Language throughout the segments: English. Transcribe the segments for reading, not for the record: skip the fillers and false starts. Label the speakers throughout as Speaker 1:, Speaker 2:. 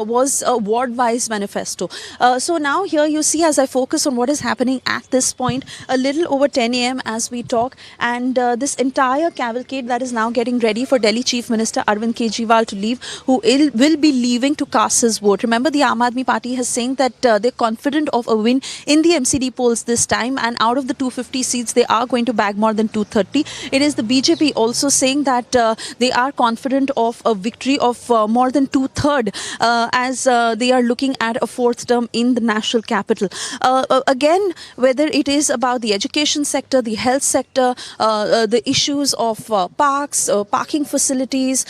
Speaker 1: was a ward-wise manifesto. So now here you see, as I focus on what is happening at this point, a little over 10 a.m. as we talk, and this entire cavalcade that is now getting ready for Delhi Chief Minister Arvind Kejriwal to leave, who will be leaving to cast his vote. Remember, the Aam Aadmi Party has saying that they're confident of a win in the MCD polls this time, and out of the 250 seats, they are going to bag more than 230. It is the BJP also saying that they are confident of a victory of more than 2/3. As they are looking at a fourth term in the national capital. Again, whether it is about the education sector, the health sector, the issues of parks, parking facilities,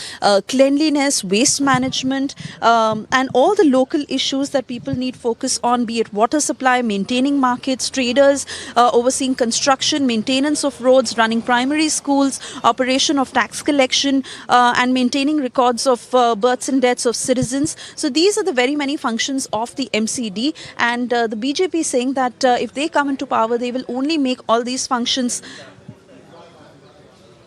Speaker 1: cleanliness, waste management, and all the local issues that people need focus on, be it water supply, maintaining markets, traders, overseeing construction, maintenance of roads, running primary schools, operation of tax collection, and maintaining records of births and deaths of citizens. So these are the very many functions of the MCD, and the BJP saying that if they come into power, they will only make all these functions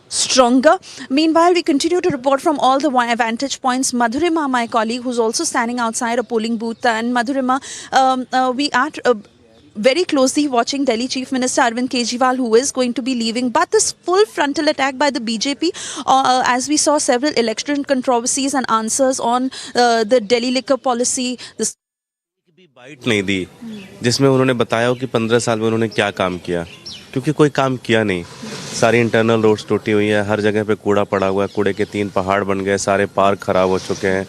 Speaker 1: stronger. Meanwhile, we continue to report from all the vantage points. Madhurima, my colleague, who's also standing outside a polling booth, and Madhurima, we are very closely watching Delhi Chief Minister Arvind Kejriwal, who is going to be leaving. But this full frontal attack by the BJP, as we saw several election controversies and answers on the Delhi liquor policy.
Speaker 2: भी bite नहीं दी जिसमें उन्होंने बताया हो कि 15 साल में उन्होंने क्या काम किया, क्योंकि कोई काम किया नहीं। सारी इंटरनल रोड्स टूटी हुई है, हर जगह पे कूड़ा पड़ा हुआ है, कूड़े के 3 पहाड़ बन गए, सारे पार्क खराब हो चुके हैं,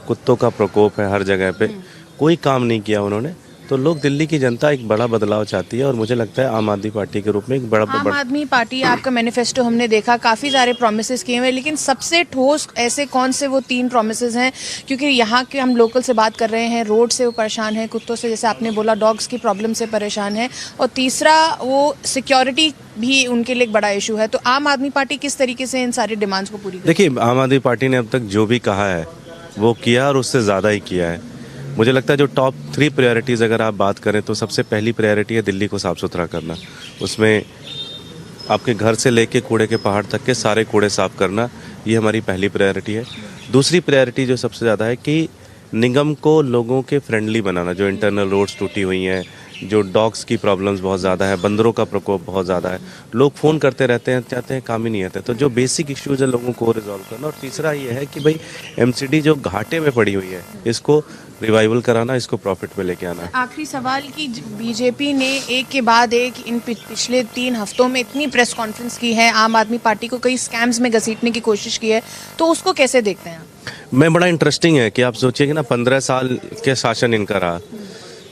Speaker 2: कुत्तों का प्रकोप है हर जगह पे, कोई काम नहीं किया उन्होंने। तो लोग, दिल्ली की जनता एक बड़ा बदलाव चाहती है, और मुझे लगता है आम आदमी पार्टी के रूप में एक बड़ा
Speaker 3: आम आदमी पार्टी, आपका मैनिफेस्टो हमने देखा, काफ़ी सारे प्रोमिसेस किए हुए, लेकिन सबसे ठोस ऐसे कौन से वो 3 प्रोमिसेस हैं? क्योंकि यहाँ के हम लोकल से बात कर रहे हैं, रोड से वो परेशान है, कुत्तों से, जैसे आपने बोला, डॉग्स की प्रॉब्लम से परेशान है, और तीसरा वो सिक्योरिटी भी उनके लिए एक बड़ा इशू है। तो आम आदमी पार्टी किस तरीके से इन सारी डिमांड्स को पूरी?
Speaker 2: देखिए, आम आदमी पार्टी ने अब तक जो भी कहा है वो किया, और उससे ज़्यादा ही किया है। मुझे लगता है जो टॉप 3 प्रायोरिटीज़ अगर आप बात करें तो सबसे पहली प्रायोरिटी है दिल्ली को साफ़ सुथरा करना। उसमें आपके घर से लेके कूड़े के पहाड़ तक के सारे कूड़े साफ़ करना, ये हमारी पहली प्रायोरिटी है। दूसरी प्रायोरिटी जो सबसे ज़्यादा है कि निगम को लोगों के फ्रेंडली बनाना। जो इंटरनल रोड्स टूटी हुई हैं, जो डॉग्स की प्रॉब्लम्स बहुत ज़्यादा है, बंदरों का प्रकोप बहुत ज़्यादा है, लोग फ़ोन करते रहते हैं, चाहते हैं, काम ही नहीं आते। तो जो बेसिक इश्यूज़ है लोगों को रिजॉल्व करना। और तीसरा ये है कि भाई MCD जो घाटे में पड़ी हुई है, इसको रिवाइवल कराना, इसको प्रॉफिट में लेके आना।
Speaker 3: आखिरी सवाल कि बीजेपी ने एक के बाद एक इन पिछले 3 हफ्तों में इतनी प्रेस कॉन्फ्रेंस की है, आम आदमी पार्टी को कई स्कैम्स में घसीटने की कोशिश की है, तो उसको कैसे देखते हैं?
Speaker 2: मैं, बड़ा इंटरेस्टिंग है कि आप सोचिए कि ना 15 साल के शासन इनका रहा।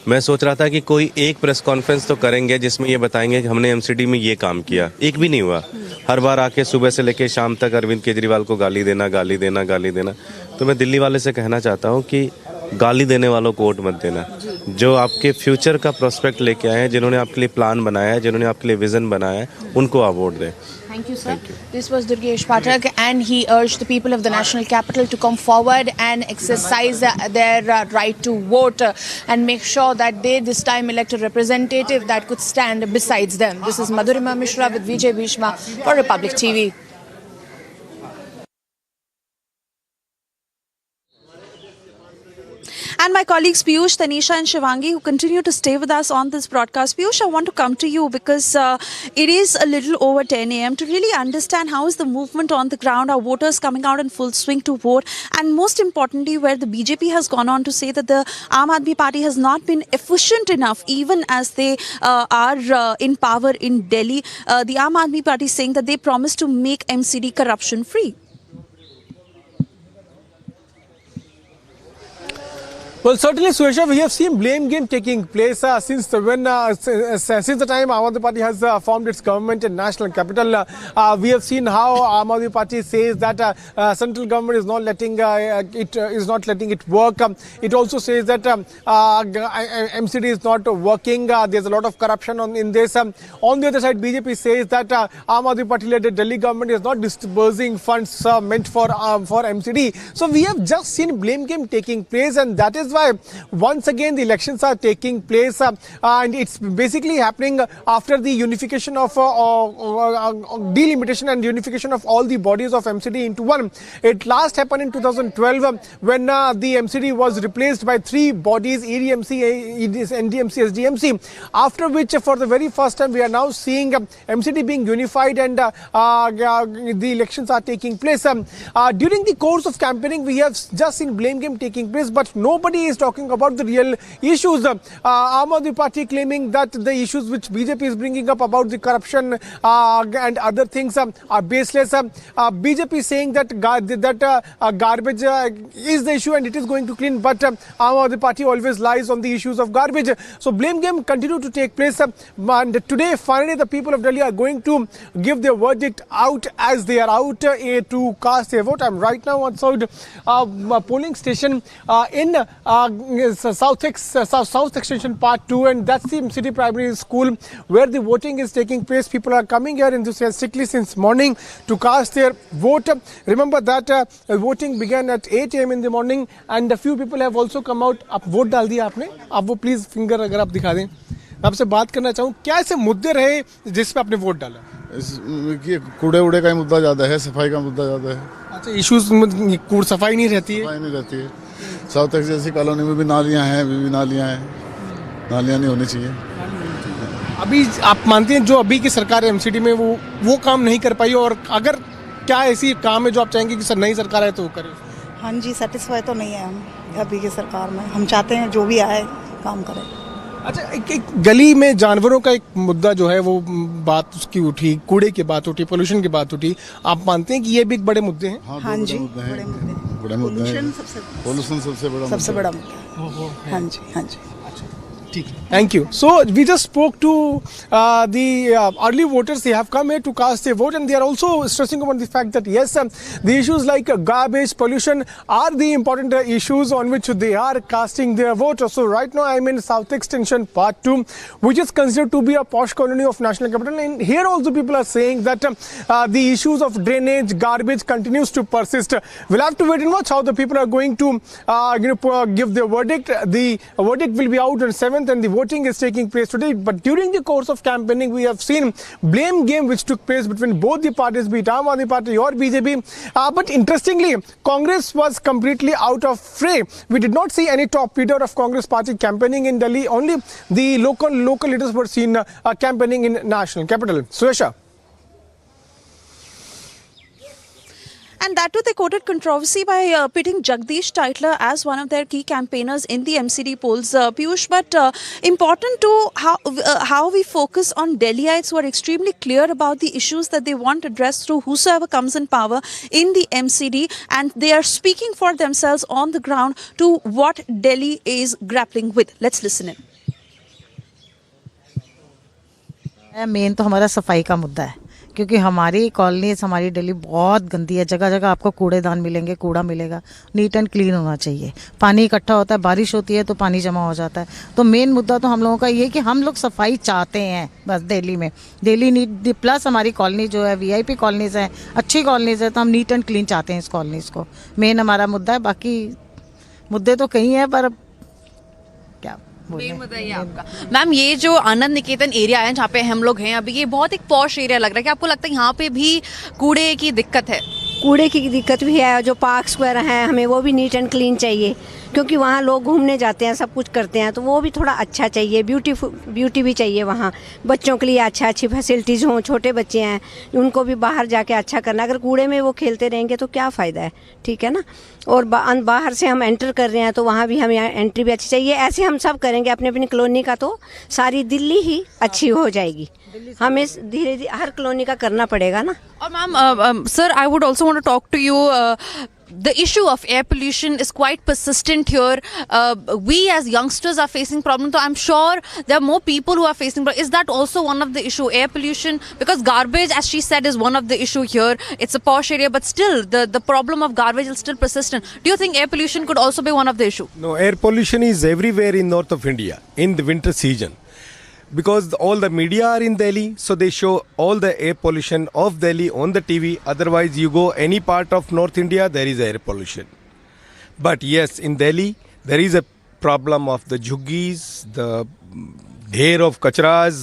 Speaker 2: मैं सोच रहा था कि कोई एक प्रेस कॉन्फ्रेंस तो करेंगे जिसमें ये बताएंगे कि हमने MCD में ये काम किया। एक भी नहीं हुआ। हर बार आके सुबह से लेके शाम तक अरविंद केजरीवाल को गाली देना, गाली देना, गाली देना। तो मैं दिल्ली वाले से कहना चाहता हूँ कि गाली देने वालों को वोट मत देना। जो आपके फ्यूचर का प्रोस्पेक्ट लेके आए हैं, जिन्होंने आपके लिए प्लान बनाया है, जिन्होंने आपके लिए विजन बनाया है, उनको आप वोट दें।
Speaker 3: Thank you, sir. This was Durgesh Pathak, and he urged the people of the national capital to come forward and exercise their right to vote and make sure that they this time elect a representative that could stand besides them. This is Madhurima Mishra with Vijay Bhishma for Republic TV.
Speaker 1: And my colleagues Piyush, Tanisha and Shivangi, who continue to stay with us on this broadcast. Piyush, I want to come to you because it is a little over 10 a.m. to really understand how is the movement on the ground, are voters coming out in full swing to vote, and most importantly, where the BJP has gone on to say that the Aam Aadmi Party has not been efficient enough, even as they are in power in Delhi. The Aam Aadmi Party is saying that they promised to make MCD corruption free.
Speaker 4: Well, certainly, Suresha, we have seen blame game taking place since the time Aam Aadmi Party has formed its government in national capital. We have seen how Aam Aadmi Party says that central government is not letting it work. It also says that MCD is not working. There's a lot of corruption in this. On the other side, BJP says that Aam Aadmi Party-led Delhi government is not disbursing funds meant for MCD. So we have just seen blame game taking place, and that is why once again the elections are taking place, and it's basically happening after the unification of delimitation and unification of all the bodies of MCD into one. It last happened in 2012 when the MCD was replaced by three bodies, EDMC, NDMC, SDMC, after which for the very first time we are now seeing MCD being unified and the elections are taking place. During the course of campaigning, we have just seen blame game taking place, but nobody is talking about the real issues. Aam Aadmi Party claiming that the issues which BJP is bringing up about the corruption and other things are baseless. BJP saying that garbage is the issue and it is going to clean, but Aam Aadmi Party always lies on the issues of garbage. So blame game continue to take place, and today finally the people of Delhi are going to give their verdict out as they are out to cast their vote. I'm right now outside a polling station in South Extension Part 2, and that's the MCD Primary School where the voting is taking place. People are coming here enthusiastically since morning to cast their vote. Remember that voting began at 8 AM in the morning, and a few people have also come out. आप vote डाल दिया आपने? आप वो please finger अगर आप दिखा दें. मैं आपसे बात करना चाहूँ, क्या ऐसे मुद्दे रहे जिस पे आपने वोट डाला?
Speaker 5: कूड़े उड़े का मुद्दा ज्यादा है, सफाई का मुद्दा ज्यादा है.
Speaker 4: अच्छा, इश्यूज सफाई नहीं रहती है?
Speaker 5: सफाई नहीं रहती है. साउथ एक्स जैसी कॉलोनी में भी नालियां हैं, अभी भी नालियां हैं. नालियां नहीं होनी चाहिए.
Speaker 4: अभी आप मानते हैं जो अभी की सरकार है एमसीडी में वो काम नहीं कर पाई, और अगर क्या ऐसी काम है जो आप चाहेंगे कि नई सरकार आए तो वो करे?
Speaker 6: हाँ जी, सेटिस्फाई तो नहीं है हम अभी की सरकार में. हम चाहते हैं जो भी आए काम करे.
Speaker 4: अच्छा, एक गली में जानवरों का एक मुद्दा जो है वो बात उसकी उठी, कूड़े की बात उठी, पोल्यूशन की बात उठी. आप मानते हैं कि ये भी एक बड़े मुद्दे हैं?
Speaker 6: हाँ जी, बड़े मुद्दे हैं.
Speaker 5: पोल्यूशन सबसे बड़ा
Speaker 6: मुद्दा. हाँ जी, हाँ जी.
Speaker 4: Thank you. So we just spoke to the early voters. They have come here to cast their vote, and they are also stressing upon the fact that yes, the issues like garbage, pollution are the important issues on which they are casting their vote. So right now I am in South Extension Part 2, which is considered to be a posh colony of National Capital, and here also people are saying that the issues of drainage, garbage continues to persist. We'll have to wait and watch how the people are going to give their verdict. The verdict will be out on 7th. And the voting is taking place today. But during the course of campaigning, we have seen blame game which took place between both the parties, be it Aam Aadmi Party or BJP. But interestingly, Congress was completely out of fray. We did not see any top leader of Congress party campaigning in Delhi. Only the local leaders were seen campaigning in national capital. Suesha.
Speaker 1: And that too, they quoted controversy by pitting Jagdish Titler as one of their key campaigners in the MCD polls, Piyush. But important to how we focus on Delhiites who are extremely clear about the issues that they want addressed through whosoever comes in power in the MCD, and they are speaking for themselves on the ground to what Delhi is grappling with. Let's listen in.
Speaker 7: Main तो हमारा सफाई का मुद्दा है, क्योंकि हमारी colonies, हमारी दिल्ली बहुत गंदी है. जगह जगह आपको कूड़ेदान मिलेंगे, कूड़ा मिलेगा. नीट एंड क्लीन होना चाहिए. पानी इकट्ठा होता है, बारिश होती है तो पानी जमा हो जाता है. तो मेन मुद्दा तो हम लोगों का ये है कि हम लोग सफाई चाहते हैं बस दिल्ली में. दिल्ली नीट प्लस हमारी कॉलोनी जो है वीआईपी कॉलोनीज है, अच्छी कॉलोनीज है, तो हम नीट एंड क्लीन चाहते हैं इस कॉलोनीज को. मेन हमारा मुद्दा है. बाकी मुद्दे तो कई हैं, पर क्या
Speaker 8: बताइए आपका. मैम, ये जो आनंद निकेतन एरिया है जहाँ पे हम लोग हैं अभी, ये बहुत एक पॉश एरिया लग रहा है. कि आपको लगता है यहाँ पे भी कूड़े की दिक्कत है?
Speaker 9: कूड़े की दिक्कत भी है, जो पार्क स्क्वायर हैं हमें वो भी नीट एंड क्लीन चाहिए, क्योंकि वहाँ लोग घूमने जाते हैं, सब कुछ करते हैं, तो वो भी थोड़ा अच्छा चाहिए. ब्यूटी भी चाहिए वहाँ. बच्चों के लिए अच्छी फैसिलिटीज़ हों. छोटे बच्चे हैं, उनको भी बाहर जाके अच्छा करना. अगर कूड़े में वो खेलते रहेंगे तो क्या फ़ायदा है? ठीक है ना. और बाहर से हम एंटर कर रहे हैं तो वहाँ भी हमें एंट्री भी अच्छी चाहिए. ऐसे हम सब करेंगे अपनी अपनी कॉलोनी का, तो सारी दिल्ली ही अच्छी हो जाएगी. हमें धीरे धीरे हर कॉलोनी का करना पड़ेगा ना.
Speaker 8: और ma'am, sir, I would also want to talk to you. The issue of air pollution is quite persistent here. We as youngsters are facing problems. So I'm sure there are more people who are facing. But is that also one of the issue, air pollution? Because garbage, as she said, is one of the issue here. It's a posh area, but still the problem of garbage is still persistent. Do you think air pollution could also be one of the issue?
Speaker 10: No, air pollution is everywhere in north of India in the winter season. Because all the media are in Delhi, so they show all the air pollution of Delhi on the TV. Otherwise, you go any part of North India, there is air pollution. But yes, in Delhi, there is a problem of the jhuggies, the ढेर of kachras,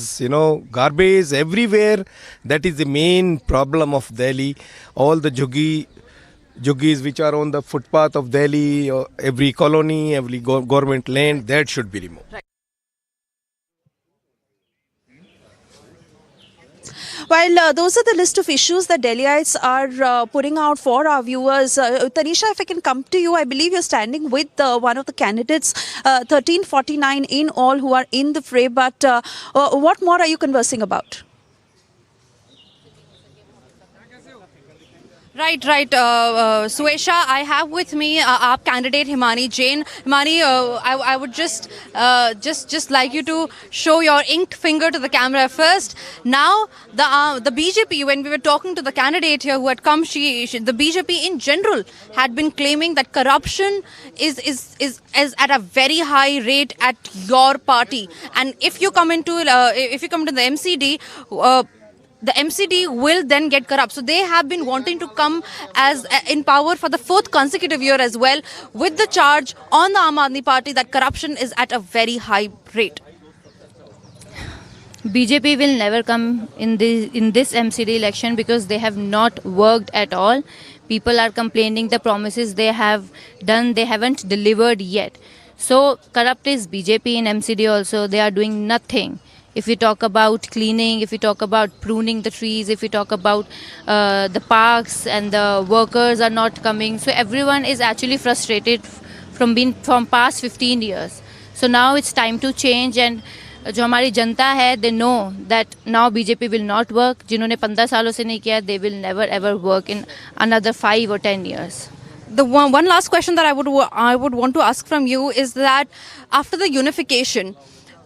Speaker 10: garbage everywhere. That is the main problem of Delhi. All the jhuggies which are on the footpath of Delhi, or every colony, every government land, that should be removed.
Speaker 8: Right.
Speaker 1: While those are the list of issues that Delhiites are putting out for our viewers, Tanisha, if I can come to you, I believe you're standing with one of the candidates, 1349 in all who are in the fray, but what more are you conversing about?
Speaker 8: Right. Suesha, I have with me our candidate Himani Jain. Himani, I would just like you to show your inked finger to the camera first. Now, the BJP, when we were talking to the candidate here who had come, the BJP in general had been claiming that corruption is at a very high rate at your party, and if you come into the MCD. The MCD will then get corrupt. So they have been wanting to come as in power for the 4th consecutive year as well, with the charge on the Aam Aadmi Party that corruption is at a very high rate.
Speaker 11: BJP will never come in this MCD election because they have not worked at all. People are complaining the promises they have done, they haven't delivered yet. So corrupt is BJP in MCD also. They are doing nothing. If we talk about cleaning, if we talk about pruning the trees, if we talk about the parks, and the workers are not coming. So everyone is actually frustrated from past 15 years. So now it's time to change, and जो हमारी जनता है, they know that now BJP will not work. जिन्होंने 15 सालों से नहीं किया, they will never ever work in another 5 or 10 years.
Speaker 8: The one last question that I would want to ask from you is that after the unification,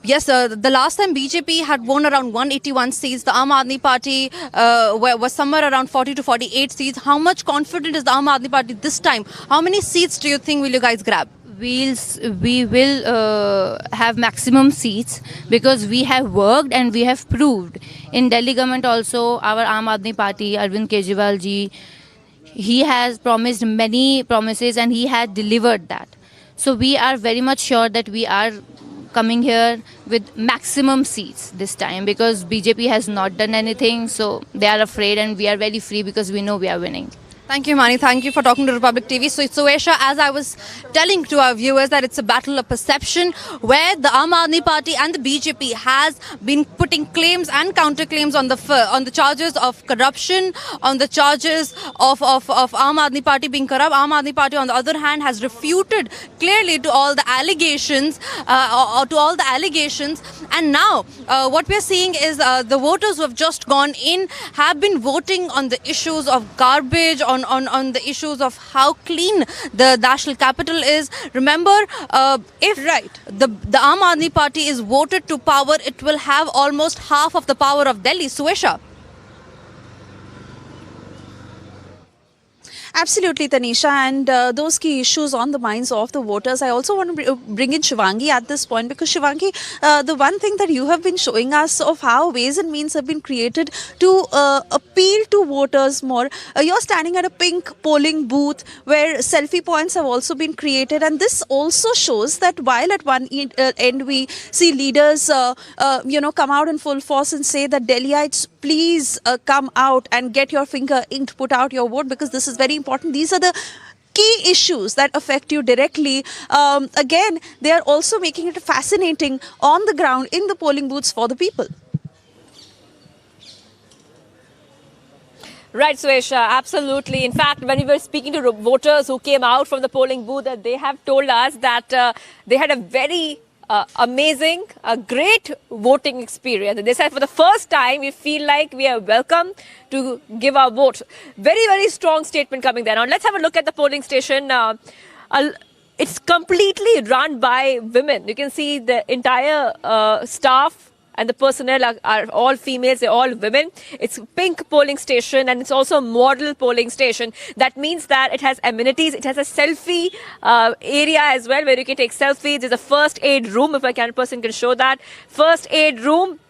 Speaker 8: yes, the last time BJP had won around 181 seats. The Aam Aadmi Party was somewhere around 40 to 48 seats. How much confident is the Aam Aadmi Party this time? How many seats do you think will you guys grab?
Speaker 11: We will have maximum seats because we have worked and we have proved. In Delhi government also, our Aam Aadmi Party, Arvind Kejriwal ji, he has promised many promises and he had delivered that. So we are very much sure that we are coming here with maximum seats this time because BJP has not done anything, so they are afraid, and we are very free because we know we are winning.
Speaker 8: Thank you, Mani. Thank you for talking to Republic TV. So, Suesha, as I was telling to our viewers, that it's a battle of perception where the Aam Aadmi Party and the BJP has been putting claims and counterclaims on the charges of corruption, on the charges of Aam Aadmi Party being corrupt. Aam Aadmi Party, on the other hand, has refuted clearly to all the allegations, And now, what we're seeing is the voters who have just gone in have been voting on the issues of garbage, on the issues of how clean the national capital is. Remember, if the Aam Aadmi Party is voted to power, it will have almost half of the power of Delhi. Suesha.
Speaker 1: Absolutely, Tanisha, and those key issues on the minds of the voters. I also want to bring in Shivangi at this point because Shivangi, the one thing that you have been showing us of how ways and means have been created to appeal to voters more. You're standing at a pink polling booth where selfie points have also been created, and this also shows that while at one end we see leaders, come out in full force and say that Delhiites, please come out and get your finger inked, put out your vote, because this is very important. These are the key issues that affect you directly. Again, they are also making it fascinating on the ground in the polling booths for the people.
Speaker 12: Right, Suesha, absolutely. In fact, when we were speaking to voters who came out from the polling booth, they have told us that they had a very amazing, a great voting experience. They said for the first time we feel like we are welcome to give our vote. Very, very strong statement coming there. Now let's have a look at the polling station. It's completely run by women. You can see the entire staff and the personnel are all females, they're all women. It's a pink polling station, and it's also a model polling station. That means that it has amenities. It has a selfie area as well, where you can take selfies. There's a first aid room, if a person can show that. First aid room.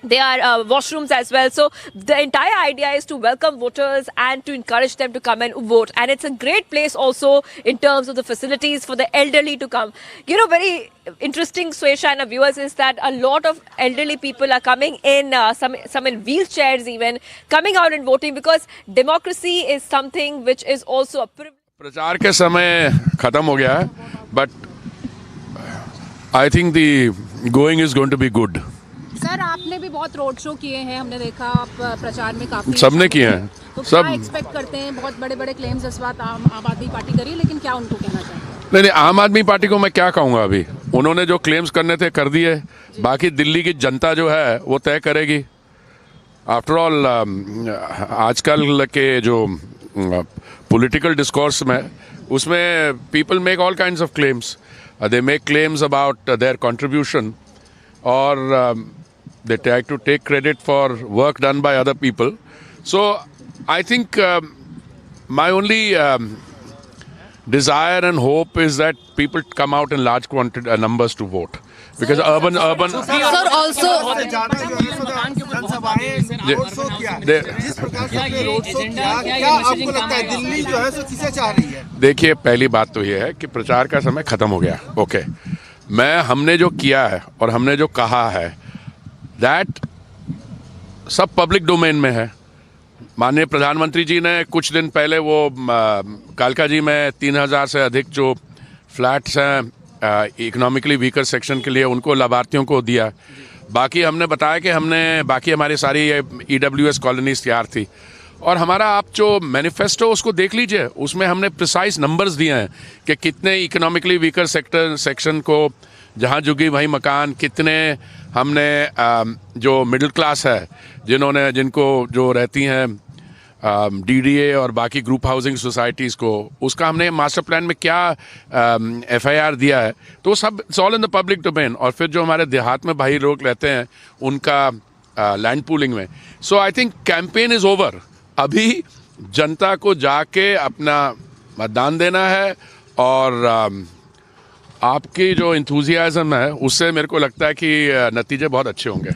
Speaker 12: There are washrooms as well. So the entire idea is to welcome voters and to encourage them to come and vote. And it's a great place also in terms of the facilities for the elderly to come. You know, very interesting, Swesha and our viewers, is that a lot of elderly people are coming in, some in wheelchairs even, coming out and voting, because democracy is something which is also a privilege.
Speaker 13: प्रचार के समय खत्म हो गया है, but I think the going is going to be good.
Speaker 14: Sir आपने भी बहुत रोड शो किए हैं, हमने देखा आप प्रचार में काफी
Speaker 13: सबने किए हैं,
Speaker 14: तो
Speaker 13: सब
Speaker 14: क्या एक्सपेक्ट करते हैं? बहुत बड़े बड़े क्लेम्स इस बात आम आदमी पार्टी करी, लेकिन क्या उनको कहना चाहिए?
Speaker 13: नहीं, आम आदमी पार्टी को मैं क्या कहूँगा, अभी उन्होंने जो क्लेम्स करने थे कर दिए, बाकी दिल्ली की जनता जो है वो तय करेगी. आफ्टर ऑल आजकल के जो पॉलिटिकल डिस्कोर्स में, उसमें people make all kinds of claims. They make claims about their contribution, और they try to take credit for work done by other people. So I think my only desire and hope is that people come out in large numbers to vote, because urban
Speaker 8: Sir, also
Speaker 13: देखिए, पहली बात तो ये है कि प्रचार का समय खत्म हो गया. ओके, हमने जो किया है और हमने जो कहा है, दैट सब पब्लिक डोमेन में है. माननीय प्रधानमंत्री जी ने कुछ दिन पहले वो कालका जी में 3000 से अधिक जो फ्लैट्स हैं इकोनॉमिकली वीकर सेक्शन के लिए, उनको लाभार्थियों को दिया. बाकी हमने बताया कि बाकी हमारी सारी EWS कॉलोनीज तैयार थी, और हमारा आप जो मैनिफेस्टो उसको देख लीजिए, उसमें हमने प्रिसाइज नंबर्स दिए हैं कि कितने इकोनॉमिकली वीकर सेक्शन को जहाँ जुगी वहीं मकान, कितने हमने जो मिडिल क्लास है जिनको जो रहती हैं DDA और बाकी ग्रुप हाउसिंग सोसाइटीज़ को, उसका हमने मास्टर प्लान में क्या FIR दिया है, तो सब all in the public domain. और फिर जो हमारे देहात में भाई लोग रहते हैं उनका लैंड पूलिंग में. So I think campaign is over. अभी जनता को जाके अपना मतदान देना है, और आपकी जो इंथुजियाज्म है उससे मेरे को लगता है कि नतीजे बहुत अच्छे होंगे.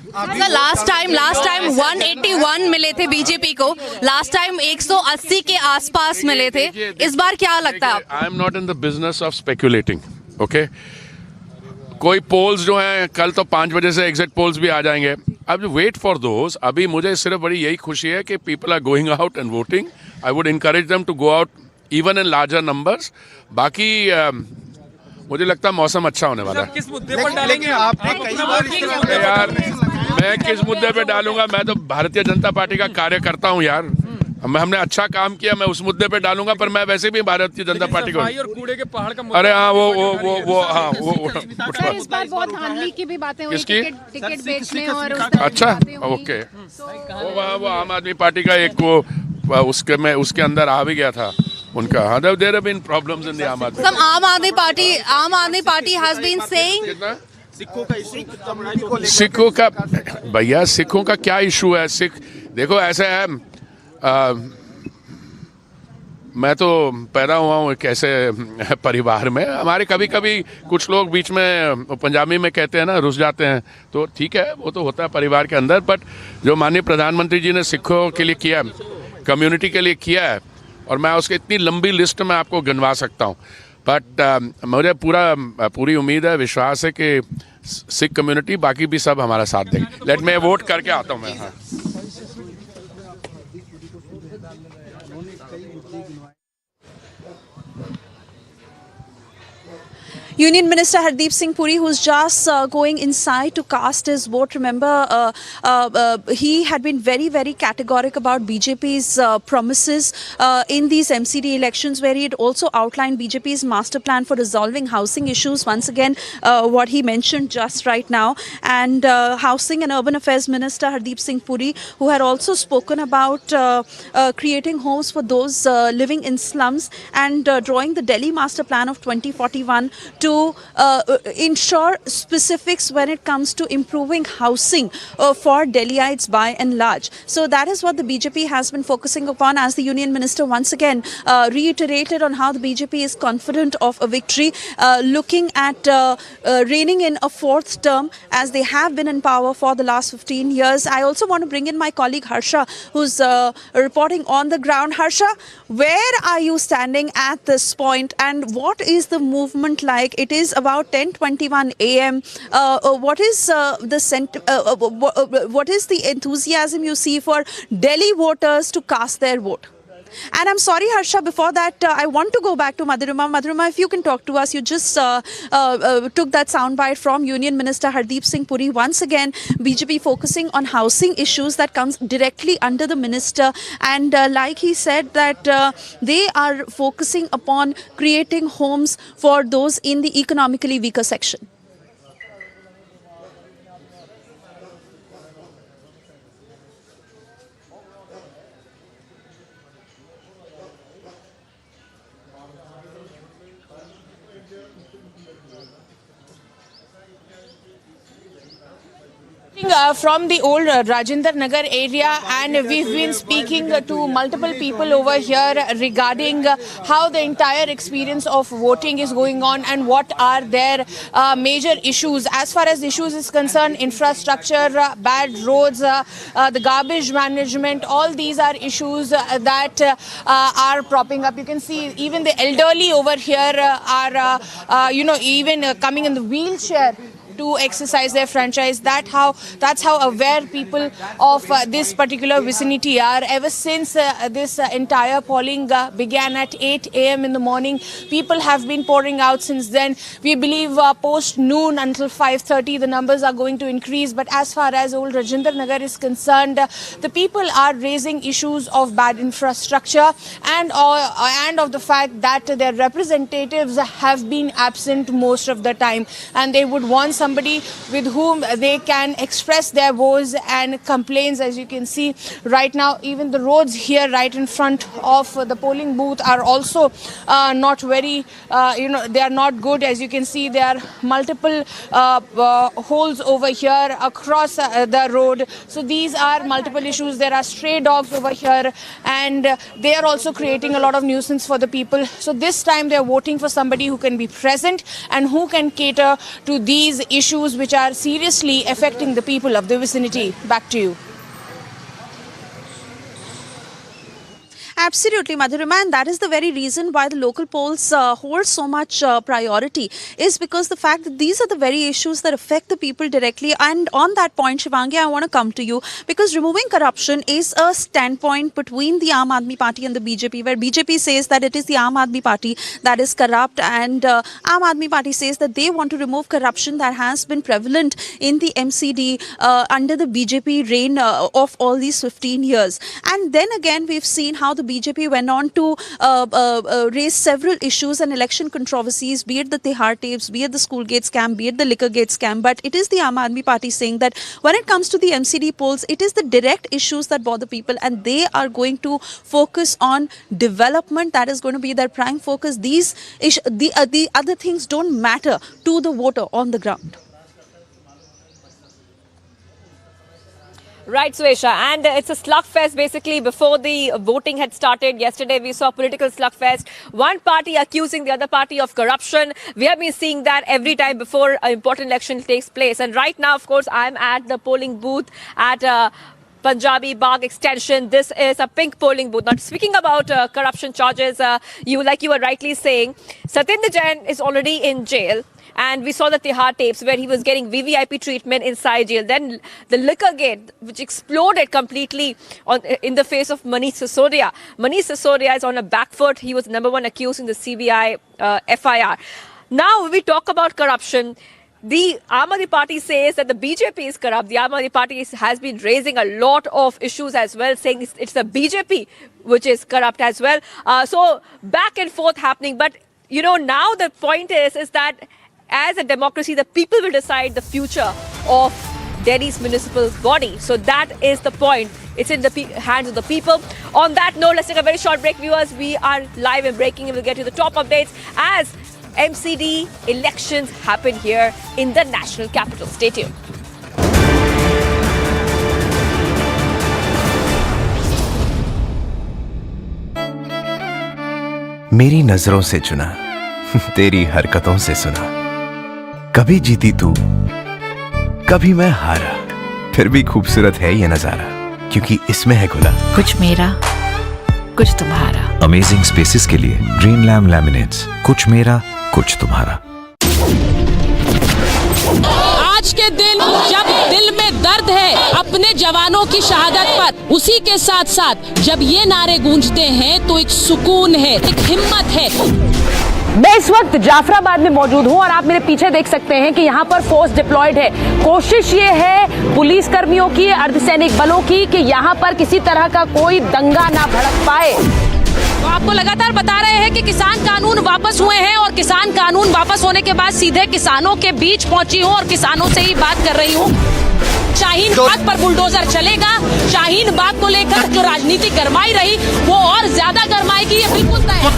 Speaker 8: लास्ट टाइम 181 मिले थे बीजेपी को, लास्ट टाइम 180 के आसपास मिले थे. इस बार क्या लगता है?
Speaker 13: I am not in the business of speculating. Okay, कोई पोल्स जो हैं, कल तो 5 बजे से एग्जिट पोल्स भी आ जाएंगे. अब वेट फॉर दोज. अभी मुझे सिर्फ बड़ी यही खुशी है कि people are going out and voting. I would encourage them to go out even in larger numbers. बाकी मुझे लगता है मौसम अच्छा होने वाला है.
Speaker 4: किस मुद्दे पर डालेंगे आप?
Speaker 13: यार, मैं किस मुद्दे पे डालूंगा? मैं तो भारतीय जनता पार्टी का कार्यकर्ता हूँ यार. हमने अच्छा काम किया, मैं उस मुद्दे पे डालूंगा, पर मैं वैसे भी भारतीय जनता पार्टी को.
Speaker 4: और कूड़े के पहाड़ का मुद्दा.
Speaker 13: अरे हाँ, वो
Speaker 14: इस बार बहुत धांधली की भी बातें हुई, टिकट बेचने और
Speaker 13: अच्छा, ओके. वो आम आदमी पार्टी का एक वो उसके अंदर आ भी गया था उनका. हाँ, there have been problems in the Aam Aadmi.
Speaker 8: Some आम आदमी पार्टी has been saying
Speaker 13: सिखों का भैया, सिखों का क्या इशू है? सिख देखो ऐसे है, मैं तो पैदा हुआ हूँ एक ऐसे परिवार में. हमारे कभी कभी कुछ लोग बीच में पंजाबी में कहते हैं ना, रुस जाते हैं, तो ठीक है, वो तो होता है परिवार के अंदर. बट जो माननीय प्रधानमंत्री जी ने सिखों के लिए किया, कम्युनिटी के लिए किया है, और मैं उसकी इतनी लंबी लिस्ट में आपको गिनवा सकता हूँ. बट मुझे पूरी उम्मीद है, विश्वास है कि सिख कम्युनिटी बाकी भी सब हमारा साथ देंगे. लेट मैं वोट करके आता हूँ मैं. हाँ.
Speaker 1: Union Minister Hardeep Singh Puri, who's just going inside to cast his vote. Remember, he had been very, very categoric about BJP's promises in these MCD elections, where he had also outlined BJP's master plan for resolving housing issues. Once again, what he mentioned just right now. And Housing and Urban Affairs Minister Hardeep Singh Puri, who had also spoken about creating homes for those living in slums and drawing the Delhi master plan of 2041 to ensure specifics when it comes to improving housing for Delhiites by and large. So that is what the BJP has been focusing upon, as the Union Minister once again reiterated on how the BJP is confident of a victory, looking at reigning in a fourth term as they have been in power for the last 15 years. I also want to bring in my colleague Harsha, who's reporting on the ground. Harsha, where are you standing at this point, and what is the movement like? It is about 10:21 a.m. What is what is the enthusiasm you see for Delhi voters to cast their vote? And I'm sorry, Harsha, before that, I want to go back to Madhurima. Madhurima, if you can talk to us. You just took that soundbite from Union Minister Hardeep Singh Puri. Once again, BJP focusing on housing issues that comes directly under the minister. And like he said, that they are focusing upon creating homes for those in the economically weaker section.
Speaker 3: From the old Rajendra Nagar area, and we've been speaking to multiple people over here regarding how the entire experience of voting is going on and what are their major issues. As far as issues is concerned, infrastructure, bad roads, the garbage management, all these are issues that are propping up. You can see even the elderly over here are, even coming in the wheelchair to exercise their franchise. That's how aware people of this particular vicinity are. Ever since this entire polling began at 8 a.m. in the morning, people have been pouring out since then. We believe post noon until 5:30 the numbers are going to increase. But as far as old Rajendra Nagar is concerned, the people are raising issues of bad infrastructure and of the fact that their representatives have been absent most of the time, and they would want somebody with whom they can express their woes and complaints. As you can see right now, even the roads here right in front of the polling booth are also not very, they are not good. As you can see, there are multiple holes over here across the road. So these are multiple issues. There are stray dogs over here, and they are also creating a lot of nuisance for the people. So this time they are voting for somebody who can be present and who can cater to these issues which are seriously affecting the people of the vicinity. Back to you.
Speaker 1: Absolutely, Madhurima, and that is the very reason why the local polls hold so much priority, is because the fact that these are the very issues that affect the people directly. And on that point, Shivangi, I want to come to you, because removing corruption is a standpoint between the Aam Aadmi Party and the BJP, where BJP says that it is the Aam Aadmi Party that is corrupt, and Aam Aadmi Party says that they want to remove corruption that has been prevalent in the MCD under the BJP reign of all these 15 years. And then again, we've seen how the BJP went on to raise several issues and election controversies, be it the Tihar tapes, be it the school gate scam, be it the liquor gate scam. But it is the Aam Aadmi Party saying that when it comes to the MCD polls, it is the direct issues that bother people, and they are going to focus on development. That is going to be their prime focus. The other things don't matter to the voter on the ground.
Speaker 12: Right, Swesha, and it's a slugfest basically before the voting had started. Yesterday we saw political slugfest, one party accusing the other party of corruption. We have been seeing that every time before an important election takes place. And right now, of course, I'm at the polling booth at Punjabi Bagh Extension. This is a pink polling booth. Now, speaking about corruption charges, you were rightly saying, Satyendra Jain is already in jail. And we saw the Tihar tapes where he was getting VVIP treatment inside jail. Then the liquor gate, which exploded completely in the face of Manish Sisodia. Manish Sisodia is on a back foot. He was #1 accused in the CBI FIR. Now, when we talk about corruption, the Aam Aadmi Party says that the BJP is corrupt. The Aam Aadmi Party has been raising a lot of issues as well, saying it's the BJP which is corrupt as well. So back and forth happening. But, now the point is that as a democracy, the people will decide the future of Delhi's municipal body. So that is the point. It's in the hands of the people. On that note, let's take a very short break, viewers. We are live and breaking, and we'll get to the top updates as MCD elections happen here in the national capital. Stay tuned.
Speaker 15: मेरी नजरों से चुना, तेरी हरकतों से सुना, कभी जीती तू, कभी मैं हारा, फिर भी खूबसूरत है ये नजारा, क्योंकि इसमें है खुला
Speaker 16: कुछ मेरा, कुछ तुम्हारा।
Speaker 17: अमेजिंग स्पेसेस के लिए ग्रीन लैम लैमिनेट्स, कुछ मेरा कुछ तुम्हारा।
Speaker 14: आज के दिन जब दिल में दर्द है अपने जवानों की शहादत पर, उसी के साथ साथ जब ये नारे गूंजते हैं तो एक सुकून है, एक हिम्मत है।
Speaker 18: मैं इस वक्त जाफराबाद में मौजूद हूं और आप मेरे पीछे देख सकते हैं कि यहाँ पर फोर्स डिप्लॉयड है। कोशिश ये है पुलिस कर्मियों की, अर्धसैनिक बलों की कि यहाँ पर किसी तरह का कोई दंगा ना भड़क पाए।
Speaker 14: तो आपको लगातार बता रहे हैं कि किसान कानून वापस हुए हैं और किसान कानून वापस होने के बाद सीधे किसानों के बीच पहुंची हूं और किसानों से ही बात कर रही हूं। शाहीन बाग पर बुलडोजर चलेगा। शाहीन बाग को लेकर जो राजनीति गरमाई रही वो और ज्यादा गरमाएगी, ये बिल्कुल तय है।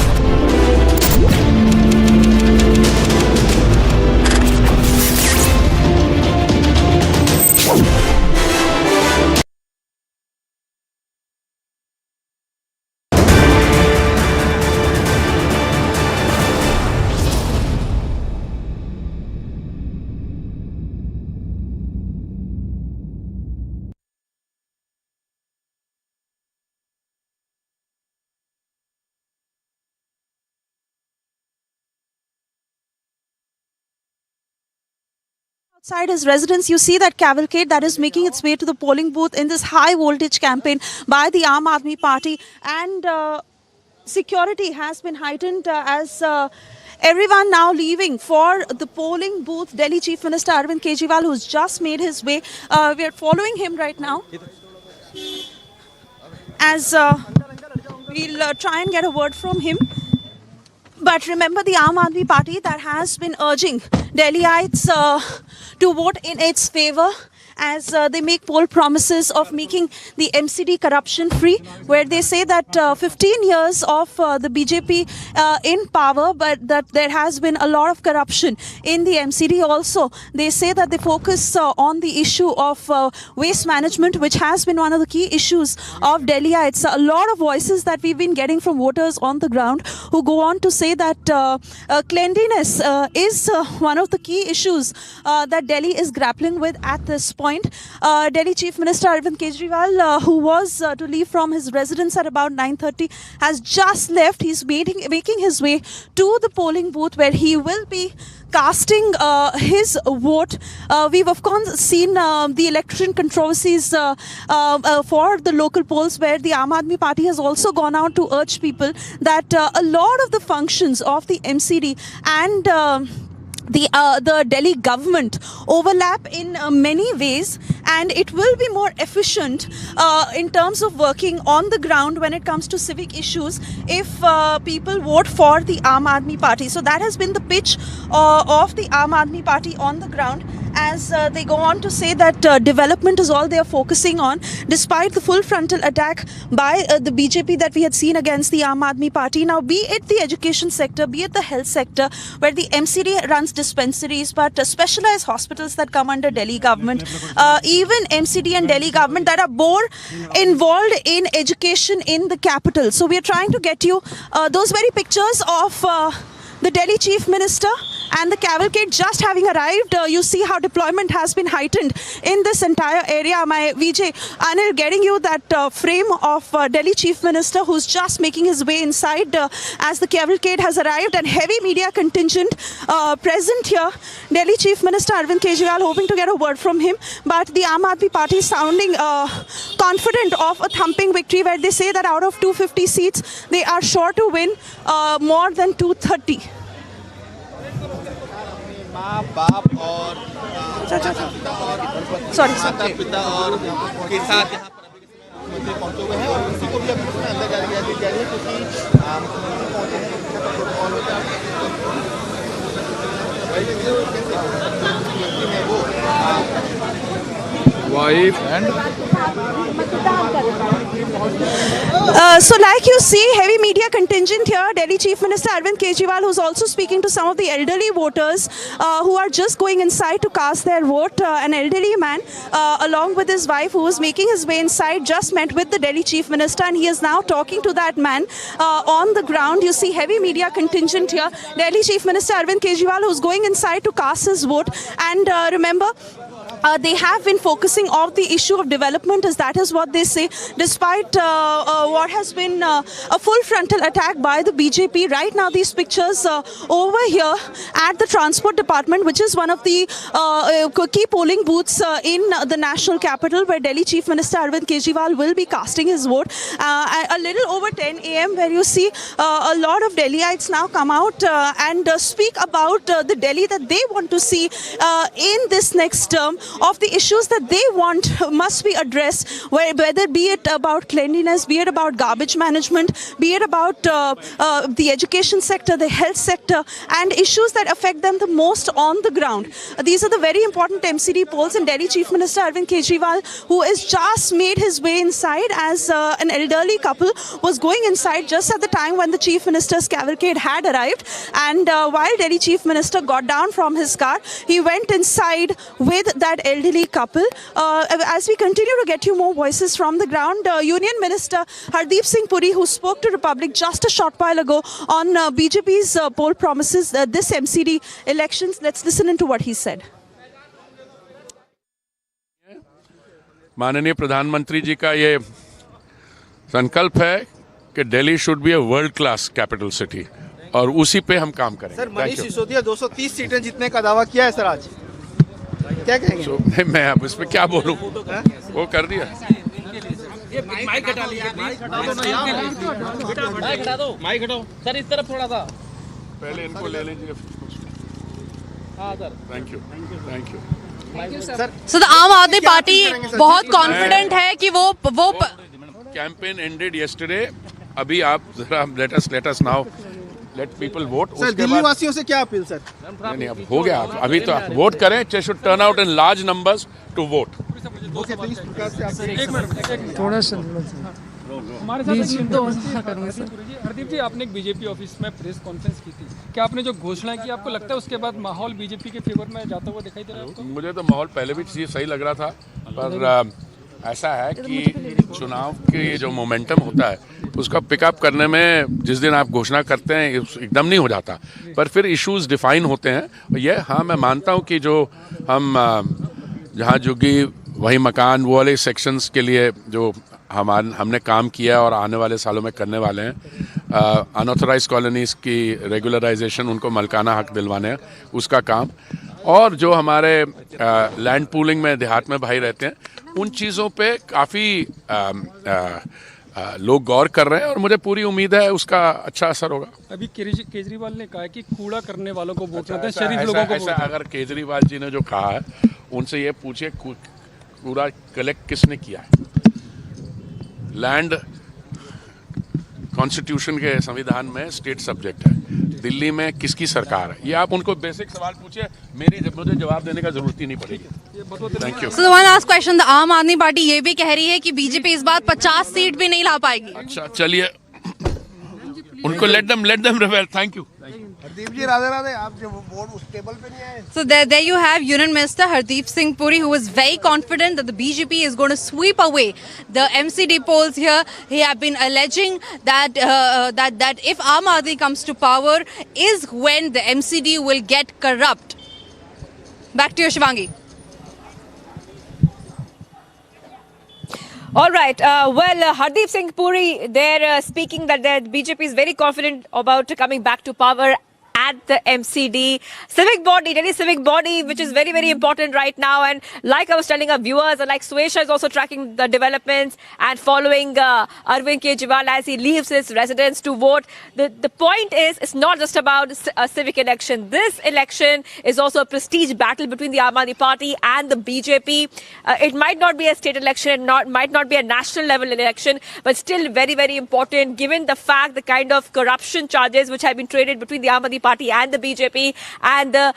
Speaker 1: Outside his residence, you see that cavalcade that is making its way to the polling booth in this high voltage campaign by the Aam Aadmi Party, and security has been heightened as everyone now leaving for the polling booth. Delhi Chief Minister Arvind Kejriwal, who's just made his way, we are following him right now as we'll try and get a word from him. But remember, the Aam Aadmi Party that has been urging Delhiites to vote in its favor as they make poll promises of making the MCD corruption free, where they say that 15 years of the BJP in power, but that there has been a lot of corruption in the MCD also. They say that they focus on the issue of waste management, which has been one of the key issues of Delhiites. A lot of voices that we've been getting from voters on the ground who go on to say that cleanliness is one of the key issues that Delhi is grappling with at this point. Delhi Chief Minister Arvind Kejriwal, who was to leave from his residence at about 9:30, has just left. He's making his way to the polling booth where he will be casting his vote. We've of course seen the election controversies for the local polls, where the Aam Aadmi Party has also gone out to urge people that a lot of the functions of the MCD and the Delhi government overlap in many ways, and it will be more efficient in terms of working on the ground when it comes to civic issues if people vote for the Aam Aadmi Party. So that has been the pitch of the Aam Aadmi Party on the ground, as they go on to say that development is all they are focusing on, despite the full frontal attack by the BJP that we had seen against the Aam Aadmi Party. Now, be it the education sector, be it the health sector, where the MCD runs dispensaries, but specialized hospitals that come under Delhi government, even MCD and Delhi government that are more involved in education in the capital. So we are trying to get you those very pictures of the Delhi Chief Minister and the cavalcade just having arrived. You see how deployment has been heightened in this entire area. My VJ Anil getting you that frame of Delhi Chief Minister, who's just making his way inside as the cavalcade has arrived, and heavy media contingent present here. Delhi Chief Minister Arvind Kejriwal hoping to get a word from him, but the Aam Aadmi Party sounding confident of a thumping victory, where they say that out of 250 seats they are sure to win more than 230.
Speaker 19: माँ बाप और माता पिता और के साथ यहाँ पर अभी पहुँचे हुए हैं, और उसी को भी अभी अंदर जा रही है क्योंकि मुख्यमंत्री पहुँचे हैं, वो wife and
Speaker 1: So like you see, heavy media contingent here. Delhi Chief Minister Arvind Kejriwal, who's also speaking to some of the elderly voters who are just going inside to cast their vote. An elderly man, along with his wife, who was making his way inside, just met with the Delhi Chief Minister, and he is now talking to that man on the ground. You see heavy media contingent here. Delhi Chief Minister Arvind Kejriwal, who's going inside to cast his vote. And remember, they have been focusing on the issue of development, as that is what they say, despite what has been a full frontal attack by the BJP. Right now, these pictures over here at the Transport Department, which is one of the key polling booths in the national capital, where Delhi Chief Minister Arvind Kejriwal will be casting his vote. A little over 10 a.m., where you see a lot of Delhiites now come out and speak about the Delhi that they want to see in this next term, of the issues that they want must be addressed, whether be it about cleanliness, be it about garbage management, be it about the education sector, the health sector, and issues that affect them the most on the ground. These are the very important MCD polls, and Delhi Chief Minister Arvind Kejriwal, who has just made his way inside as an elderly couple was going inside just at the time when the Chief Minister's cavalcade had arrived. And while Delhi Chief Minister got down from his car, he went inside with that elderly couple. As we continue to get you more voices from the ground, Union Minister Hardeep Singh Puri, who spoke to Republic just a short while ago on BJP's poll promises this MCD elections, let's listen into what he said.
Speaker 13: माननीय प्रधानमंत्री जी का ये संकल्प है कि Delhi should be a world class capital city, और उसी पे हम काम करेंगे।
Speaker 19: सर, मनीष सिसोदिया 230 सीटें जीतने का दावा किया है सर आज, क्या कहेंगे?
Speaker 13: मैं अब इस पे क्या बोलूं, वो कर दिया।
Speaker 19: माइक हटा लीजिए, माइक हटा दो, माइक हटाओ सर, इस तरफ थोड़ा सा,
Speaker 13: पहले इनको ले लीजिए।
Speaker 19: हाँ sir,
Speaker 13: thank you, thank you.
Speaker 8: So the आम आदमी पार्टी बहुत कॉन्फिडेंट है कि वो
Speaker 13: कैंपेन एंडेड यस्टरडे। अभी आप जरा let us now let people vote.
Speaker 19: Sir, Delhi वासियों से क्या अपील सर?
Speaker 13: नहीं, अब हो गया, अभी तो आप वोट करें। They should turn out in large numbers to vote.
Speaker 19: Okay, please Prakash से आप
Speaker 20: थोड़ा सा हमारे साथ हरदीप जी, आपने एक बीजेपी ऑफिस में प्रेस कॉन्फ्रेंस की थी, क्या आपने जो घोषणा की, आपको लगता है उसके बाद माहौल बीजेपी के फेवर में जाता हुआ दिखाई दे रहा है आपको?
Speaker 13: मुझे तो माहौल पहले भी सही लग रहा था, पर ऐसा है कि चुनाव के जो मोमेंटम होता है उसका पिकअप करने में जिस दिन आप घोषणा करते हैं एकदम नहीं हो जाता, पर फिर इश्यूज डिफाइन होते हैं। ये हाँ, मैं मानता हूँ कि जो हम जहाँ जुगी वही मकान, वो वाले सेक्शंस के लिए जो हमने काम किया और आने वाले सालों में करने वाले हैं, अनऑथराइज्ड कॉलोनीज की रेगुलराइजेशन, उनको मलकाना हक दिलवाने हैं, उसका काम, और जो हमारे लैंड पूलिंग में देहात में भाई रहते हैं, उन चीज़ों पे काफ़ी लोग गौर कर रहे हैं, और मुझे पूरी उम्मीद है उसका अच्छा असर होगा।
Speaker 20: अभी केजरीवाल ने कहा है कि कूड़ा करने वालों को वोट देते हैं, शरीफ लोगों को वोट।
Speaker 13: अगर केजरीवाल जी ने जो कहा है, उनसे ये पूछिए कूड़ा कलेक्ट किसने किया है। लैंड कॉन्स्टिट्यूशन के संविधान में स्टेट सब्जेक्ट है। दिल्ली में किसकी सरकार है, ये आप उनको बेसिक सवाल पूछिए, मुझे जवाब देने का जरूरत ही नहीं पड़ेगी। Thank you.
Speaker 8: So one last question, the आम आदमी पार्टी ये भी कह रही है कि बीजेपी इस बार 50 सीट भी नहीं ला पाएगी।
Speaker 13: अच्छा, चलिए उनको let them reveal. Thank you.
Speaker 19: Hardeep ji, Radhe Radhe. आप जो वोट उस टेबल पे नहीं आए।
Speaker 8: So there you have Union Minister Hardeep Singh Puri, who is very confident that the BJP is going to sweep away the MCD polls here. He have been alleging that that if Aam Aadmi comes to power is when the MCD will get corrupt. Back to you, Shivangi.
Speaker 12: All right. Hardeep Singh Puri, they're speaking that the BJP is very confident about coming back to power at the MCD civic body, Delhi civic body, which is very, very important right now. And like I was telling our viewers, and like Swesha is also tracking the developments and following Arvind Kejriwal as he leaves his residence to vote. The point is, it's not just about a civic election. This election is also a prestige battle between the Aam Aadmi Party and the BJP. It might not be a state election, might not be a national level election, but still very, very important given the fact, the kind of corruption charges which have been traded between the Aam Aadmi Party and the BJP, and the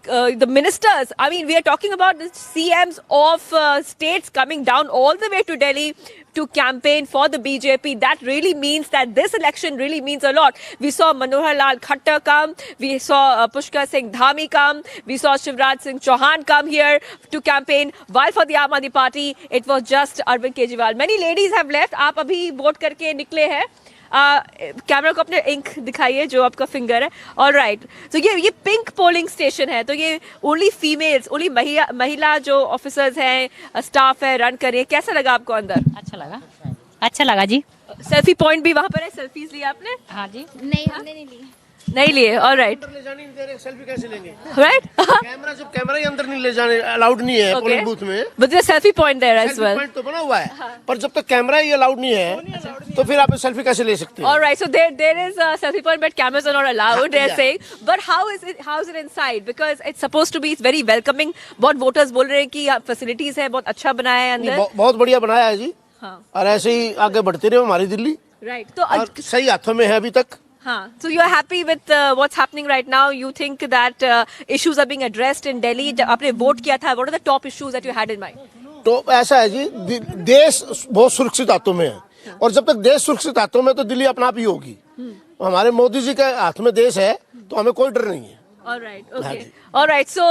Speaker 12: the ministers. I mean, we are talking about the CMs of states coming down all the way to Delhi to campaign for the BJP. That really means that this election really means a lot. We saw Manohar Lal Khattar come. We saw Pushkar Singh Dhami come. We saw Shivraj Singh Chauhan come here to campaign. While for the Aam Aadmi Party, it was just Arvind Kejriwal. Many ladies have left. आप अभी vote करके निकले हैं. Camera को अपने ink दिखाइए जो आपका फिंगर है. ऑलराइट, तो ये पिंक पोलिंग स्टेशन है. तो ये ओनली फीमेल्स, ओनली महिला जो ऑफिसर्स हैं, स्टाफ है, रन कर रही है. कैसा लगा आपको अंदर?
Speaker 11: अच्छा लगा जी.
Speaker 12: सेल्फी पॉइंट भी वहाँ पर है. सेल्फीज लिए आपने?
Speaker 11: हाँ जी. नहीं, हमने नहीं ली.
Speaker 12: नहीं लिए. ऑलराइट,
Speaker 21: ले जाने नहीं दे रहे, सेल्फी कैसे लेंगे?
Speaker 12: राइट.
Speaker 21: कैमरा ही अंदर नहीं ले जाने अलाउड नहीं है पोलिंग बूथ में.
Speaker 12: But there selfie point there as well.
Speaker 21: Point तो बना हुआ है, पर जब तक कैमरा ही अलाउड नहीं है तो फिर आप सेल्फी कैसे ले सकते हैं?
Speaker 12: Alright, so there is a selfie point, but cameras are not allowed. They're saying, but how is it inside? Because it's supposed to be very welcoming. बहुत voters बोल रहे हैं कि facilities है, बहुत अच्छा बनाया है अंदर.
Speaker 21: बहुत बढ़िया बनाया है जी.
Speaker 12: हाँ.
Speaker 21: और ऐसे ही आगे बढ़ते रहे हमारी दिल्ली.
Speaker 12: Right. तो
Speaker 21: सही हाथों में है अभी तक.
Speaker 12: हाँ. So you are happy with what's happening right now? You think that issues are being addressed in Delhi? जब आपने वोट किया था, what are the top issues that you had in mind?
Speaker 21: तो ऐसा है जी, देश बहुत सुरक्षित हाथों में है, और जब तक देश सुरक्षित हाथों में तो दिल्ली अपना आप ही होगी. हमारे मोदी जी के हाथ में देश है तो हमें कोई डर नहीं है.
Speaker 12: All right, okay. All right, so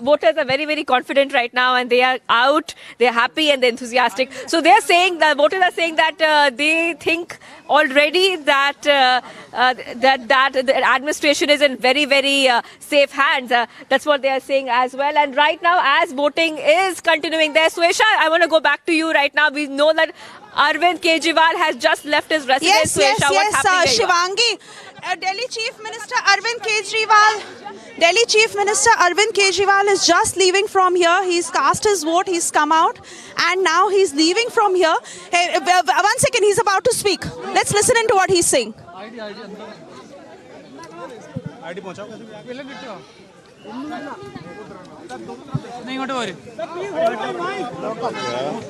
Speaker 12: voters are very, very confident right now, and they are out, they are happy and they're enthusiastic. So they are saying, the voters are saying that they think already that that the administration is in very, very safe hands. That's what they are saying as well. And right now, as voting is continuing there, Swesha, I want to go back to you right now. We know that Arvind Kejriwal has just left his residence. Swesha, what's happening there?
Speaker 1: Shivangi. Delhi Chief Minister Arvind Kejriwal is just leaving from here. He's cast his vote, he's come out, and now he's leaving from here. Hey, 1 second, he's about to speak. Let's listen into what he's saying.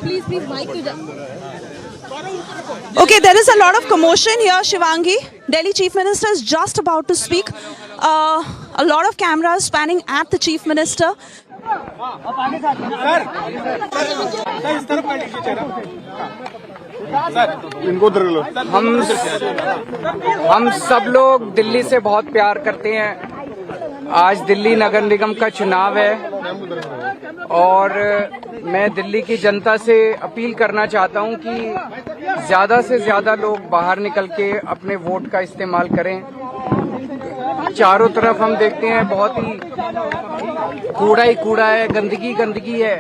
Speaker 12: Please, mic to
Speaker 1: Okay, there is a lot of commotion here, Shivangi. Delhi Chief Minister is just about to speak. A lot of cameras spanning at the Chief Minister.
Speaker 22: हम सब लोग दिल्ली से बहुत प्यार करते हैं. आज दिल्ली नगर निगम का चुनाव है और मैं दिल्ली की जनता से अपील करना चाहता हूं कि ज्यादा से ज्यादा लोग बाहर निकल के अपने वोट का इस्तेमाल करें. चारों तरफ हम देखते हैं बहुत ही कूड़ा है, गंदगी है.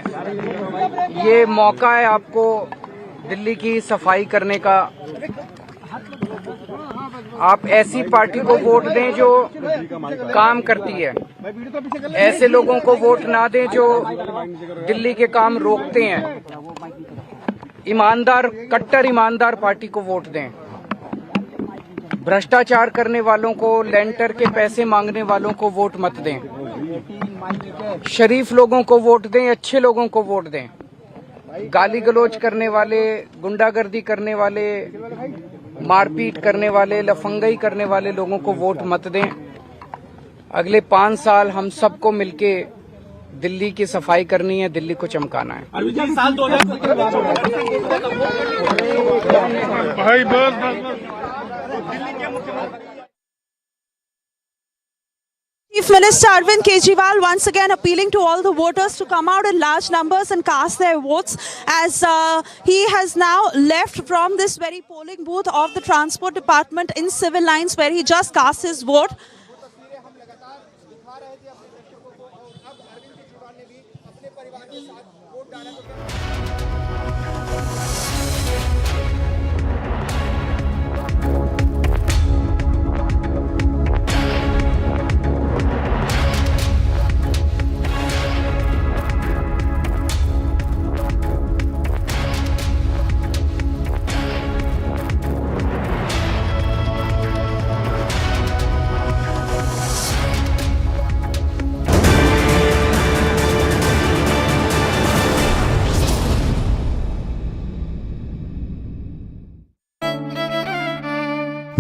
Speaker 22: ये मौका है आपको दिल्ली की सफाई करने का. आप ऐसी पार्टी को वोट दें जो काम करती है. ऐसे लोगों को वोट ना दें जो दिल्ली के काम रोकते हैं. कट्टर ईमानदार पार्टी को वोट दें. भ्रष्टाचार करने वालों को, लेंटर के पैसे मांगने वालों को वोट मत दें. शरीफ लोगों को वोट दें, अच्छे लोगों को वोट दें. गाली गलौज करने वाले, गुंडागर्दी करने वाले, मारपीट करने वाले, लफंगाई करने वाले लोगों को वोट मत दें. अगले 5 साल हम सबको मिलके दिल्ली की सफाई करनी है, दिल्ली को चमकाना है.
Speaker 1: Chief Minister Arvind Kejriwal once again appealing to all the voters to come out in large numbers and cast their votes, as he has now left from this very polling booth of the Transport Department in Civil Lines, where he just cast his vote.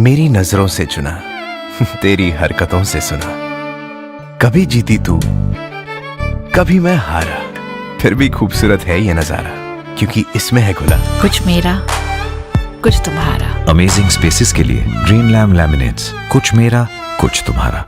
Speaker 15: मेरी नजरों से चुना, तेरी हरकतों से सुना. कभी जीती तू, कभी मैं हारा, फिर भी खूबसूरत है ये नजारा, क्योंकि इसमें है खुला
Speaker 16: कुछ मेरा कुछ तुम्हारा।
Speaker 17: अमेजिंग स्पेसेस के लिए ड्रीम लैम लैमिनेट्स, कुछ मेरा कुछ तुम्हारा।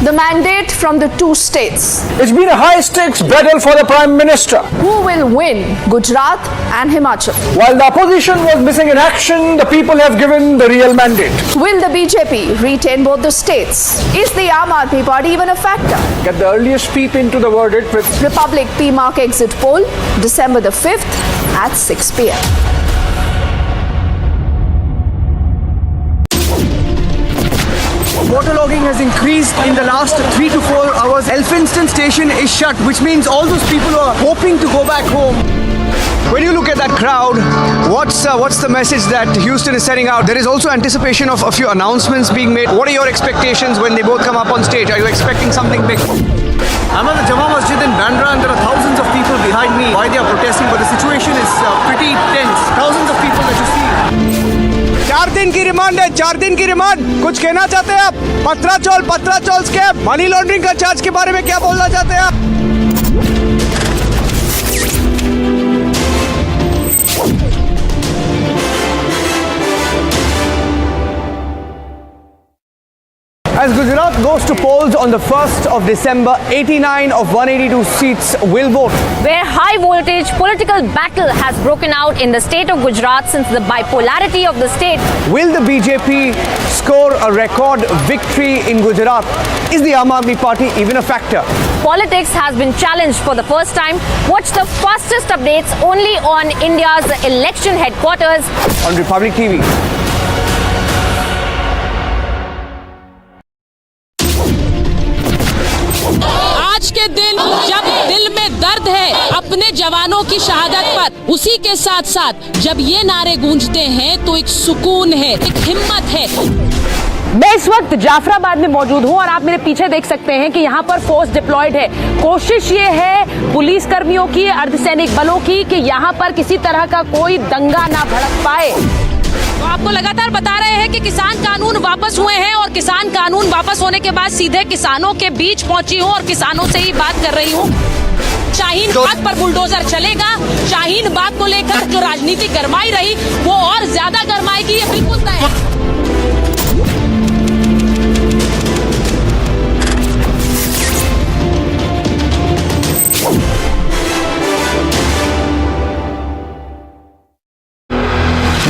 Speaker 2: The mandate from the two states.
Speaker 5: It's been a high-stakes battle for the Prime Minister.
Speaker 2: Who will win, Gujarat and Himachal?
Speaker 5: While the opposition was missing in action, the people have given the real mandate.
Speaker 2: Will the BJP retain both the states? Is the Aam Aadmi Party even a factor?
Speaker 5: Get the earliest peep into the verdict with
Speaker 2: Republic PMark exit poll, December the 5th at 6 p.m.
Speaker 5: Waterlogging has increased in the last 3 to 4 hours. Elphinstone station is shut, which means all those people who are hoping to go back home. When you look at that crowd, what's the message that Houston is sending out? There is also anticipation of a few announcements being made. What are your expectations when they both come up on stage? Are you expecting something big? I'm at the Jama Masjid in Bandra and there are thousands of people behind me. Why they are protesting, but the situation is pretty tense. Thousands of people that you see. 4 दिन की remand है, 4 दिन की remand. कुछ कहना चाहते हैं आप? पत्राचौल स्कैम, मनी लॉन्ड्रिंग का चार्ज के बारे में क्या बोलना चाहते हैं आप? As Gujarat goes to polls on the 1st of December, 89 of 182 seats will vote.
Speaker 14: Where high voltage political battle has broken out in the state of Gujarat since the bipolarity of the state.
Speaker 5: Will the BJP score a record victory in Gujarat? Is the Aam Aadmi Party even a factor?
Speaker 14: Politics has been challenged for the first time. Watch the fastest updates only on India's election headquarters
Speaker 5: on Republic TV.
Speaker 14: आज के दिन जब दिल में दर्द है अपने जवानों की शहादत पर, उसी के साथ साथ जब ये नारे गूंजते हैं तो एक सुकून है, एक हिम्मत है।
Speaker 18: मैं इस वक्त जाफराबाद में मौजूद हूं और आप मेरे पीछे देख सकते हैं कि यहाँ पर फोर्स डिप्लॉयड है। कोशिश ये है पुलिस कर्मियों की, अर्धसैनिक बलों की कि यहाँ पर किसी तरह का कोई दंगा ना भड़क पाए।
Speaker 14: तो आपको लगातार बता रहे हैं कि किसान कानून वापस हुए हैं और किसान कानून वापस होने के बाद सीधे किसानों के बीच पहुंची हूं और किसानों से ही बात कर रही हूं। शाहीन बाग पर बुलडोजर चलेगा। शाहीन बाग को लेकर जो राजनीति गरमाई रही वो और ज्यादा गरमाएगी, ये बिल्कुल तय है।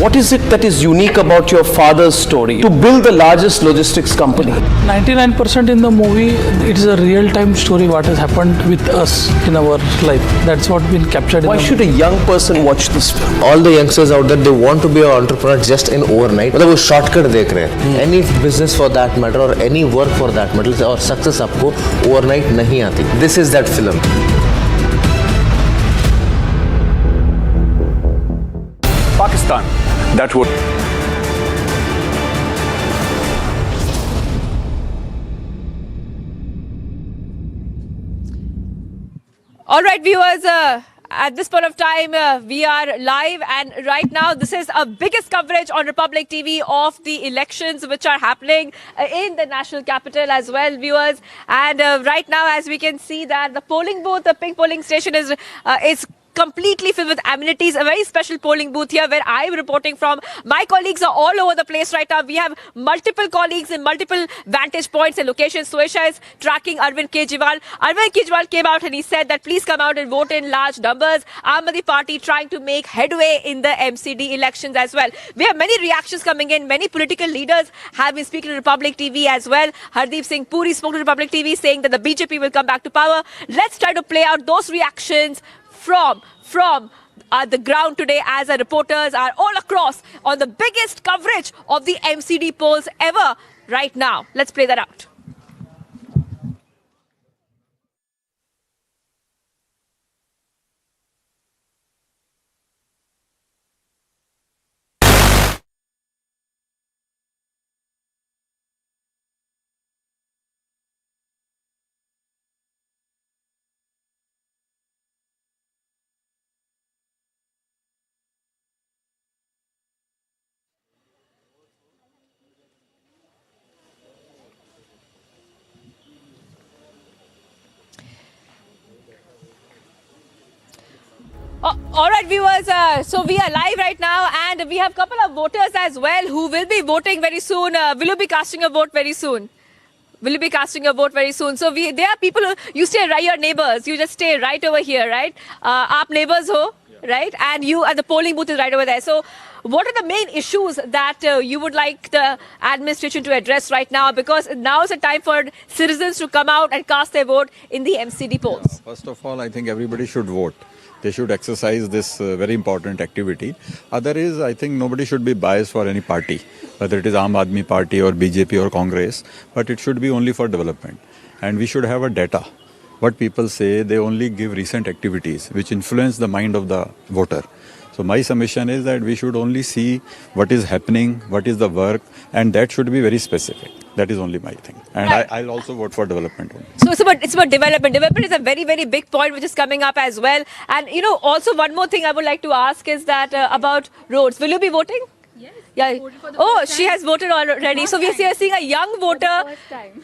Speaker 5: What is it that is unique about your father's story to build the largest logistics company?
Speaker 23: 99% in the movie, it is a real-time story what has happened with us in our life. That's what been captured.
Speaker 5: Why should a young person watch this film?
Speaker 24: All the youngsters out there, they want to be an entrepreneur just in overnight. मतलब वो shortcut देख रहे हैं. Any business for that matter or any work for that matter और success आपको overnight नहीं आती. This is that film.
Speaker 5: Pakistan. That would.
Speaker 12: All right, viewers, at this point of time, we are live, and right now this is our biggest coverage on Republic TV of the elections which are happening in the national capital as well, viewers. And right now, as we can see that the polling booth, the pink polling station is completely filled with amenities. A very special polling booth here where I am reporting from. My colleagues are all over the place right now. We have multiple colleagues in multiple vantage points and locations. Suesha is tracking Arvind Kejriwal. Arvind Kejriwal came out and he said that please come out and vote in large numbers. Aam Aadmi Party trying to make headway in the MCD elections as well. We have many reactions coming in. Many political leaders have been speaking to Republic TV as well. Hardeep Singh Puri spoke to Republic TV saying that the BJP will come back to power. Let's try to play out those reactions from the ground today as our reporters are all across on the biggest coverage of the MCD polls ever right now. Let's play that out. All right, viewers. So we are live right now, and we have a couple of voters as well who will be voting very soon. Will you be casting a vote very soon? Will you be casting a vote very soon? So there are people who you stay right, your neighbors. You just stay right over here, right? Aap neighbors ho, right? And the polling booth is right over there. So what are the main issues that you would like the administration to address right now? Because now is the time for citizens to come out and cast their vote in the MCD polls.
Speaker 6: First of all, I think everybody should vote. They should exercise this very important activity. Other is, I think nobody should be biased for any party, whether it is Aam Aadmi Party or BJP or Congress, but it should be only for development. And we should have a data. What people say, they only give recent activities which influence the mind of the voter. So my submission is that we should only see what is happening, what is the work, and that should be very specific. That is only my thing. And
Speaker 12: Right.
Speaker 6: I'll also vote for development only.
Speaker 12: So it's about development. Development is a very, very big point which is coming up as well. And also one more thing I would like to ask is that about roads. Will you be voting? Yes. Yeah. Oh, she has voted already. So we are seeing a young voter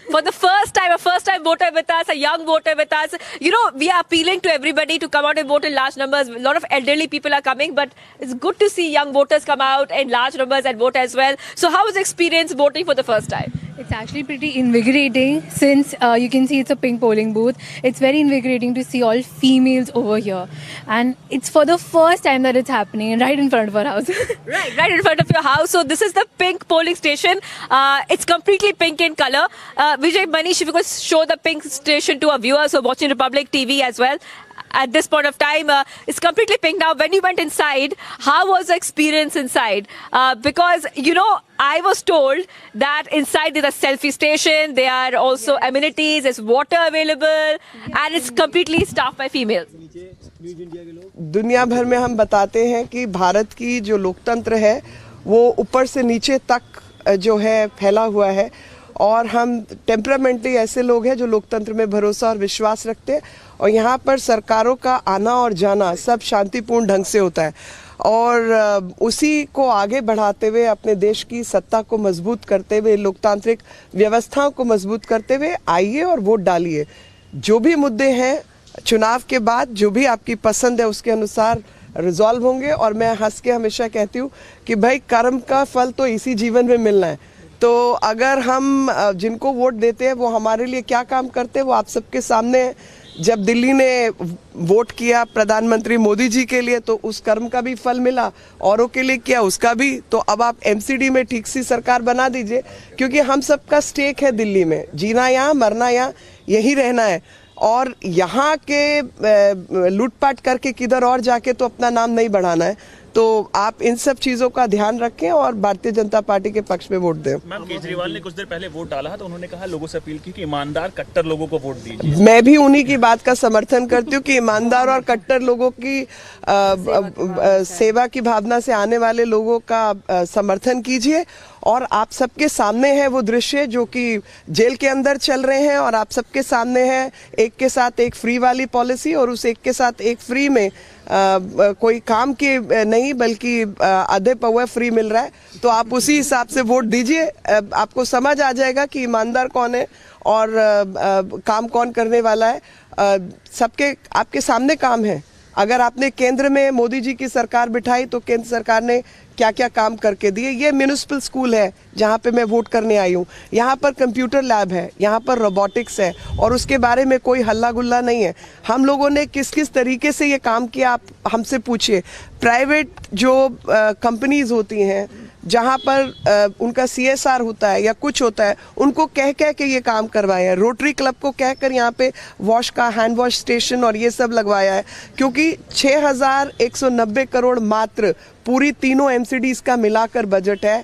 Speaker 12: for the first time, a first-time voter with us, a young voter with us. We are appealing to everybody to come out and vote in large numbers. A lot of elderly people are coming, but it's good to see young voters come out in large numbers and vote as well. So how was the experience voting for the first time?
Speaker 7: It's actually pretty invigorating since you can see it's a pink polling booth. It's very invigorating to see all females over here. And it's for the first time that it's happening right in front of our house.
Speaker 12: Right in front of your house. So this is the pink polling station. It's completely pink in color. Vijay, Manish, if you could show the pink station to our viewers who are watching Republic TV as well. At this point of time, it's completely pink. Now, when you went inside, how was the experience inside? Because, I was told that inside there's a selfie station, there are also amenities, there's water available, and it's completely staffed by females.
Speaker 9: दुनिया भर में हम बताते हैं कि भारत की जो लोकतंत्र है वो ऊपर से नीचे तक जो है फैला हुआ है और हम टेम्परामेंटली ऐसे लोग हैं जो लोकतंत्र में भरोसा और विश्वास रखते हैं और यहाँ पर सरकारों का आना और जाना सब शांतिपूर्ण ढंग से होता है और उसी को आगे बढ़ाते हुए अपने देश की सत्ता को मजबूत करते हुए लोकतांत्रिक व्यवस्थाओं को मजबूत करते हुए आइए और वोट डालिए। जो भी मुद्दे हैं चुनाव के बाद जो भी आपकी पसंद है उसके अनुसार रिजॉल्व होंगे और मैं हंस के हमेशा कहती हूँ कि भाई कर्म का फल तो इसी जीवन में मिलना है। तो अगर हम जिनको वोट देते हैं वो हमारे लिए क्या काम करते हैं वो आप सबके सामने है। जब दिल्ली ने वोट किया प्रधानमंत्री मोदी जी के लिए तो उस कर्म का भी फल मिला, औरों के लिए किया उसका भी। तो अब आप एमसीडी में ठीक सी सरकार बना दीजिए क्योंकि हम सबका स्टेक है दिल्ली में, जीना यहाँ मरना यहाँ यही रहना है और यहाँ के लूटपाट करके किधर और जाके तो अपना नाम नहीं बढ़ाना है। तो आप इन सब चीजों का ध्यान रखें और भारतीय जनता पार्टी के पक्ष में वोट दें।
Speaker 10: मैम, केजरीवाल ने कुछ देर पहले वोट डाला तो उन्होंने कहा लोगों से अपील की कि ईमानदार कट्टर लोगों को वोट दीजिए।
Speaker 9: मैं भी उन्हीं की बात का समर्थन करती हूँ कि ईमानदार और कट्टर लोगों की सेवा की भावना से आने वाले लोगों का समर्थन कीजिए और आप सबके सामने है वो दृश्य जो कि जेल के अंदर चल रहे हैं और आप सबके सामने है एक के साथ एक फ्री वाली पॉलिसी और उस एक के साथ एक फ्री में कोई काम की नहीं बल्कि आधे पौवे फ्री मिल रहा है। तो आप उसी हिसाब से वोट दीजिए, आपको समझ आ जाएगा कि ईमानदार कौन है और काम कौन करने वाला है। सबके आपके सामने काम है। अगर आपने केंद्र में मोदी जी की सरकार बिठाई तो केंद्र सरकार ने क्या क्या काम करके दिए। ये म्यूनिसिपल स्कूल है जहाँ पे मैं वोट करने आई हूँ, यहाँ पर कंप्यूटर लैब है, यहाँ पर रोबोटिक्स है और उसके बारे में कोई हल्ला गुल्ला नहीं है। हम लोगों ने किस किस तरीके से ये काम किया आप हमसे पूछिए। प्राइवेट जो कंपनीज होती हैं जहाँ पर उनका CSR होता है या कुछ होता है उनको कह के ये काम करवाया है। रोटरी क्लब को कहकर यहाँ पे वॉश का हैंड वॉश स्टेशन और ये सब लगवाया है क्योंकि 6,190 करोड़ मात्र पूरी तीनों MCDs का मिलाकर बजट है।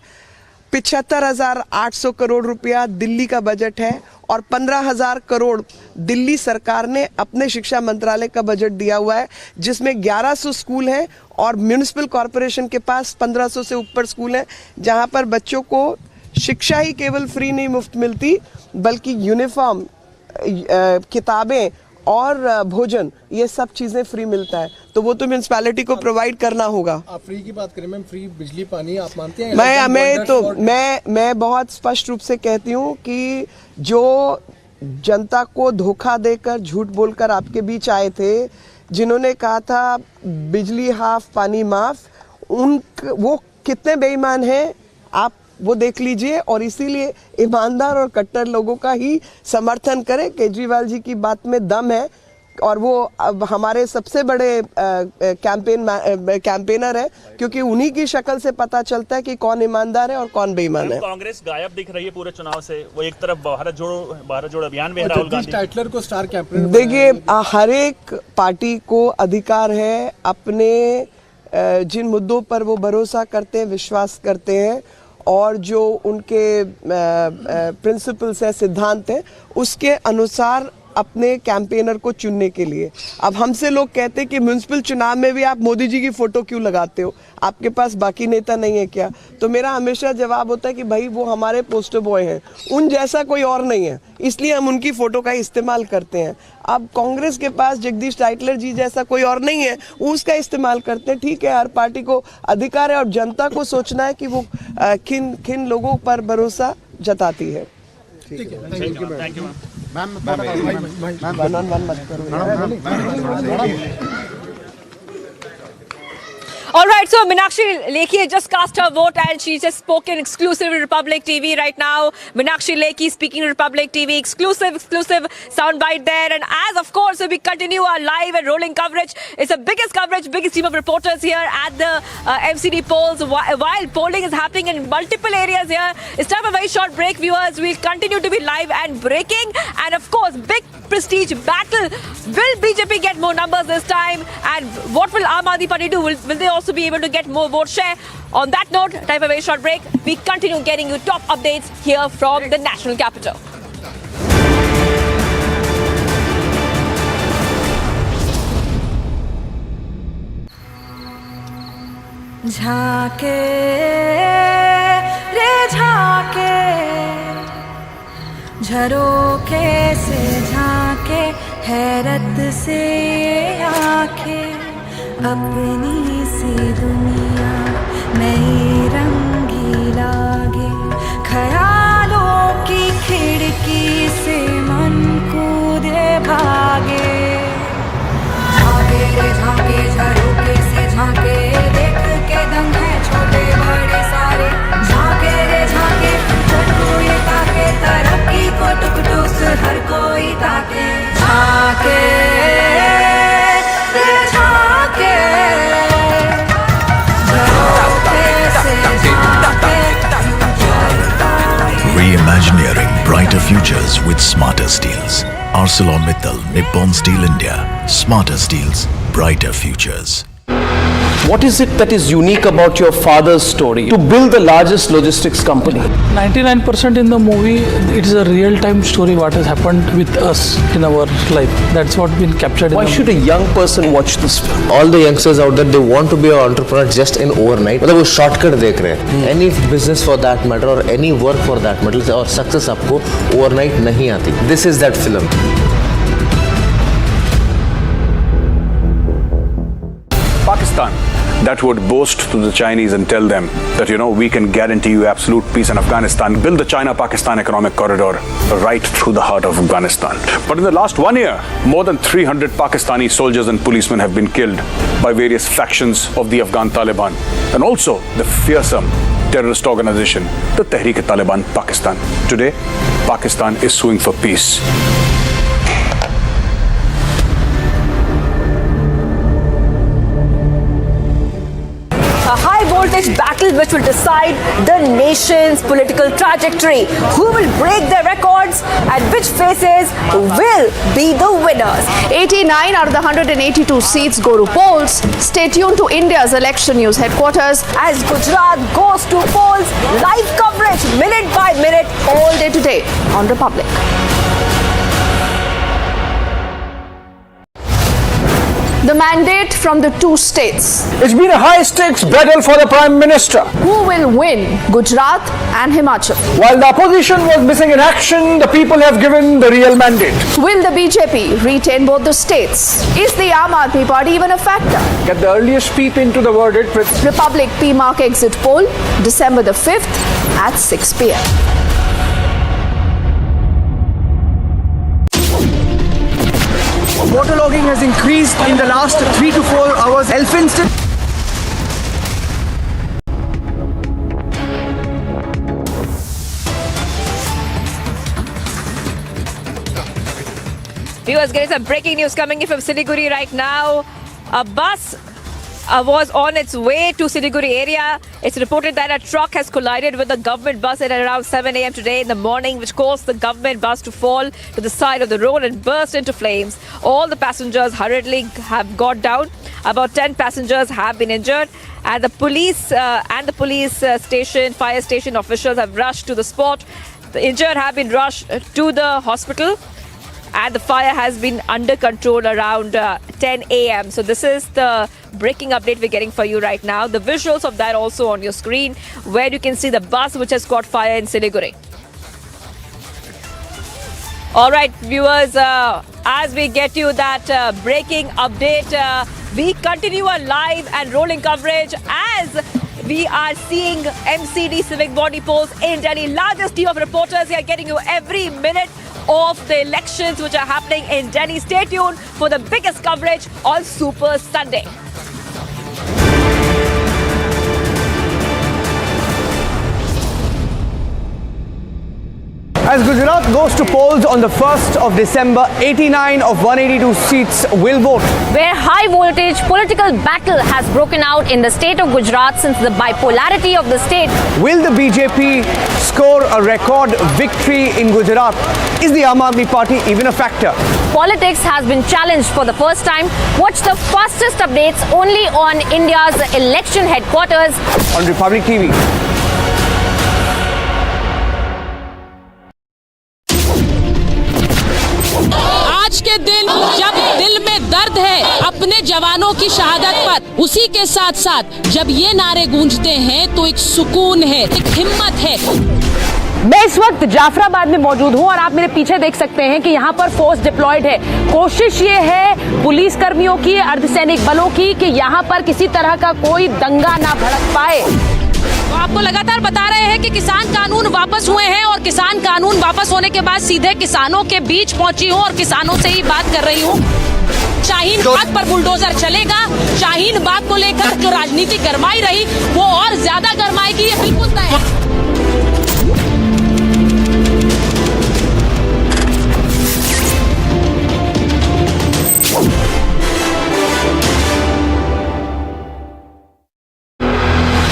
Speaker 9: 75,800 करोड़ रुपया दिल्ली का बजट है और 15,000 करोड़ दिल्ली सरकार ने अपने शिक्षा मंत्रालय का बजट दिया हुआ है जिसमें 1100 स्कूल हैं और म्यूनिसिपल कॉरपोरेशन के पास 1500 से ऊपर स्कूल हैं जहां पर बच्चों को शिक्षा ही केवल फ्री नहीं मुफ्त मिलती बल्कि यूनिफॉर्म, किताबें और भोजन ये सब चीजें फ्री मिलता है। तो वो तो म्यूनिसिपैलिटी को प्रोवाइड करना होगा।
Speaker 4: आप फ्री की बात करें मैम, फ्री बिजली पानी आप मानते हैं?
Speaker 9: मैं बहुत स्पष्ट रूप से कहती हूँ कि जो जनता को धोखा देकर झूठ बोलकर आपके बीच आए थे जिन्होंने कहा था बिजली हाफ पानी माफ, वो कितने बेईमान हैं आप वो देख लीजिए। और इसीलिए ईमानदार और कट्टर लोगों का ही समर्थन करें। केजरीवाल जी की बात में दम है और वो अब हमारे सबसे बड़े कैंपेनर है, क्योंकि उन्हीं की शक्ल से पता चलता है कि कौन ईमानदार है और कौन बेईमान है।
Speaker 10: कांग्रेस गायब दिख रही है पूरे चुनाव से। वो एक तरफ भारत जोड़ो अभियान में राहुल गांधी
Speaker 4: टाइटलर को स्टार कैंपेनर।
Speaker 9: देखिए, हर एक पार्टी को अधिकार है अपने जिन मुद्दों पर वो भरोसा करते हैं, विश्वास करते हैं और जो उनके प्रिंसिपल्स हैं, सिद्धांत हैं, उसके अनुसार अपने कैंपेनर को चुनने के लिए। अब हमसे लोग कहते हैं कि म्युनिसिपल चुनाव में भी आप मोदी जी की फोटो क्यों लगाते हो, आपके पास बाकी नेता नहीं है क्या? तो मेरा हमेशा जवाब होता है कि भाई वो हमारे पोस्टर बॉय हैं, उन जैसा कोई और नहीं है, इसलिए हम उनकी फोटो का इस्तेमाल करते हैं। अब कांग्रेस के पास जगदीश टाइटलर जी जैसा कोई और नहीं है, वो उसका इस्तेमाल करते हैं। ठीक है, हर पार्टी को अधिकार है और जनता को सोचना है कि वो किन किन लोगों पर भरोसा जताती है।
Speaker 4: ठीक है, thank you ma'am.
Speaker 12: All right, so Meenakshi Lekhi has just cast her vote and she's just spoken exclusively to Republic TV right now. Meenakshi Lekhi speaking to Republic TV, exclusive soundbite there. And as of course we continue our live and rolling coverage, it's the biggest coverage, biggest team of reporters here at the MCD polls while polling is happening in multiple areas here. It's time for a very short break, viewers. We'll continue to be live and breaking, and of course big prestige battle. Will BJP get more numbers this time, and what will Aam Aadmi Party do? Will they also be able to get more vote share? On that note, time for a very short break. We continue getting you top updates here from the national capital.
Speaker 3: झाके रे झाके झरोखे से झाके हैरत से आंखें अपनी सी दुनिया नई रंगी लागे ख्यालों की खिड़की से मन कूदे भागे झाके रे झाके झरोखे से झाके देख के दंग है छोटे बड़े सारे झाके रे झाके हर कोई ताके तरक्की को टुक टुक हर कोई ताके झाके रे झाके
Speaker 13: Reimagineering brighter futures with smarter steels. ArcelorMittal Nippon Steel India. Smarter steels, brighter futures.
Speaker 19: What is it that is unique about your father's story to build the largest logistics company?
Speaker 23: 99% in the movie, it is a real-time story what has happened with us in our life. That's what been captured.
Speaker 19: Why should a young person watch this film?
Speaker 24: All the youngsters out there, they want to be an entrepreneur just in overnight. मतलब वो shortcut देख रहे हैं. Any business for that matter or any work for that matter और success आपको overnight नहीं आती. This is that film.
Speaker 20: Pakistan that would boast to the Chinese and tell them that, you know, we can guarantee you absolute peace in Afghanistan, build the China-Pakistan economic corridor right through the heart of Afghanistan. But in the last 1 year, more than 300 Pakistani soldiers and policemen have been killed by various factions of the Afghan Taliban and also the fearsome terrorist organization, the Tehreek-e-Taliban Pakistan. Today, Pakistan is suing for peace.
Speaker 12: A high voltage battle which will decide the nation's political trajectory. Who will break their records and which faces will be the winners?
Speaker 2: 89 out of the 182 seats go to polls. Stay tuned to India's election news headquarters
Speaker 12: as Gujarat goes to polls. Live coverage minute by minute
Speaker 2: all day today on Republic. The mandate from the two states.
Speaker 19: It's been a high-stakes battle for the Prime Minister.
Speaker 2: Who will win Gujarat and Himachal?
Speaker 19: While the opposition was missing in action, the people have given the real mandate.
Speaker 2: Will the BJP retain both the states? Is the Aam Aadmi Party even a factor?
Speaker 19: Get the earliest peep into the verdict with
Speaker 2: Republic PMark exit poll, December the 5th at 6 p.m.
Speaker 5: Waterlogging has increased in the last 3 to 4 hours. Elphinstone.
Speaker 12: Viewers, getting some breaking news coming in from Siliguri right now. A bus was on its way to Siliguri area. It's reported that a truck has collided with a government bus at around 7 a.m. today in the morning, which caused the government bus to fall to the side of the road and burst into flames. All the passengers hurriedly have got down. About 10 passengers have been injured, and the police station, fire station officials have rushed to the spot. The injured have been rushed to the hospital, and the fire has been under control around 10 a.m. So this is the breaking update we're getting for you right now. The visuals of that also on your screen, where you can see the bus which has caught fire in Siliguri. All right, viewers, as we get you that breaking update, we continue our live and rolling coverage as we are seeing MCD civic body polls in Delhi. Largest team of reporters here getting you every minute of the elections which are happening in Delhi. Stay tuned for the biggest coverage on Super Sunday.
Speaker 5: As Gujarat goes to polls on the 1st of December, 89 of 182 seats will vote.
Speaker 18: Where high voltage political battle has broken out in the state of Gujarat since the bipolarity of the state.
Speaker 5: Will the BJP score a record victory in Gujarat? Is the Aam Aadmi Party even a factor?
Speaker 18: Politics has been challenged for the first time. Watch the fastest updates only on India's election headquarters
Speaker 5: on Republic TV.
Speaker 14: आज के दिन जब दिल में दर्द है अपने जवानों की शहादत पर, उसी के साथ साथ जब ये नारे गूंजते हैं तो एक सुकून है, एक हिम्मत है।
Speaker 18: मैं इस वक्त जाफराबाद में मौजूद हूं और आप मेरे पीछे देख सकते हैं कि यहाँ पर फोर्स डिप्लॉयड है। कोशिश ये है पुलिस कर्मियों की, अर्धसैनिक बलों की कि यहाँ पर किसी तरह का कोई दंगा ना भड़क पाए।
Speaker 14: तो आपको लगातार बता रहे हैं कि किसान कानून वापस हुए हैं और किसान कानून वापस होने के बाद सीधे किसानों के बीच पहुंची हूं और किसानों से ही बात कर रही हूं। शाहीन बाग पर बुलडोजर चलेगा। शाहीन बाग को लेकर जो राजनीति गरमाई रही वो और ज्यादा गरमाएगी, ये बिल्कुल तय है।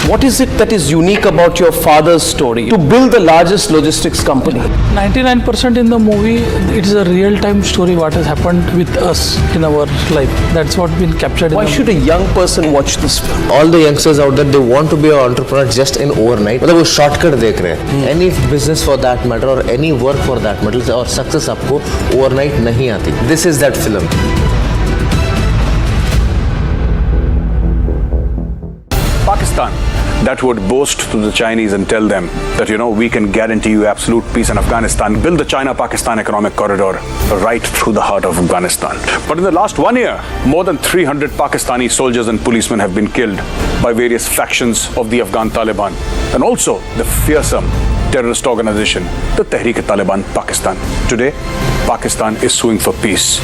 Speaker 19: What is it that is unique about your father's story to build the largest logistics company?
Speaker 23: 99% in the movie, it is a real-time story what has happened with us in our life. That's what been captured.
Speaker 19: Why should a young person watch this film?
Speaker 24: All the youngsters out there, they want to be an entrepreneur just in overnight. मतलब वो shortcut देख रहे हैं. Any business for that matter or any work for that matter और success आपको overnight नहीं आती. This is that film.
Speaker 20: Pakistan that would boast to the Chinese and tell them that, we can guarantee you absolute peace in Afghanistan, build the China-Pakistan economic corridor right through the heart of Afghanistan. But in the last 1 year, more than 300 Pakistani soldiers and policemen have been killed by various factions of the Afghan Taliban and also the fearsome terrorist organization, the Tehreek-e-Taliban Pakistan. Today, Pakistan is suing for peace.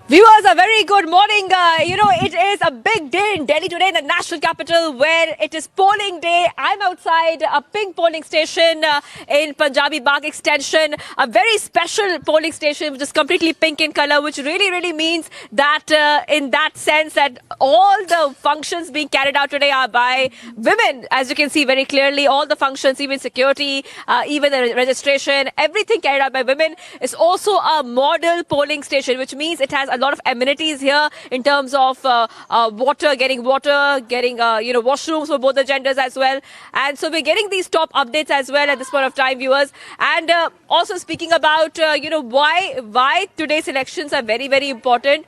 Speaker 12: Viewers, a very good morning. It is a big day in Delhi today, in the national capital, where it is polling day. I'm outside a pink polling station in Punjabi Bagh Extension, a very special polling station which is completely pink in color, which really means that in that sense that all the functions being carried out today are by women. As you can see very clearly, all the functions, even security, even the registration, everything carried out by women. Is also a model polling station, which means it has a lot of amenities here in terms of getting washrooms for both the genders as well. And so we're getting these top updates as well at this point of time, viewers. And also speaking about, why today's elections are very important.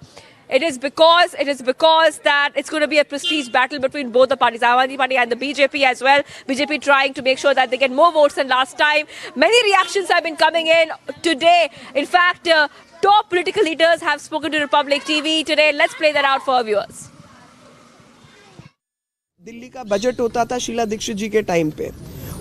Speaker 12: it is because that it's going to be a prestige battle between both the parties, Aam Aadmi Party and the BJP as well. BJP trying to make sure that they get more votes than last time. Many reactions have been coming in today. In fact, top political leaders have spoken to Republic TV today. Let's play that out for our viewers.
Speaker 9: Delhi का budget होता था शीला दीक्षित जी के time पे,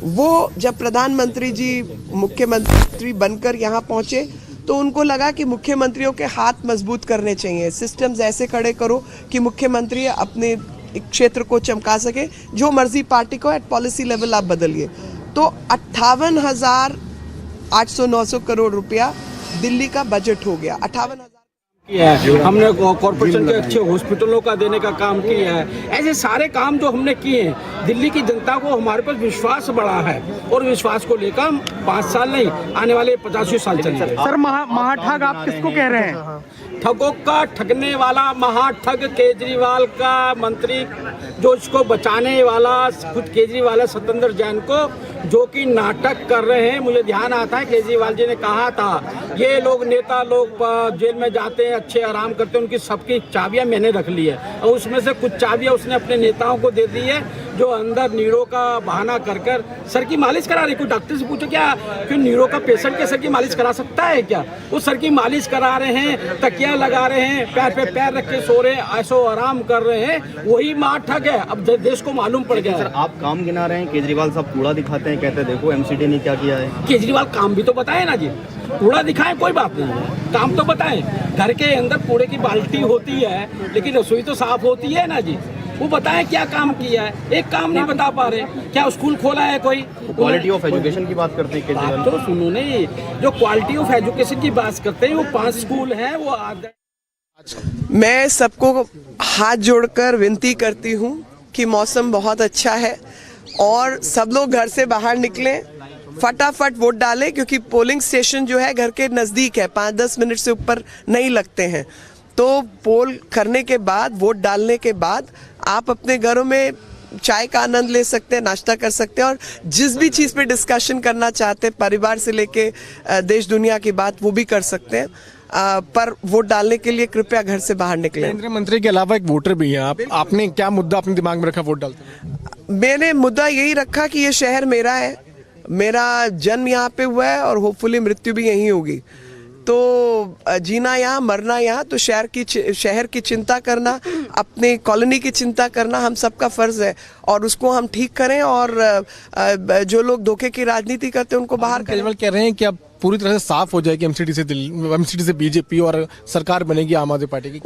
Speaker 9: वो जब प्रधानमंत्री जी मुख्यमंत्री बनकर यहाँ पहुंचे तो उनको लगा कि मुख्यमंत्रियों के हाथ मजबूत करने चाहिए, सिस्टम्स ऐसे खड़े करो कि मुख्यमंत्री अपने क्षेत्र को चमका सके, जो मर्जी पार्टी को एट पॉलिसी लेवल आप बदलिए। तो 58,800-900 करोड़ रुपया दिल्ली का बजट हो गया। 58,000
Speaker 8: किया है हमने, कॉर्पोरेशन के अच्छे हॉस्पिटलों का देने का काम किया है। ऐसे सारे काम जो हमने किए हैं, दिल्ली की जनता को हमारे पर विश्वास बढ़ा है और विश्वास को लेकर हम 5 साल नहीं, आने वाले 50 साल चलेंगे।
Speaker 11: सर महाठग आप किसको कह रहे हैं?
Speaker 8: ठगों का ठगने वाला महाठग केजरीवाल का मंत्री, जो इसको बचाने वाला खुद केजरीवाल है, सत्येंद्र जैन को, जो कि नाटक कर रहे हैं। मुझे ध्यान आता है केजरीवाल जी ने कहा था ये लोग नेता लोग जेल में जाते हैं, अच्छे आराम करते हैं, उनकी सबकी चाबियां मैंने रख ली है और उसमें से कुछ चाबियां उसने अपने नेताओं को दे दी है, जो अंदर नीरो का बहाना कर कर सर की मालिश करा रही। कोई डॉक्टर से पूछो क्या कि नीरो का पेशेंट के सर की मालिश करा सकता है क्या? वो सर की मालिश करा रहे हैं, तकिया लगा रहे हैं, पैर पे पैर रख के सो रहे हैं, ऐसो आराम कर रहे हैं, वही मार ठग है। अब देश को मालूम पड़ गया।
Speaker 21: सर आप काम गिना रहे हैं, केजरीवाल साहब कूड़ा दिखाते हैं, कहते हैं देखो MCD ने क्या किया है।
Speaker 8: केजरीवाल काम भी तो बताए ना जी, कूड़ा दिखाएं कोई बात नहीं है, काम तो बताएं। घर के अंदर कूड़े की बाल्टी होती है लेकिन रसोई तो साफ होती है ना जी, वो बताएं क्या काम किया है। एक काम नहीं बता पा रहे, क्या स्कूल खोला है कोई?
Speaker 21: क्वालिटी ऑफ एजुकेशन की बात करते हैं केजरीवाल।
Speaker 8: तो सुनो नहीं, जो क्वालिटी ऑफ एजुकेशन की बात करते हैं वो 5 स्कूल हैं, वो
Speaker 9: मैं सबको हाथ जोड़कर विनती करती हूँ कि मौसम बहुत अच्छा है और सब लोग घर से बाहर निकलें, फटाफट वोट डालें, क्योंकि पोलिंग स्टेशन जो है घर के नज़दीक है, 5-10 मिनट से ऊपर नहीं लगते हैं। तो पोल करने के बाद, वोट डालने के बाद आप अपने घरों में चाय का आनंद ले सकते हैं, नाश्ता कर सकते हैं और जिस भी चीज़ पे डिस्कशन करना चाहते हैं, परिवार से लेके देश दुनिया की बात, वो भी कर सकते हैं। पर वोट डालने के लिए कृपया घर से बाहर निकलें।
Speaker 4: केंद्रीय मंत्री के अलावा एक वोटर भी हैं, आपने क्या मुद्दा अपने दिमाग में रखा वोट डालते?
Speaker 9: मैंने मुद्दा यही रखा कि ये शहर मेरा है, मेरा जन्म यहाँ पे हुआ है और होपफुली मृत्यु भी यहीं होगी। तो जीना यहाँ, मरना यहाँ, तो शहर की चिंता करना, अपने कॉलोनी की चिंता करना हम सबका फर्ज है और उसको हम ठीक करें और जो लोग धोखे की राजनीति करते हैं उनको बाहर करें।
Speaker 4: केजरीवाल कह रहे हैं कि अब पूरी तरह से साफ हो जाएगी MCD से BJP और सरकार बनेगी आम आदमी पार्टी की।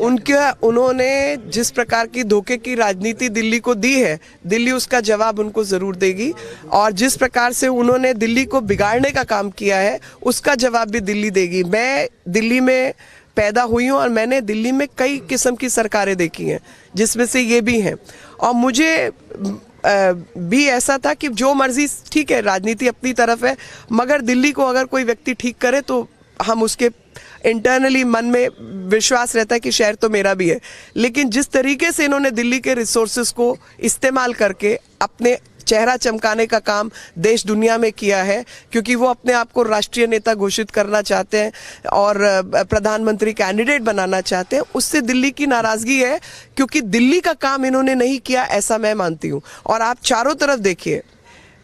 Speaker 9: उन्होंने जिस प्रकार की धोखे की राजनीति दिल्ली को दी है, दिल्ली उसका जवाब उनको जरूर देगी और जिस प्रकार से उन्होंने दिल्ली को बिगाड़ने का काम किया है उसका जवाब भी दिल्ली देगी। मैं दिल्ली में पैदा हुई हूँ और मैंने दिल्ली में कई किस्म की सरकारें देखी हैं, जिसमें से ये भी हैं और मुझे भी ऐसा था कि जो मर्जी, ठीक है राजनीति अपनी तरफ है, मगर दिल्ली को अगर कोई व्यक्ति ठीक करे तो हम उसके इंटरनली मन में विश्वास रहता है कि शहर तो मेरा भी है। लेकिन जिस तरीके से इन्होंने दिल्ली के रिसोर्सेज को इस्तेमाल करके अपने चेहरा चमकाने का काम देश दुनिया में किया है, क्योंकि वो अपने आप को राष्ट्रीय नेता घोषित करना चाहते हैं और प्रधानमंत्री कैंडिडेट बनाना चाहते हैं, उससे दिल्ली की नाराजगी है, क्योंकि दिल्ली का काम इन्होंने नहीं किया ऐसा मैं मानती हूँ। और आप चारों तरफ देखिए,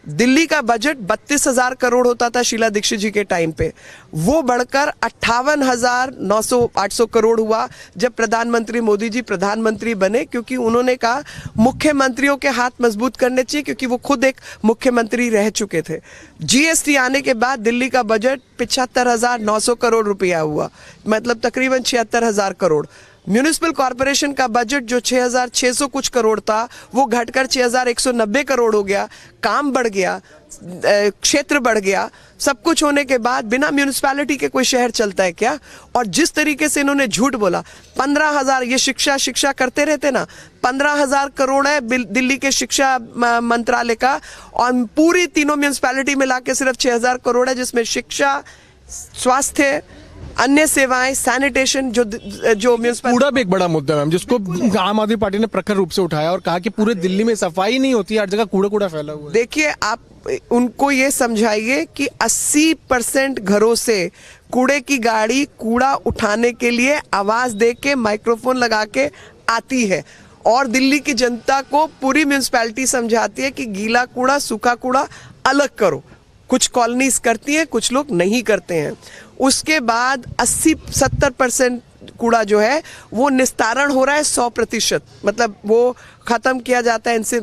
Speaker 9: दिल्ली का बजट 32,000 करोड़ होता था शीला दीक्षित जी के टाइम पे, वो बढ़कर 58,800 करोड़ हुआ जब प्रधानमंत्री मोदी जी प्रधानमंत्री बने, क्योंकि उन्होंने कहा मुख्यमंत्रियों के हाथ मजबूत करने चाहिए, क्योंकि वो खुद एक मुख्यमंत्री रह चुके थे। GST आने के बाद दिल्ली का बजट 75,900 करोड़ रुपया हुआ, मतलब तकरीबन 76,000 करोड़। म्यूनिसिपल कॉरपोरेशन का बजट जो 6,600 कुछ करोड़ था वो घटकर 6,190 करोड़ हो गया। काम बढ़ गया, क्षेत्र बढ़ गया, सब कुछ होने के बाद बिना म्यूनिसिपैलिटी के कोई शहर चलता है क्या? और जिस तरीके से इन्होंने झूठ बोला, 15,000, ये शिक्षा करते रहते ना, 15,000 करोड़ है दिल्ली के शिक्षा मंत्रालय का और पूरी तीनों म्यूनिसिपैलिटी मिला के सिर्फ 6,000 करोड़ है, जिसमें शिक्षा, स्वास्थ्य, अन्य सेवाएं, सैनिटेशन, जो म्यूनिसिपल।
Speaker 4: कूड़ा भी एक बड़ा मुद्दा है मैम, जिसको आम आदमी पार्टी ने प्रखर रूप से उठाया और कहा कि पूरे दिल्ली में सफाई नहीं होती, हर जगह कूड़ा फैला हुआ है।
Speaker 9: देखिए, आप उनको ये समझाइए कि 80% घरों से कूड़े की गाड़ी कूड़ा उठाने के लिए आवाज दे के माइक्रोफोन लगा के आती है और दिल्ली की जनता को पूरी म्यूनिसिपैलिटी समझाती है कि गीला कूड़ा सूखा कूड़ा अलग करो। कुछ कॉलोनीज करती हैं, कुछ लोग नहीं करते हैं। उसके बाद 80-70% कूड़ा जो है वो निस्तारण हो रहा है 100%, मतलब वो खत्म किया जाता है इनसे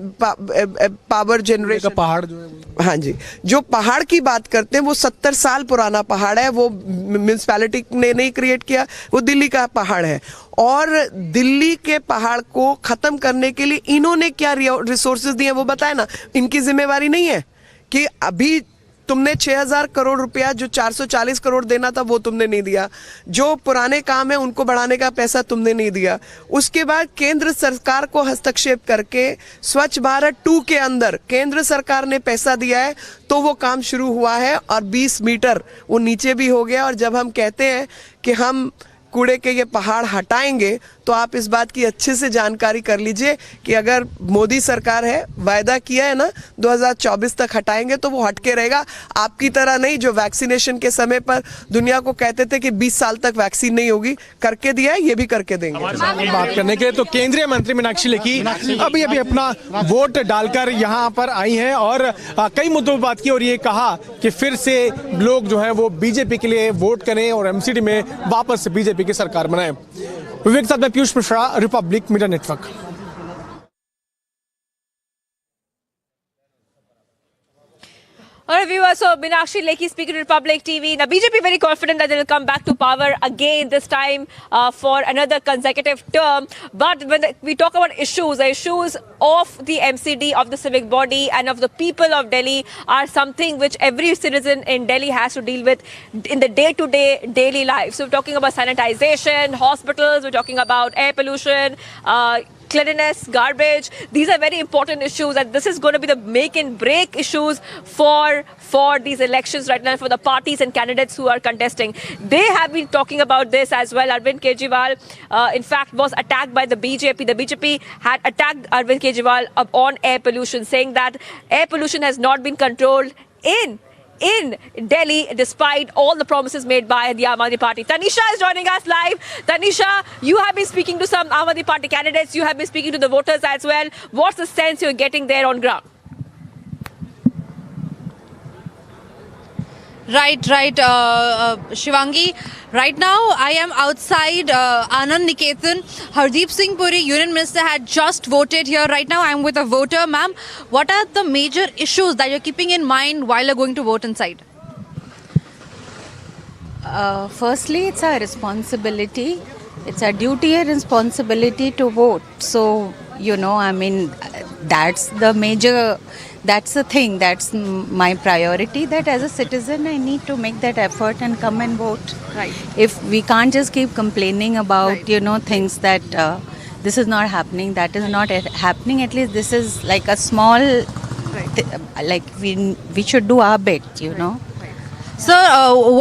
Speaker 9: पावर जनरेशन का
Speaker 4: पहाड़ जो है।
Speaker 9: हाँ जी, जो पहाड़ की बात करते हैं वो 70 साल पुराना पहाड़ है, वो म्यूनिसिपैलिटी ने नहीं क्रिएट किया, वो दिल्ली का पहाड़ है। और दिल्ली के पहाड़ को खत्म करने के लिए इन्होंने क्या रिसोर्सेज दिए वो बताए ना। इनकी जिम्मेवारी नहीं है कि अभी तुमने 6000 करोड़ रुपया जो 440 करोड़ देना था वो तुमने नहीं दिया, जो पुराने काम है उनको बढ़ाने का पैसा तुमने नहीं दिया। उसके बाद केंद्र सरकार को हस्तक्षेप करके स्वच्छ भारत 2 के अंदर केंद्र सरकार ने पैसा दिया है तो वो काम शुरू हुआ है और 20 मीटर वो नीचे भी हो गया। और जब हम कहते हैं कि हम कूड़े के ये पहाड़ हटाएंगे तो आप इस बात की अच्छे से जानकारी कर लीजिए कि अगर मोदी सरकार है, वायदा किया है ना 2024 तक हटाएंगे तो वो हटके रहेगा। आपकी तरह नहीं जो वैक्सीनेशन के समय पर दुनिया को कहते थे कि 20 साल तक वैक्सीन नहीं होगी, करके दिया है, ये भी करके देंगे।
Speaker 4: बात करने के तो केंद्रीय मंत्री मीनाक्षी लेखी अभी अपना वोट डालकर यहाँ पर आई हैं और कई मुद्दों पर बात की और ये कहा कि फिर से लोग जो है वो बीजेपी के लिए वोट करें और एमसीडी में वापस बीजेपी की सरकार बनाए। विवेक साथ में Piyush Mishra, Republic media network.
Speaker 12: All right, viewers, so Meenakshi Lekhi speaking to Republic TV. Now, BJP very confident that they will come back to power again, this time for another consecutive term. But when we talk about issues, the issues of the MCD, of the civic body and of the people of Delhi are something which every citizen in Delhi has to deal with in the day-to-day daily life. So we're talking about sanitization, hospitals, we're talking about air pollution, cleanliness, garbage. These are very important issues, and this is going to be the make and break issues for these elections right now, for the parties and candidates who are contesting. They have been talking about this as well. Arvind Kejriwal, in fact, was attacked by the BJP. The BJP had attacked Arvind Kejriwal on air pollution, saying that air pollution has not been controlled in Delhi, despite all the promises made by the Aam Aadmi Party. Tanisha is joining us live. Tanisha, you have been speaking to some Aam Aadmi Party candidates. You have been speaking to the voters as well. What's the sense you're getting there on ground?
Speaker 14: Right, Shivangi. Right now, I am outside Anand Niketan. Hardeep Singh Puri, Union Minister, had just voted here. Right now, I am with a voter. Ma'am, what are the major issues that you're keeping in mind while you're going to vote inside?
Speaker 1: Firstly, it's our responsibility. It's our duty and responsibility to vote. So, that's the major... That's the thing, that's my priority, that as a citizen I need to make that effort and come and vote.
Speaker 14: Right.
Speaker 1: If we can't just keep complaining about, things that this is not happening, that is not happening, at least this is like a small, we should do our bit,
Speaker 14: Sir,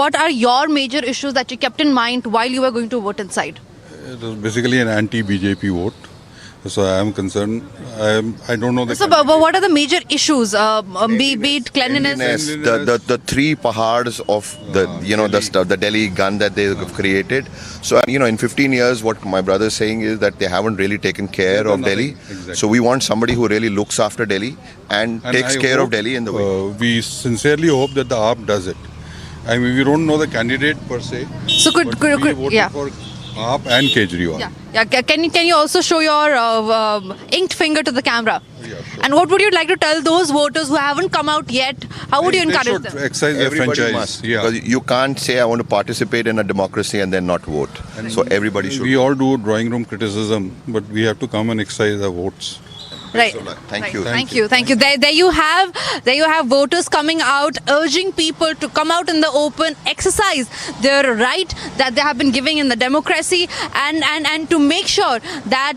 Speaker 14: what are your major issues that you kept in mind while you were going to vote inside?
Speaker 15: It was basically an anti-BJP vote. So I am concerned. I don't know.
Speaker 14: So, but what are the major issues? Be it cleanliness.
Speaker 16: The three pahads of the Delhi gun that they have created. So in 15 years, what my brother is saying is that they haven't really taken care of Delhi.
Speaker 15: Exactly.
Speaker 16: So we want somebody who really looks after Delhi and takes care of Delhi in the way.
Speaker 15: We sincerely hope that the AAP does it. I mean, we don't know the candidate per se.
Speaker 14: So could
Speaker 15: for AAP and Kejriwal.
Speaker 14: Yeah. Can you also show your inked finger to the camera?
Speaker 15: Yeah, sure.
Speaker 14: And what would you like to tell those voters who haven't come out yet? How would you encourage them?
Speaker 15: Exercise their
Speaker 16: Everybody
Speaker 15: franchise.
Speaker 16: must.
Speaker 15: Yeah.
Speaker 16: Because you can't say I want to participate in a democracy and then not vote. So everybody should.
Speaker 15: We all do drawing room criticism, but we have to come and exercise our votes.
Speaker 14: Right.
Speaker 16: Thank you.
Speaker 14: Thank you. There you have voters coming out, urging people to come out in the open, exercise their right that they have been giving in the democracy, and to make sure that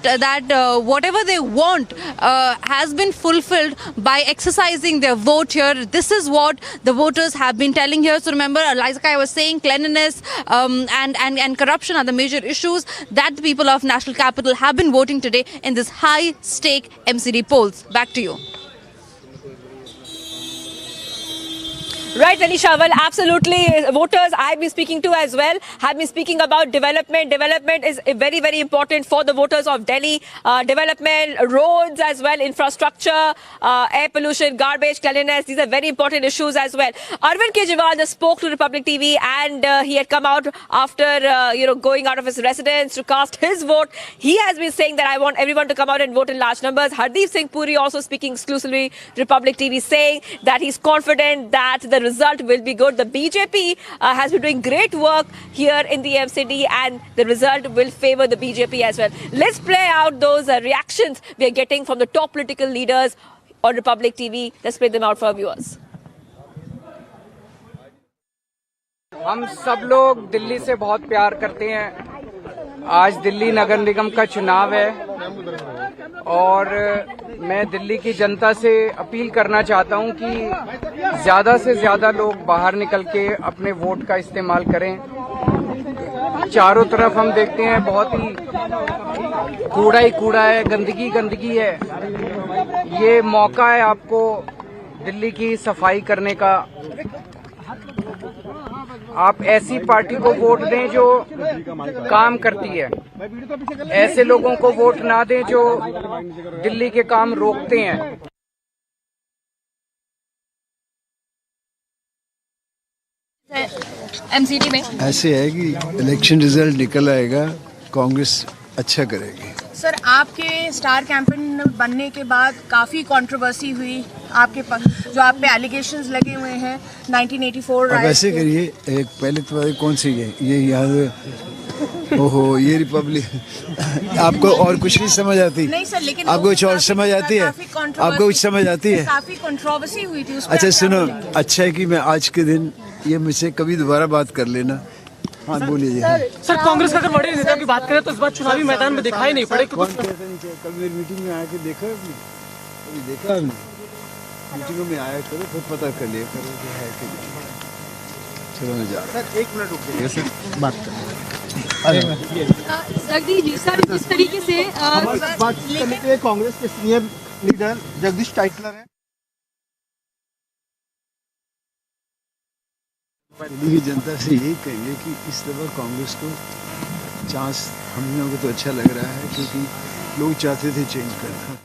Speaker 14: whatever they want has been fulfilled by exercising their vote here. This is what the voters have been telling here. So remember, like I was saying, cleanliness and corruption are the major issues that the people of National Capital have been voting today in this high-stake MCD polls. Back to you.
Speaker 12: Right, Anisha. Well, absolutely. Voters I've been speaking to as well have been speaking about development. Development is very, very important for the voters of Delhi. Development, roads as well, infrastructure, air pollution, garbage, cleanliness. These are very important issues as well. Arvind Kejriwal just spoke to Republic TV, and he had come out after going out of his residence to cast his vote. He has been saying that I want everyone to come out and vote in large numbers. Hardeep Singh Puri also speaking exclusively to Republic TV, saying that he's confident that the result will be good. The BJP has been doing great work here in the MCD, and the result will favor the BJP as well. Let's play out those reactions we are getting from the top political leaders on Republic TV. Let's play them out for our viewers.
Speaker 8: हम सब लोग दिल्ली से बहुत प्यार करते हैं। आज दिल्ली नगर निगम का चुनाव है और मैं दिल्ली की जनता से अपील करना चाहता हूं कि ज्यादा से ज्यादा लोग बाहर निकल के अपने वोट का इस्तेमाल करें। चारों तरफ हम देखते हैं बहुत ही कूड़ा ही कूड़ा है, गंदगी गंदगी है। ये मौका है आपको दिल्ली की सफाई करने का। आप ऐसी पार्टी को वोट दें जो काम करती है, ऐसे लोगों को वोट ना दें जो दिल्ली के काम रोकते हैं।
Speaker 12: MCD में
Speaker 6: ऐसे है कि इलेक्शन रिजल्ट निकल आएगा, कांग्रेस अच्छा करेगी।
Speaker 2: सर, आपके स्टार कैंपेन बनने के बाद काफ़ी कंट्रोवर्सी हुई, आपके जो आप पे एलिगेशंस लगे हुए हैं 1984
Speaker 6: अब ऐसे करिए, एक पहले तो कौन सी है ये यहाँ, ओहो ये रिपब्लिक आपको और कुछ नहीं समझ आती?
Speaker 2: नहीं सर, लेकिन
Speaker 6: आपको कुछ और समझ आती है? आपको कुछ समझ आती है?
Speaker 2: काफ़ी कंट्रोवर्सी हुई थी उस पे।
Speaker 6: अच्छा सुनो, अच्छा है कि मैं आज के दिन ये मुझसे कभी दोबारा बात कर लेना। हाँ बोलिए।
Speaker 11: सर, कांग्रेस का अगर बड़े नेता की बात करें तो इस बार चुनावी मैदान में दिखाई नहीं पड़े।
Speaker 6: कौन कहता नहीं? कल मेरी मीटिंग में आके देखा आपने? अभी देखा आपने? मीटिंगों में आया करो, खुद पता कर लिया करो कि है कि नहीं। चलो मैं जा रहा हूँ। सर 1 मिनट रुकिए, सर बात कर।
Speaker 14: जगदीश जी, सर जिस तरीके से
Speaker 7: बात करने के कांग्रेस के सीनियर लीडर जगदीश टाइटलर हैं।
Speaker 6: दिल्ली की जनता से यही कहेंगे कि इस दफा कांग्रेस को चांस हम लोगों को तो अच्छा लग रहा है, क्योंकि लोग चाहते थे चेंज करना।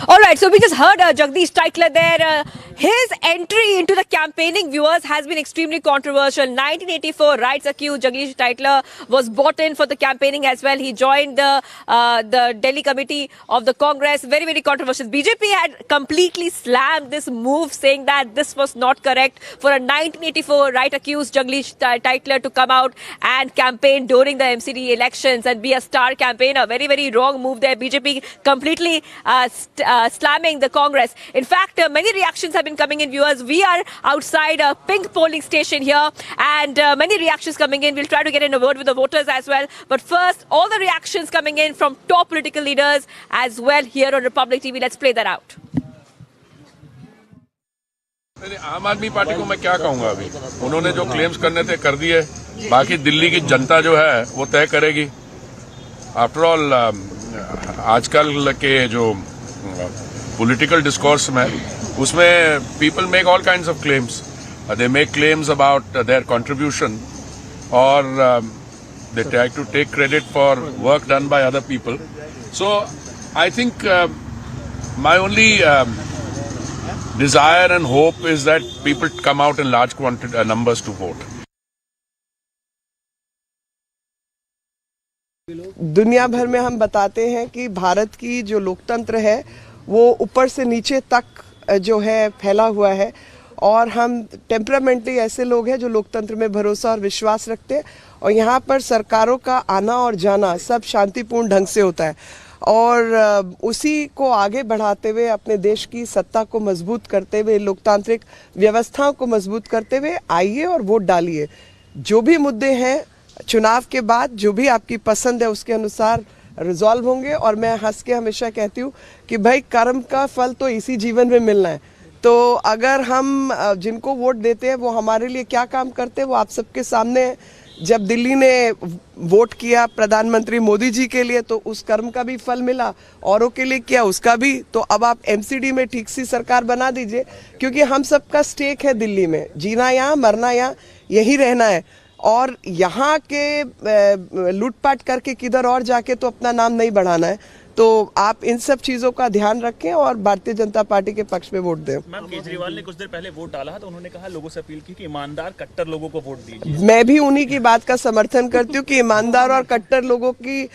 Speaker 12: All right, so we just heard Jagdish Taitler there. His entry into the campaigning, viewers, has been extremely controversial. 1984 rights accused Jagdish Taitler was brought in for the campaigning as well. He joined the Delhi committee of the Congress. Very, very controversial. BJP had completely slammed this move, saying that this was not correct for a 1984 right accused Jagdish Taitler to come out and campaign during the MCD elections and be a star campaigner. Very, very wrong move there. BJP completely slamming the Congress. In fact, many reactions have been coming in, viewers. We are outside a pink polling station here, and many reactions coming in. We'll try to get in a word with the voters as well. But first, all the reactions coming in from top political leaders as well here on Republic TV. Let's play that out.
Speaker 17: आम आदमी party को मैं क्या कहूँगा, अभी उन्होंने जो claims करने थे कर दिए, बाकी दिल्ली की जनता जो है वो तय करेगी। आफ्टर ऑल आजकल के जो पॉलिटिकल डिस्कोर्स में, उसमें people make all kinds of claims. They make claims about their contribution और they try to take credit for work done by other people. So I think my only desire and hope is that people come out in large numbers to vote.
Speaker 9: दुनिया भर में हम बताते हैं कि भारत की जो लोकतंत्र है वो ऊपर से नीचे तक जो है फैला हुआ है, और हम टेम्परामेंटली ऐसे लोग हैं जो लोकतंत्र में भरोसा और विश्वास रखते हैं, और यहाँ पर सरकारों का आना और जाना सब शांतिपूर्ण ढंग से होता है, और उसी को आगे बढ़ाते हुए अपने देश की सत्ता को मजबूत करते हुए, लोकतांत्रिक व्यवस्थाओं को मजबूत करते हुए आइए और वोट डालिए। जो भी मुद्दे हैं चुनाव के बाद, जो भी आपकी पसंद है उसके अनुसार रिजॉल्व होंगे, और मैं हंस के हमेशा कहती हूँ कि भाई कर्म का फल तो इसी जीवन में मिलना है, तो अगर हम जिनको वोट देते हैं वो हमारे लिए क्या काम करते हैं वो आप सबके सामने है। जब दिल्ली ने वोट किया प्रधानमंत्री मोदी जी के लिए तो उस कर्म का भी फल मिला, औरों के लिए किया उसका भी। तो अब आप एमसीडी में ठीक सी सरकार बना दीजिए, क्योंकि हम सबका स्टेक है दिल्ली में, जीना यहाँ मरना यहाँ, यही रहना है। और यहाँ के लूटपाट करके किधर और जाके तो अपना नाम नहीं बढ़ाना है। तो आप इन सब चीजों का ध्यान रखें और भारतीय जनता पार्टी के पक्ष में वोट दें।
Speaker 21: मैम, केजरीवाल ने कुछ देर पहले वोट डाला तो उन्होंने कहा, लोगों से अपील की कि ईमानदार कट्टर लोगों को वोट दीजिए।
Speaker 9: मैं भी उन्हीं की बात का समर्थन करती हूँ कि ईमानदार और कट्टर लोगों की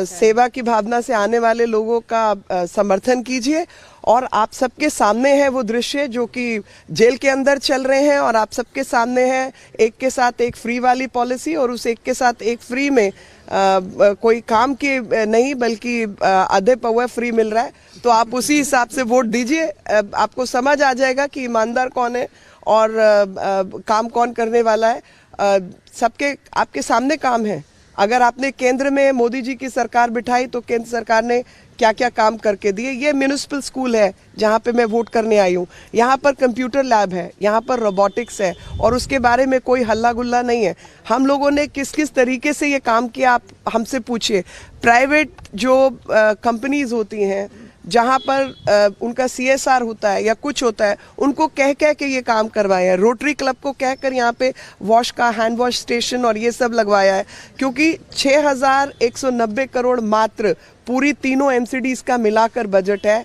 Speaker 9: सेवा की भावना से आने वाले लोगों का समर्थन कीजिए। और आप सबके सामने है वो दृश्य जो कि जेल के अंदर चल रहे हैं, और आप सबके सामने है एक के साथ एक फ्री वाली पॉलिसी, और उस एक के साथ एक फ्री में कोई काम की नहीं बल्कि आधे पौवा फ्री मिल रहा है। तो आप उसी हिसाब से वोट दीजिए, आपको समझ आ जाएगा कि ईमानदार कौन है और काम कौन करने वाला है। सबके आपके सामने काम है। अगर आपने केंद्र में मोदी जी की सरकार बिठाई तो केंद्र सरकार ने क्या क्या काम करके दिए। ये म्यूनिसिपल स्कूल है जहाँ पे मैं वोट करने आई हूँ, यहाँ पर कंप्यूटर लैब है, यहाँ पर रोबोटिक्स है, और उसके बारे में कोई हल्ला गुल्ला नहीं है। हम लोगों ने किस किस तरीके से ये काम किया आप हमसे पूछिए। प्राइवेट जो कंपनीज होती हैं जहाँ पर उनका CSR होता है या कुछ होता है, उनको कह के ये काम करवाया है। रोटरी क्लब को कहकर यहाँ पे वॉश का हैंड वॉश स्टेशन और ये सब लगवाया है, क्योंकि 6,190 करोड़ मात्र पूरी तीनों MCDs का मिलाकर बजट है।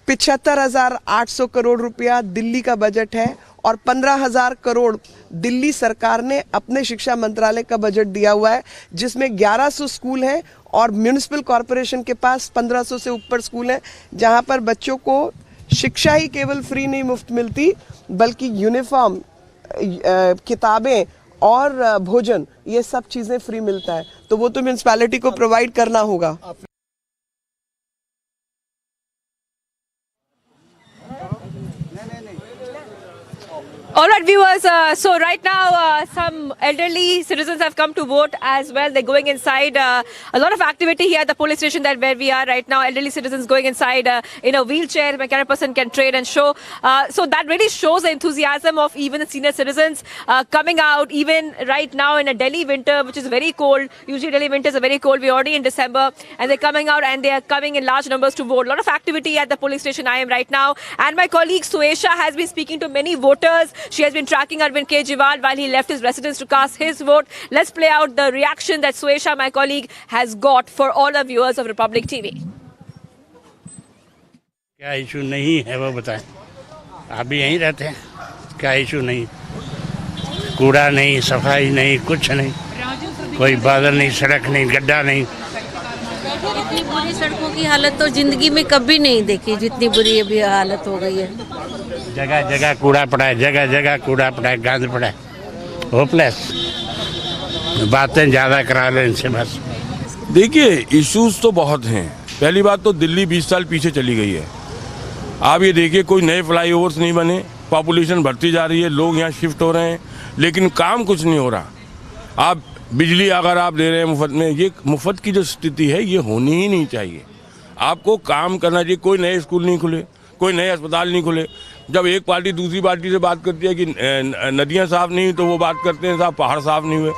Speaker 9: 75,800 करोड़ रुपया दिल्ली का बजट है, और 15,000 करोड़ दिल्ली सरकार ने अपने शिक्षा मंत्रालय का बजट दिया हुआ है, जिसमें 1100 स्कूल हैं, और म्यूनिसिपल कॉरपोरेशन के पास 1500 से ऊपर स्कूल हैं, जहां पर बच्चों को शिक्षा ही केवल फ्री नहीं मुफ्त मिलती, बल्कि यूनिफॉर्म, किताबें और भोजन, ये सब चीज़ें फ्री मिलता है। तो वो तो म्यूनिसिपैलिटी को प्रोवाइड करना होगा।
Speaker 12: All right, viewers. So right now, some elderly citizens have come to vote as well. They're going inside. A lot of activity here at the police station where we are right now. Elderly citizens going inside in a wheelchair. Mechanical person can trade and show. So that really shows the enthusiasm of even the senior citizens coming out. Even right now in a Delhi winter, which is very cold. Usually Delhi winters are very cold. We're already in December, and they're coming out and they are coming in large numbers to vote. A lot of activity at the police station I am right now, and my colleague Suesha has been speaking to many voters. She has been tracking Arvind Kejriwal while he left his residence to cast his vote. Let's play out the reaction that Suesha, my colleague, has got for all the viewers of Republic TV.
Speaker 3: क्या issue नहीं है वो बताएं। आप भी यहीं रहते हैं, क्या इशू नहीं? कूड़ा नहीं, सफाई नहीं, कुछ नहीं, कोई बादल नहीं, सड़क नहीं, गड्ढा नहीं।
Speaker 10: इतनी बुरी सड़कों की हालत तो जिंदगी में कभी नहीं देखी जितनी बुरी अभी हालत हो गई है।
Speaker 3: जगह जगह कूड़ा पड़ा है, जगह जगह कूड़ा पड़ा है, गंद पड़ा है, होपलेस। बातें ज़्यादा करा लें इनसे बस।
Speaker 17: देखिए, इश्यूज तो बहुत हैं। पहली बात तो दिल्ली 20 साल पीछे चली गई है। आप ये देखिए, कोई नए फ्लाईओवर्स नहीं बने, पॉपुलेशन बढ़ती जा रही है, लोग यहाँ शिफ्ट हो रहे हैं, लेकिन काम कुछ नहीं हो रहा। आप बिजली अगर आप दे रहे हैं मुफ्त में, ये मुफ्त की जो स्थिति है ये होनी ही नहीं चाहिए। आपको काम करना चाहिए। कोई नए स्कूल नहीं खुले, कोई नए अस्पताल नहीं खुले। जब एक पार्टी दूसरी पार्टी से बात करती है कि नदियाँ साफ नहीं, तो वो बात करते हैं साहब पहाड़ साफ नहीं हुए।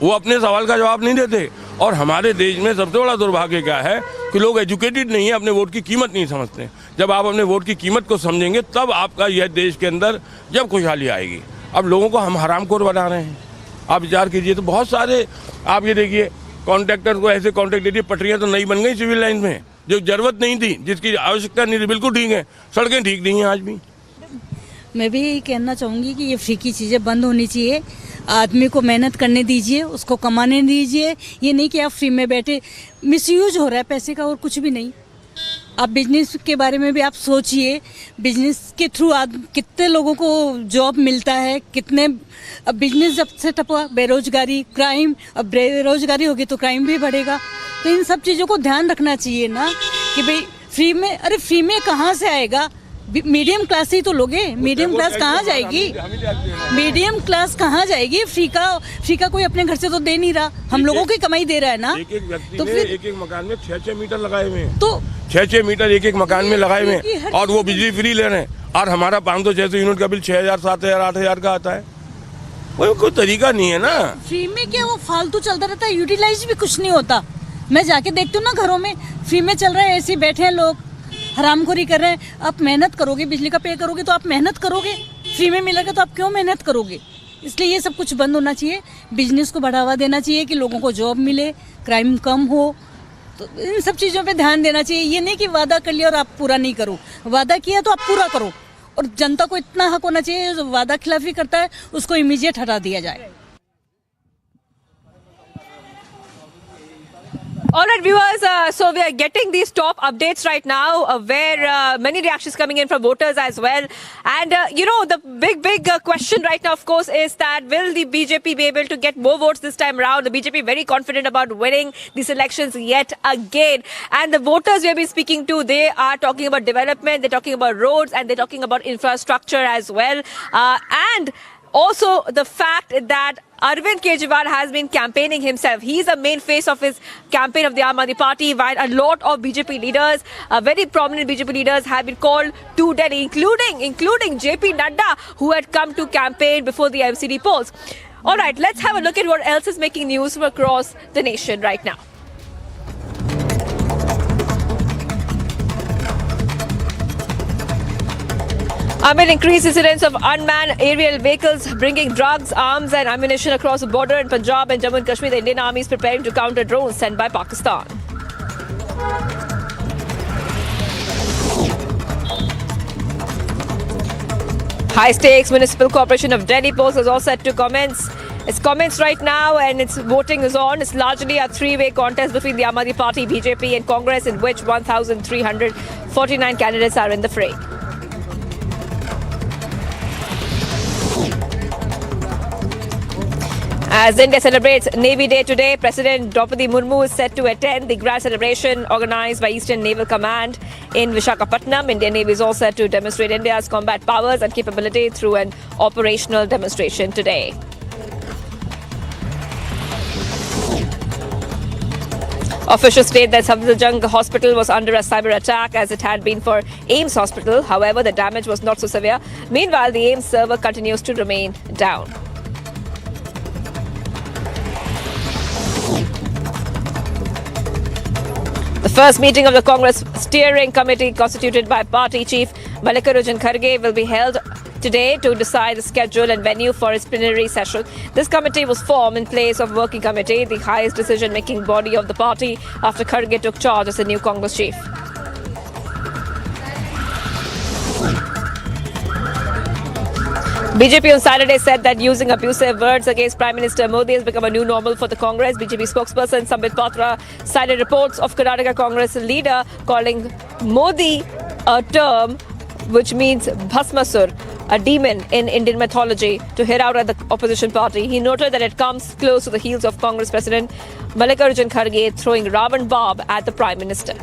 Speaker 17: वो अपने सवाल का जवाब नहीं देते। और हमारे देश में सबसे बड़ा दुर्भाग्य क्या है कि लोग एजुकेटेड नहीं है, अपने वोट की कीमत नहीं समझते। जब आप अपने वोट की कीमत को समझेंगे तब आपका यह देश के अंदर जब खुशहाली आएगी। अब लोगों को हम हरामखोर बना रहे हैं। आप विचार कीजिए, तो बहुत सारे आप ये देखिए कॉन्ट्रैक्टर को ऐसे कॉन्ट्रैक्ट दे दिए। पटरियाँ तो नई बन गई सिविल लाइन में, जो जरूरत नहीं थी, जिसकी आवश्यकता नहीं थी, बिल्कुल ठीक है। सड़कें ठीक नहीं हैं आज भी।
Speaker 10: मैं भी यही कहना चाहूँगी कि ये फ्री की चीज़ें बंद होनी चाहिए। आदमी को मेहनत करने दीजिए, उसको कमाने दीजिए। ये नहीं कि आप फ्री में बैठे, मिसयूज हो रहा है पैसे का और कुछ भी नहीं। आप बिजनेस के बारे में भी आप सोचिए, बिजनेस के थ्रू कितने लोगों को जॉब मिलता है, कितने। अब बिजनेस जब से टपा, बेरोजगारी, क्राइम, अब बेरोजगारी होगी तो क्राइम भी बढ़ेगा। तो इन सब चीज़ों को ध्यान रखना चाहिए ना कि भाई फ्री में, अरे फ्री में कहाँ से आएगा? मीडियम क्लास ही तो लोगे, मीडियम क्लास कहाँ जाएगी? मीडियम क्लास कहाँ जाएगी? फ्री का कोई अपने घर से तो दे नहीं रहा, हम लोगों की कमाई दे रहा है ना।
Speaker 17: एक व्यक्ति तो फिर एक मकान में 6-6 मीटर लगाए हुए हैं, तो 6-6 मीटर एक मकान में लगाए हुए हैं, और वो बिजली फ्री ले रहे हैं। और हमारा 500-600 यूनिट का बिल 6,000, 7,000, 8,000 का आता है।
Speaker 5: वो कोई तरीका नहीं है ना।
Speaker 10: फ्री में क्या वो फालतू चलता रहता है, यूटिलाइज भी कुछ नहीं होता। मैं जाके देखती हूँ ना घरों में फ्री में चल रहा है, ऐसे बैठे हैं लोग हरामखोरी कर रहे हैं। आप मेहनत करोगे, बिजली का पे करोगे तो आप मेहनत करोगे, फ्री में मिलेगा तो आप क्यों मेहनत करोगे? इसलिए ये सब कुछ बंद होना चाहिए, बिजनेस को बढ़ावा देना चाहिए कि लोगों को जॉब मिले, क्राइम कम हो, तो इन सब चीज़ों पे ध्यान देना चाहिए। ये नहीं कि वादा कर लिया और आप पूरा नहीं करो, वादा किया तो आप पूरा करो। और जनता को इतना हक होना चाहिए, जो वादा खिलाफी करता है उसको इमीडिएट हटा दिया जाए।
Speaker 12: All right, viewers, so we are getting these top updates right now where many reactions coming in from voters as well. And, the big question right now, of course, is that will the BJP be able to get more votes this time around? The BJP very confident about winning these elections yet again. And the voters we have been speaking to, they are talking about development, they're talking about roads, and they're talking about infrastructure as well. And also the fact that Arvind Kejriwal has been campaigning himself. He's the main face of his campaign of the Aam Aadmi Party, while a lot of BJP leaders, very prominent BJP leaders, have been called to Delhi, including JP Nadda, who had come to campaign before the MCD polls. All right, let's have a look at what else is making news from across the nation right now. Amid increased incidents of unmanned aerial vehicles bringing drugs, arms and ammunition across the border in Punjab and Jammu and Kashmir, the Indian Army is preparing to counter drones sent by Pakistan. High-stakes Municipal Corporation of Delhi polls is all set to commence. Its comments right now and its voting is on. It's largely a three-way contest between the Aam Aadmi Party, BJP and Congress, in which 1,349 candidates are in the fray. As India celebrates Navy Day today, President Draupadi Murmu is set to attend the grand celebration organised by Eastern Naval Command in Visakhapatnam. Indian Navy is all set to demonstrate India's combat powers and capability through an operational demonstration today. Officials state that Safdarjung Hospital was under a cyber attack as it had been for AIIMS Hospital. However, the damage was not so severe. Meanwhile, the AIIMS server continues to remain down. The first meeting of the Congress Steering Committee, constituted by Party Chief Mallikarjun Kharge, will be held today to decide the schedule and venue for its plenary session. This committee was formed in place of Working Committee, the highest decision-making body of the party, after Kharge took charge as the new Congress chief. BJP on Saturday said that using abusive words against Prime Minister Modi has become a new normal for the Congress. BJP spokesperson Sambit Patra cited reports of Karnataka Congress leader calling Modi a term which means Bhasmasur, a demon in Indian mythology, to hit out at the opposition party. He noted that it comes close to the heels of Congress President Mallikarjun Kharge throwing Ravan Bob at the Prime Minister.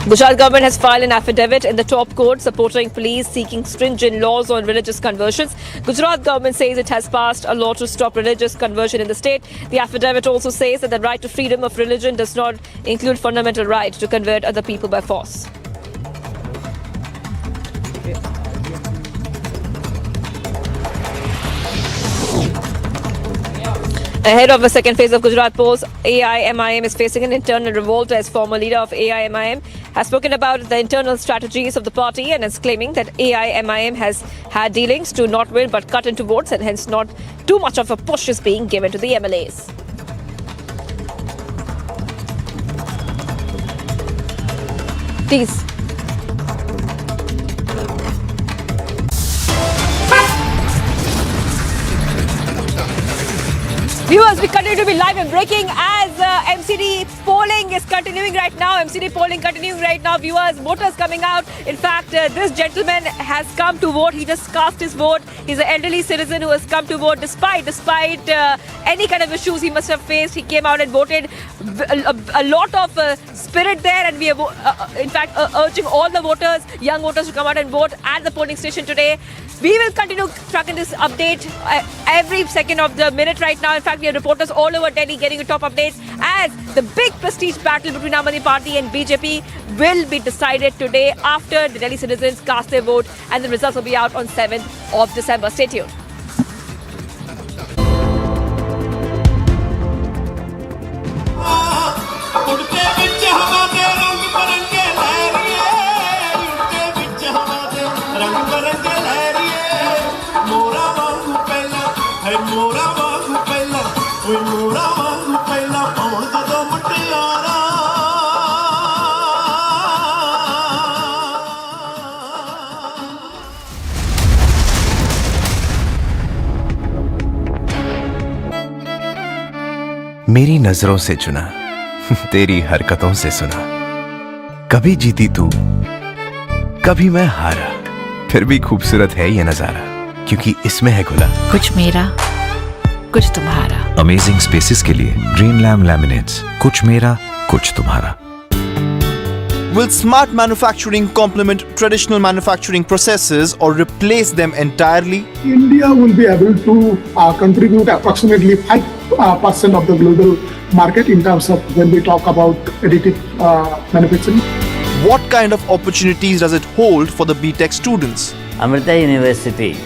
Speaker 12: Gujarat government has filed an affidavit in the top court supporting police seeking stringent laws on religious conversions. Gujarat government says it has passed a law to stop religious conversion in the state. The affidavit also says that the right to freedom of religion does not include fundamental right to convert other people by force. Ahead of the second phase of Gujarat polls, AIMIM is facing an internal revolt as former leader of AIMIM has spoken about the internal strategies of the party and is claiming that AIMIM has had dealings to not win but cut into votes and hence not too much of a push is being given to the MLAs. Please. Viewers, we continue to be live and breaking as MCD polling is continuing right now. MCD polling continuing right now. Viewers, voters coming out. In fact, this gentleman has come to vote. He just cast his vote. He's an elderly citizen who has come to vote despite any kind of issues he must have faced. He came out and voted. A lot of spirit there, and we are in fact urging all the voters, young voters, to come out and vote at the polling station today. We will continue tracking this update every second of the minute right now. In fact, we have reporters all over Delhi getting you top updates as the big prestige battle between Aam Aadmi Party and BJP will be decided today after the Delhi citizens cast their vote, and the results will be out on 7th of December. Stay tuned.
Speaker 5: मेरी नजरों से चुना, तेरी हरकतों से सुना, कभी जीती तू, कभी मैं हारा, फिर भी खूबसूरत है ये नजारा, क्योंकि इसमें है खुला
Speaker 13: कुछ मेरा, कुछ तुम्हारा।
Speaker 18: अमेजिंग स्पेसेस के लिए ग्रीन लैम लैमिनेट्स, कुछ मेरा, कुछ तुम्हारा।
Speaker 7: Will smart manufacturing complement traditional manufacturing processes or replace them entirely?
Speaker 22: India will be able to contribute approximately 5% of the global market in terms of when we talk about additive manufacturing.
Speaker 7: What kind of opportunities does it hold for the BTech students?
Speaker 25: Amrita University,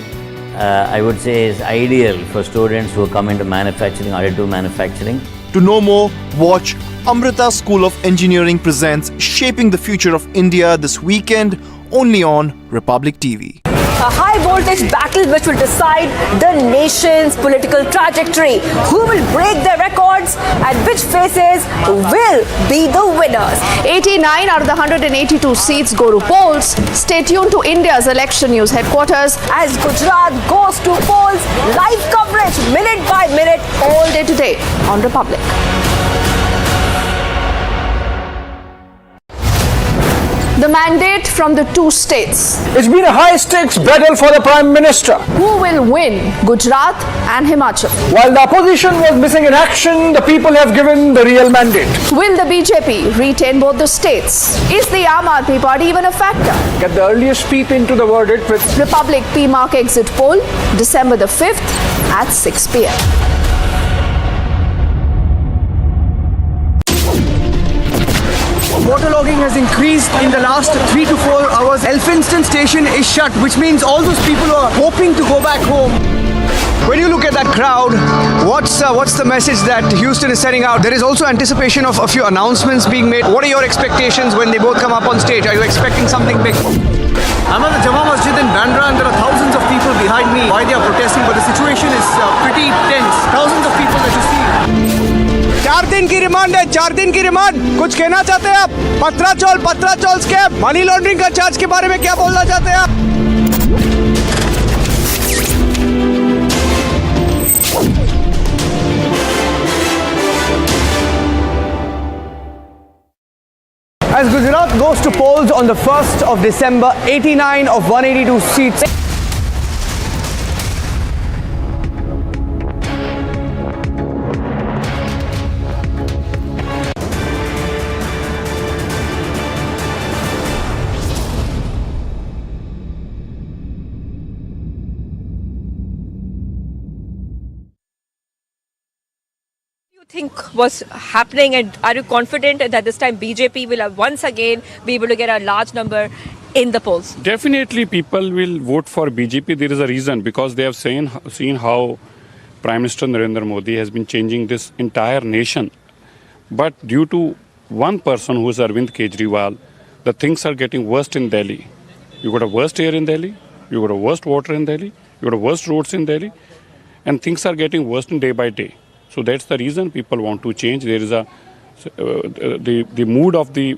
Speaker 25: I would say, is ideal for students who come into manufacturing, additive manufacturing.
Speaker 7: To know more, watch Amrita School of Engineering presents Shaping the Future of India this weekend, only on Republic TV.
Speaker 12: A high voltage battle which will decide the nation's political trajectory. Who will break their records and which faces will be the winners?
Speaker 26: 89 out of the 182 seats go to polls. Stay tuned to India's election news headquarters
Speaker 12: as Gujarat goes to polls. Live coverage minute by minute
Speaker 26: all day today on Republic. The mandate from the two states.
Speaker 8: It's been a high-stakes battle for the Prime Minister.
Speaker 26: Who will win Gujarat and Himachal?
Speaker 8: While the opposition was missing in action, the people have given the real mandate.
Speaker 26: Will the BJP retain both the states? Is the Aam Aadmi Party even a factor?
Speaker 8: Get the earliest peep into the verdict with
Speaker 26: Republic PMark exit poll, December the 5th at 6 p.m.
Speaker 7: Waterlogging has increased in the last 3 to 4 hours. Elphinstone station is shut, which means all those people who are hoping to go back home. When you look at that crowd, what's the message that Houston is sending out? There is also anticipation of a few announcements being made. What are your expectations when they both come up on stage? Are you expecting something big? I'm at the Jama Masjid in Bandra and there are thousands of people behind me. Why they are protesting, but the situation is pretty tense. Thousands of people that you see. 4 दिन की remand है, 4 दिन की remand. कुछ कहना चाहते हैं आप? पत्राचौल स्कैम, मनी लॉन्ड्रिंग का चार्ज के बारे में क्या बोलना चाहते हैं आप? As Gujarat goes to polls on the 1st of December, 89 of 182 seats.
Speaker 12: Think was happening, and are you confident that this time BJP will once again be able to get a large number in the polls?
Speaker 27: Definitely people will vote for BJP. There is a reason, because they have seen how Prime Minister Narendra Modi has been changing this entire nation. But due to one person, who is Arvind Kejriwal, the things are getting worse in Delhi. You got a worst air in Delhi, you got a worst water in Delhi, you got a worst roads in Delhi, and things are getting worse day by day. So that's the reason people want to change. There is the mood of the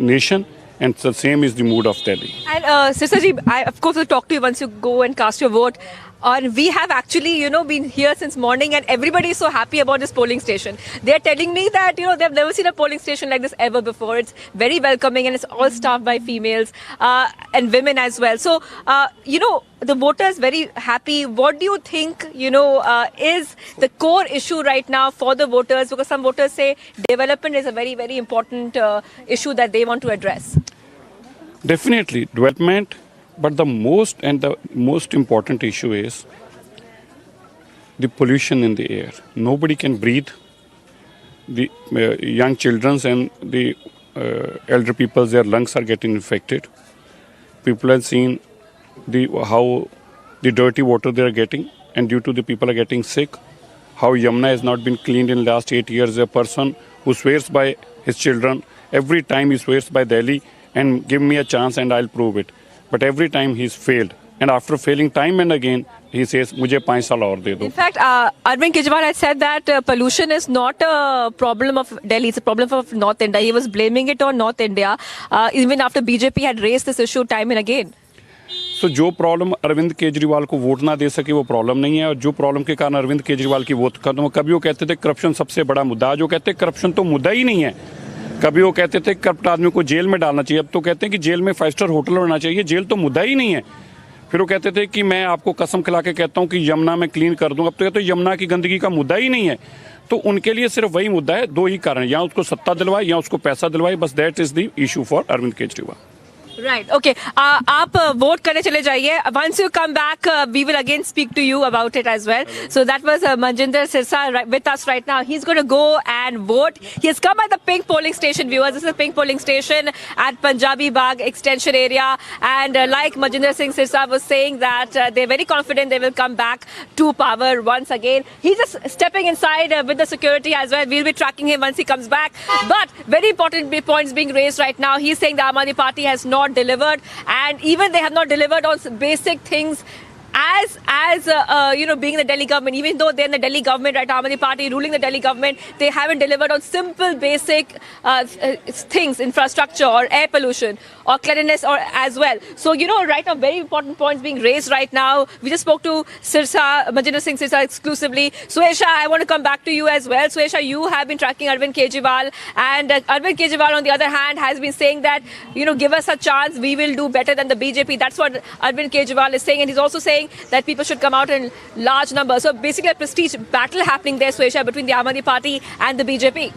Speaker 27: nation, and the same is the mood of Delhi.
Speaker 12: And Sister I of course will talk to you once you go and cast your vote. We have actually, been here since morning, and everybody is so happy about this polling station. They're telling me that, they've never seen a polling station like this ever before. It's very welcoming, and it's all staffed by females and women as well. So, the voters very happy. What do you think, is the core issue right now for the voters? Because some voters say development is a very, very important issue that they want to address.
Speaker 27: Definitely, development. But the most important issue is the pollution in the air. Nobody can breathe. the young children and the elder people, their lungs are getting infected. People have seen how the dirty water they are getting, and due to the people are getting sick. How Yamuna has not been cleaned in the last 8 years. A person who swears by his children, every time he swears by Delhi and give me a chance and I'll prove it. But every time he's failed. And after failing time and again, he says, "Mujhe 5 saal aur de do."
Speaker 12: In fact, Arvind Kejriwal had said that pollution is not a problem of Delhi, it's a problem of North India. He was blaming it on North India, even after BJP had raised this issue time and again.
Speaker 27: तो जो problem Arvind Kejriwal को vote ना दे सके वो problem नहीं है, और जो प्रॉब्लम के कारण अरविंद केजरीवाल की वोट खत्म, कभी वो कहते थे करप्शन सबसे बड़ा मुद्दा, जो कहते करप्शन तो मुद्दा ही नहीं है। कभी वो कहते थे करप्ट आदमी को जेल में डालना चाहिए, अब तो कहते हैं कि जेल में 5 स्टार होटल होना चाहिए, जेल तो मुद्दा ही नहीं है। फिर वो कहते थे कि मैं आपको कसम खिला के कहता हूँ कि यमुना में क्लीन कर दूंगा, अब तो कहते हैं यमुना की गंदगी का मुद्दा ही नहीं है। तो उनके लिए सिर्फ वही मुद्दा है, 2 ही कारण, या उसको सत्ता दिलवाए या उसको पैसा दिलवाए, बस that is the issue for Arvind Kejriwal.
Speaker 12: Right. Okay. आप वोट करने चले जाइए. Once you come back, we will again speak to you about it as well. So that was Manjinder Sirsa with us right now. He's going to go and vote. He has come at the pink polling station, viewers. This is a pink polling station at Punjabi Bagh extension area. And like Manjinder Singh Sirsa was saying that they're very confident they will come back to power once again. He's just stepping inside with the security as well. We'll be tracking him once he comes back. But very important points being raised right now. He's saying the Aam Aadmi Party has not delivered, and even they have not delivered on basic things as being in the Delhi government. Even though they're in the Delhi government right now, Aam Aadmi Party ruling the Delhi government, they haven't delivered on simple basic things, infrastructure or air pollution or cleanliness or as well. So right now very important points being raised right now. We just spoke to Sirsa, Manjinder Singh Sirsa exclusively. Suesha, I want to come back to you as well. Suesha, you have been tracking Arvind Kejriwal, and Arvind Kejriwal on the other hand has been saying that give us a chance, we will do better than the BJP. That's what Arvind Kejriwal is saying, and he's also saying that people should come out in large numbers. So basically a prestige battle happening there, Suesha, between the Aam Aadmi Party and the BJP.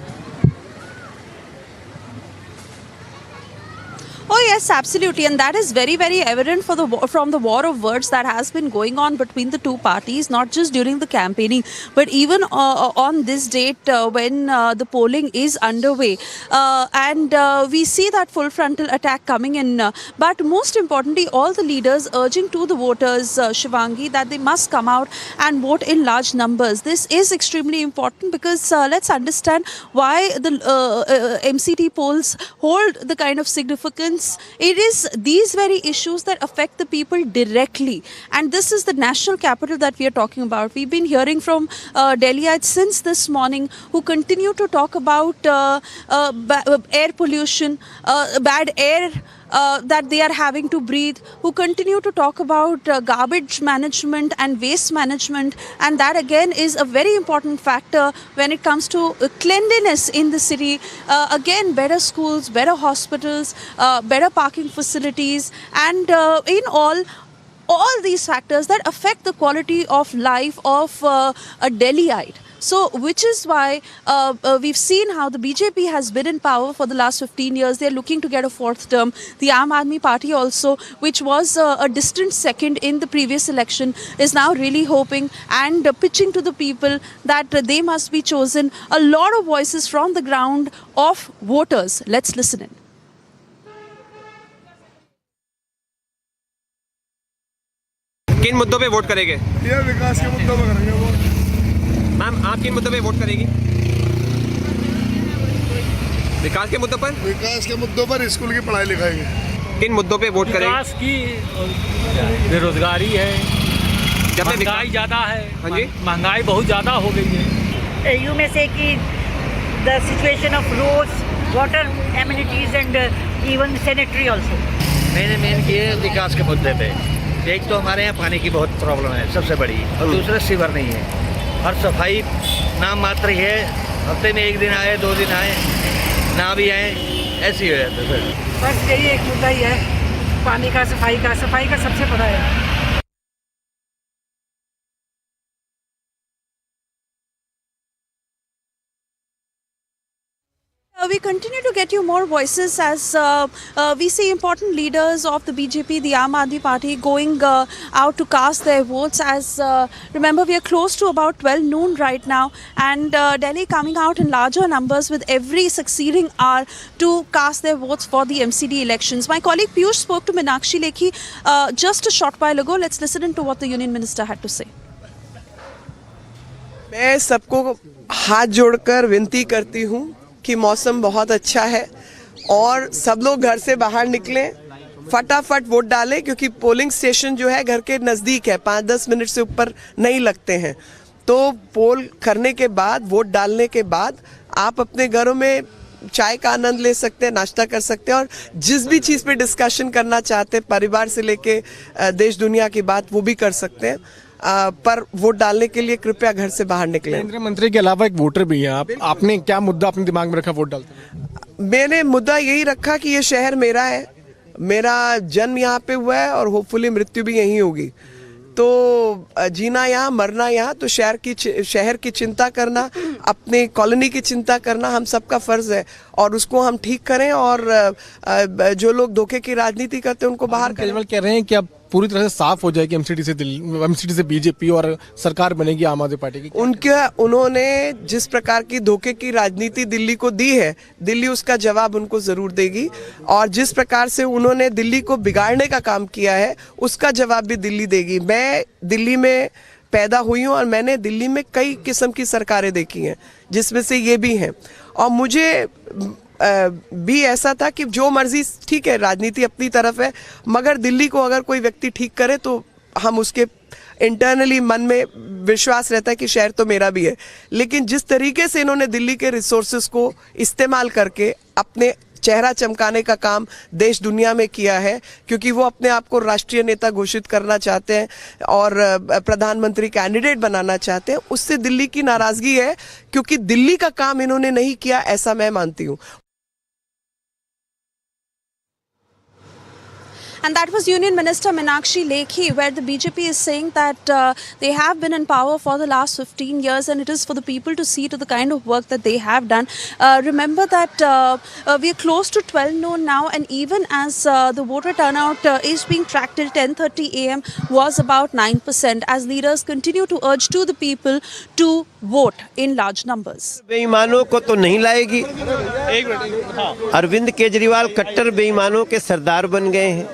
Speaker 1: Oh yes, absolutely, and that is very, very evident from the war of words that has been going on between the two parties, not just during the campaigning, but even on this date when the polling is underway, and we see that full frontal attack coming in. But most importantly, all the leaders urging to the voters, Shivangi, that they must come out and vote in large numbers. This is extremely important because let's understand why the MCD polls hold the kind of significance. It is these very issues that affect the people directly, and this is the national capital that we are talking about. We've been hearing from Delhiites since this morning who continue to talk about air pollution, bad air that they are having to breathe, who continue to talk about garbage management and waste management, and that again is a very important factor when it comes to cleanliness in the city. Again, better schools, better hospitals, better parking facilities, and in all these factors that affect the quality of life of a Delhiite. So, which is why we've seen how the BJP has been in power for the last 15 years. They're looking to get a 4th term. The Aam Aadmi Party also, which was a distant second in the previous election, is now really hoping and pitching to the people that they must be chosen. A lot of voices from the ground of voters. Let's listen in.
Speaker 7: किन मुद्दों पे vote करेंगे?
Speaker 6: ये विकास के मुद्दों पे करेंगे वोट।
Speaker 7: मैम, आप किन मुद्दों पे वोट करेगी? विकास के मुद्दों पर?
Speaker 6: विकास के मुद्दों पर, स्कूल की पढ़ाई लिखाई के।
Speaker 7: किन मुद्दों पे वोट करेंगे?
Speaker 11: विकास की, बेरोजगारी है, महंगाई ज़्यादा है।
Speaker 7: हाँ जी,
Speaker 11: महंगाई बहुत ज़्यादा हो गई है।
Speaker 10: यू में से कि the situation of roads, water amenities and even sanitary also.
Speaker 4: मेन ये विकास के मुद्दे पे, एक तो हमारे यहाँ पानी की बहुत प्रॉब्लम है सबसे बड़ी, और दूसरा सीवर नहीं है, और सफाई नाम मात्र ही है, हफ्ते में 1 दिन आए 2 दिन आए, ना भी आए, ऐसी हो जाता है।
Speaker 10: बस यही एक मुद्दा ही है, पानी का, सफाई का सबसे बड़ा है।
Speaker 1: we continue to get you more voices as we see important leaders of the BJP, the Aam Aadmi Party, going out to cast their votes. As remember, we are close to about 12 noon right now, and Delhi coming out in larger numbers with every succeeding hour to cast their votes for the MCD elections. My colleague Piyush spoke to Meenakshi Lekhi just a short while ago. Let's listen into what the Union Minister had to say.
Speaker 9: मैं सबको हाथ जोड़कर विनती करती हूँ कि मौसम बहुत अच्छा है और सब लोग घर से बाहर निकलें, फटाफट वोट डालें, क्योंकि पोलिंग स्टेशन जो है घर के नज़दीक है, 5-10 मिनट से ऊपर नहीं लगते हैं। तो पोल करने के बाद, वोट डालने के बाद आप अपने घरों में चाय का आनंद ले सकते हैं, नाश्ता कर सकते हैं और जिस भी चीज़ पे डिस्कशन करना चाहते हैं, परिवार से लेके देश दुनिया की बात, वो भी कर सकते हैं। पर वोट डालने के लिए कृपया घर से बाहर निकलें।
Speaker 2: केंद्रीय मंत्री के अलावा एक वोटर भी हैं आपने क्या मुद्दा अपने दिमाग में रखा वोट डालते?
Speaker 9: मैंने मुद्दा यही रखा कि ये शहर मेरा है, मेरा जन्म यहाँ पे हुआ है और होपफुली मृत्यु भी यहीं होगी। तो जीना यहाँ, मरना यहाँ, तो शहर की चिंता करना, अपने कॉलोनी की चिंता करना हम सबका फर्ज है और उसको हम ठीक करें और जो लोग धोखे की राजनीति करते हैं उनको बाहर करें।
Speaker 2: केजरीवाल कह रहे हैं कि अब पूरी तरह से साफ हो जाएगी एमसीडी से बीजेपी और सरकार बनेगी आम आदमी पार्टी की।
Speaker 9: उन्होंने जिस प्रकार की धोखे की राजनीति दिल्ली को दी है, दिल्ली उसका जवाब उनको जरूर देगी और जिस प्रकार से उन्होंने दिल्ली को बिगाड़ने का काम किया है उसका जवाब भी दिल्ली देगी। मैं दिल्ली में पैदा हुई हूँ और मैंने दिल्ली में कई किस्म की सरकारें देखी हैं, जिसमें से ये भी हैं और मुझे भी ऐसा था कि जो मर्जी, ठीक है राजनीति अपनी तरफ है, मगर दिल्ली को अगर कोई व्यक्ति ठीक करे तो हम उसके इंटरनली मन में विश्वास रहता है कि शहर तो मेरा भी है। लेकिन जिस तरीके से इन्होंने दिल्ली के रिसोर्सेज को इस्तेमाल करके अपने चेहरा चमकाने का काम देश दुनिया में किया है, क्योंकि वो अपने आप को राष्ट्रीय नेता घोषित करना चाहते हैं और प्रधानमंत्री कैंडिडेट बनाना चाहते हैं, उससे दिल्ली की नाराजगी है, क्योंकि दिल्ली का काम इन्होंने नहीं किया, ऐसा मैं मानती हूँ।
Speaker 1: And that was Union Minister Meenakshi Lekhi, where the BJP is saying that they have been in power for the last 15 years and it is for the people to see to the kind of work that they have done. Remember that we are close to 12 noon now, and even as the voter turnout is being tracked till 10:30 a.m. was about 9%, as leaders continue to urge to the people to vote in large numbers.
Speaker 15: बेईमानों को तो नहीं लाएगी। अरविंद केजरीवाल कट्टर बेईमानों के सरदार बन गए हैं।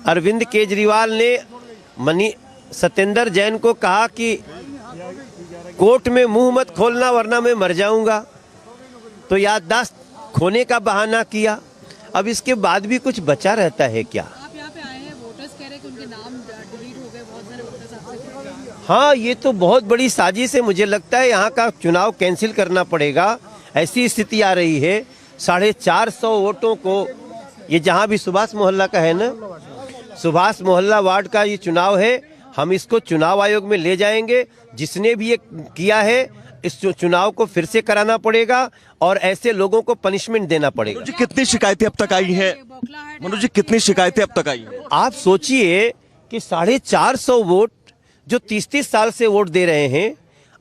Speaker 15: अरविंद केजरीवाल ने सत्येंद्र जैन को कहा कि कोर्ट में मुंह मत खोलना वरना मैं मर जाऊंगा, तो याददाश्त खोने का बहाना किया। अब इसके बाद भी कुछ बचा रहता है क्या?
Speaker 14: आप यहाँ पे आए हैं, वोटर्स कह रहे हैं कि उनके नाम डिलीट हो गए, बहुत सारे वोटर्स आपसे।
Speaker 15: हाँ, ये तो बहुत बड़ी साजिश है। मुझे लगता है यहाँ का चुनाव कैंसिल करना पड़ेगा। ऐसी स्थिति आ रही है, 450 वोटों को, ये जहाँ भी सुभाष मोहल्ला का है ना, सुभाष मोहल्ला वार्ड का ये चुनाव है, हम इसको चुनाव आयोग में ले जाएंगे। जिसने भी ये किया है, इस चुनाव को फिर से कराना पड़ेगा और ऐसे लोगों को पनिशमेंट देना पड़ेगा।
Speaker 16: जी, कितनी शिकायतें अब तक आई हैं? मनोज जी, कितनी शिकायतें अब तक आई हैं?
Speaker 15: आप सोचिए कि 450 वोट जो 30-30 साल से वोट दे रहे हैं,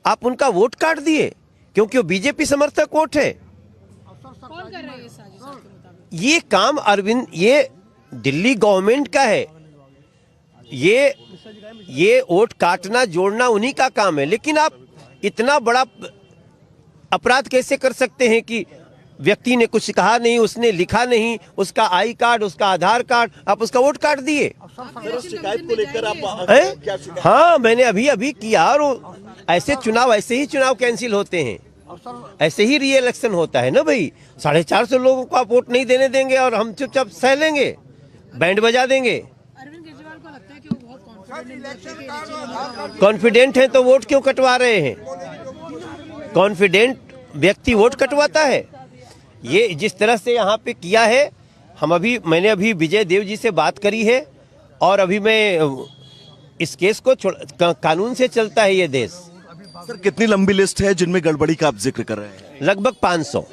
Speaker 15: आप उनका वोट काट दिए क्योंकि वो बीजेपी समर्थक वोट है।
Speaker 14: कौन कर रहा है ये साजिश?
Speaker 15: ये काम अरविंद, ये दिल्ली गवर्नमेंट का है। ये वोट काटना जोड़ना उन्हीं का काम है। लेकिन आप इतना बड़ा अपराध कैसे कर सकते हैं कि व्यक्ति ने कुछ कहा नहीं, उसने लिखा नहीं, उसका आई कार्ड, उसका आधार कार्ड, आप उसका वोट काट दिए।
Speaker 16: शिकायत को लेकर आप?
Speaker 15: हाँ, मैंने अभी किया और ऐसे ही चुनाव कैंसिल होते हैं, ऐसे ही री इलेक्शन होता है ना भाई। 450 लोगों को आप वोट नहीं देने देंगे और हम चुपचाप सह लेंगे, बैंड बजा देंगे।
Speaker 14: अरविंद केजरीवाल को लगता है कि वो बहुत
Speaker 15: कॉन्फिडेंट है तो वोट क्यों कटवा रहे हैं? कॉन्फिडेंट व्यक्ति वोट कटवाता है। ये जिस तरह से यहाँ पे किया है, मैंने अभी विजय देव जी से बात करी है और अभी मैं इस केस को कानून से चलता है ये देश।
Speaker 16: सर, कितनी लंबी लिस्ट है जिनमें गड़बड़ी का आप जिक्र कर रहे हैं?
Speaker 15: लगभग 500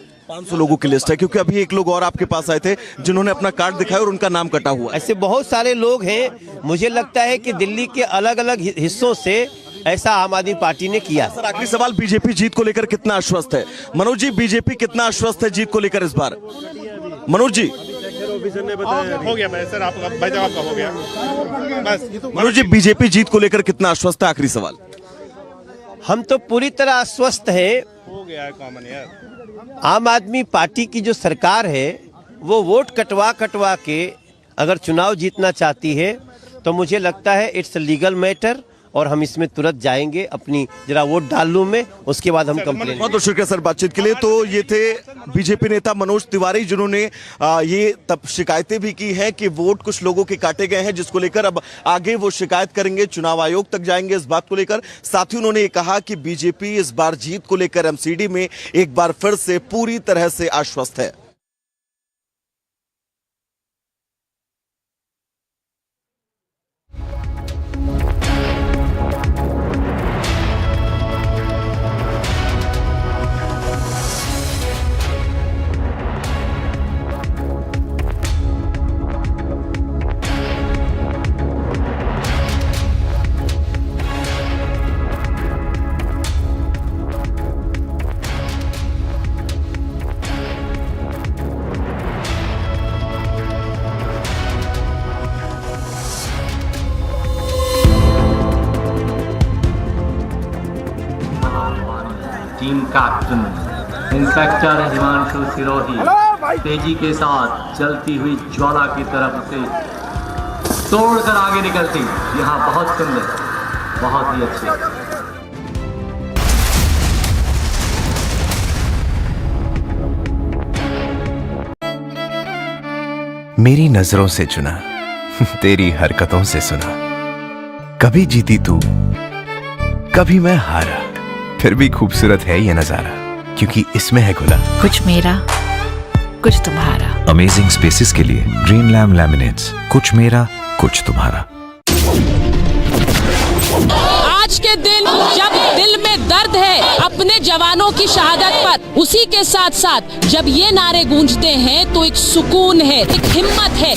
Speaker 16: लोगों की लिस्ट है, क्योंकि अभी एक लोग और आपके पास आए थे जिन्होंने अपना कार्ड दिखाया और उनका नाम कटा हुआ।
Speaker 15: ऐसे बहुत सारे लोग हैं। मुझे लगता है कि दिल्ली के अलग अलग हिस्सों से ऐसा आम आदमी पार्टी ने किया।
Speaker 16: सर आखिरी सवाल, बीजेपी जीत को लेकर कितना आश्वस्त है? मनोज जी, बीजेपी कितना आश्वस्त है जीत को लेकर इस बार? मनोज जी,
Speaker 11: हो गया सर, आपका भाई जवाब का हो गया बस।
Speaker 16: मनोज जी, बीजेपी जीत को लेकर कितना आश्वस्त है? आखिरी सवाल।
Speaker 15: हम तो पूरी तरह आश्वस्त हैं।
Speaker 11: हो गया है कॉमन यार।
Speaker 15: आम आदमी पार्टी की जो सरकार है वो वोट कटवा कटवा के अगर चुनाव जीतना चाहती है तो मुझे लगता है इट्स लीगल मैटर और हम इसमें तुरंत जाएंगे। अपनी जरा वोट डाल लूं मैं, उसके बाद हम कंप्लेन।
Speaker 16: बहुत बहुत शुक्रिया सर बातचीत के लिए। तो ये थे बीजेपी नेता मनोज तिवारी, जिन्होंने ये तब शिकायतें भी की हैं कि वोट कुछ लोगों के काटे गए हैं, जिसको लेकर अब आगे वो शिकायत करेंगे, चुनाव आयोग तक जाएंगे इस बात को लेकर। साथ ही उन्होंने ये कहा कि बीजेपी इस बार जीत को लेकर एमसीडी में एक बार फिर से पूरी तरह से आश्वस्त है।
Speaker 3: Team captain inspector Himanshu Sirohi तेजी के साथ जलती हुई ज्वाला की तरफ से तोड़कर आगे निकलती। यहाँ बहुत सुंदर, बहुत ही अच्छी।
Speaker 5: मेरी नजरों से चुना, तेरी हरकतों से सुना। कभी जीती तू, कभी मैं हारा, फिर भी खूबसूरत है ये नजारा, क्योंकि इसमें है खुला
Speaker 13: कुछ मेरा, कुछ तुम्हारा।
Speaker 18: अमेजिंग स्पेसेस के लिए ड्रीम लैम लैमिनेट्स, कुछ मेरा कुछ तुम्हारा।
Speaker 14: आज के दिन जब दिल में दर्द है अपने जवानों की शहादत पर, उसी के साथ साथ जब ये नारे गूंजते हैं तो एक सुकून है, एक हिम्मत है।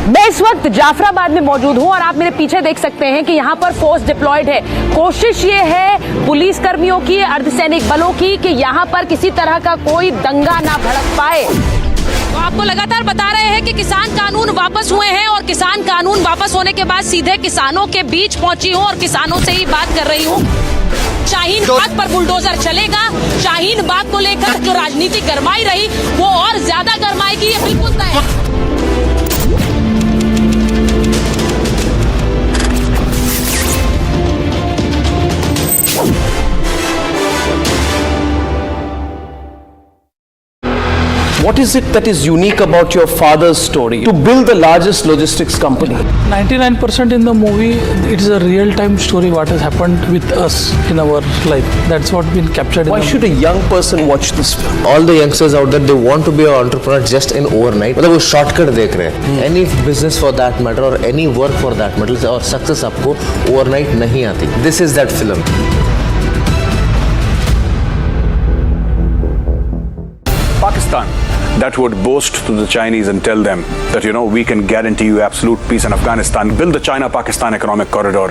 Speaker 17: मैं इस वक्त जाफराबाद में मौजूद हूं और आप मेरे पीछे देख सकते हैं कि यहाँ पर फोर्स डिप्लॉयड है। कोशिश ये है पुलिस कर्मियों की, अर्धसैनिक बलों की, कि यहाँ पर किसी तरह का कोई दंगा ना भड़क पाए।
Speaker 14: तो आपको लगातार बता रहे हैं कि किसान कानून वापस हुए हैं और किसान कानून वापस होने के बाद सीधे किसानों के बीच पहुंची हूं और किसानों से ही बात कर रही हूं। शाहीन बाग पर बुलडोजर चलेगा। शाहीन बाग को लेकर जो राजनीति गरमाई रही वो और ज्यादा गरमाएगी, ये बिल्कुल तय है।
Speaker 19: What is it that is unique about your father's story to build the largest logistics company?
Speaker 20: 99% in the movie, it is a real-time story what has happened with us in our life. That's what been captured.
Speaker 19: Why should a young person watch this film?
Speaker 21: All the youngsters out there, they want to be an entrepreneur just in overnight. मतलब वो shortcut देख रहे हैं. Any business for that matter or any work for that matter और success आपको overnight नहीं आती. This is that film.
Speaker 23: Pakistan that would boast to the Chinese and tell them that, you know, we can guarantee you absolute peace in Afghanistan, build the China-Pakistan economic corridor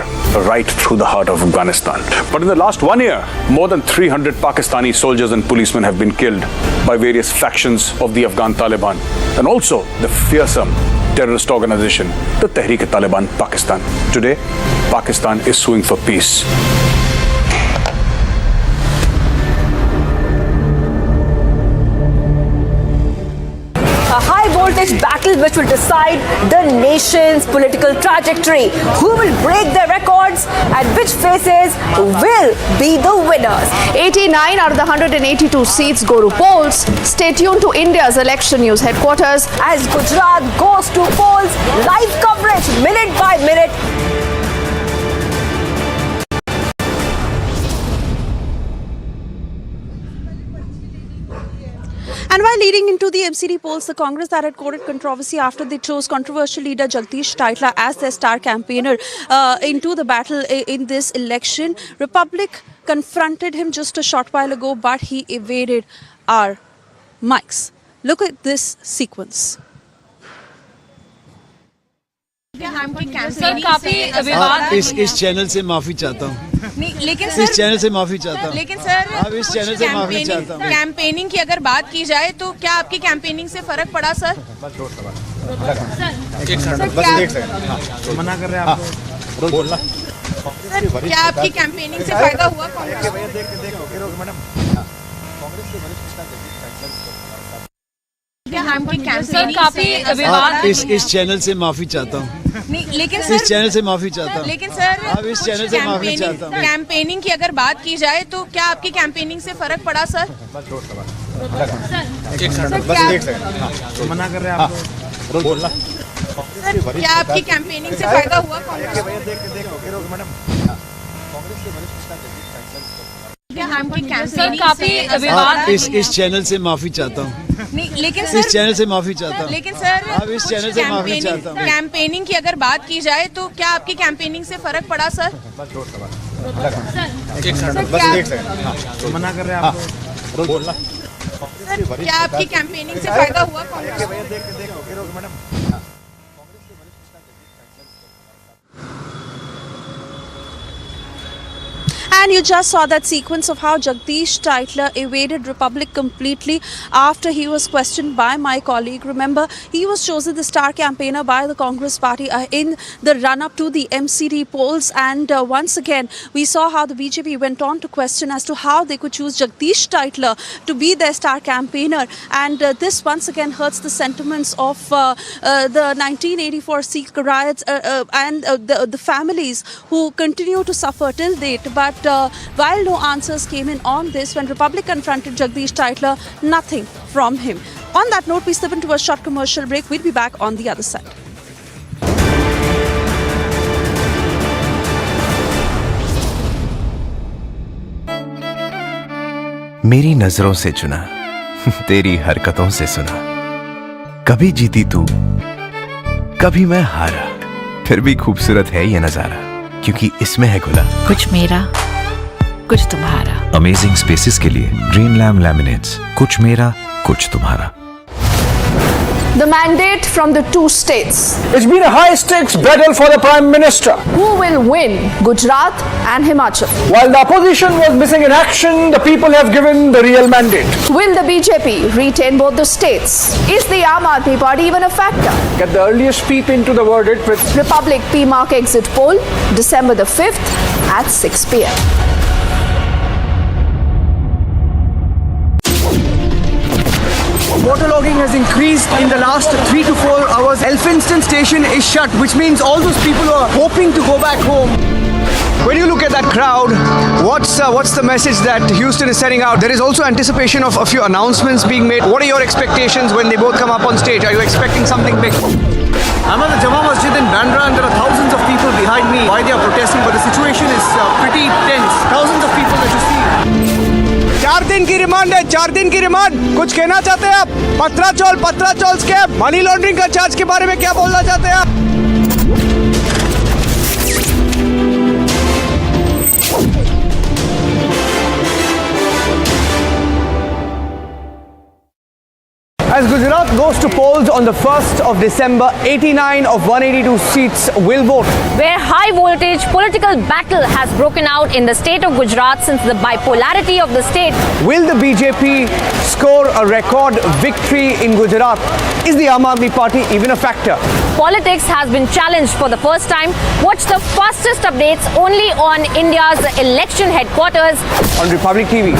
Speaker 23: right through the heart of Afghanistan. But in the last 1 year, more than 300 Pakistani soldiers and policemen have been killed by various factions of the Afghan Taliban and also the fearsome terrorist organization, the Tehreek-e-Taliban Pakistan. Today, Pakistan is suing for peace.
Speaker 17: A high voltage battle which will decide the nation's political trajectory. Who will break their records and which faces will be the winners?
Speaker 26: 89 out of the 182 seats go to polls. Stay tuned to India's election news headquarters
Speaker 17: as Gujarat goes to polls. Live coverage minute by minute.
Speaker 1: And while leading into the MCD polls, the Congress that had courted controversy after they chose controversial leader Jagdish Taitla as their star campaigner into the battle in this election. Republic confronted him just a short while ago, but he evaded our mics. Look at this sequence.
Speaker 14: Sir काफी विवाद
Speaker 6: इस channel से माफी चाहता हूँ,
Speaker 14: लेकिन
Speaker 6: इस channel से माफी चाहता हूँ,
Speaker 14: लेकिन सर
Speaker 6: अब इस चैनल से माफी चाहता हूँ।
Speaker 14: कैंपेनिंग की अगर बात की जाए तो क्या आपकी कैंपेनिंग से फर्क पड़ा सर?
Speaker 6: मना कर रहे हैं आपको बोलना।
Speaker 14: सर क्या आपकी कैंपेनिंग से फायदा हुआ? सर काफी विवाद
Speaker 6: इस चैनल से माफी चाहता हूँ,
Speaker 14: लेकिन
Speaker 6: इस चैनल से माफी चाहता हूँ,
Speaker 14: लेकिन सर
Speaker 6: अब इस चैनल से माफी चाहता हूँ।
Speaker 14: कैंपेनिंग की अगर बात की जाए तो क्या आपकी कैंपेनिंग से फर्क पड़ा सर?
Speaker 6: मना कर रहे हैं आपको बोलना।
Speaker 14: सर क्या आपकी कैंपेनिंग से फायदा हुआ? सर काफी विवाद
Speaker 6: इस चैनल से माफी चाहता हूँ,
Speaker 14: लेकिन
Speaker 6: इस चैनल से माफी चाहता हूँ,
Speaker 14: लेकिन सर
Speaker 6: अब इस चैनल से माफी चाहता हूँ।
Speaker 14: कैंपेनिंग की अगर बात की जाए तो क्या आपकी कैंपेनिंग से फर्क पड़ा सर?
Speaker 6: मना कर रहे हैं आपको बोलना।
Speaker 14: सर क्या आपकी कैंपेनिंग से फायदा हुआ?
Speaker 1: And you just saw that sequence of how Jagdish Titler evaded Republic completely after he was questioned by my colleague. Remember, he was chosen the star campaigner by the Congress party in the run-up to the MCD polls. And once again, we saw how the BJP went on to question as to how they could choose Jagdish Titler to be their star campaigner. And this once again hurts the sentiments of the 1984 Sikh riots and the families who continue to suffer till date. But while no answers came in on this, when Republic confronted Jagdish Titler, nothing from him. On that note, we slip into a short commercial break. We'll be back on the other side.
Speaker 5: मेरी नजरों से चुना, तेरी हरकतों से सुना, कभी जीती तू, कभी मैं हारा, फिर भी खूबसूरत है ये नजारा, क्योंकि इसमें है खुला
Speaker 13: कुछ मेरा, कुछ तुम्हारा।
Speaker 18: अमेजिंग स्पेसेस के लिए ग्रीन लैम लैमिनेट्स, कुछ मेरा कुछ तुम्हारा।
Speaker 26: The mandate from the two states.
Speaker 7: It's been a high-stakes battle for the Prime Minister.
Speaker 26: Who will win Gujarat and Himachal?
Speaker 7: While the opposition was missing in action, the people have given the real mandate.
Speaker 26: Will the BJP retain both the states? Is the Aam Aadmi Party even a factor?
Speaker 7: Get the earliest peep into the verdict with
Speaker 26: Republic P-Mark exit poll, December the 5th at 6 p.m.
Speaker 7: Waterlogging has increased in the last 3 to 4 hours. Elphinstone station is shut, which means all those people who are hoping to go back home. When you look at that crowd, what's the message that Houston is sending out? There is also anticipation of a few announcements being made. What are your expectations when they both come up on stage? Are you expecting something big? I'm at the Jama Masjid in Bandra and there are thousands of people behind me. Why they are protesting, but the situation is pretty tense. Thousands of people that you see. 4 दिन की remand है, 4 दिन की remand. कुछ कहना चाहते हैं आप? पत्राचौल स्कैम, मनी लॉन्ड्रिंग का चार्ज के बारे में क्या बोलना चाहते हैं आप? As Gujarat goes to polls on the 1st of December, 89 of 182 seats will vote.
Speaker 17: Where high voltage political battle has broken out in the state of Gujarat since the bipolarity of the state.
Speaker 7: Will the BJP score a record victory in Gujarat? Is the Aam Aadmi Party even a factor?
Speaker 17: Politics has been challenged for the first time. Watch the fastest updates only on India's election headquarters
Speaker 7: on Republic TV.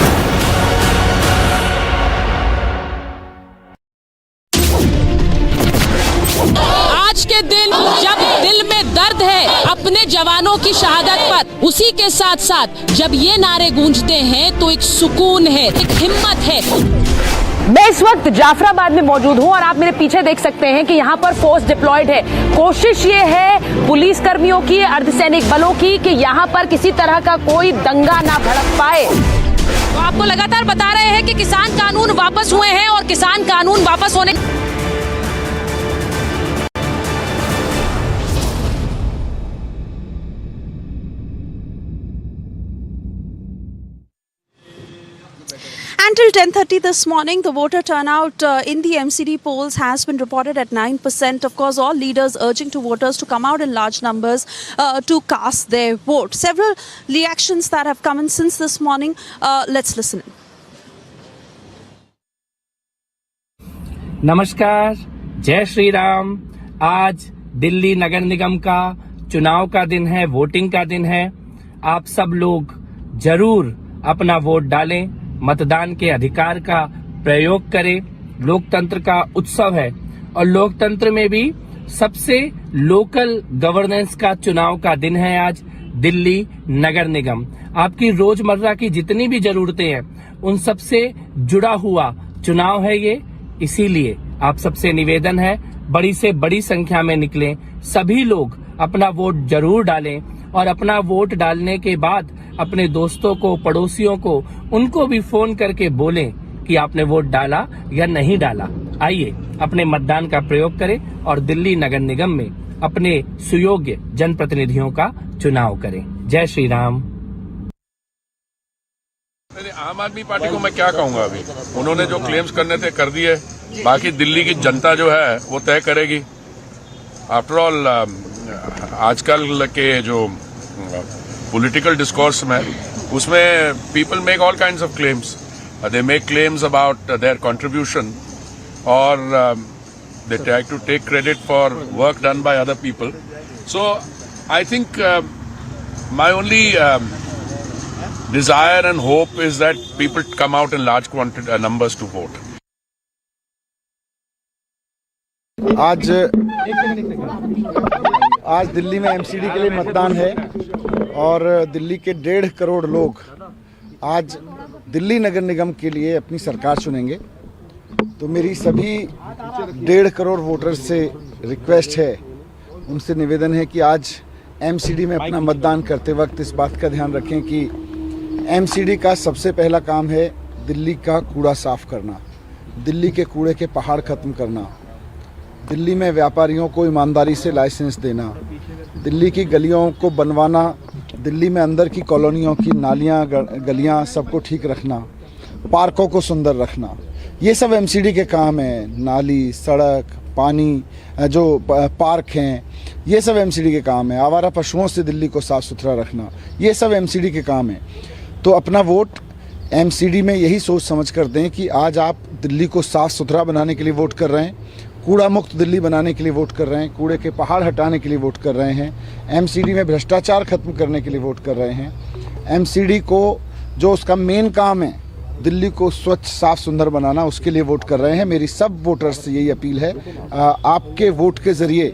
Speaker 14: आज के दिन जब दिल में दर्द है अपने जवानों की शहादत पर, उसी के साथ साथ जब ये नारे गूंजते हैं तो एक सुकून है, एक हिम्मत है।
Speaker 17: मैं इस वक्त जाफराबाद में मौजूद हूं और आप मेरे पीछे देख सकते हैं कि यहाँ पर फोर्स डिप्लॉयड है। कोशिश ये है पुलिस कर्मियों की, अर्धसैनिक बलों की कि यहाँ पर किसी तरह का कोई दंगा ना भड़क पाए।
Speaker 14: तो आपको लगातार बता रहे हैं कि किसान कानून वापस हुए हैं और किसान कानून वापस होने
Speaker 1: Until 10:30 this morning, the voter turnout in the MCD polls has been reported at 9%. Of course, all leaders urging to voters to come out in large numbers to cast their vote. Several reactions that have come in since this morning. Let's listen.
Speaker 4: नमस्कार, जय श्री राम। आज दिल्ली नगर निगम का चुनाव का दिन है, voting का दिन है। आप सब लोग जरूर अपना वोट डालें, मतदान के अधिकार का प्रयोग करें। लोकतंत्र का उत्सव है और लोकतंत्र में भी सबसे लोकल गवर्नेंस का चुनाव का दिन है आज दिल्ली नगर निगम। आपकी रोजमर्रा की जितनी भी जरूरतें हैं उन सबसे जुड़ा हुआ चुनाव है ये। इसीलिए आप सबसे निवेदन है, बड़ी से बड़ी संख्या में निकलें, सभी लोग अपना वोट जरूर डालें और अपना वोट डालने के बाद अपने दोस्तों को, पड़ोसियों को, उनको भी फोन करके बोलें कि आपने वोट डाला या नहीं डाला। आइए अपने मतदान का प्रयोग करें और दिल्ली नगर निगम में अपने सुयोग्य जनप्रतिनिधियों का चुनाव करें। जय श्री राम।
Speaker 8: आम आदमी पार्टी को मैं क्या कहूंगा, अभी उन्होंने जो क्लेम्स करने थे कर दिए, बाकी दिल्ली की जनता जो है वो तय करेगी। आफ्टर ऑल आजकल के जो पॉलिटिकल डिस्कोर्स में उसमें people make all kinds of claims. They make claims about their contribution और they try to take credit for work done by other people. So I think my only desire and hope is that people come out in large numbers to vote.
Speaker 6: आज दिल्ली में MCD के लिए मतदान है और दिल्ली के 1.5 करोड़ लोग आज दिल्ली नगर निगम के लिए अपनी सरकार चुनेंगे। तो मेरी सभी 1.5 करोड़ वोटर्स से रिक्वेस्ट है, उनसे निवेदन है कि आज एमसीडी में अपना मतदान करते वक्त इस बात का ध्यान रखें कि एमसीडी का सबसे पहला काम है दिल्ली का कूड़ा साफ करना, दिल्ली के कूड़े के पहाड़ खत्म करना, दिल्ली में व्यापारियों को ईमानदारी से लाइसेंस देना, दिल्ली की गलियों को बनवाना, दिल्ली में अंदर की कॉलोनियों की नालियाँ गलियाँ सबको ठीक रखना, पार्कों को सुंदर रखना, ये सब एमसीडी के काम हैं। नाली, सड़क, पानी, जो पार्क हैं, ये सब एमसीडी के काम है। आवारा पशुओं से दिल्ली को साफ़ सुथरा रखना, ये सब एमसीडी के काम है। तो अपना वोट एमसीडी में यही सोच समझ कर दें कि आज आप दिल्ली को साफ़ सुथरा बनाने के लिए वोट कर रहे हैं, कूड़ा मुक्त दिल्ली बनाने के लिए वोट कर रहे हैं, कूड़े के पहाड़ हटाने के लिए वोट कर रहे हैं, एमसीडी में भ्रष्टाचार खत्म करने के लिए वोट कर रहे हैं, एमसीडी को जो उसका मेन काम है दिल्ली को स्वच्छ साफ सुंदर बनाना, उसके लिए वोट कर रहे हैं। मेरी सब वोटर्स से यही अपील है, आपके वोट के ज़रिए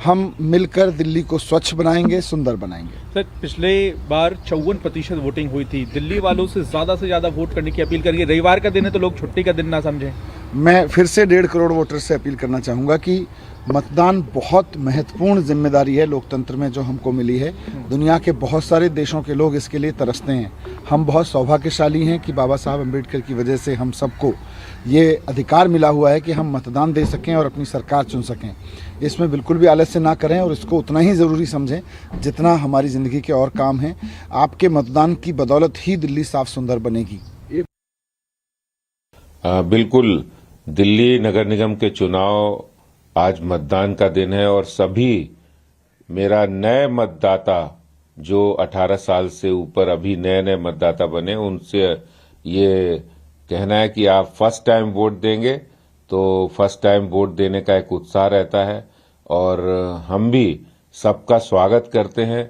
Speaker 6: हम मिलकर दिल्ली को स्वच्छ बनाएंगे, सुंदर बनाएंगे।
Speaker 12: सर, पिछले बार 54% वोटिंग हुई थी। दिल्ली वालों से ज़्यादा वोट करने की अपील करिए। रविवार का दिन है तो लोग छुट्टी का दिन ना समझें।
Speaker 6: मैं फिर से 1.5 करोड़ वोटर से अपील करना चाहूँगा कि मतदान बहुत महत्वपूर्ण जिम्मेदारी है लोकतंत्र में जो हमको मिली है। दुनिया के बहुत सारे देशों के लोग इसके लिए तरसते हैं। हम बहुत सौभाग्यशाली हैं कि बाबा साहब अम्बेडकर की वजह से हम सबको ये अधिकार मिला हुआ है कि हम मतदान दे सकें और अपनी सरकार चुन सकें। इसमें बिल्कुल भी आलस्य ना करें और इसको उतना ही ज़रूरी समझें जितना हमारी ज़िंदगी के और काम हैं। आपके मतदान की बदौलत ही दिल्ली साफ सुंदर बनेगी।
Speaker 22: बिल्कुल, दिल्ली नगर निगम के चुनाव आज मतदान का दिन है और सभी मेरा नए मतदाता जो 18 साल से ऊपर अभी नए मतदाता बने, उनसे ये कहना है कि आप फर्स्ट टाइम वोट देंगे तो फर्स्ट टाइम वोट देने का एक उत्साह रहता है और हम भी सबका स्वागत करते हैं।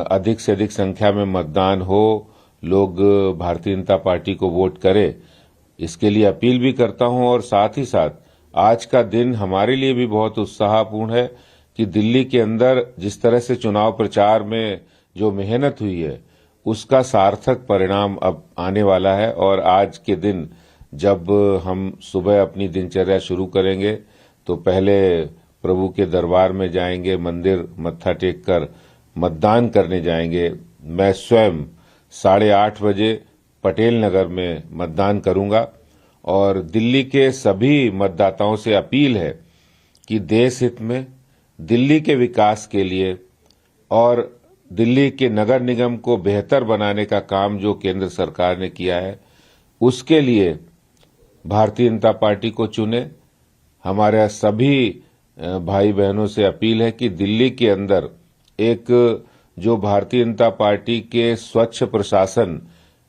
Speaker 22: अधिक से अधिक संख्या में मतदान हो, लोग भारतीय जनता पार्टी को वोट करें, इसके लिए अपील भी करता हूं। और साथ ही साथ आज का दिन हमारे लिए भी बहुत उत्साहपूर्ण है कि दिल्ली के अंदर जिस तरह से चुनाव प्रचार में जो मेहनत हुई है उसका सार्थक परिणाम अब आने वाला है। और आज के दिन जब हम सुबह अपनी दिनचर्या शुरू करेंगे तो पहले प्रभु के दरबार में जाएंगे, मंदिर मत्था टेक कर मतदान करने जाएंगे। मैं स्वयं 8:30 बजे पटेल नगर में मतदान करूंगा और दिल्ली के सभी मतदाताओं से अपील है कि देश हित में, दिल्ली के विकास के लिए और दिल्ली के नगर निगम को बेहतर बनाने का काम जो केंद्र सरकार ने किया है उसके लिए भारतीय जनता पार्टी को चुने। हमारे सभी भाई बहनों से अपील है कि दिल्ली के अंदर एक जो भारतीय जनता पार्टी के स्वच्छ प्रशासन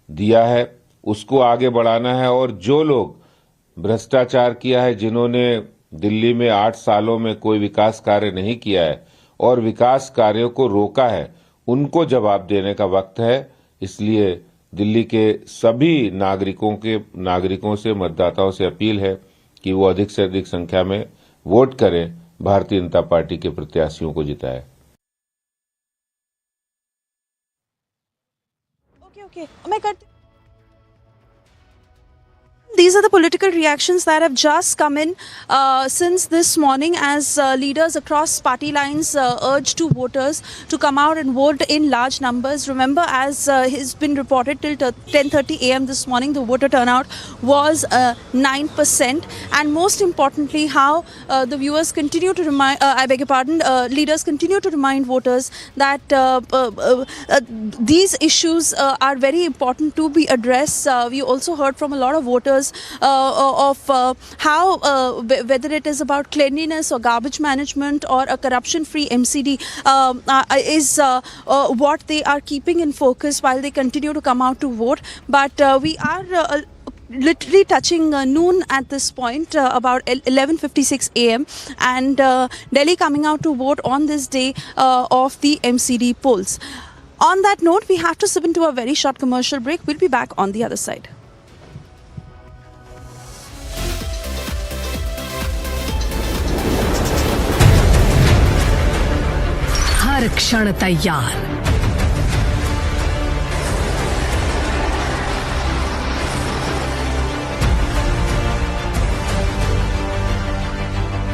Speaker 22: दिया है उसको आगे बढ़ाना है, और जो लोग भ्रष्टाचार किया है, जिन्होंने दिल्ली में 8 सालों में कोई विकास कार्य नहीं किया है और विकास कार्यों को रोका है, उनको जवाब देने का वक्त है। इसलिए दिल्ली के सभी नागरिकों से, मतदाताओं से अपील है कि वो अधिक से अधिक संख्या में वोट करें, भारतीय जनता पार्टी के प्रत्याशियों को जिताएं।
Speaker 1: Okay. These are the political reactions that have just come in since this morning as leaders across party lines urge to voters to come out and vote in large numbers. Remember, as has been reported till 10:30 a.m. this morning, the voter turnout was 9%. And most importantly, how the viewers continue to remind, leaders continue to remind voters that these issues are very important to be addressed. We also heard from a lot of voters of how whether it is about cleanliness or garbage management or a corruption-free MCD is what they are keeping in focus while they continue to come out to vote. But we are literally touching noon at this point, about 11:56 a.m. and Delhi coming out to vote on this day of the MCD polls. On that note, we have to slip into a very short commercial break. We'll be back on the other side.
Speaker 2: हर क्षण तैयार,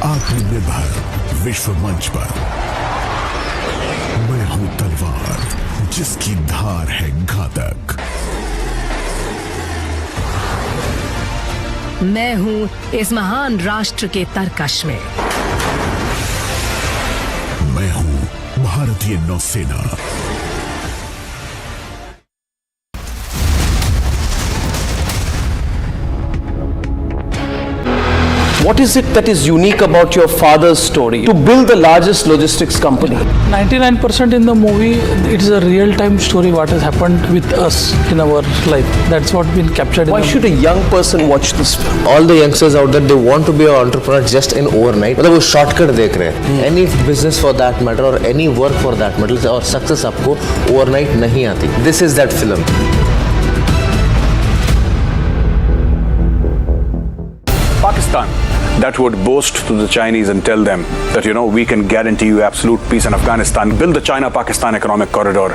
Speaker 9: आत्मनिर्भर विश्व मंच पर मैं हूं तलवार जिसकी धार है घातक।
Speaker 2: मैं हूं इस महान राष्ट्र के तरकश में।
Speaker 9: मैं हूं भारतीय नौसेना।
Speaker 19: What is it that is unique about your father's story to build the largest logistics company?
Speaker 20: 99% in the movie, it is a real-time story what has happened with us in our life. That's what been captured.
Speaker 21: Why should a young person watch this film? All the youngsters out there, they want to be an entrepreneur just in overnight. मतलब वो shortcut देख रहे हैं. Any business for that matter or any work for that matter और success आपको overnight नहीं आती. This is that film.
Speaker 23: Pakistan that would boast to the Chinese and tell them that, we can guarantee you absolute peace in Afghanistan, build the China-Pakistan economic corridor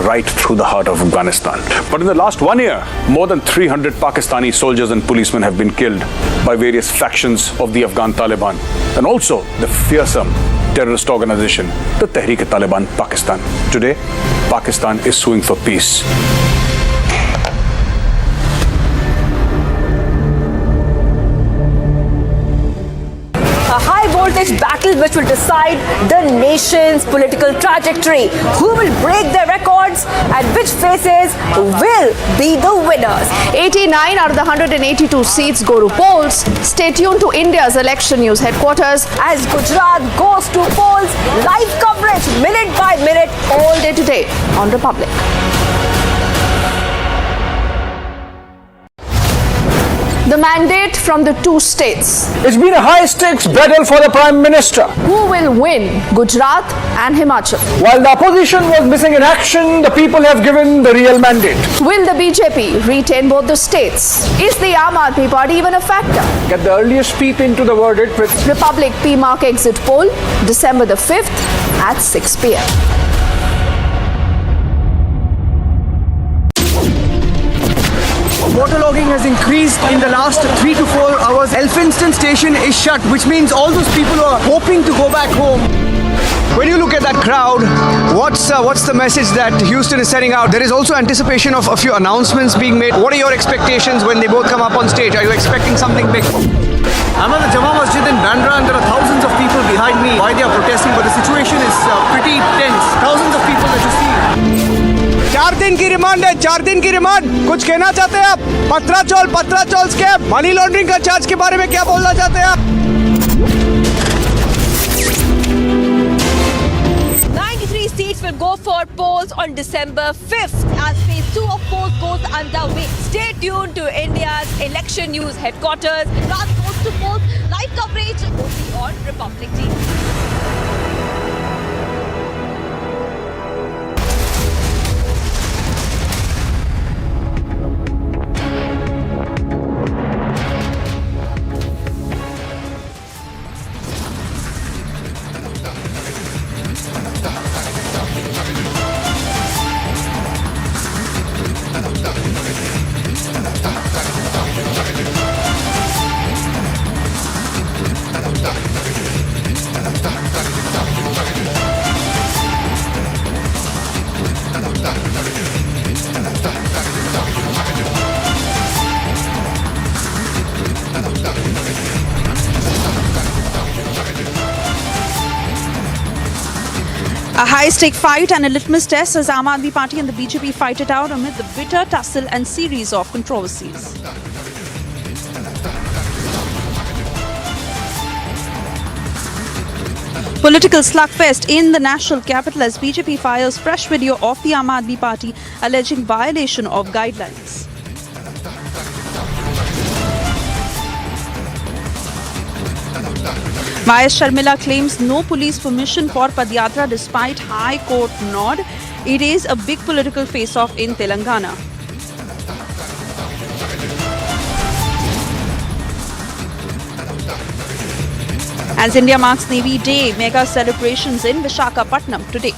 Speaker 23: right through the heart of Afghanistan. But in the last 1 year, more than 300 Pakistani soldiers and policemen have been killed by various factions of the Afghan Taliban and also the fearsome terrorist organization, the Tehreek-e-Taliban Pakistan. Today, Pakistan is suing for peace.
Speaker 17: A high-voltage battle which will decide the nation's political trajectory. Who will break their records and which faces will be the winners?
Speaker 26: 89 out of the 182 seats go to polls. Stay tuned to India's election news headquarters
Speaker 17: as Gujarat goes to polls. Live coverage minute by minute
Speaker 26: all day today on Republic. The mandate from the two states.
Speaker 7: It's been a high-stakes battle for the Prime Minister.
Speaker 26: Who will win Gujarat and Himachal?
Speaker 7: While the opposition was missing in action, the people have given the real mandate.
Speaker 26: Will the BJP retain both the states? Is the Aam Aadmi Party even a factor?
Speaker 7: Get the earliest peep into the verdict with
Speaker 26: Republic PMark exit poll, December the 5th at 6 p.m.
Speaker 7: Waterlogging has increased in the last 3 to 4 hours. Elphinstone station is shut, which means all those people who are hoping to go back home. When you look at that crowd, what's the message that Houston is sending out? There is also anticipation of a few announcements being made. What are your expectations when they both come up on stage? Are you expecting something big? I'm at the Jama Masjid in Bandra and there are thousands of people behind me. Why they are protesting, but the situation is pretty tense. Thousands of people that you see. 4 दिन की remand है, 4 दिन की remand. कुछ कहना चाहते हैं आप? पत्राचौल स्कैम, मनी लॉन्ड्रिंग का चार्ज के बारे में क्या बोलना चाहते हैं आप?
Speaker 14: 93 seats will go for polls on December 5th as phase 2 of polls goes underway. Stay tuned to India's election news headquarters. Run goes to polls, live coverage only on Republic TV. A high-stake fight and a litmus test as Aam Aadmi Party and the BJP fight it out amid the bitter tussle and series of controversies. Political slugfest in the national capital as BJP fires fresh video of the Aam Aadmi Party alleging violation of guidelines. YS Sharmila claims no police permission for Padyatra despite High Court nod. It is a big political face-off in Telangana. As India marks Navy Day, mega celebrations in Visakhapatnam today.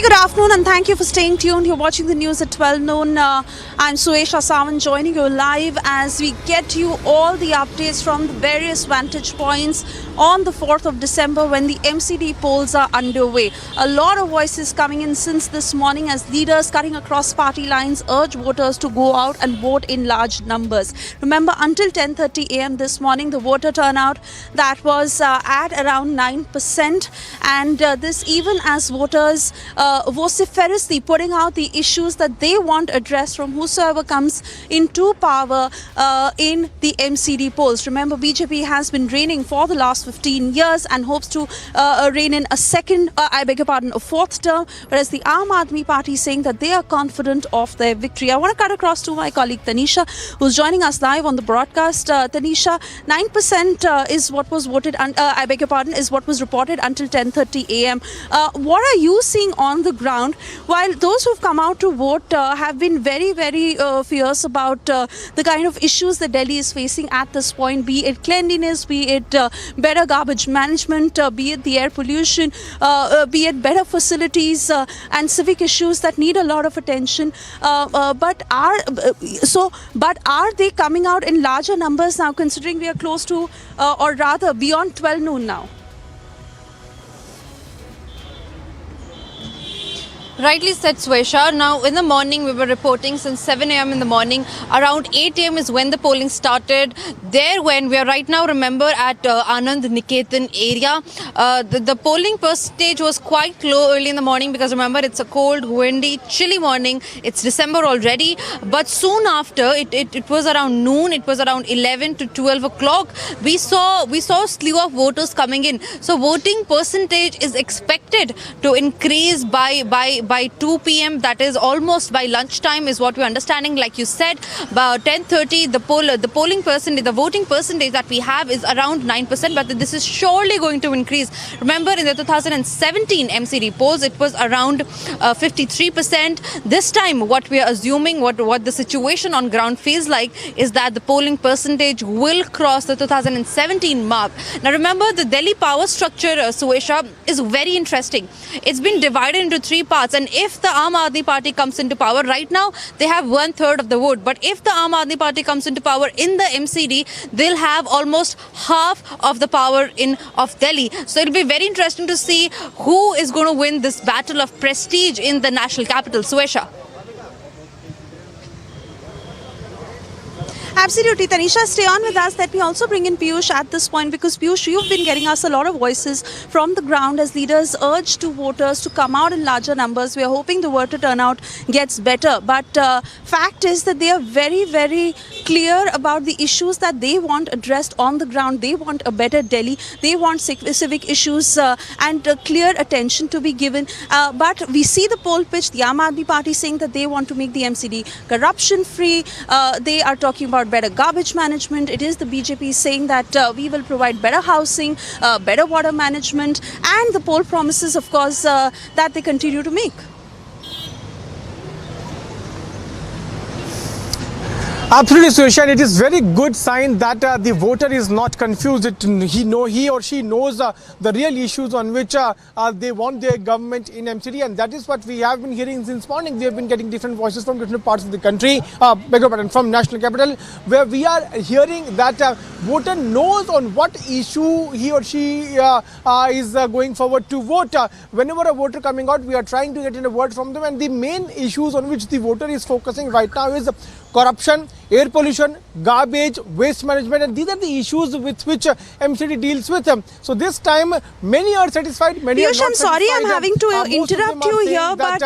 Speaker 14: Good afternoon and thank you for staying tuned. You're watching the news at 12 noon. I'm Suesha Sawan joining you live as we get you all the updates from the various vantage points on the 4th of December when the MCD polls are underway. A lot of voices coming in since this morning as leaders cutting across party lines urge voters to go out and vote in large numbers. Remember, until 10:30 a.m. this morning, the voter turnout that was at around 9%, and this even as voters vociferously putting out the issues that they want addressed from whosoever comes into power in the MCD polls. Remember, BJP has been reigning for the last 15 years and hopes to reign in a fourth term, whereas the Aam Aadmi Party saying that they are confident of their victory. I want to cut across to my colleague Tanisha, who's joining us live on the broadcast. Tanisha, 9% is what was voted, is what was reported until 10:30 a.m. What are you seeing on the ground, while those who've come out to vote have been very, very fierce about the kind of issues that Delhi is facing at this point, be it cleanliness, be it better garbage management, be it the air pollution, be it better facilities and civic issues that need a lot of attention. But are they coming out in larger numbers now, considering we are close to, or rather beyond 12 noon now?
Speaker 10: Rightly said, Swesha. Now, in the morning, we were reporting since 7 a.m. in the morning. Around 8 a.m. is when the polling started. When we are right now, remember, at Anand Niketan area. The polling percentage was quite low early in the morning because, remember, it's a cold, windy, chilly morning. It's December already. But soon after, it was around noon. It was around 11 to 12 o'clock. We saw a slew of voters coming in. So, voting percentage is expected to increase by 2 p.m. That is almost by lunchtime is what we're understanding. Like you said, by 10:30, the voting percentage that we have is around 9%, but this is surely going to increase. Remember, in the 2017 MCD polls, it was around 53%. This time, what we are assuming, what the situation on ground feels like, is that the polling percentage will cross the 2017 mark. Now, remember, the Delhi power structure, Suesha, is very interesting. It's been divided into three parts. votes. And if the Aam Aadmi Party comes into power, right now they have 1/3 of the vote. But if the Aam Aadmi Party comes into power in the MCD, they'll have almost half of the power of Delhi. So it'll be very interesting to see who is going to win this battle of prestige in the national capital. Suesha.
Speaker 1: Absolutely. Tanisha, stay on with us. Let me also bring in Piyush at this point, because Piyush, you've been getting us a lot of voices from the ground as leaders urge to voters to come out in larger numbers. We are hoping the voter turnout gets better. But fact is that they are very, very clear about the issues that they want addressed on the ground. They want a better Delhi. They want civic issues and clear attention to be given. But we see the poll pitch, the Aam Aadmi Party saying that they want to make the MCD corruption-free. They are talking about better garbage management. It is the BJP saying that we will provide better housing, better water management, and the poll promises, of course, that they continue to make.
Speaker 3: Absolutely, Suresh, and it is very good sign that the voter is not confused. He or she knows the real issues on which they want their government in MCD, and that is what we have been hearing since morning. We have been getting different voices from different parts of the country, from national capital, where we are hearing that voter knows on what issue he or she is going forward to vote. Whenever a voter coming out, we are trying to get in a word from them, and the main issues on which the voter is focusing right now is corruption, air pollution, garbage, waste management, and these are the issues with which MCD deals with. So this time, many are satisfied, many are not
Speaker 1: I'm sorry,
Speaker 3: satisfied.
Speaker 1: I'm having to interrupt you here, but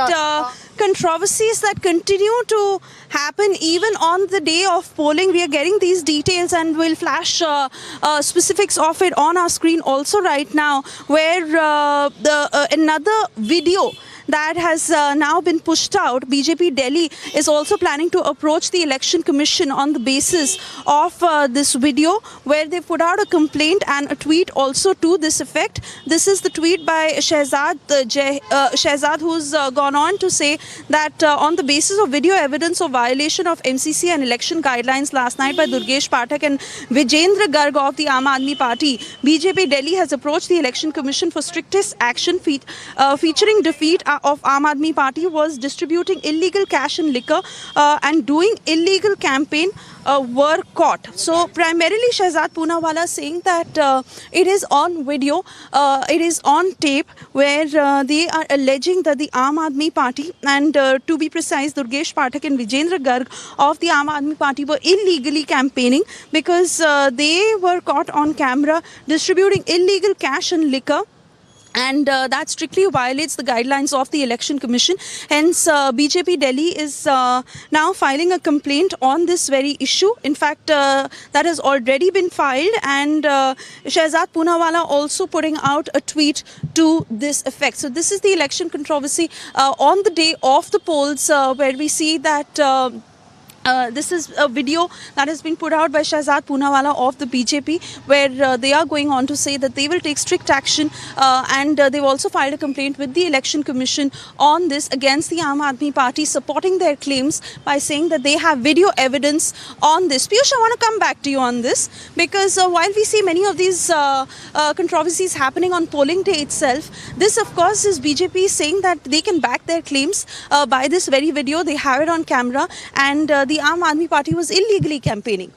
Speaker 1: controversies that continue to happen even on the day of polling. We are getting these details and we'll flash specifics of it on our screen also right now, where another video that has now been pushed out. BJP Delhi is also planning to approach the Election Commission on the basis of this video, where they put out a complaint and a tweet also to this effect. This is the tweet by Shehzad, who's gone on to say that on the basis of video evidence of violation of MCC and election guidelines last night by Durgesh Pathak and Vijendra Garg of the Aam Aadmi Party, BJP Delhi has approached the Election Commission for strictest action featuring defeat of Aam Aadmi Party was distributing illegal cash and liquor and doing illegal campaign were caught. So primarily Shehzad Poonawalla saying that it is on video, it is on tape, where they are alleging that the Aam Aadmi Party and to be precise Durgesh Pathak and Vijendra Garg of the Aam Aadmi Party were illegally campaigning because they were caught on camera distributing illegal cash and liquor. And that strictly violates the guidelines of the Election Commission. Hence, BJP Delhi is now filing a complaint on this very issue. In fact, that has already been filed, and Shehzad Poonawalla also putting out a tweet to this effect. So this is the election controversy on the day of the polls, where we see that this is a video that has been put out by Shehzad Poonawalla of the BJP, where they are going on to say that they will take strict action, and they've also filed a complaint with the Election Commission on this against the Aam Aadmi Party, supporting their claims by saying that they have video evidence on this. Piyush, I want to come back to you on this, because while we see many of these controversies happening on polling day itself, this of course is BJP saying that they can back their claims by this very video. They have it on camera, and the Aam Aadmi Party was illegally campaigning.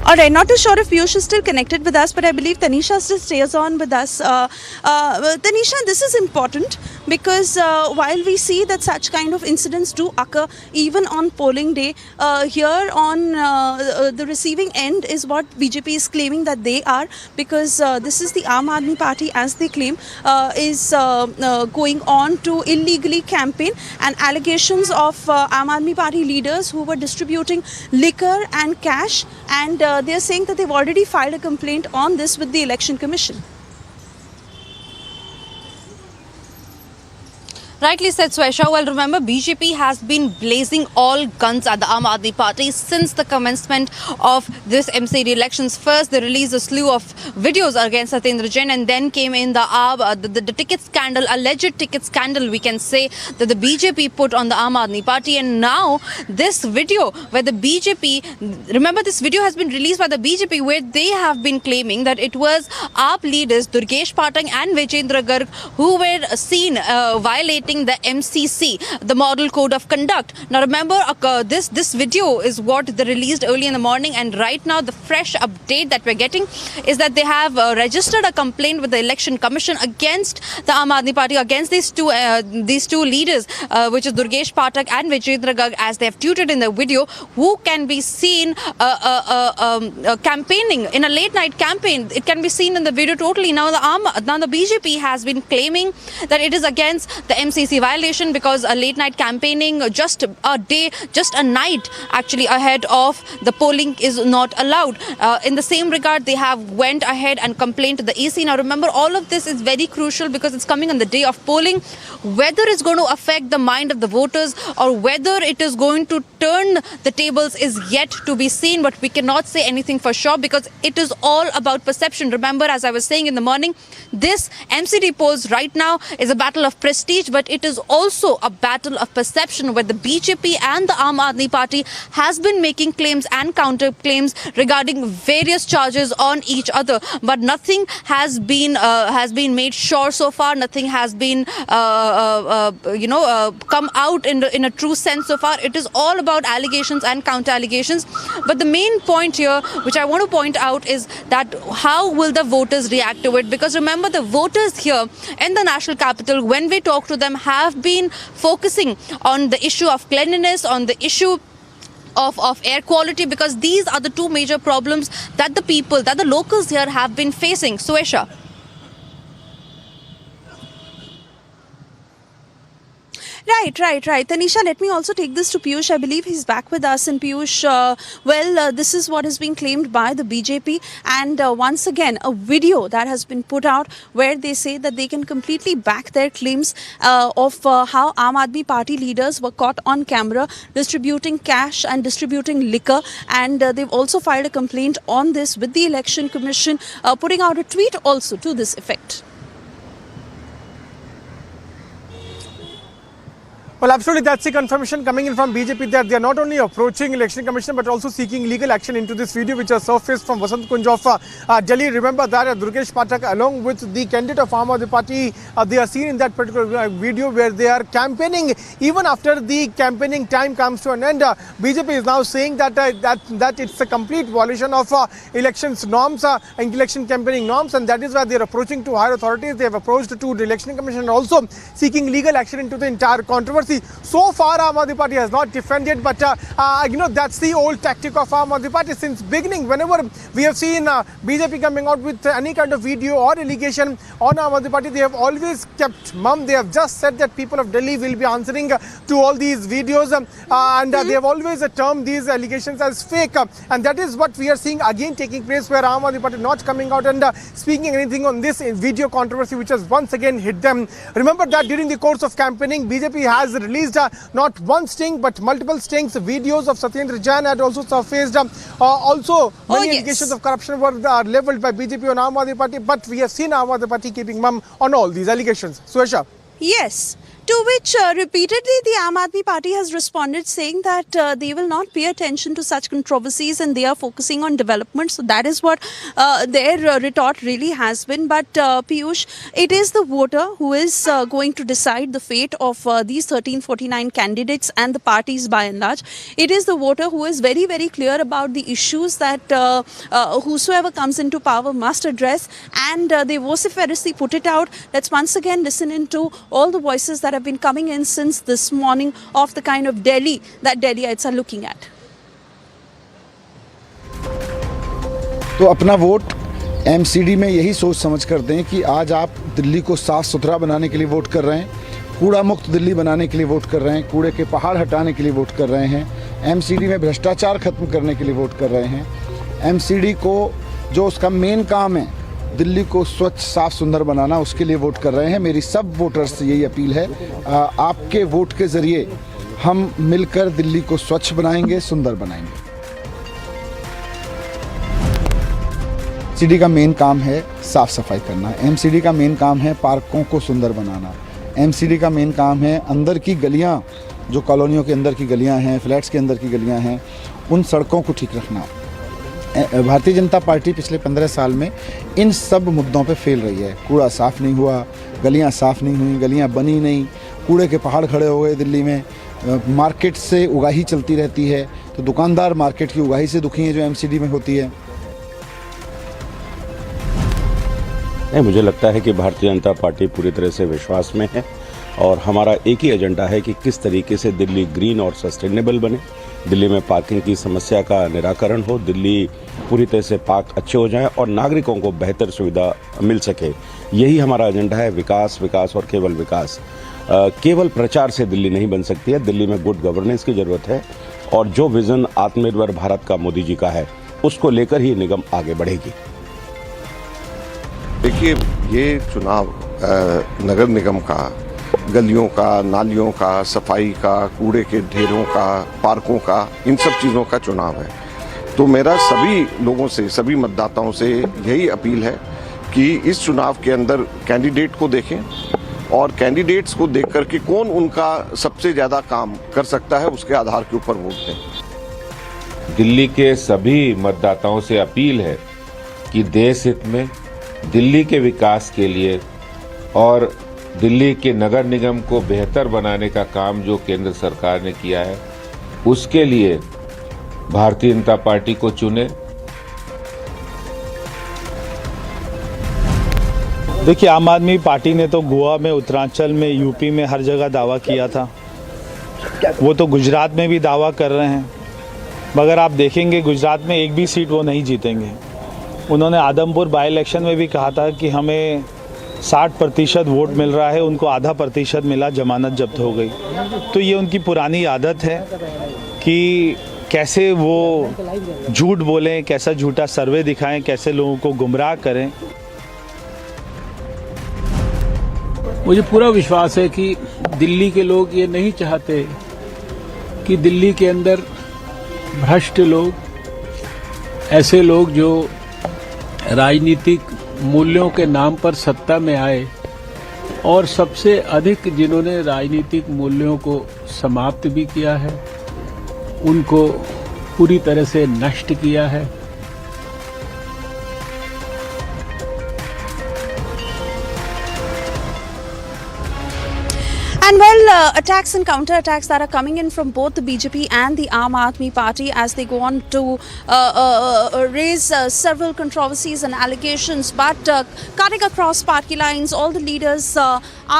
Speaker 1: All right, not too sure if Piyush is still connected with us, but I believe Tanisha still stays on with us. Tanisha, this is important because while we see that such kind of incidents do occur even on polling day, here on the receiving end is what BJP is claiming that they are, because this is the Aam Aadmi Party, as they claim, is going on to illegally campaign, and allegations of Aam Aadmi Party leaders who were distributing liquor and cash, and they are saying that they've already filed a complaint on this with the Election Commission.
Speaker 10: Rightly said, Swesha. Well, remember, BJP has been blazing all guns at the Aam Aadmi Party since the commencement of this MCD elections. First, they released a slew of videos against Satyendra Jain, and then came in the ticket scandal, alleged ticket scandal, we can say, that the BJP put on the Aam Aadmi Party. And now, this video where the BJP, remember, this video has been released by the BJP where they have been claiming that it was AAP leaders Durgesh Pathak and Vijendra Garg who were seen violating the MCC, the Model Code of Conduct. Now remember, this video is what they released early in the morning, and right now the fresh update that we're getting is that they have registered a complaint with the Election Commission against the Aam Aadmi Party, against these two leaders, which is Durgesh Pathak and Vijendra Garg, as they have tweeted in the video, who can be seen campaigning in a late night campaign. It can be seen in the video totally. Now the BJP has been claiming that it is against the MCC violation because a late night campaigning just a night actually ahead of the polling is not allowed. In the same regard, they have went ahead and complained to the EC. Now remember, all of this is very crucial because it's coming on the day of polling. Whether it's going to affect the mind of the voters or whether it is going to turn the tables is yet to be seen, but we cannot say anything for sure because it is all about perception. Remember, as I was saying in the morning, this MCD polls right now is a battle of prestige, but it is also a battle of perception where the BJP and the Aam Aadmi Party has been making claims and counter claims regarding various charges on each other, but nothing has been made sure so far. Nothing has been come out in a true sense so far. It is all about allegations and counter allegations. But the main point here, which I want to point out, is that how will the voters react to it? Because remember, the voters here in the national capital, when we talk to them, have been focusing on the issue of cleanliness, on the issue of air quality, because these are the two major problems that the locals here have been facing. Suesha.
Speaker 1: Right. Tanisha, let me also take this to Piyush. I believe he's back with us. And Piyush, this is what has been claimed by the BJP. And once again, a video that has been put out where they say that they can completely back their claims of how Aam Aadmi Party leaders were caught on camera distributing cash and distributing liquor. And they've also filed a complaint on this with the Election Commission, putting out a tweet also to this effect.
Speaker 3: Well, absolutely, that's the confirmation coming in from BJP that they are not only approaching Election Commission but also seeking legal action into this video which has surfaced from Vasant Kunj of Delhi. Remember that Durgesh Pathak along with the candidate of Aam Aadmi Party, they are seen in that particular video where they are campaigning. Even after the campaigning time comes to an end, BJP is now saying that it's a complete violation of elections norms, election campaigning norms, and that is why they are approaching to higher authorities. They have approached to the Election Commission and also seeking legal action into the entire controversy. So far, Aam Aadmi Party has not defended, but that's the old tactic of Aam Aadmi Party since beginning. Whenever we have seen BJP coming out with any kind of video or allegation on Aam Aadmi Party, they have always kept mum. They have just said that people of Delhi will be answering to all these videos, and they have always termed these allegations as fake. And that is what we are seeing again taking place, where Aam Aadmi Party not coming out and speaking anything on this video controversy, which has once again hit them. Remember that during the course of campaigning, BJP has released not one sting but multiple stings. Videos of Satyendra Jain had also surfaced. Also, many allegations of corruption were levelled by BJP on Aam Aadmi Party, but we have seen Aam Aadmi Party keeping mum on all these allegations. Suesha.
Speaker 1: Yes. To which repeatedly the Aam Aadmi Party has responded saying that they will not pay attention to such controversies and they are focusing on development. So that is what their retort really has been. But Piyush, it is the voter who is going to decide the fate of these 1349 candidates and the parties by and large. It is the voter who is very, very clear about the issues that whosoever comes into power must address, and they vociferously put it out. Let's once again listen into all the voices that have been coming in since this morning of the kind of Delhi that Delhiites are looking at.
Speaker 6: तो अपना vote MCD में यही सोच समझ कर दें कि आज आप दिल्ली को साफ सुथरा बनाने के लिए वोट कर रहे हैं, कूड़ा मुक्त दिल्ली बनाने के लिए वोट कर रहे हैं, कूड़े के पहाड़ हटाने के लिए वोट कर रहे हैं, MCD में भ्रष्टाचार खत्म करने के लिए वोट कर रहे हैं, MCD को जो उसका मेन काम है दिल्ली को स्वच्छ, साफ, सुंदर बनाना, उसके लिए वोट कर रहे हैं। मेरी सब वोटर्स से यही अपील है, आपके वोट के ज़रिए हम मिलकर दिल्ली को स्वच्छ बनाएंगे, सुंदर बनाएंगे। एमसीडी का मेन काम है साफ सफाई करना, एमसीडी का मेन काम है पार्कों को सुंदर बनाना, एमसीडी का मेन काम है अंदर की गलियां, जो कॉलोनियों के अंदर की गलियां हैं, फ्लैट्स के अंदर की गलियां हैं, उन सड़कों को ठीक रखना। भारतीय जनता पार्टी पिछले 15 साल में इन सब मुद्दों पे फेल रही है। कूड़ा साफ़ नहीं हुआ, गलियां साफ़ नहीं हुई, गलियां बनी नहीं, कूड़े के पहाड़ खड़े हो गए दिल्ली में। मार्केट से उगाही चलती रहती है, तो दुकानदार मार्केट की उगाही से दुखी हैं जो एमसीडी में होती है।
Speaker 5: नहीं, मुझे लगता है कि भारतीय जनता पार्टी पूरी तरह से विश्वास में है और हमारा एक ही एजेंडा है कि किस तरीके से दिल्ली ग्रीन और सस्टेनेबल बने, दिल्ली में पार्किंग की समस्या का निराकरण हो, दिल्ली पूरी तरह से पार्क अच्छे हो जाएं और नागरिकों को बेहतर सुविधा मिल सके। यही हमारा एजेंडा है, विकास, विकास और केवल विकास। केवल प्रचार से दिल्ली नहीं बन सकती है, दिल्ली में गुड गवर्नेंस की ज़रूरत है और जो विज़न आत्मनिर्भर भारत का मोदी जी का है, उसको लेकर ही निगम आगे बढ़ेगी।
Speaker 11: देखिए, ये चुनाव नगर निगम का, गलियों का, नालियों का, सफाई का, कूड़े के ढेरों का, पार्कों का, इन सब चीज़ों का चुनाव है। तो मेरा सभी लोगों से, सभी मतदाताओं से यही अपील है कि इस चुनाव के अंदर कैंडिडेट को देखें और कैंडिडेट्स को देख कर के कौन उनका सबसे ज़्यादा काम कर सकता है, उसके आधार के ऊपर वोट दें।
Speaker 22: दिल्ली के सभी मतदाताओं से अपील है कि देश हित में, दिल्ली के विकास के लिए और दिल्ली के नगर निगम को बेहतर बनाने का काम जो केंद्र सरकार ने किया है, उसके लिए भारतीय जनता पार्टी को चुने।
Speaker 12: देखिए, आम आदमी पार्टी ने तो गोवा में, उत्तरांचल में, यूपी में हर जगह दावा किया था। वो तो गुजरात में भी दावा कर रहे हैं, मगर आप देखेंगे गुजरात में एक भी सीट वो नहीं जीतेंगे। उन्होंने आदमपुर बाई इलेक्शन में भी कहा था कि हमें 60% वोट मिल रहा है, उनको आधा प्रतिशत मिला, जमानत जब्त हो गई। तो ये उनकी पुरानी आदत है कि कैसे वो झूठ बोलें, कैसा झूठा सर्वे दिखाएं, कैसे लोगों को गुमराह करें।
Speaker 15: मुझे पूरा विश्वास है कि दिल्ली के लोग ये नहीं चाहते कि दिल्ली के अंदर भ्रष्ट लोग, ऐसे लोग जो राजनीतिक मूल्यों के नाम पर सत्ता में आए और सबसे अधिक जिन्होंने राजनीतिक मूल्यों को समाप्त भी किया है, उनको पूरी तरह से नष्ट किया है।
Speaker 1: And well, attacks and counter-attacks that are coming in from both the BJP and the Aam Aadmi Party as they go on to raise several controversies and allegations, but cutting across party lines, all the leaders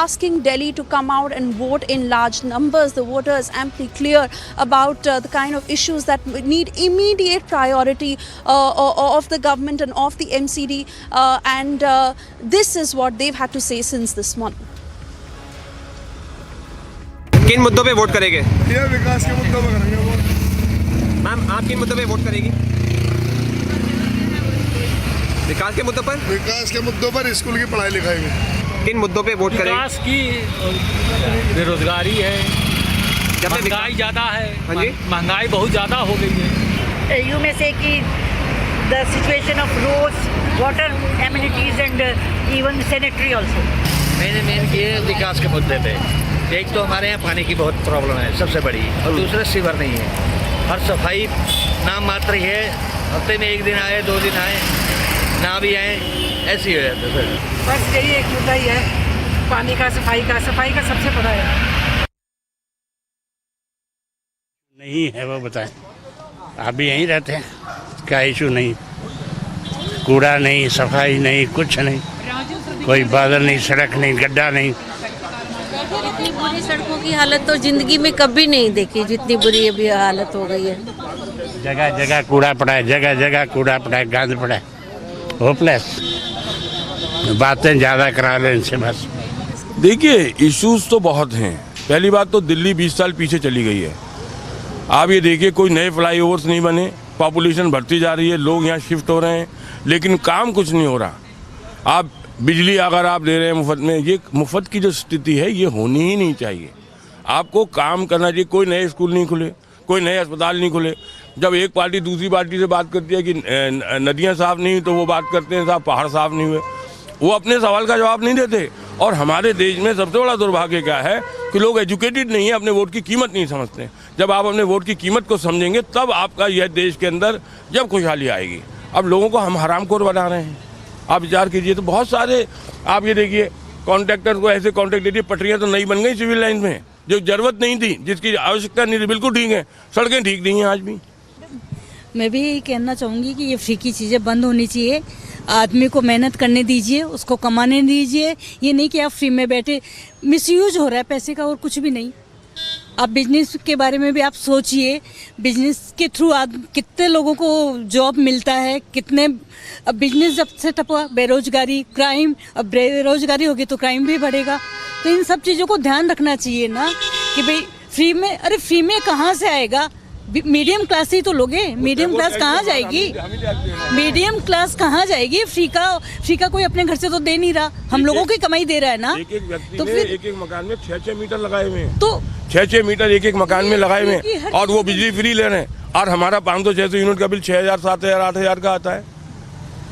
Speaker 1: asking Delhi to come out and vote in large numbers. The voters amply clear about the kind of issues that need immediate priority of the government and of the MCD, and this is what they've had to say since this morning.
Speaker 7: किन मुद्दों पे vote करेंगे?
Speaker 16: ये विकास के मुद्दों पे करेंगे वोट।
Speaker 7: मैम, आप किन मुद्दों पे वोट करेगी? विकास के मुद्दों पर?
Speaker 16: विकास के मुद्दों पर, स्कूल की पढ़ाई लिखाई में।
Speaker 7: किन मुद्दों पे वोट करेंगे?
Speaker 15: विकास की, बेरोजगारी है, महंगाई ज़्यादा है।
Speaker 7: हाँ जी,
Speaker 15: महंगाई बहुत ज़्यादा हो गई है।
Speaker 24: यू में से कि the situation of roads, water amenities and even sanitary also.
Speaker 25: मेन ये विकास के मुद्दे पे, एक तो हमारे यहाँ पानी की बहुत प्रॉब्लम है सबसे बड़ी, और दूसरा सीवर नहीं है। हर सफाई नाम मात्र ही है, हफ्ते में एक दिन आए, 2 दिन आए, ना भी आए, ऐसी हो जाता है सर।
Speaker 24: बस यही एक मुद्दा ही है, पानी का, सफाई का सबसे बड़ा है।
Speaker 27: नहीं है वो बताएं, आप भी यहीं रहते हैं, क्या इशू नहीं? कूड़ा नहीं, सफाई नहीं, कुछ नहीं, कोई बादल नहीं, सड़क नहीं, गड्ढा नहीं।
Speaker 28: इतनी बुरी सड़कों की हालत तो जिंदगी में कभी नहीं देखी जितनी बुरी अभी हालत हो गई है।
Speaker 27: जगह जगह कूड़ा पड़ा है, जगह जगह कूड़ा पड़ा है, गंद पड़ा है, होपलेस। बातें ज़्यादा करा लें इनसे बस।
Speaker 29: देखिए, इश्यूज तो बहुत हैं। पहली बात तो दिल्ली 20 साल पीछे चली गई है। आप ये देखिए, कोई नए फ्लाईओवर्स नहीं बने, पॉपुलेशन बढ़ती जा रही है, लोग यहाँ शिफ्ट हो रहे हैं, लेकिन काम कुछ नहीं हो रहा। आप बिजली अगर आप दे रहे हैं मुफ्त में, ये मुफ्त की जो स्थिति है ये होनी ही नहीं चाहिए। आपको काम करना चाहिए। कोई नए स्कूल नहीं खुले, कोई नए अस्पताल नहीं खुले। जब एक पार्टी दूसरी पार्टी से बात करती है कि नदियां साफ नहीं हुई, तो वो बात करते हैं साहब पहाड़ साफ नहीं हुए। वो अपने सवाल का जवाब नहीं देते। और हमारे देश में सबसे बड़ा दुर्भाग्य क्या है कि लोग एजुकेटेड नहीं है, अपने वोट की कीमत नहीं समझते। जब आप अपने वोट की कीमत को समझेंगे तब आपका यह देश के अंदर जब खुशहाली आएगी। अब लोगों को हम हरामखोर बना रहे हैं। आप विचार कीजिए, तो बहुत सारे आप ये देखिए कॉन्ट्रैक्टर को ऐसे कॉन्ट्रैक्ट दे दिए। पटरियाँ तो नई बन गई सिविल लाइन में, जो जरूरत नहीं थी, जिसकी आवश्यकता नहीं थी, बिल्कुल ठीक है। सड़कें ठीक नहीं हैं आज भी।
Speaker 2: मैं भी यही कहना चाहूँगी कि ये फ्री की चीज़ें बंद होनी चाहिए। आदमी को मेहनत करने दीजिए, उसको कमाने दीजिए। ये नहीं कि आप फ्री में बैठे, मिसयूज हो रहा है पैसे का और कुछ भी नहीं। आप बिजनेस के बारे में भी आप सोचिए, बिजनेस के थ्रू कितने लोगों को जॉब मिलता है, कितने। अब बिजनेस जब से ठप हुआ, बेरोजगारी, क्राइम, अब बेरोजगारी होगी तो क्राइम भी बढ़ेगा। तो इन सब चीज़ों को ध्यान रखना चाहिए ना कि भाई फ्री में, अरे फ्री में कहाँ से आएगा? मीडियम क्लास ही तो लोगे, मीडियम क्लास कहाँ जाएगी? मीडियम क्लास कहाँ जाएगी? फ्री का कोई अपने घर से तो दे नहीं रहा, हम लोगों की कमाई दे रहा है ना।
Speaker 29: एक व्यक्ति तो फिर एक मकान में 6-6 मीटर लगाए हुए हैं, तो 6-6 मीटर एक मकान में लगाए हुए हैं और वो बिजली फ्री ले रहे हैं। और हमारा 500-600 यूनिट का बिल 6,000, 7,000, 8,000 का आता है।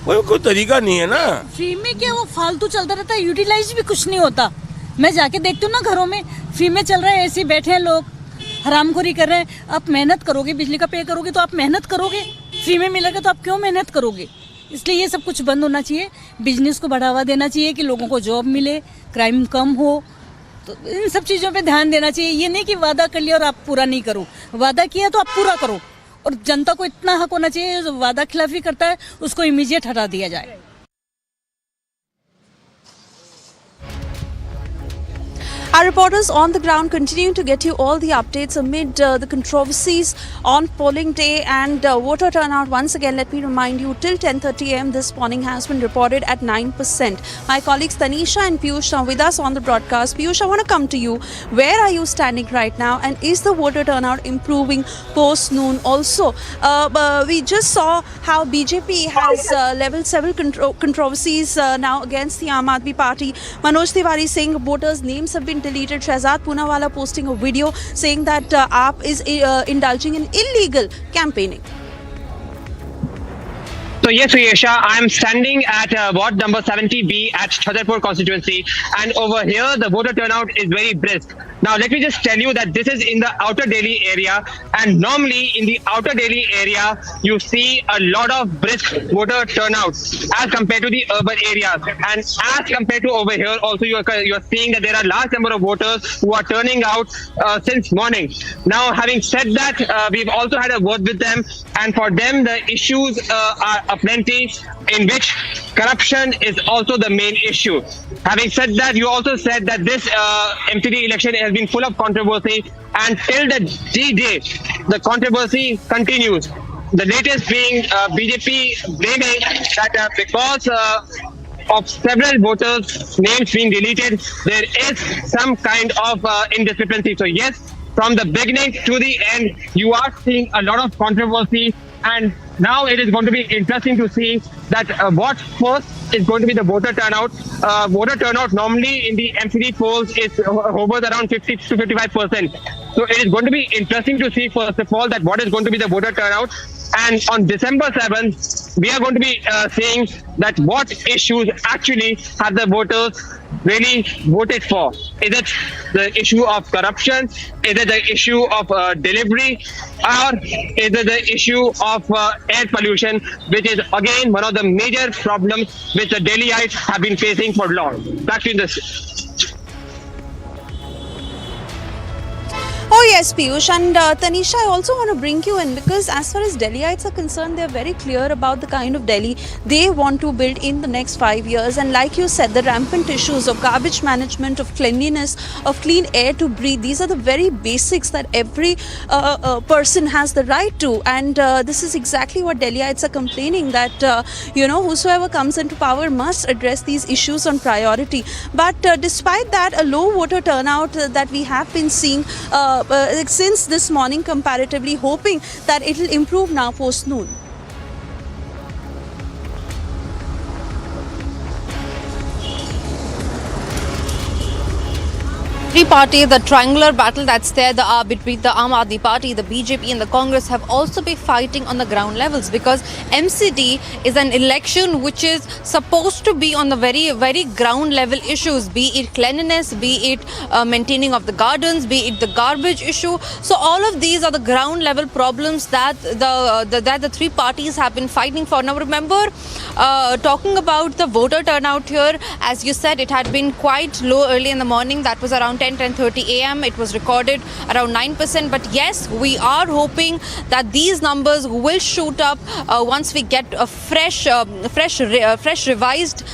Speaker 29: वो कोई तरीका नहीं है ना।
Speaker 2: फ्री में क्या वो फालतू चलता रहता है, यूटिलाइज भी कुछ नहीं होता। मैं जाके देखती हूँ ना घरों में, फ्री में चल रहा है, ऐसे बैठे हैं लोग, हरामखोरी कर रहे हैं। आप मेहनत करोगे, बिजली का पे करोगे तो आप मेहनत करोगे, फ्री में मिलेगा तो आप क्यों मेहनत करोगे? इसलिए ये सब कुछ बंद होना चाहिए। बिजनेस को बढ़ावा देना चाहिए कि लोगों को जॉब मिले, क्राइम कम हो। तो इन सब चीज़ों पे ध्यान देना चाहिए। ये नहीं कि वादा कर लिया और आप पूरा नहीं करो। वादा किया तो आप पूरा करो। और जनता को इतना हक होना चाहिए, जो वादा खिलाफी करता है उसको इमीडिएट हटा दिया जाए।
Speaker 1: Our reporters on the ground continue to get you all the updates amid the controversies on polling day and voter turnout. Once again, let me remind you, till 10:30 a.m. this morning has been reported at 9%. My colleagues Tanisha and Piyush are with us on the broadcast. Piyush, I want to come to you. Where are you standing right now, and is the voter turnout improving post noon also? We just saw how BJP has leveled several controversies now against the Aam Aadmi Party. Manoj Tiwari saying voters' names have been deleted. Shahzad Poonawala posting a video saying that AAP is indulging in illegal campaigning.
Speaker 4: So yes, Riyesha, I am standing at ward number 70B at Chhatarpur constituency, and over here the voter turnout is very brisk. Now let me just tell you that this is in the outer Delhi area, and normally in the outer Delhi area you see a lot of brisk voter turnout as compared to the urban areas, and as compared to over here also you are seeing that there are large number of voters who are turning out since morning. Now having said that, we've also had a word with them, and for them the issues are aplenty, in which corruption is also the main issue. Having said that, you also said that this MCD election has been full of controversy, and till the D-Day, the controversy continues. The latest being BJP blaming that because of several voters' names being deleted, there is some kind of indiscrepancy. So yes, from the beginning to the end, you are seeing a lot of controversy, and now it is going to be interesting to see that what first is going to be the voter turnout. Voter turnout normally in the MCD polls is hovers around 50 to 55%. So it is going to be interesting to see first of all that what is going to be the voter turnout. And on December 7th, we are going to be seeing that what issues actually have the voters really voted for. Is it the issue of corruption? Is it the issue of delivery? Or is it the issue of air pollution, which is again one of the major problems which the Delhiites have been facing for long? Back to this.
Speaker 1: Oh yes, Piyush, and Tanisha, I also want to bring you in because as far as Delhiites are concerned, they are very clear about the kind of Delhi they want to build in the next 5 years. And like you said, the rampant issues of garbage management, of cleanliness, of clean air to breathe, these are the very basics that every person has the right to. And this is exactly what Delhiites are complaining, that whosoever comes into power must address these issues on priority. But despite that, a low voter turnout that we have been seeing since this morning comparatively, hoping that it will improve now post noon.
Speaker 10: three parties, the triangular battle that's there between the Aam Aadmi Party, the BJP and the Congress have also been fighting on the ground levels, because MCD is an election which is supposed to be on the very, very ground level issues, be it cleanliness, be it maintaining of the gardens, be it the garbage issue. So all of these are the ground level problems that the three parties have been fighting for. Now remember, talking about the voter turnout here, as you said, it had been quite low early in the morning. That was around 10:30 a.m. It was recorded around 9%. But yes, we are hoping that these numbers will shoot up once we get a fresh revised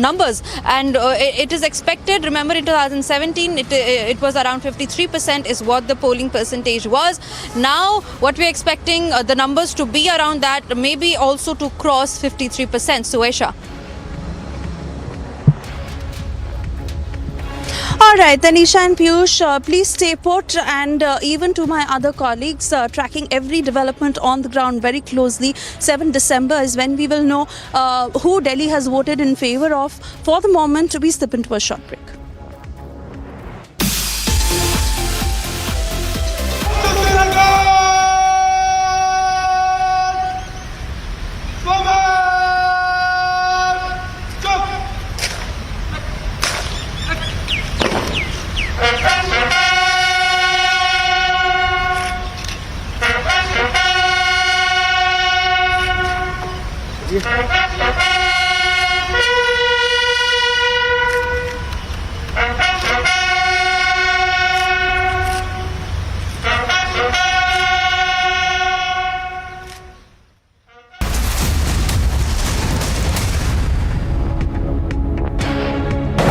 Speaker 10: numbers. And it is expected. Remember, in 2017, it was around 53% is what the polling percentage was. Now, what we're expecting the numbers to be around that, maybe also to cross 53%. Suesha.
Speaker 1: All right, Tanisha and Piyush, please stay put, and even to my other colleagues, tracking every development on the ground very closely. 7 December is when we will know who Delhi has voted in favor of. For the moment, we step into a short break.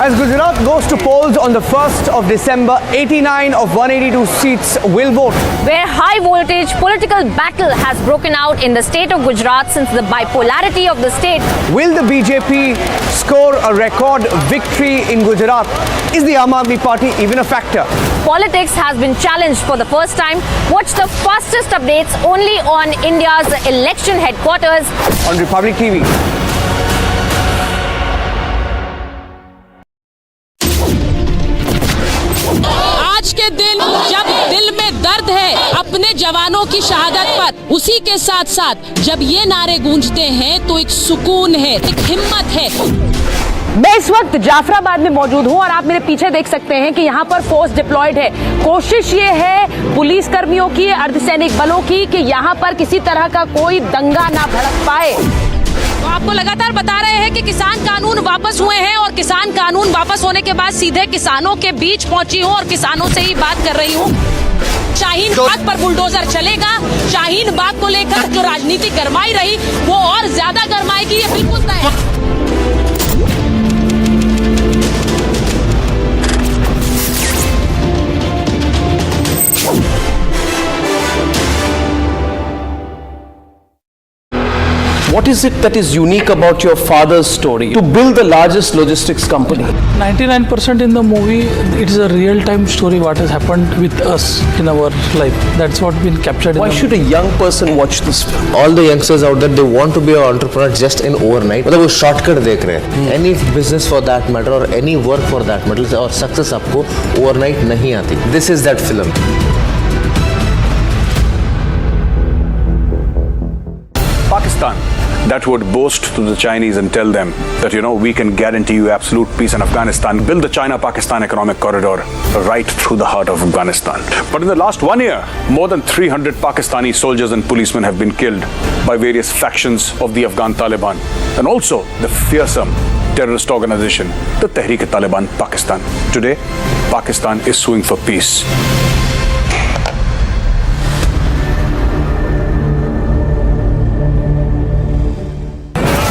Speaker 7: As Gujarat goes to polls on the 1st of December, 89 of 182 seats will vote.
Speaker 14: Where high voltage political battle has broken out in the state of Gujarat since the bipolarity of the state.
Speaker 7: Will the BJP score a record victory in Gujarat? Is the Aam Aadmi Party even a factor?
Speaker 14: Politics has been challenged for the first time. Watch the fastest updates only on India's election headquarters
Speaker 7: on Republic TV.
Speaker 14: आज के दिन जब दिल में दर्द है अपने जवानों की शहादत पर, उसी के साथ साथ जब ये नारे गूंजते हैं तो एक सुकून है, एक हिम्मत है। मैं इस वक्त जाफराबाद में मौजूद हूं और आप मेरे पीछे देख सकते हैं कि यहाँ पर फोर्स डिप्लॉयड है। कोशिश ये है पुलिस कर्मियों की, अर्धसैनिक बलों की, कि यहाँ पर किसी तरह का कोई दंगा ना भड़क पाए। तो आपको लगातार बता रहे हैं कि किसान कानून वापस हुए हैं, और किसान कानून वापस होने के बाद सीधे किसानों के बीच पहुंची हूं और किसानों से ही बात कर रही हूं। शाहीन बाग पर बुलडोजर चलेगा। शाहीन बाग को लेकर जो राजनीति गरमाई रही वो और ज्यादा गरमाएगी, ये बिल्कुल तय है।
Speaker 8: What is it that is unique about your father's story to build the largest logistics company?
Speaker 9: 99% in the movie, it is a real-time story what has happened with us in our life. That's what been captured.
Speaker 8: Why should a young person watch this film?
Speaker 13: All the youngsters out there, they want to be an entrepreneur just in overnight. मतलब वो shortcut देख रहे हैं. Any business for that matter or any work for that matter, और success आपको overnight नहीं आती. This is that film.
Speaker 17: Pakistan that would boast to the Chinese and tell them that, you know, we can guarantee you absolute peace in Afghanistan, build the China-Pakistan economic corridor right through the heart of Afghanistan. But in the last 1 year, more than 300 Pakistani soldiers and policemen have been killed by various factions of the Afghan Taliban, and also the fearsome terrorist organization, the Tehreek-e-Taliban Pakistan. Today, Pakistan is suing for peace.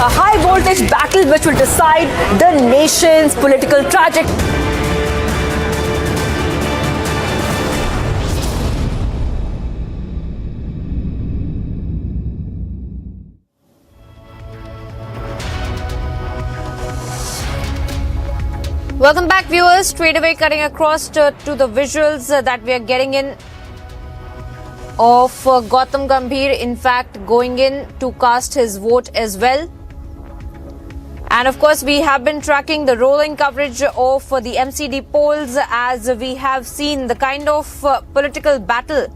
Speaker 14: A high voltage battle which will decide the nation's political trajectory. Welcome back, viewers. Straight away cutting across to the visuals that we are getting in of Gautam Gambhir, in fact, going in to cast his vote as well.
Speaker 10: And of course, we have been tracking the rolling coverage of the MCD polls as we have seen the kind of political battle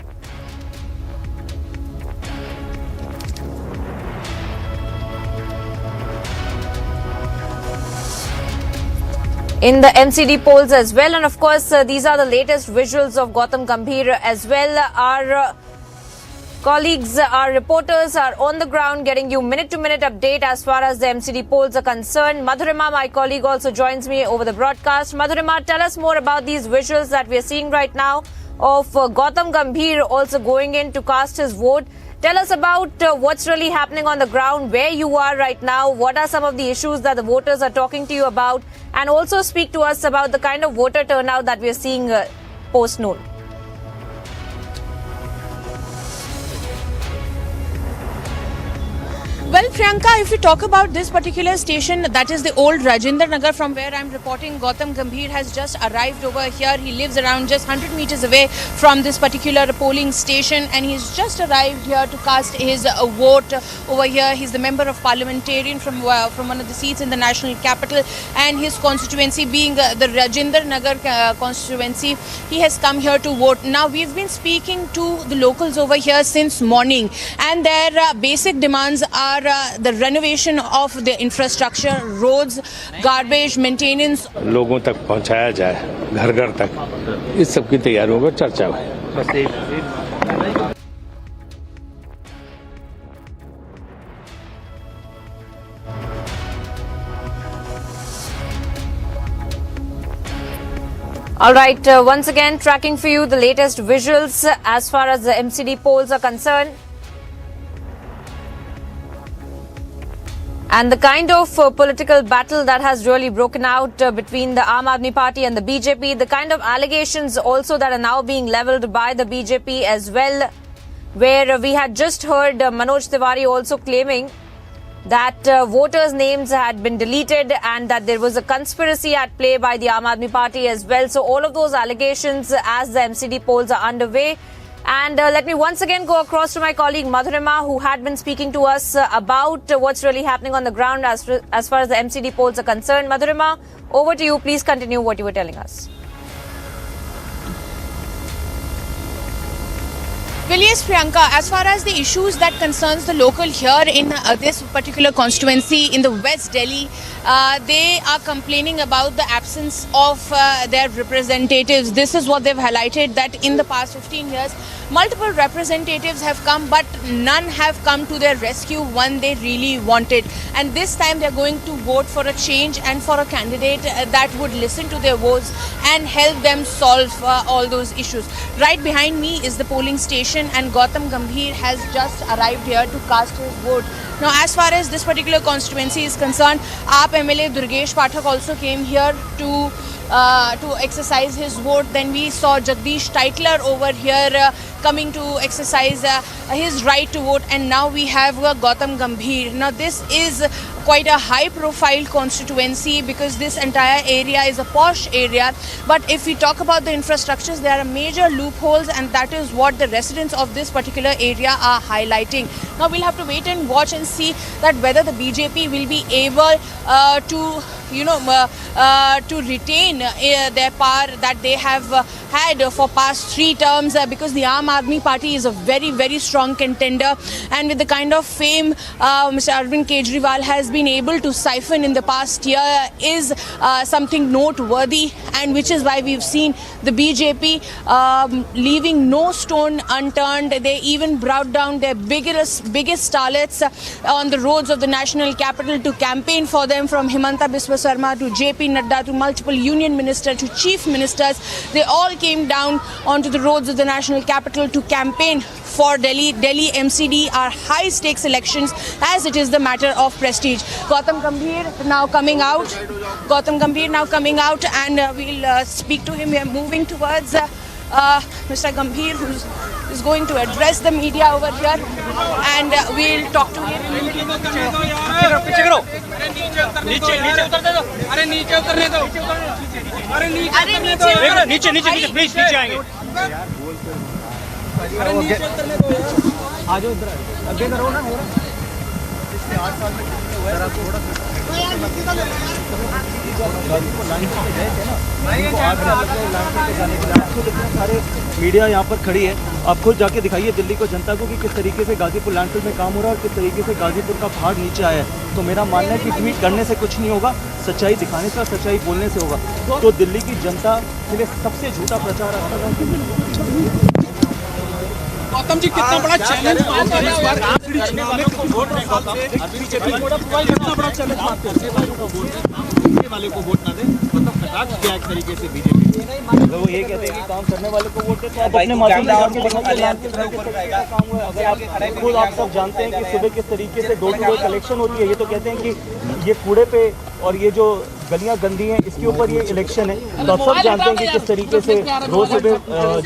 Speaker 10: in the MCD polls as well. And of course, these are the latest visuals of Gautam Gambhir as well. Our colleagues, our reporters are on the ground getting you minute-to-minute update as far as the MCD polls are concerned. Madhurima, my colleague, also joins me over the broadcast. Madhurima, tell us more about these visuals that we are seeing right now of Gautam Gambhir also going in to cast his vote. Tell us about what's really happening on the ground, where you are right now, what are some of the issues that the voters are talking to you about, and also speak to us about the kind of voter turnout that we are seeing post-noon.
Speaker 14: Well, Priyanka, if we talk about this particular station, that is the old Rajendra Nagar from where I'm reporting, Gautam Gambhir has just arrived over here. He lives around just 100 meters away from this particular polling station, and he's just arrived here to cast his vote over here. He's the member of parliamentarian from one of the seats in the national capital, and his constituency being the Rajendra Nagar constituency, he has come here to vote. Now, we've been speaking to the locals over here since morning, and their basic demands are the renovation of the infrastructure, roads, garbage, maintenance.
Speaker 3: लोगों तक पहुंचाया जाए, घर घर तक, इस सब की तैयारियों पर चर्चा हुई।
Speaker 10: All right, once again tracking for you the latest visuals as far as the MCD polls are concerned. And the kind of political battle that has really broken out between the Aam Aadmi Party and the BJP, the kind of allegations also that are now being levelled by the BJP as well, where we had just heard Manoj Tiwari also claiming that voters' names had been deleted and that there was a conspiracy at play by the Aam Aadmi Party as well. So all of those allegations as the MCD polls are underway. And let me once again go across to my colleague Madhurima, who had been speaking to us about what's really happening on the ground as far as the MCD polls are concerned. Madhurima, over to you. Please continue what you were telling us.
Speaker 14: Well, yes, Priyanka, as far as the issues that concerns the local here in this particular constituency in the West Delhi, they are complaining about the absence of their representatives. This is what they've highlighted, that in the past 15 years, multiple representatives have come, but none have come to their rescue when they really wanted. And this time they're going to vote for a change and for a candidate that would listen to their votes and help them solve all those issues. Right behind me is the polling station, and Gautam Gambhir has just arrived here to cast his vote. Now, as far as this particular constituency is concerned, AAP MLA Durgesh Pathak also came here to exercise his vote. Then we saw Jagdish Titler over here coming to exercise his right to vote, and now we have Gautam Gambhir. Now, this is quite a high-profile constituency because this entire area is a posh area. But if we talk about the infrastructures, there are major loopholes, and that is what the residents of this particular area are highlighting. Now, we'll have to wait and watch and see that whether the BJP will be able to retain their power that they have had for past 3 terms, because the Aam Aadmi Party is a very, very strong contender, and with the kind of fame Mr. Arvind Kejriwal has been able to siphon in the past year is something noteworthy, and which is why we've seen the BJP leaving no stone unturned. They even brought down their biggest starlets on the roads of the national capital to campaign for them, from Himanta Biswa Sarma to JP Nadda to multiple union ministers to chief ministers. They all came down onto the roads of the national capital to campaign for Delhi. Delhi MCD are high stakes elections, as it is the matter of prestige. Gautam Gambhir now coming out. And we'll speak to him. We are moving towards Mr. Gambhir, who is going to address the media over here, and we'll talk to him.
Speaker 7: सारे media यहाँ पर खड़ी है, आप खुद जाके दिखाइए दिल्ली को, जनता को कि किस तरीके से गाजीपुर लैंडफिल में काम हो रहा है और किस तरीके से गाजीपुर का पहाड़ नीचे आया है। तो मेरा मानना है कि ट्वीट करने से कुछ नहीं होगा, सच्चाई दिखाने से और सच्चाई बोलने से होगा। तो दिल्ली की जनता के लिए सबसे झूठा प्रचार आता है।
Speaker 5: गौतम जी, कितना बड़ा चैलेंज मानते हैं इस बार वाले को वोट ना दे, मतलब कटाक्ष किया एक तरीके से बीजेपी।
Speaker 7: अगर वो ये कहते हैं कि काम करने वाले को वोट देते हैं, तो अपने माध्यम से खुद आप सब जानते हैं कि सुबह किस तरीके से डोर टू डोर कलेक्शन होती है। ये तो कहते हैं कि ये कूड़े पे और ये जो गलियां गंदी हैं इसके ऊपर ये इलेक्शन है। तो आप सब जानते हैं कि किस तरीके से रोज सुबह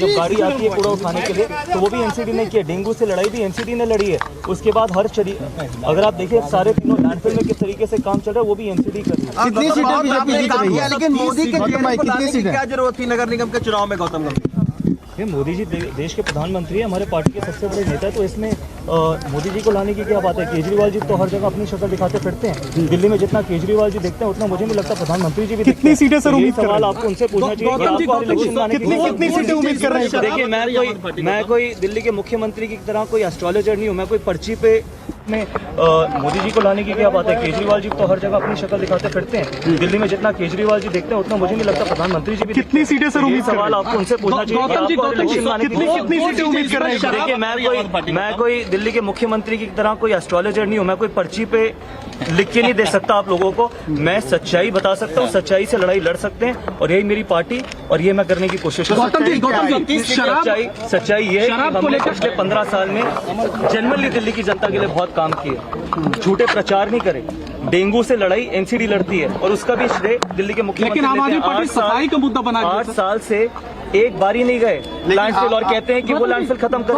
Speaker 7: जब गाड़ी आती है कूड़ा उठाने के लिए, तो वो भी एमसीडी ने किया। डेंगू से लड़ाई भी एमसीडी ने लड़ी है। उसके बाद अगर आप देखिए सारे तीनों लैंडफिल में किस तरीके से काम चल रहा है वो भी एमसीडी कर रही है।
Speaker 5: कितनी सीटें बीजेपी जीत रही है,
Speaker 7: लेकिन मोदी के
Speaker 5: कितनी सीटें
Speaker 7: क्या जरूरत थी नगर निगम के चुनाव में? गौतम मोदी जी देश के प्रधानमंत्री है, हमारे पार्टी के सबसे बड़े नेता है, तो इसमें मोदी जी को लाने की क्या बात है? केजरीवाल जी तो हर जगह अपनी शक्ल दिखाते फिरते हैं। दिल्ली में जितना केजरीवाल जी देखते हैं उतना मुझे नहीं लगता प्रधानमंत्री जी भी। कितनी सीटें सर उम्मीद कर रहे हैं? सवाल आपको उनसे पूछना चाहिए। कितनी सीटें उम्मीद कर रहे हैं? देखिए, मैं कोई दिल्ली के मुख्यमंत्री की तरह कोई एस्ट्रोलॉजर नहीं हूँ। मैं कोई पर्ची पे में मोदी जी को लाने की क्या बात है? केजरीवाल जी तो हर जगह अपनी शक्ल दिखाते फिरते हैं। दिल्ली में जितना केजरीवाल जी देखते हैं उतना मुझे नहीं लगता प्रधानमंत्री जी भी। कितनी सीटें सर उम्मीद? सवाल आपको उनसे पूछना चाहिए। कितनी सीटें उम्मीद कर रहे हैं? देखिए, मैं कोई दिल्ली के मुख्यमंत्री की तरह कोई एस्ट्रोलॉजर नहीं हूँ। मैं कोई पर्ची पे लिख के नहीं दे सकता आप लोगों को। मैं सच्चाई बता सकता हूँ, सच्चाई से लड़ाई लड़ सकते हैं और यही मेरी पार्टी और ये मैं करने की कोशिश करता हूँ। सच्चाई ये है कि हमने पिछले 15 साल में जनरली दिल्ली की जनता के लिए बहुत काम किए। झूठे प्रचार नहीं करे। डेंगू से लड़ाई एमसीडी लड़ती है और उसका भी श्रेय दिल्ली के मुख्यमंत्री। लेकिन आम आदमी पार्टी सफाई का मुद्दा बना 8 साल से एक बारी नहीं गए लैंडफिल और कहते हैं कि वो लैंडफिल खत्म करो।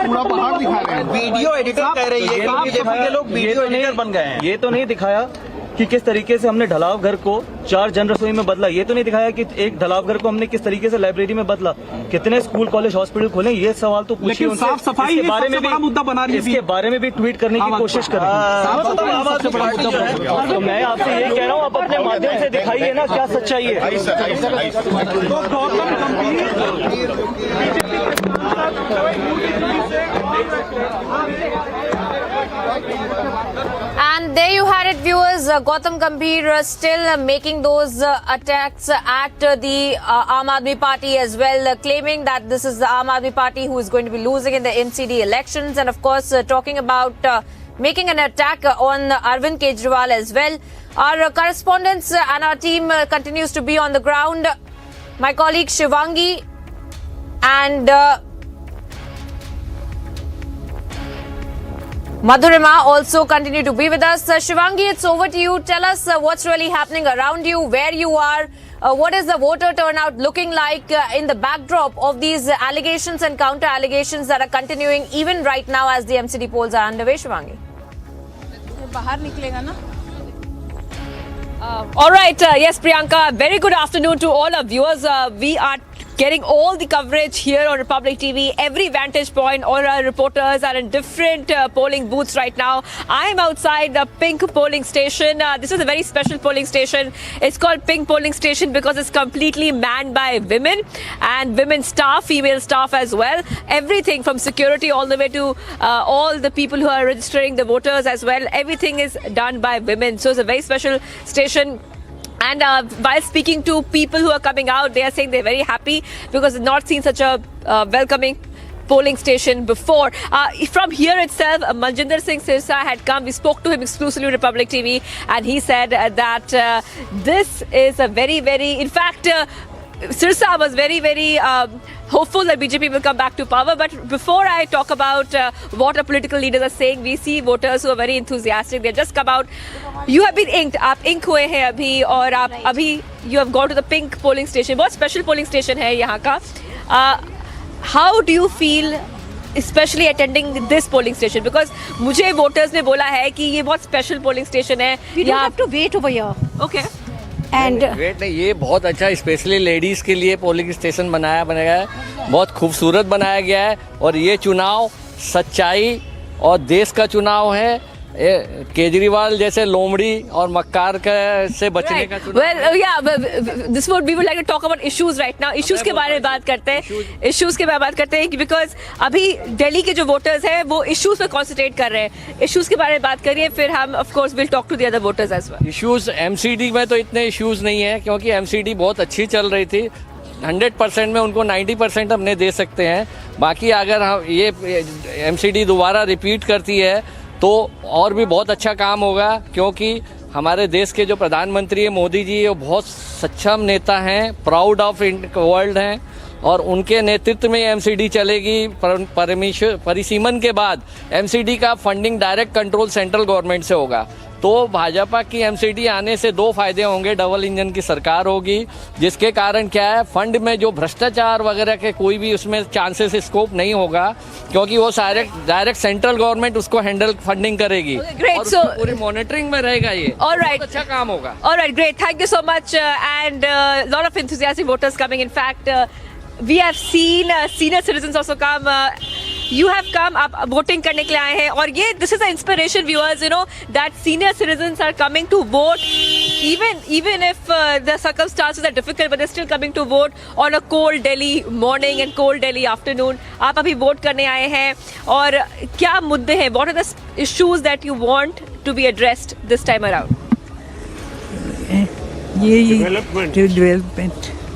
Speaker 5: पूरा पहाड़ दिखा रहे हैं, वीडियो एडिटर कह रही है कि लोग वीडियो एडिटर बन गए हैं।
Speaker 7: ये तो नहीं दिखाया कि किस तरीके से हमने ढलाव घर को 4 जन रसोई में बदला। ये तो नहीं दिखाया कि एक ढलाव घर को हमने किस तरीके से लाइब्रेरी में बदला। कितने स्कूल कॉलेज हॉस्पिटल खोले, ये सवाल तो पूछिए उनसे। साफ सफाई के बारे में भी मुद्दा बना रही है, इसके बारे में भी ट्वीट करने की कोशिश कर रहे हैं। तो मैं आपसे यही कह रहा हूँ, आप अपने माध्यम से दिखाइए ना क्या सच्चाई है।
Speaker 10: And there you had it, viewers. Gautam Gambhir still making those attacks at the Aam Aadmi Party as well, claiming that this is the Aam Aadmi Party who is going to be losing in the MCD elections, and of course talking about making an attack on Arvind Kejriwal as well. Our correspondents and our team continues to be on the ground. My colleague Shivangi and Madhurima also continue to be with us. Shivangi, it's over to you. Tell us what's really happening around you, where you are. What is the voter turnout looking like in the backdrop of these allegations and counter allegations that are continuing even right now as the MCD polls are underway, Shivangi?
Speaker 14: बाहर निकलेगा ना? All right. Yes, Priyanka. Very good afternoon to all our viewers. We are getting all the coverage here on Republic TV. Every vantage point, all our reporters are in different polling booths right now. I'm outside the Pink polling station. This is a very special polling station. It's called Pink polling station because it's completely manned by women and women staff, female staff as well. Everything from security all the way to all the people who are registering the voters as well. Everything is done by women. So it's a very special station. And while speaking to people who are coming out, they are saying they're very happy because they've not seen such a welcoming polling station before. From here itself, Manjinder Singh Sirsa had come. We spoke to him exclusively on Republic TV, and he said that this is a very, very, in fact, Sirsa was very, very hopeful that BJP will come back to power. But before I talk about what our political leaders are saying, we see voters who are very enthusiastic. They just come out. You have been inked. आप ink हुए हैं अभी और आप अभी you have gone to the Pink polling station. बहुत special polling station है यहाँ का. How do you feel, especially attending this polling station? Because मुझे voters ने बोला है कि ये बहुत special polling station है. We don't have to wait over here. Okay.
Speaker 6: And wait नहीं, ये बहुत अच्छा स्पेशली लेडीज़ के लिए पोलिंग स्टेशन बनाया गया है, बहुत खूबसूरत बनाया गया है। और ये चुनाव सच्चाई और देश का चुनाव है। केजरीवाल जैसे लोमड़ी और मक्कार से बचने का चुनाव।
Speaker 14: Well, yeah, this would we would like to talk about issues right now. Issues के बारे में बात करते हैं. Issues के बारे में बात करते हैं because अभी दिल्ली के जो वोटर्स हैं वो issues पे concentrate कर रहे हैं. Issues के बारे में बात करिए, फिर हम of course will talk to the other voters as well.
Speaker 6: Issues MCD में तो इतने issues नहीं है क्योंकि MCD बहुत अच्छी चल रही थी. 100% में उनको 90% हमने दे सकते हैं. बाकी अगर हम ये MCD दोबारा रिपीट करती है तो और भी बहुत अच्छा काम होगा क्योंकि हमारे देश के जो प्रधानमंत्री है मोदी जी वो बहुत सक्षम नेता हैं, प्राउड ऑफ वर्ल्ड हैं और उनके नेतृत्व में MCD चलेगी. परिसीमन के बाद MCD का funding direct control central government से होगा. तो भाजपा की MCD आने से दो फायदे होंगे. डबल इंजन की सरकार होगी जिसके कारण क्या है फंड में जो भ्रष्टाचार वगैरह के कोई भी उसमें चांसेस स्कोप नहीं होगा क्योंकि वो सारे डायरेक्ट सेंट्रल गवर्नमेंट उसको हैंडल फंडिंग करेगी.
Speaker 14: Great, so
Speaker 6: पूरी मॉनिटरिंग में रहेगा ये.
Speaker 14: All right,
Speaker 6: अच्छा काम होगा.
Speaker 14: All right, great. Thank you so much and lot of enthusiastic voters coming. In fact, we have seen senior citizens also come. You have come, आप voting करने के लिए आए हैं और ये this is the inspiration viewers, you know, that senior citizens are coming to vote even if the circumstances are difficult, but they're still coming to vote on a cold Delhi morning and cold Delhi afternoon. आप अभी vote करने आए हैं और क्या मुद्दे हैं? What are the issues that you want to be addressed this time around?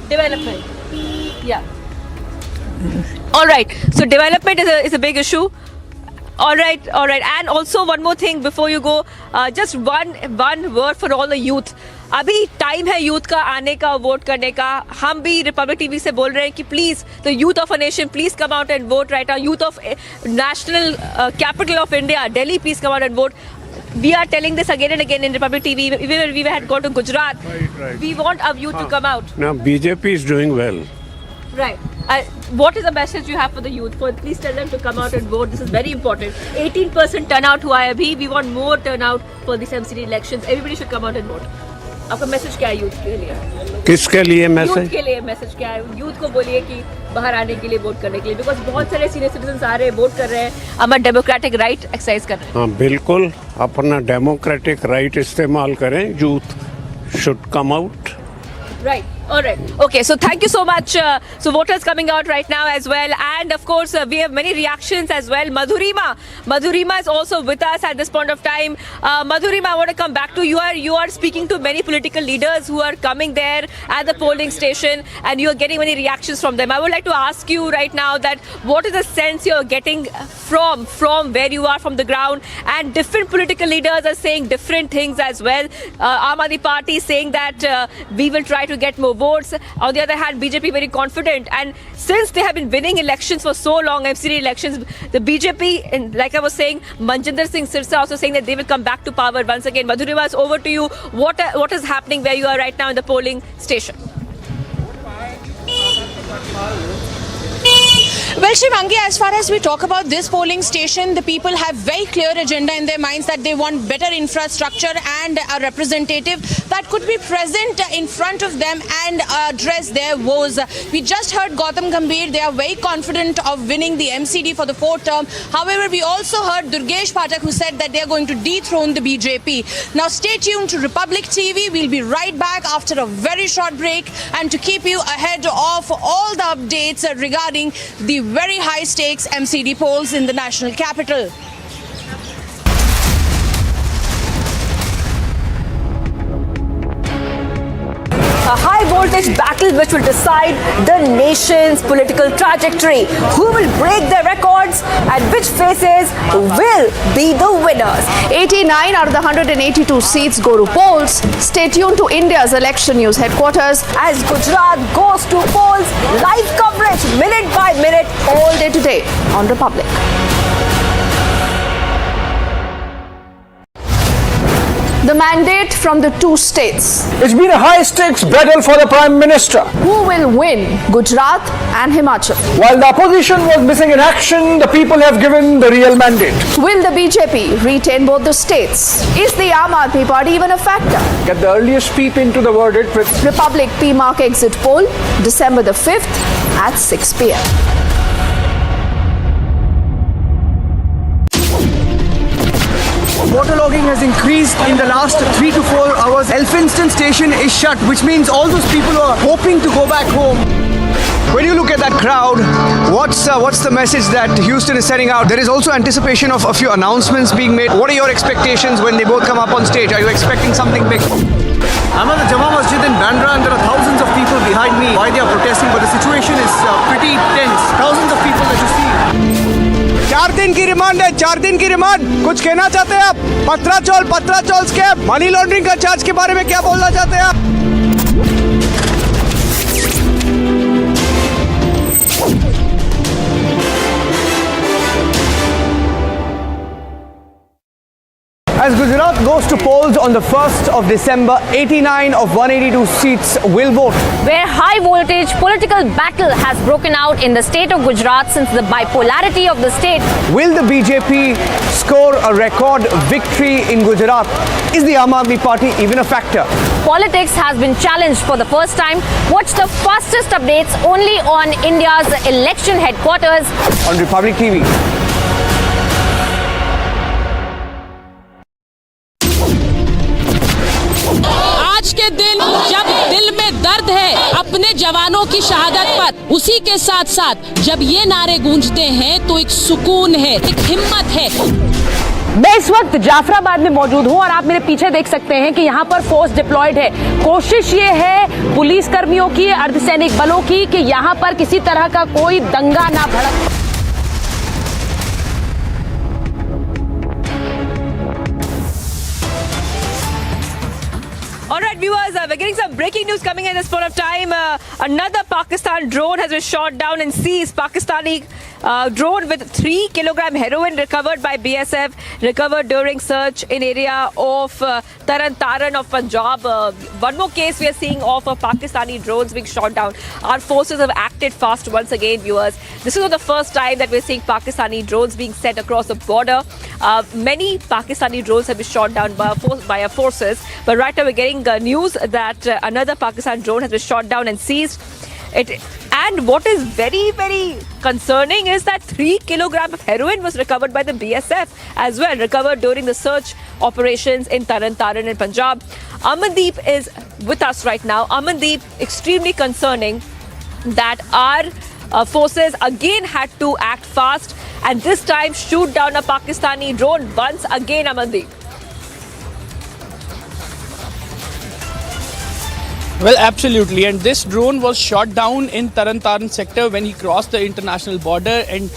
Speaker 14: Development. Yeah. All right. So development is a big issue. All right. And also one more thing before you go, just one word for all the youth. अभी time है youth का आने का, vote करने का. हम भी Republic TV से बोल रहे हैं कि please the youth of a nation please come out and vote right now. Youth of national capital of India Delhi please come out and vote. We are telling this again and again in Republic TV. Even when we had gone to Gujarat, we want our youth to come out.
Speaker 15: Now BJP is doing well.
Speaker 14: Right. What is the message you have for the youth? Please tell them to come out and vote. This is very important. 18% turnout हुआ है अभी. We want more turnout for these MCD elections. Everybody should come out and vote. आपका message क्या है youth के लिए?
Speaker 15: किसके लिए मैसेज?
Speaker 14: यूथ के लिए मैसेज क्या है? यूथ को बोलिए कि बाहर आने के लिए, वोट करने के लिए, बिकॉज बहुत सारे सीनियर सिटीजन आ रहे हैं, वोट कर रहे हैं, हमारा डेमोक्रेटिक राइट एक्सरसाइज कर रहे हैं.
Speaker 15: हाँ बिल्कुल, अपना डेमोक्रेटिक राइट इस्तेमाल करें. Youth should come out.
Speaker 14: Right. All right. Okay. So thank you so much. So voters coming out right now as well, and of course we have many reactions as well. Madhurima is also with us at this point of time. Madhurima, I want to come back to you. You are speaking to many political leaders who are coming there at the polling station, and you are getting many reactions from them. I would like to ask you right now that what is the sense you are getting from where you are from the ground, and different political leaders are saying different things as well. Aam Aadmi Party is saying that we will try to get more votes. On the other hand, BJP very confident, and since they have been winning elections for so long, MCD elections, the BJP, and like I was saying, Manjinder Singh Sirsa also saying that they will come back to power once again. Madhurima, over to you. What is happening where you are right now in the polling station?
Speaker 11: Well, Shivangi, as far as we talk about this polling station, the people have very clear agenda in their minds that they want better infrastructure and a representative that could be present in front of them and address their woes. We just heard Gautam Gambhir. They are very confident of winning the MCD for the fourth term. However, we also heard Durgesh Pathak, who said that they are going to dethrone the BJP. Now, stay tuned to Republic TV. We'll be right back after a very short break, and to keep you ahead of all the updates regarding the very high stakes MCD polls in the national capital.
Speaker 14: A high voltage battle which will decide the nation's political trajectory. Who will break their records and which faces will be the winners?
Speaker 12: 89 out of the 182 seats go to polls. Stay tuned to India's election news headquarters
Speaker 14: as Gujarat goes to polls. Live coverage minute by minute
Speaker 12: all day today on Republic. The mandate from the two states.
Speaker 8: It's been a high-stakes battle for the Prime Minister.
Speaker 12: Who will win Gujarat and Himachal?
Speaker 8: While the opposition was missing in action, the people have given the real mandate.
Speaker 12: Will the BJP retain both the states? Is the Aam Aadmi Party even a factor?
Speaker 8: Get the earliest peep into the verdict with
Speaker 12: Republic PMark exit poll, December the 5th at 6 p.m.
Speaker 7: waterlogging has increased in the last 3 to 4 hours. Elphinstone station is shut, which means all those people who are hoping to go back home. When you look at that crowd, what's the message that Houston is sending out? There is also anticipation of a few announcements being made. What are your expectations when they both come up on stage? Are you expecting something big? I'm at the Jama Masjid in Bandra and there are thousands of people behind me. Why they are protesting, but the situation is pretty tense. Thousands of people that you see. 4 दिन की remand है, 4 दिन की remand. कुछ कहना चाहते हैं आप? पत्राचौल स्कैम, मनी लॉन्ड्रिंग का चार्ज के बारे में क्या बोलना चाहते हैं आप? As Gujarat goes to polls on the 1st of December, 89 of 182 seats will vote.
Speaker 14: Where high voltage political battle has broken out in the state of Gujarat since the bipolarity of the state.
Speaker 7: Will the BJP score a record victory in Gujarat? Is the Aam Aadmi Party even a factor?
Speaker 14: Politics has been challenged for the first time. Watch the fastest updates only on India's election headquarters
Speaker 7: on Republic TV.
Speaker 14: आज के दिन जब दिल में दर्द है अपने जवानों की शहादत पर, उसी के साथ साथ जब ये नारे गूंजते हैं तो एक सुकून है, एक हिम्मत है। मैं इस वक्त जाफराबाद में मौजूद हूं और आप मेरे पीछे देख सकते हैं कि यहाँ पर फोर्स डिप्लॉयड है। कोशिश ये है पुलिस कर्मियों की, अर्धसैनिक बलों की कि यहाँ पर किसी तरह का कोई दंगा ना भड़क।
Speaker 10: All right, viewers, we're getting some breaking news coming in this point of time. Another Pakistan drone has been shot down and seized. Pakistani drone with 3 kilogram heroin recovered by BSF, recovered during search in area of Taran Taran of Punjab. One more case we are seeing of Pakistani drones being shot down. Our forces have acted fast once again, viewers. This is not the first time that we're seeing Pakistani drones being sent across the border. Many Pakistani drones have been shot down by our forces, but right now we're getting news that another Pakistan drone has been shot down and seized. And what is very, very concerning is that 3 kilograms of heroin was recovered by the BSF as well, recovered during the search operations in Taran Taran in Punjab. Amandeep is with us right now. Amandeep, extremely concerning that our forces again had to act fast and this time shoot down a Pakistani drone once again, Amandeep.
Speaker 16: Well, absolutely. And this drone was shot down in Taran Taran sector when he crossed the international border and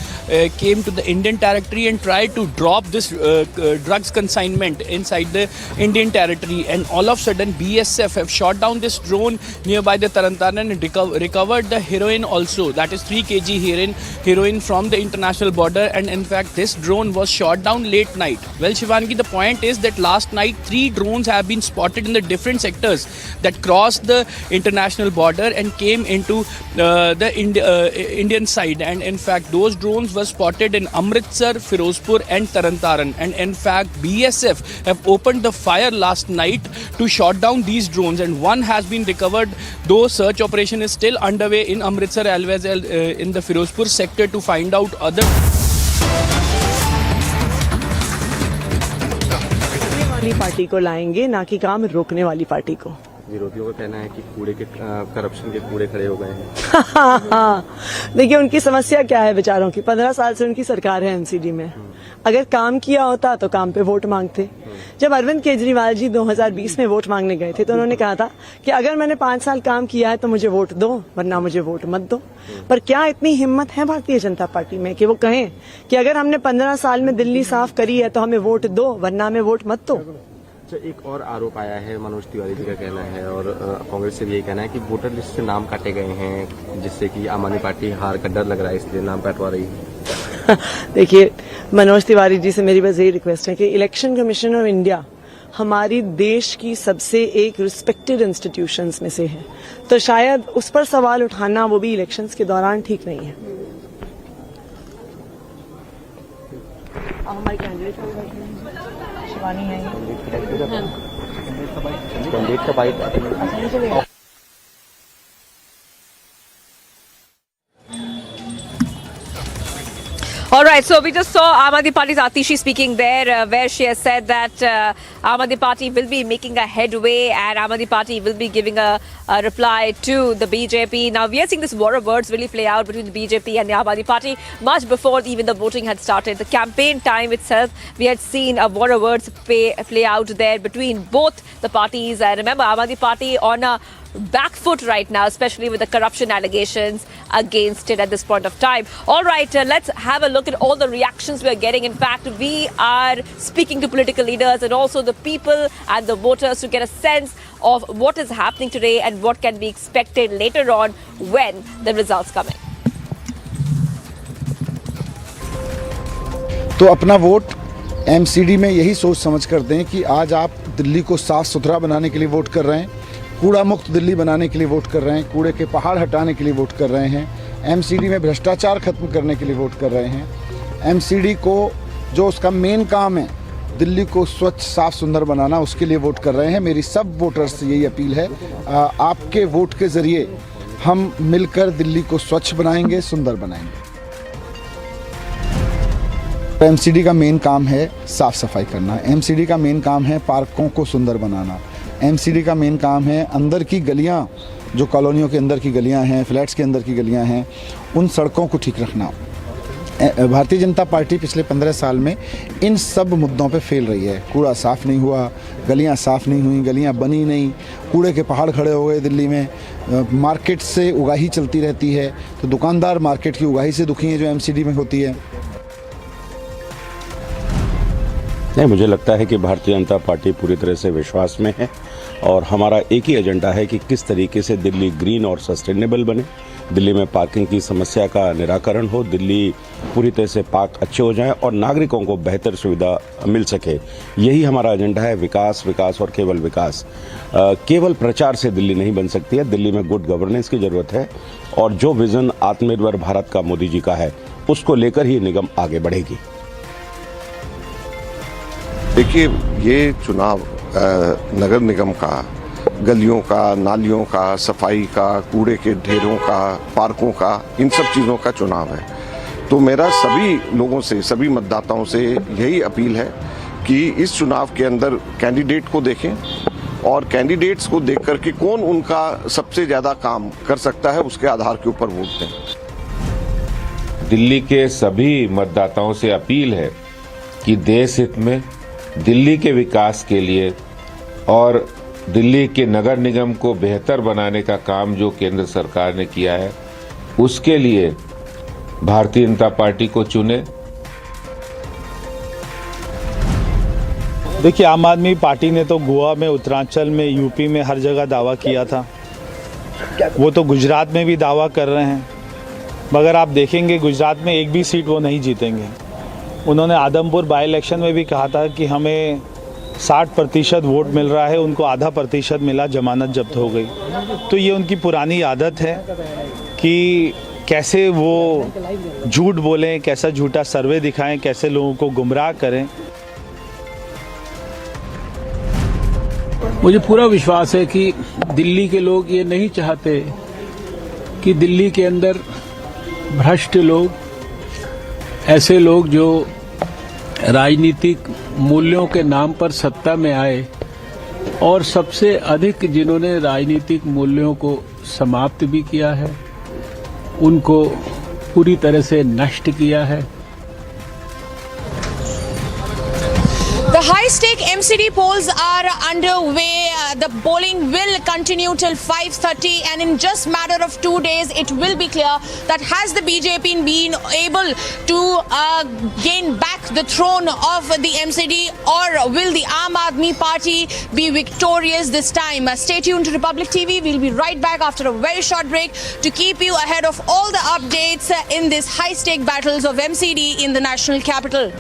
Speaker 16: came to the Indian territory and tried to drop this drugs consignment inside the Indian territory. And all of a sudden, BSF have shot down this drone nearby the Taran Taran and recovered the heroin also. That is 3 kg heroin from the international border. And in fact, this drone was shot down late night. Well, Shivangi, the point is that last night 3 drones have been spotted in the different sectors that crossed the international border and came into the Indian side. And in fact, those drones were spotted in Amritsar, Firozpur and Taran Taran. And in fact, BSF have opened the fire last night to shot down these drones, and one has been recovered, though search operation is still underway in Amritsar as well as in the Firozpur sector to find out other.
Speaker 18: Party को लाएंगे, ना कि काम रोकने वाली party को।
Speaker 19: विरोधियों का कहना है कि कूड़े के करप्शन के कूड़े खड़े हो गए हैं।
Speaker 18: देखिए, उनकी समस्या क्या है बेचारों की। 15 साल से उनकी सरकार है एमसीडी में। अगर काम किया होता तो काम पे वोट मांगते। जब अरविंद केजरीवाल जी 2020 में वोट मांगने गए थे तो उन्होंने कहा था कि अगर मैंने 5 साल काम किया है तो मुझे वोट दो, वरना मुझे वोट मत दो। पर क्या इतनी हिम्मत है भारतीय जनता पार्टी में कि वो कहें कि अगर हमने 15 साल में दिल्ली साफ करी है तो हमें वोट दो, वरना हमें वोट मत दो।
Speaker 19: एक और आरोप आया है, मनोज तिवारी जी का कहना है और कांग्रेस से भी यही कहना है कि वोटर लिस्ट से नाम काटे गए हैं, जिससे कि आम आदमी पार्टी हार का डर लग रहा है, इसलिए नाम काटवा रही है।
Speaker 18: देखिए, मनोज तिवारी जी से मेरी बस यही रिक्वेस्ट है कि इलेक्शन कमीशन ऑफ इंडिया हमारी देश की सबसे एक रिस्पेक्टेड इंस्टीट्यूशंस में से है, तो शायद उस पर सवाल उठाना, वो भी इलेक्शंस के दौरान, ठीक नहीं है। हमारी कैंडिडेट शिवानी है,
Speaker 19: कैंडिडेट का bite.
Speaker 20: All right, so we just saw Aam Aadmi Party's Atishi speaking there, where she has said that Aam Aadmi Party will be making a headway and Aam Aadmi Party will be giving a reply to the BJP. Now, we are seeing this war of words really play out between the BJP and the Aam Aadmi Party much before even the voting had started. The campaign time itself, we had seen a war of words play out there between both the parties. Remember, Aam Aadmi Party on a back foot right now, especially with the corruption allegations against it at this point of time. All right, let's have a look at all the reactions we are getting. In fact, we are speaking to political leaders and also the people and the voters to get a sense of what is happening today and what can be expected later on when the results come in.
Speaker 21: तो अपना vote MCD में यही सोच समझ कर दें कि आज आप दिल्ली को साफ सुथरा बनाने के लिए वोट कर रहे हैं, कूड़ा मुक्त दिल्ली बनाने के लिए वोट कर रहे हैं, कूड़े के पहाड़ हटाने के लिए वोट कर रहे हैं, MCD में भ्रष्टाचार खत्म करने के लिए वोट कर रहे हैं, MCD को जो उसका मेन काम है दिल्ली को स्वच्छ साफ सुंदर बनाना, उसके लिए वोट कर रहे हैं। मेरी सब वोटर्स से यही अपील है, आपके वोट के ज़रिए हम मिलकर दिल्ली को स्वच्छ बनाएंगे, सुंदर बनाएंगे। MCD का मेन काम है साफ़ सफाई करना, MCD का मेन काम है पार्कों को सुंदर बनाना, MCD का मेन काम है अंदर की गलियां, जो कॉलोनियों के अंदर की गलियां हैं, फ्लैट्स के अंदर की गलियां हैं, उन सड़कों को ठीक रखना। भारतीय जनता पार्टी पिछले 15 साल में इन सब मुद्दों पे फेल रही है। कूड़ा साफ़ नहीं हुआ, गलियां साफ़ नहीं हुई, गलियां बनी नहीं, कूड़े के पहाड़ खड़े हो गए दिल्ली में, मार्केट से उगाही चलती रहती है, तो दुकानदार मार्केट की उगाही से दुखी हैं जो MCD में होती है।
Speaker 22: नहीं, मुझे लगता है कि भारतीय जनता पार्टी पूरी तरह से विश्वास में है और हमारा एक ही एजेंडा है कि किस तरीके से दिल्ली ग्रीन और सस्टेनेबल बने, दिल्ली में पार्किंग की समस्या का निराकरण हो, दिल्ली पूरी तरह से पार्क अच्छे हो जाएं और नागरिकों को बेहतर सुविधा मिल सके। यही हमारा एजेंडा है, विकास, विकास और केवल विकास। केवल प्रचार से दिल्ली नहीं बन सकती है, दिल्ली में गुड गवर्नेंस की ज़रूरत है और जो विज़न आत्मनिर्भर भारत का मोदी जी का है, उसको लेकर ही निगम आगे बढ़ेगी।
Speaker 23: देखिए, ये चुनाव नगर निगम का, गलियों का, नालियों का, सफाई का, कूड़े के ढेरों का, पार्कों का, इन सब चीज़ों का चुनाव है। तो मेरा सभी लोगों से, सभी मतदाताओं से यही अपील है कि इस चुनाव के अंदर कैंडिडेट को देखें और कैंडिडेट्स को देख कर के कौन उनका सबसे ज़्यादा काम कर सकता है, उसके आधार के ऊपर वोट दें।
Speaker 22: दिल्ली के सभी मतदाताओं से अपील है कि देश हित में, दिल्ली के विकास के लिए और दिल्ली के नगर निगम को बेहतर बनाने का काम जो केंद्र सरकार ने किया है, उसके लिए भारतीय जनता पार्टी को चुने।
Speaker 24: देखिए, आम आदमी पार्टी ने तो गोवा में, उत्तरांचल में, यूपी में हर जगह दावा किया था, वो तो गुजरात में भी दावा कर रहे हैं, मगर आप देखेंगे गुजरात में एक भी सीट वो नहीं जीतेंगे। उन्होंने आदमपुर बाई इलेक्शन में भी कहा था कि हमें 60% वोट मिल रहा है, उनको आधा प्रतिशत मिला, जमानत जब्त हो गई। तो ये उनकी पुरानी आदत है कि कैसे वो झूठ बोलें, कैसा झूठा सर्वे दिखाएं, कैसे लोगों को गुमराह करें।
Speaker 15: मुझे पूरा विश्वास है कि दिल्ली के लोग ये नहीं चाहते कि दिल्ली के अंदर भ्रष्ट लोग, ऐसे लोग जो राजनीतिक मूल्यों के नाम पर सत्ता में आए और सबसे अधिक जिन्होंने राजनीतिक मूल्यों को समाप्त भी किया है, उनको पूरी तरह से नष्ट किया है।
Speaker 11: The high-stake MCD polls are underway. The polling will continue till 5:30, and in just matter of 2 days, it will be clear that has the BJP been able to gain back the throne of the MCD, or will the Aam Aadmi Party be victorious this time? Stay tuned to Republic TV. We'll be right back after a very short break to keep you ahead of all the updates in this high-stake battles of MCD in the national capital.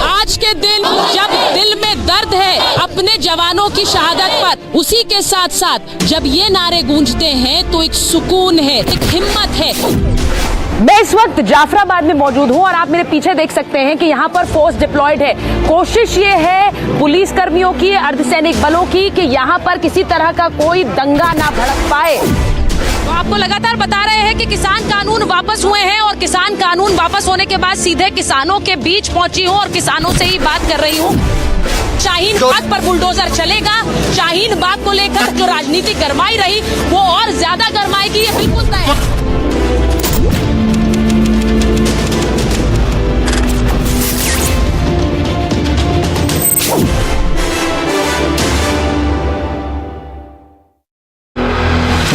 Speaker 14: आज के दिन जब दिल में दर्द है अपने जवानों की शहादत पर, उसी के साथ साथ जब ये नारे गूंजते हैं तो एक सुकून है, एक हिम्मत है। मैं इस वक्त जाफराबाद में मौजूद हूं और आप मेरे पीछे देख सकते हैं कि यहाँ पर फोर्स डिप्लॉयड है। कोशिश ये है पुलिस कर्मियों की, अर्धसैनिक बलों की कि यहाँ पर किसी तरह का कोई दंगा ना भड़क पाए। तो आपको लगातार बता रहे हैं कि किसान कानून वापस हुए हैं और किसान कानून वापस होने के बाद सीधे किसानों के बीच पहुंची हूं और किसानों से ही बात कर रही हूं। शाहीन बाग पर बुलडोजर चलेगा। शाहीन बाग को लेकर जो राजनीति गरमाई रही वो और ज्यादा गरमाएगी, ये बिल्कुल तय है।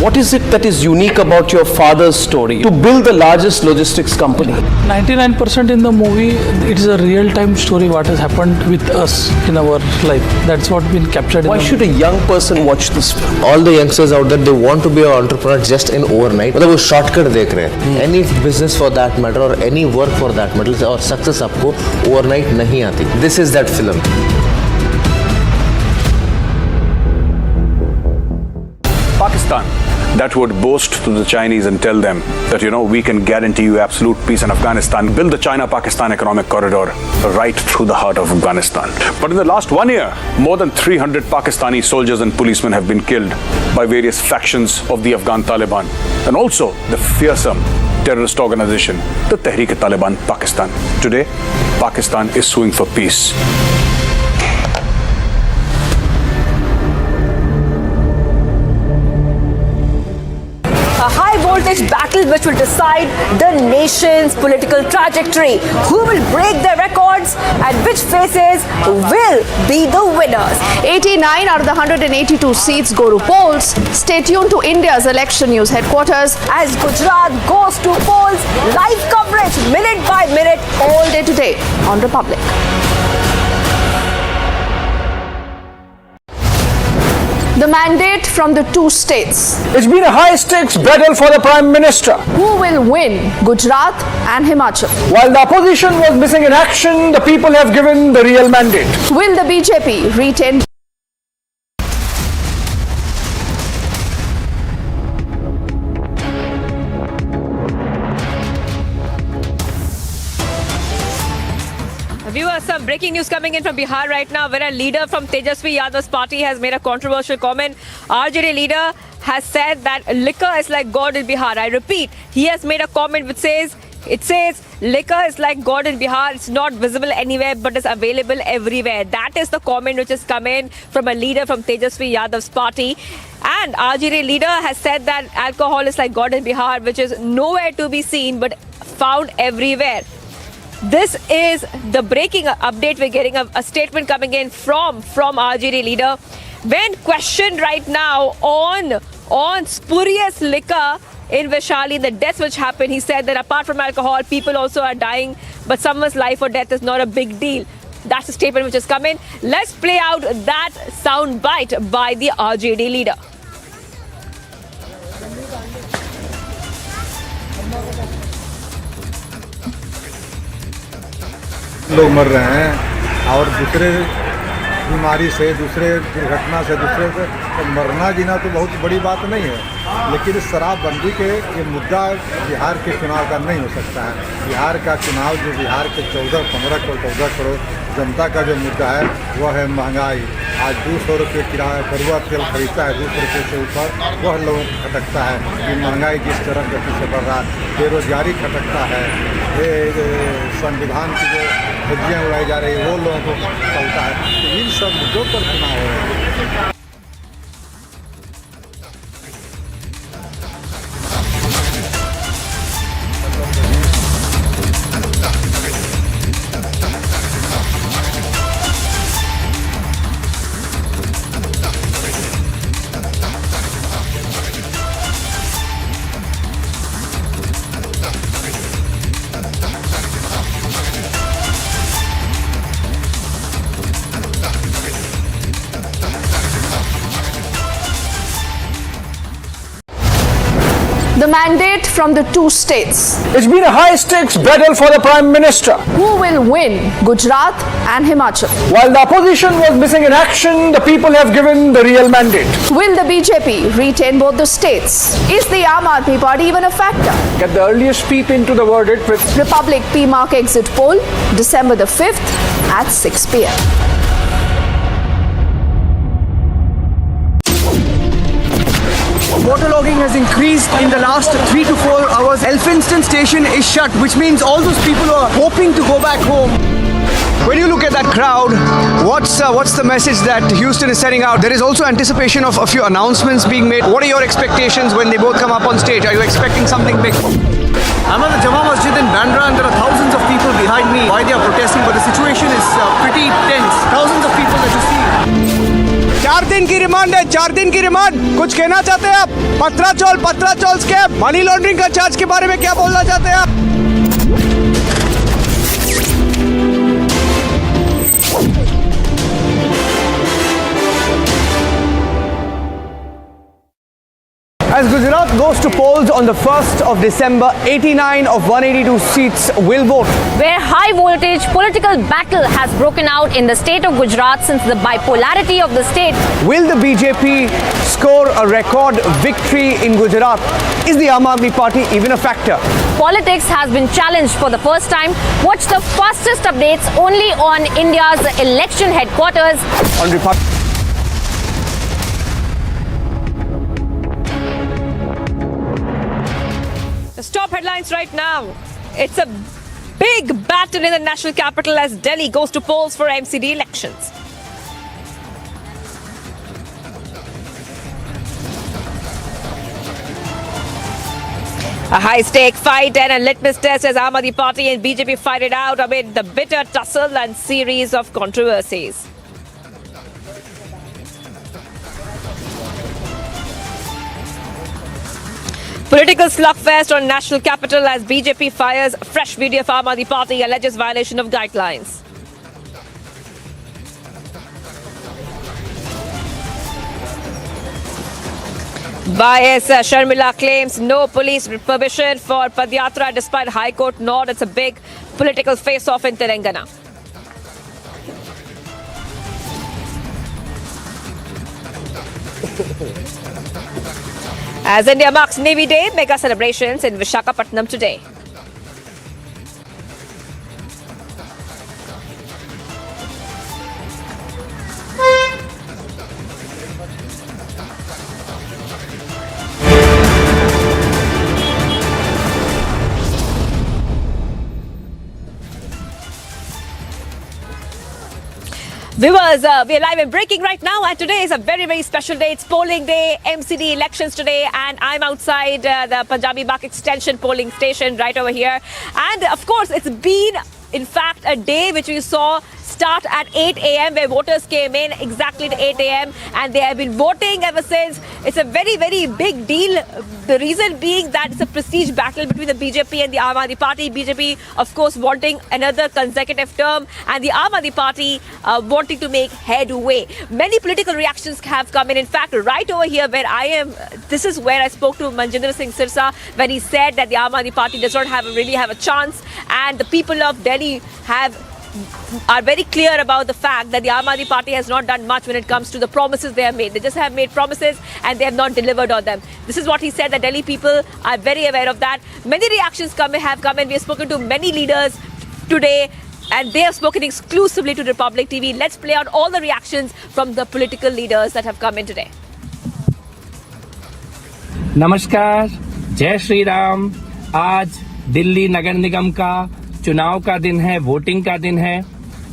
Speaker 8: What is it that is unique about your father's story to build the largest logistics company?
Speaker 15: 99% in the movie, it is a real-time story what has happened with us in our life. That's what been captured.
Speaker 8: Why should a young person watch this film?
Speaker 13: All the youngsters out there, they want to be an entrepreneur just in overnight. मतलब वो shortcut देख रहे हैं. Any business for that matter or any work for that matter और success आपको overnight नहीं आती. This is that film.
Speaker 17: Pakistan that would boast to the Chinese and tell them that, we can guarantee you absolute peace in Afghanistan, build the China-Pakistan economic corridor right through the heart of Afghanistan. But in the last 1 year, more than 300 Pakistani soldiers and policemen have been killed by various factions of the Afghan Taliban and also the fearsome terrorist organization, the Tehreek-e-Taliban Pakistan. Today, Pakistan is suing for peace.
Speaker 20: A high-voltage battle which will decide the nation's political trajectory. Who will break their records and which faces will be the winners?
Speaker 12: 89 out of the 182 seats go to polls. Stay tuned to India's election news headquarters
Speaker 20: as Gujarat goes to polls. Live coverage minute by minute
Speaker 12: all day today on Republic. The mandate from the two states.
Speaker 1: It's been a high-stakes battle for the Prime Minister.
Speaker 12: Who will win Gujarat and Himachal?
Speaker 1: While the opposition was missing in action, the people have given the real mandate.
Speaker 12: Will the BJP retain?
Speaker 20: Viewers, some breaking news coming in from Bihar right now, where a leader from Tejasvi Yadav's party has made a controversial comment. RJD leader has said that liquor is like God in Bihar. I repeat, he has made a comment which says, liquor is like God in Bihar. It's not visible anywhere, but is available everywhere. That is the comment which has come in from a leader from Tejasvi Yadav's party. And RJD leader has said that alcohol is like God in Bihar, which is nowhere to be seen, but found everywhere. This is the breaking update. We're getting a statement coming in from RJD leader. When questioned right now on spurious liquor in Vaishali, the deaths which happened, he said that apart from alcohol, people also are dying, but someone's life or death is not a big deal. That's the statement which has come in. Let's play out that sound bite by the RJD leader.
Speaker 2: लोग मर रहे हैं और दूसरे बीमारी से, दूसरे दुर्घटना से, दूसरे से तो मरना जीना तो बहुत बड़ी बात नहीं है, लेकिन शराबबंदी के ये मुद्दा बिहार के चुनाव का नहीं हो सकता है। बिहार का चुनाव जो बिहार के 14 करोड़ जनता का जो मुद्दा है वह है महंगाई। आज 200 रुपये किराया कड़वा तेल खरीदता है 200 रुपये से ऊपर, वह लोग खटकता है कि महंगाई जिस तरह गति से बढ़ रहा है, बेरोजगारी खटकता है, संविधान की जो धज्जियाँ उड़ाई जा रही है वो लोगों को चलता है। तो इन सब मुद्दों पर चुनाव हो रहा है।
Speaker 12: from the two states.
Speaker 1: It's been a high-stakes battle for the Prime Minister.
Speaker 12: Who will win Gujarat and Himachal?
Speaker 1: While the opposition was missing in action, the people have given the real mandate.
Speaker 12: Will the BJP retain both the states? Is the Aam Aadmi Party even a factor?
Speaker 1: Get the earliest peep into the verdict with
Speaker 12: Republic PMark exit poll, December the 5th at 6 p.m.
Speaker 7: Waterlogging has increased in the last 3 to 4 hours. Elphinstone station is shut, which means all those people who are hoping to go back home. When you look at that crowd, what's the message that Houston is sending out? There is also anticipation of a few announcements being made. What are your expectations when they both come up on stage? Are you expecting something big? I'm at the Jama Masjid in Bandra and there are thousands of people behind me. Why they are protesting, but the situation is pretty tense. Thousands of people that you see. 4 दिन की remand है, 4 दिन की remand. कुछ कहना चाहते हैं आप? पत्राचौल स्कैम, मनी लॉन्ड्रिंग का चार्ज के बारे में क्या बोलना चाहते हैं आप? As Gujarat goes to polls on the 1st of December, 89 of 182 seats will vote.
Speaker 14: Where high voltage political battle has broken out in the state of Gujarat since the bipolarity of the state.
Speaker 7: Will the BJP score a record victory in Gujarat? Is the Aam Aadmi Party even a factor?
Speaker 14: Politics has been challenged for the first time. Watch the fastest updates only on India's election headquarters.
Speaker 7: On Republic.
Speaker 14: Top headlines right now. It's a big battle in the national capital as Delhi goes to polls for MCD elections. A high-stake fight and a litmus test as Aam Aadmi Party and BJP fight it out amid the bitter tussle and series of controversies. Political slugfest on national capital as BJP fires fresh video of Aam Aadmi Party alleges violation of guidelines. Bias Sharmila claims no police permission for Padyatra despite High Court nod. It's a big political face-off in Telangana. As India marks Navy Day, mega celebrations in Visakhapatnam today. Viewers, we are live and breaking right now, and today is a very, very special day. It's polling day, MCD elections today, and I'm outside the Punjabi Bagh Extension polling station right over here. And of course, it's been, in fact, a day which we saw start at 8 a.m. where voters came in exactly at 8 a.m. and they have been voting ever since. It's a very, very big deal. The reason being that it's a prestige battle between the BJP and the Aam Aadmi Party. BJP, of course, wanting another consecutive term, and the Aam Aadmi Party wanting to make headway. Many political reactions have come in. In fact, right over here where I am, this is where I spoke to Manjinder Singh Sirsa when he said that the Aam Aadmi Party does not really have a chance, and the people of Delhi are very clear about the fact that the Aam Aadmi Party has not done much when it comes to the promises they have made. They just have made promises and they have not delivered on them. This is what he said, that Delhi people are very aware of that. Many reactions have come in. We have spoken to many leaders today and they have spoken exclusively to Republic TV. Let's play out all the reactions from the political leaders that have come in today.
Speaker 3: नमस्कार, जय श्री राम। आज दिल्ली नगर निगम का चुनाव का दिन है, voting का दिन है।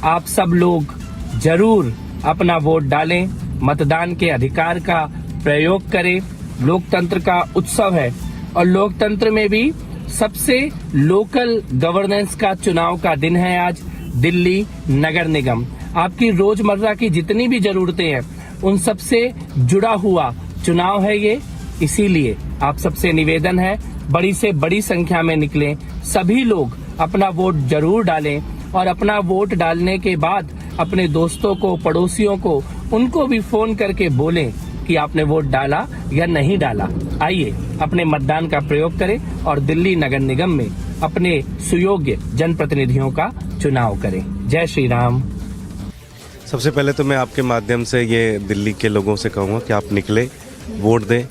Speaker 3: आप सब लोग जरूर अपना वोट डालें, मतदान के अधिकार का प्रयोग करें। लोकतंत्र का उत्सव है और लोकतंत्र में भी सबसे लोकल गवर्नेंस का चुनाव का दिन है आज दिल्ली नगर निगम। आपकी रोजमर्रा की जितनी भी जरूरतें हैं उन सबसे जुड़ा हुआ चुनाव है ये। इसीलिए आप सबसे निवेदन है, बड़ी से बड़ी संख्या में निकलें, सभी लोग अपना वोट जरूर डालें और अपना वोट डालने के बाद अपने दोस्तों को, पड़ोसियों को, उनको भी फोन करके बोलें कि आपने वोट डाला या नहीं डाला। आइए अपने मतदान का प्रयोग करें और दिल्ली नगर निगम में अपने सुयोग्य जनप्रतिनिधियों का चुनाव करें। जय श्री राम।
Speaker 4: सबसे पहले तो मैं आपके माध्यम से ये दिल्ली के लोगों से कहूँगा कि आप निकले, वोट दें,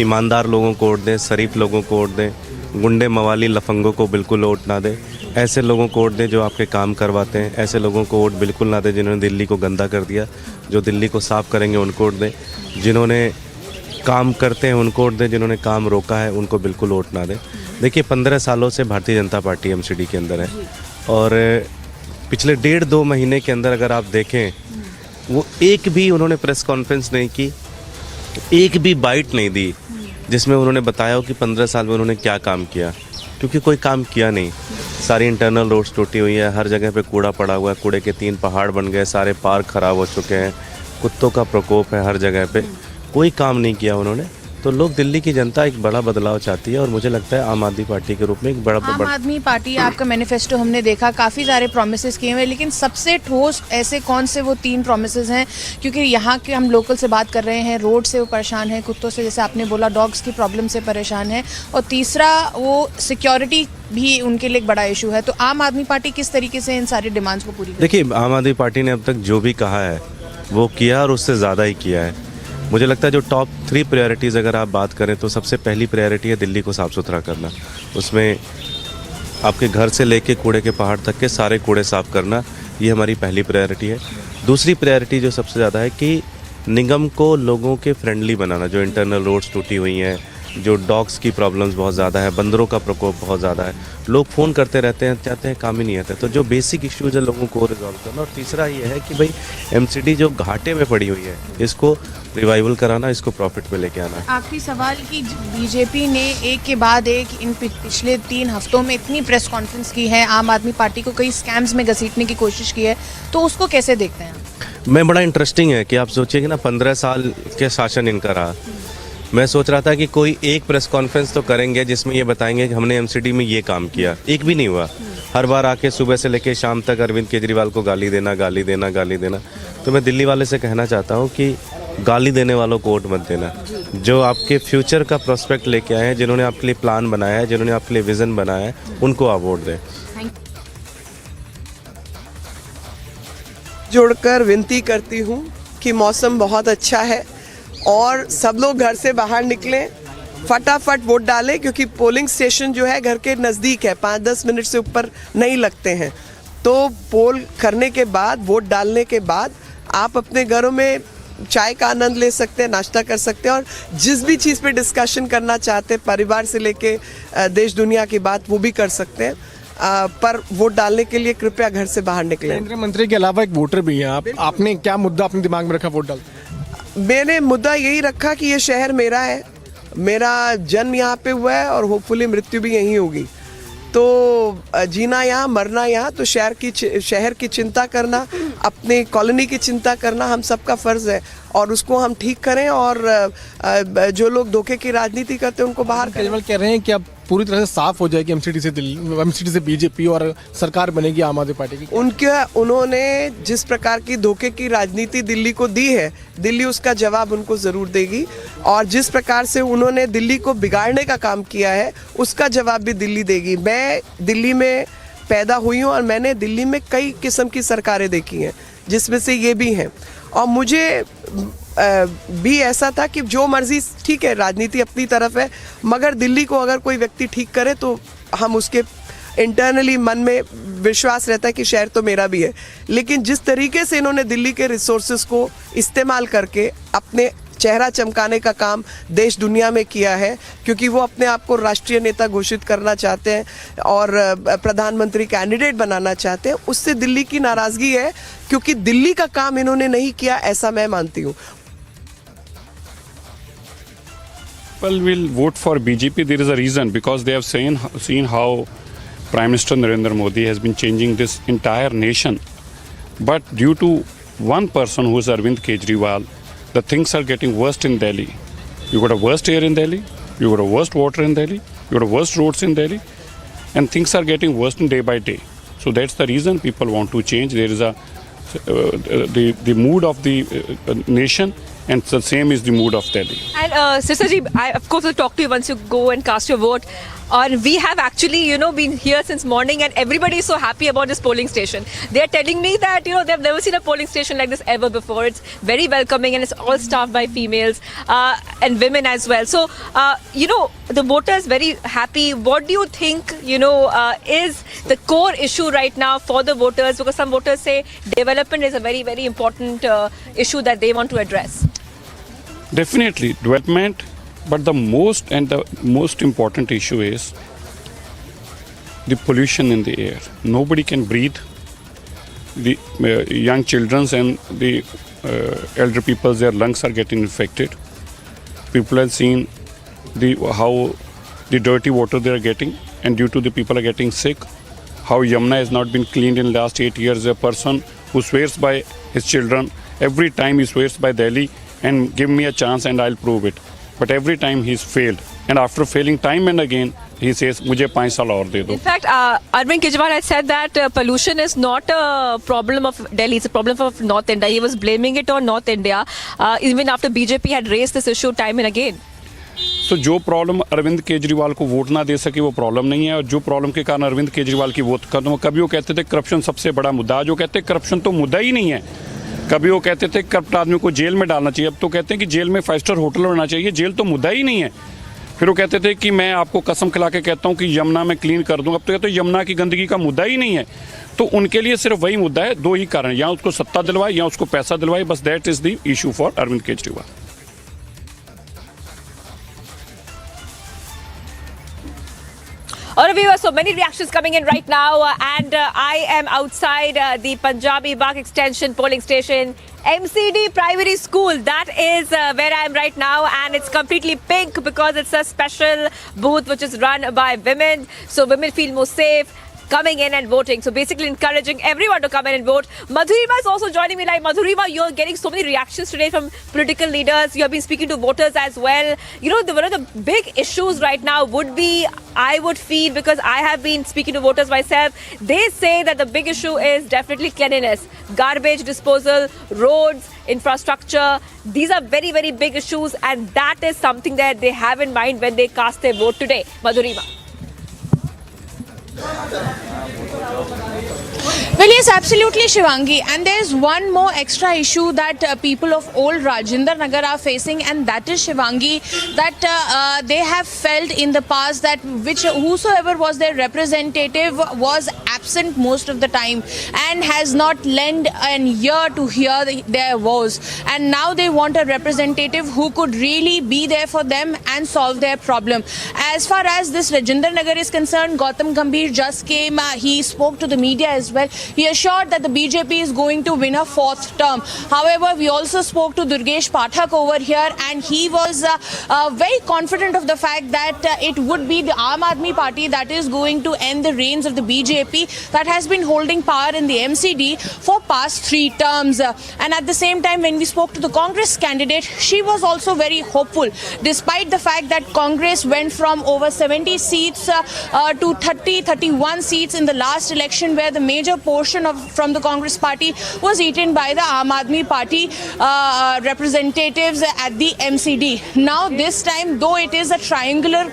Speaker 4: ईमानदार लोगों को वोट दें, शरीफ लोगों को वोट दें, गुंडे मवाली लफंगों को बिल्कुल वोट ना दें। ऐसे लोगों को वोट दें जो आपके काम करवाते हैं, ऐसे लोगों को वोट बिल्कुल ना दें जिन्होंने दिल्ली को गंदा कर दिया। जो दिल्ली को साफ़ करेंगे उनको वोट दें, जिन्होंने काम करते हैं उनको वोट दें, जिन्होंने काम रोका है उनको बिल्कुल वोट ना दें। देखिए 15 सालों से भारतीय जनता पार्टी MCD के अंदर है और पिछले 1.5-2 महीने के अंदर अगर आप देखें वो एक भी उन्होंने प्रेस कॉन्फ्रेंस नहीं की, एक भी बाइट नहीं दी जिसमें उन्होंने बताया हो कि 15 साल में उन्होंने क्या काम किया, क्योंकि कोई काम किया नहीं। सारी इंटरनल रोड्स टूटी हुई है, हर जगह पे कूड़ा पड़ा हुआ है, कूड़े के 3 पहाड़ बन गए, सारे पार्क खराब हो चुके हैं, कुत्तों का प्रकोप है हर जगह पे, कोई काम नहीं किया उन्होंने। तो लोग, दिल्ली की जनता एक बड़ा बदलाव चाहती है और मुझे लगता है आम आदमी पार्टी के रूप में एक बड़ा
Speaker 11: आम आदमी पार्टी, आपका मैनिफेस्टो हमने देखा, काफ़ी सारे प्रोमिसेस किए हुए, लेकिन सबसे ठोस ऐसे कौन से वो 3 प्रोमिसेस हैं? क्योंकि यहाँ के हम लोकल से बात कर रहे हैं, रोड से वो परेशान है, कुत्तों से जैसे आपने बोला, डॉग्स की प्रॉब्लम से परेशान है, और तीसरा वो सिक्योरिटी भी उनके लिए एक बड़ा इशू है। तो आम आदमी पार्टी किस तरीके से इन सारी डिमांड्स को पूरी करेगी?
Speaker 4: देखिए, आम आदमी पार्टी ने अब तक जो भी कहा है वो किया और उससे ज़्यादा ही किया है। मुझे लगता है जो टॉप 3 प्रायोरिटीज़ अगर आप बात करें तो सबसे पहली प्रायोरिटी है दिल्ली को साफ़ सुथरा करना। उसमें आपके घर से लेके कूड़े के पहाड़ तक के सारे कूड़े साफ़ करना, ये हमारी पहली प्रायोरिटी है। दूसरी प्रायोरिटी जो सबसे ज़्यादा है कि निगम को लोगों के फ्रेंडली बनाना। जो इंटरनल रोड्स टूटी हुई हैं, जो डॉग्स की प्रॉब्लम्स बहुत ज़्यादा है, बंदरों का प्रकोप बहुत ज़्यादा है, लोग फ़ोन करते रहते हैं, चाहते हैं काम ही नहीं आता। तो जो बेसिक इश्यूज़ है लोगों को रिजॉल्व करना। और तीसरा ये है कि भाई MCD जो घाटे में पड़ी हुई है इसको रिवाइवल कराना, इसको प्रॉफिट में लेके आना।
Speaker 11: आखिरी सवाल कि बीजेपी ने एक के बाद एक इन पिछले 3 हफ्तों में इतनी प्रेस कॉन्फ्रेंस की है, आम आदमी पार्टी को कई स्कैम्स में घसीटने की कोशिश की है, तो उसको कैसे देखते हैं?
Speaker 4: मैं, बड़ा इंटरेस्टिंग है कि आप सोचिए कि ना 15 साल के शासन इनका रहा। मैं सोच रहा था कि कोई एक प्रेस कॉन्फ्रेंस तो करेंगे जिसमें ये बताएंगे कि हमने MCD में ये काम किया, एक भी नहीं हुआ। हर बार आके सुबह से लेके शाम तक अरविंद केजरीवाल को गाली देना, गाली देना, गाली देना। तो मैं दिल्ली वाले से कहना चाहता हूँ कि गाली देने वालों को वोट मत देना। जो आपके फ्यूचर का प्रोस्पेक्ट लेके आए हैं, जिन्होंने आपके लिए प्लान बनाया है, जिन्होंने आपके लिए विजन बनाया है, उनको आप वोट दें।
Speaker 5: जोड़कर विनती करती हूँ कि मौसम बहुत अच्छा है और सब लोग घर से बाहर निकलें, फटाफट वोट डालें, क्योंकि पोलिंग स्टेशन जो है घर के नज़दीक है, 5-10 मिनट से ऊपर नहीं लगते हैं। तो पोल करने के बाद, वोट डालने के बाद आप अपने घरों में चाय का आनंद ले सकते हैं, नाश्ता कर सकते हैं और जिस भी चीज़ पे डिस्कशन करना चाहते हैं, परिवार से लेके देश दुनिया की बात, वो भी कर सकते हैं। पर वोट डालने के लिए कृपया घर से बाहर निकलें।
Speaker 1: केंद्रीय मंत्री के अलावा एक वोटर भी हैं आप, आपने क्या मुद्दा अपने दिमाग में रखा वोट डाल?
Speaker 5: मैंने मुद्दा यही रखा कि ये शहर मेरा है, मेरा जन्म यहाँ पे हुआ है और होपफुली मृत्यु भी यहीं होगी। तो जीना यहाँ, मरना यहाँ, तो शहर की चिंता करना, अपनी कॉलोनी की चिंता करना हम सबका फ़र्ज़ है और उसको हम ठीक करें। और जो लोग धोखे की राजनीति करते हैं उनको बाहर।
Speaker 1: केजरीवाल कह रहे हैं कि अब पूरी तरह से साफ हो जाएगी MCD से BJP और सरकार बनेगी आम आदमी पार्टी की।
Speaker 5: उन्होंने जिस प्रकार की धोखे की राजनीति दिल्ली को दी है, दिल्ली उसका जवाब उनको ज़रूर देगी। और जिस प्रकार से उन्होंने दिल्ली को बिगाड़ने का काम किया है, उसका जवाब भी दिल्ली देगी। मैं दिल्ली में पैदा हुई हूँ और मैंने दिल्ली में कई किस्म की सरकारें देखी हैं, जिसमें से ये भी हैं। और मुझे भी ऐसा था कि जो मर्जी, ठीक है, राजनीति अपनी तरफ है, मगर दिल्ली को अगर कोई व्यक्ति ठीक करे तो हम उसके इंटरनली मन में विश्वास रहता है कि शहर तो मेरा भी है। लेकिन जिस तरीके से इन्होंने दिल्ली के रिसोर्सेज को इस्तेमाल करके अपने चेहरा चमकाने का काम देश दुनिया में किया है, क्योंकि वो अपने आप को राष्ट्रीय नेता घोषित करना चाहते हैं और प्रधानमंत्री कैंडिडेट बनाना चाहते हैं, उससे दिल्ली की नाराज़गी है, क्योंकि दिल्ली का काम इन्होंने नहीं किया, ऐसा मैं मानती हूँ।
Speaker 6: People will vote for BJP. There is a reason, because they have seen how Prime Minister Narendra Modi has been changing this entire nation. But due to one person, who is Arvind Kejriwal, the things are getting worse in Delhi. You got a worst air in Delhi, you got a worst water in Delhi, you got a worst roads in Delhi, and things are getting worse day by day. So that's the reason people want to change. There is the mood of the nation and the same is the mood of Delhi.
Speaker 20: And Sister Ji, I of course will talk to you once you go and cast your vote. We have actually, been here since morning, and everybody is so happy about this polling station. They are telling me that, they've never seen a polling station like this ever before. It's very welcoming, and it's all staffed by females and women as well. So, the voters very happy. What do you think, is the core issue right now for the voters? Because some voters say development is a very, very important issue that they want to address.
Speaker 6: Definitely development, but the most important issue is the pollution in the air. Nobody can breathe. The young children and the elder people, their lungs are getting infected. People have seen how the dirty water they are getting, and due to the people are getting sick. How Yamuna has not been cleaned in the last 8 years. A person who swears by his children, every time he swears by Delhi and give me a chance and I'll prove it. But every time he's failed, and after failing time and again, he says, "Mujhe 5 saal aur de do."
Speaker 20: In fact, Arvind Kejriwal has said that pollution is not a problem of Delhi; it's a problem of North India. He was blaming it on North India, even after BJP had raised this issue time and again.
Speaker 6: तो जो problem Arvind Kejriwal को vote ना दे सके वो problem नहीं है, और जो प्रॉब्लम के कारण अरविंद केजरीवाल की वोट खत्म, कभी वो कहते थे करप्शन सबसे बड़ा मुद्दा, जो कहते हैं करप्शन तो मुद्दा ही नहीं है। कभी वो कहते थे करप्ट आदमी को जेल में डालना चाहिए, अब तो कहते हैं कि जेल में 5 स्टार होटल होना चाहिए, जेल तो मुद्दा ही नहीं है। फिर वो कहते थे कि मैं आपको कसम खिला के कहता हूँ कि यमुना में क्लीन कर दूँ, अब तो कहते हैं यमुना की गंदगी का मुद्दा ही नहीं है। तो उनके लिए सिर्फ वही मुद्दा है, 2 ही कारण, या उसको सत्ता दिलवाए या उसको पैसा दिलवाए, बस that is the issue for Arvind Kejriwal.
Speaker 20: All right, viewers, so many reactions coming in right now, and I am outside the Punjabi Bagh Extension polling station, MCD Primary School. That is where I am right now, and it's completely pink because it's a special booth which is run by women, so women feel more safe coming in and voting. So basically encouraging everyone to come in and vote. Madhurima is also joining me live. Madhurima, you're getting so many reactions today from political leaders. You have been speaking to voters as well. One of the big issues right now would be, I would feel, because I have been speaking to voters myself, they say that the big issue is definitely cleanliness, garbage disposal, roads, infrastructure. These are very, very big issues, and that is something that they have in mind when they cast their vote today. Madhurima.
Speaker 11: Well, yes, absolutely, Shivangi. And there's one more extra issue that people of old Rajinder Nagar are facing, and that is, Shivangi, that they have felt in the past that whosoever was their representative was absent most of the time and has not lent an ear to hear their woes. And now they want a representative who could really be there for them and solve their problem. As far as this Rajinder Nagar is concerned, Gautam Gambhir just came. He spoke to the media as well. He assured that the BJP is going to win a 4th term. However, we also spoke to Durgesh Pathak over here, and he was very confident of the fact that it would be the Aam Aadmi Party that is going to end the reigns of the BJP that has been holding power in the MCD for past 3 terms. And at the same time, when we spoke to the Congress candidate, she was also very hopeful, despite the fact that Congress went from over 70 seats to 31 seats in the last election, where the major portion from the Congress party was eaten by the Aam Aadmi Party representatives at the MCD. Now this time, though it is a triangular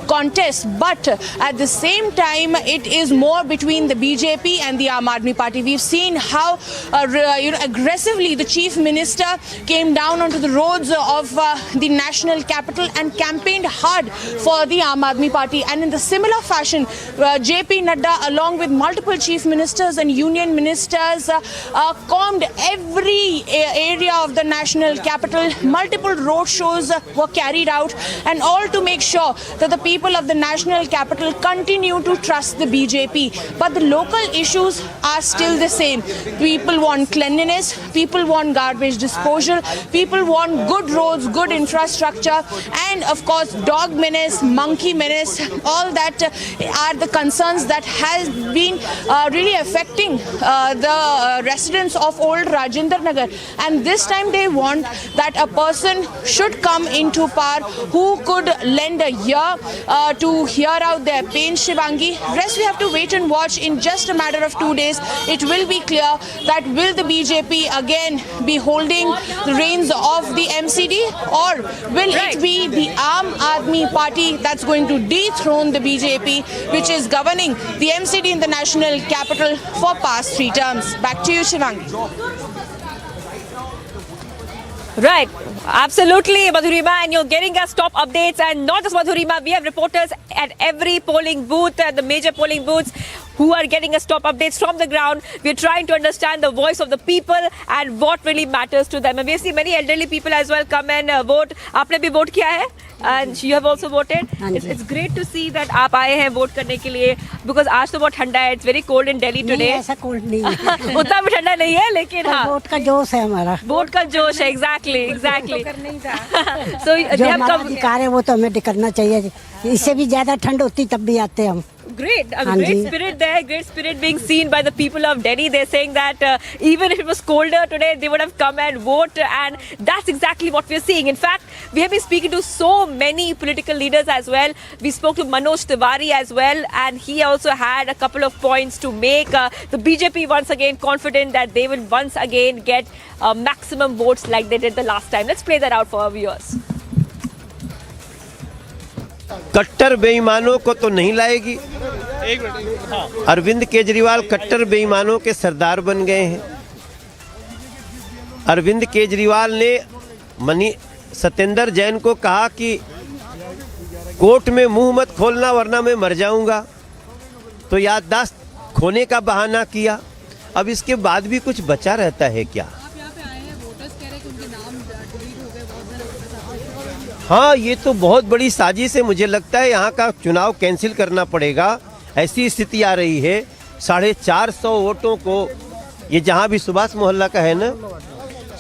Speaker 11: contest, but at the same time it is more between the BJP and the Aam Aadmi Party. We've seen how aggressively the Chief Minister came down onto the roads of the national capital and campaigned hard for the Aam Aadmi Party. And in the similar fashion, JP Nadda, along with multiple chief ministers and union ministers, combed every area of the national capital. Multiple road shows were carried out, and all to make sure that the people of the national capital continue to trust the BJP. But the local issues are still the same. People want cleanliness, people want garbage disposal, people want good roads, good infrastructure, and of course dog menace, monkey menace. All that are the concerns that has been really affecting the residents of old Rajendra Nagar, and this time they want that a person should come into power who could lend a ear to hear out their pain. Shivangi, rest we have to wait and watch. In just a matter of 2 days, it will be clear that will the BJP again be holding the reins of the MCD, or will it be the Aam Aadmi Party that's going to dethrone the BJP, which is governing the MCD in the national capital for past 3 terms. Back to you, Shivangi.
Speaker 20: Right, absolutely, Madhurima, and you're getting us top updates, and not just Madhurima, we have reporters at every polling booth, at the major polling booths, who are getting us top updates from the ground. We're trying to understand the voice of the people and what really matters to them. And we see many elderly people as well come and vote. आपने भी vote किया है? And you have also voted. It's great to see that आप आए हैं vote करने के लिए, because आज तो बहुत ठंडा है. It's very cold in Delhi today.
Speaker 9: नहीं, ऐसा cold नहीं है.
Speaker 20: उतना भी ठंडा नहीं है, लेकिन हाँ.
Speaker 9: वोट का जोश है हमारा.
Speaker 20: वोट का जोश है, exactly. So
Speaker 9: जो हमारा अधिकार है वो तो हमें करना चाहिए. इससे भी ज्यादा ठंड होती तब भी आते हम.
Speaker 20: Great, great spirit there, great spirit being seen by the people of Delhi. They're saying that even if it was colder today, they would have come and vote, and that's exactly what we're seeing. In fact, we have been speaking to so many political leaders as well. We spoke to Manoj Tiwari as well, and he also had a couple of points to make. The BJP once again confident that they will once again get maximum votes like they did the last time. Let's play that out for our viewers.
Speaker 10: कट्टर बेईमानों को तो नहीं लाएगी. अरविंद केजरीवाल कट्टर बेईमानों के सरदार बन गए हैं. अरविंद केजरीवाल ने सत्येंद्र जैन को कहा कि कोर्ट में मुंह मत खोलना वरना मैं मर जाऊंगा, तो याददाश्त खोने का बहाना किया. अब इसके बाद भी कुछ बचा रहता है क्या? हाँ, ये तो बहुत बड़ी साजिश है. मुझे लगता है यहाँ का चुनाव कैंसिल करना पड़ेगा. ऐसी स्थिति आ रही है. 450 वोटों को, ये जहाँ भी सुभाष मोहल्ला का है ना,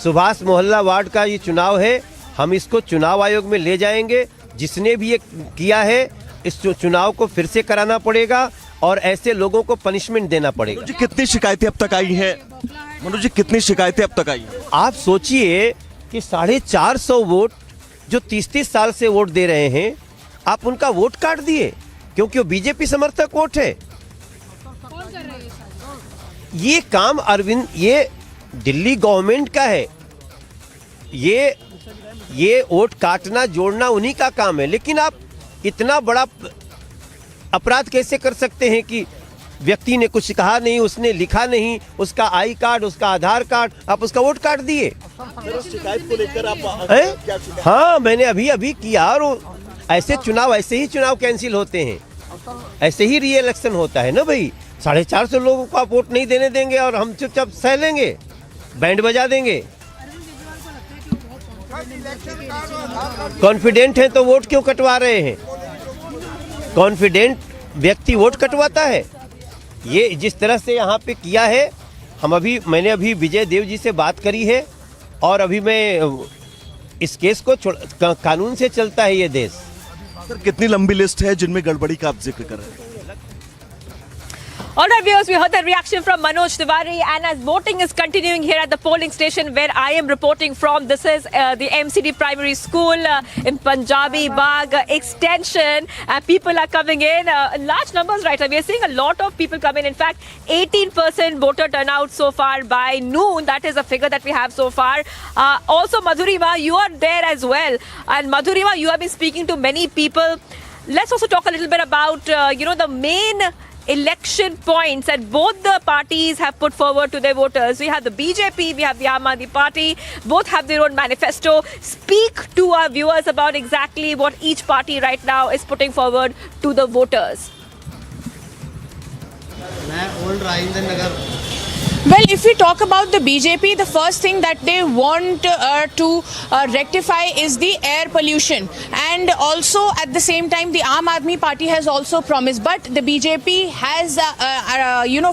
Speaker 10: सुभाष मोहल्ला वार्ड का ये चुनाव है. हम इसको चुनाव आयोग में ले जाएंगे. जिसने भी ये किया है, इस चुनाव को फिर से कराना पड़ेगा और ऐसे लोगों को पनिशमेंट देना पड़ेगा.
Speaker 16: मनोज जी, कितनी शिकायतें अब तक आई हैं? मनोज जी, कितनी शिकायतें अब तक आई?
Speaker 10: आप सोचिए कि 450 वोट जो 30-30 साल से वोट दे रहे हैं, आप उनका वोट काट दिए क्योंकि वो बीजेपी समर्थक वोट है. ये काम अरविंद, ये दिल्ली गवर्नमेंट का है. ये वोट काटना जोड़ना उन्हीं का काम है. लेकिन आप इतना बड़ा अपराध कैसे कर सकते हैं कि व्यक्ति ने कुछ कहा नहीं, उसने लिखा नहीं, उसका आई कार्ड, उसका आधार कार्ड, आप उसका वोट काट दिए.
Speaker 16: शिकायत को लेकर आप क्या?
Speaker 10: हाँ, मैंने अभी किया. और ऐसे ही चुनाव कैंसिल होते हैं. ऐसे ही री इलेक्शन होता है ना भाई. 450 लोगों को आप वोट नहीं देने देंगे और हम चुपचाप सह लेंगे, बैंड बजा देंगे. कॉन्फिडेंट है तो वोट क्यों कटवा रहे हैं? कॉन्फिडेंट व्यक्ति वोट कटवाता है. ये जिस तरह से यहाँ पे किया है, मैंने अभी विजय देव जी से बात करी है और अभी मैं इस केस को कानून से चलता है ये देश.
Speaker 16: सर, कितनी लंबी लिस्ट है जिनमें गड़बड़ी का आप जिक्र कर रहे हैं?
Speaker 20: All right, viewers, we heard that reaction from Manoj Tiwari, and as voting is continuing here at the polling station where I am reporting from, this is the MCD Primary School in Punjabi Bagh Extension, and people are coming in large numbers right now. We are seeing a lot of people come in. In fact, 18% voter turnout so far by noon. That is a figure that we have so far. Also, Madhurima, you are there as well, and Madhurima, you have been speaking to many people. Let's also talk a little bit about the main election points that both the parties have put forward to their voters. We have the BJP, we have the Aam Aadmi Party. Both have their own manifesto. Speak to our viewers about exactly what each party right now is putting forward to the voters.
Speaker 11: Well, if we talk about the BJP, the first thing that they want to rectify is the air pollution, and also at the same time the Aam Aadmi Party has also promised, but the BJP has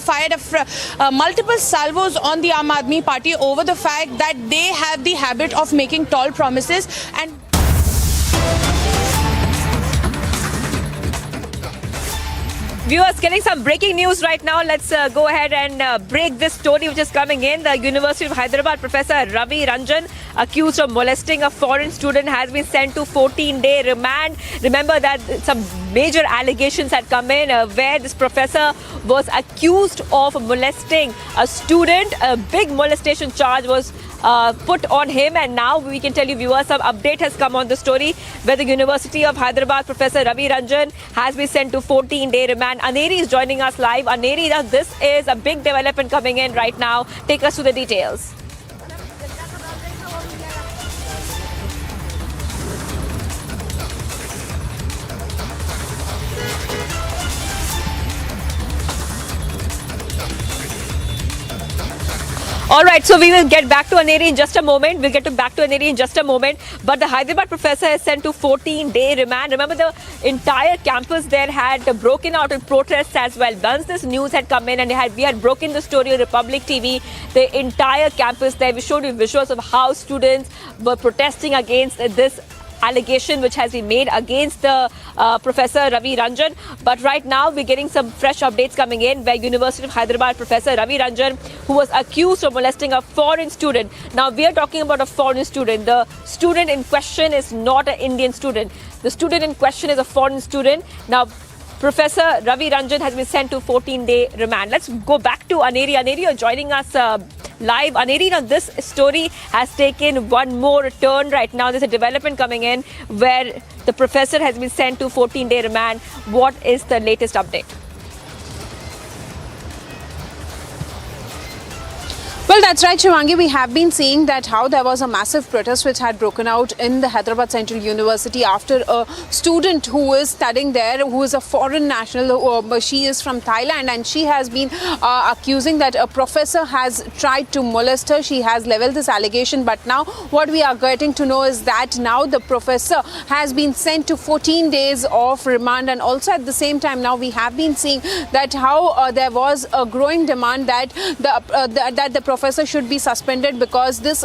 Speaker 11: fired multiple salvos on the Aam Aadmi Party over the fact that they have the habit of making tall promises. And
Speaker 20: Viewers, getting some breaking news right now. Let's go ahead and break this story which is coming in. The University of Hyderabad Professor Ravi Ranjan, accused of molesting a foreign student, has been sent to 14-day remand. Remember that some major allegations had come in where this professor was accused of molesting a student. A big molestation charge was put on him, and now we can tell you, viewers, some update has come on the story where the University of Hyderabad Professor Ravi Ranjan has been sent to 14-day remand. Aneri is joining us live. Aneri, this is a big development coming in right now. Take us to the details. All right, so we will get back to Aneri in just a moment. We'll get back to Aneri in just a moment. But the Hyderabad professor is sent to 14-day remand. Remember, the entire campus there had broken out in protests as well. Once this news had come in and we had broken the story on Republic TV, the entire campus there, we showed you visuals of how students were protesting against this allegation which has been made against the Professor Ravi Ranjan. But right now we're getting some fresh updates coming in where University of Hyderabad Professor Ravi Ranjan, who was accused of molesting a foreign student. Now we are talking about a foreign student. The student in question is not an Indian student. The student in question is a foreign student. Now Professor Ravi Ranjan has been sent to 14-day remand. Let's go back to Aneri. Aneri, you're joining us live. Aneri, now this story has taken one more turn right now. There's a development coming in where the professor has been sent to 14-day remand. What is the latest update?
Speaker 18: Well, that's right, Shivangi. We have been seeing that how there was a massive protest which had broken out in the Hyderabad Central University after a student who is studying there, who is a foreign national, she is from Thailand, and she has been accusing that a professor has tried to molest her. She has leveled this allegation, but now what we are getting to know is that now the professor has been sent to 14 days of remand, and also at the same time now we have been seeing that how there was a growing demand that the professor should be suspended because this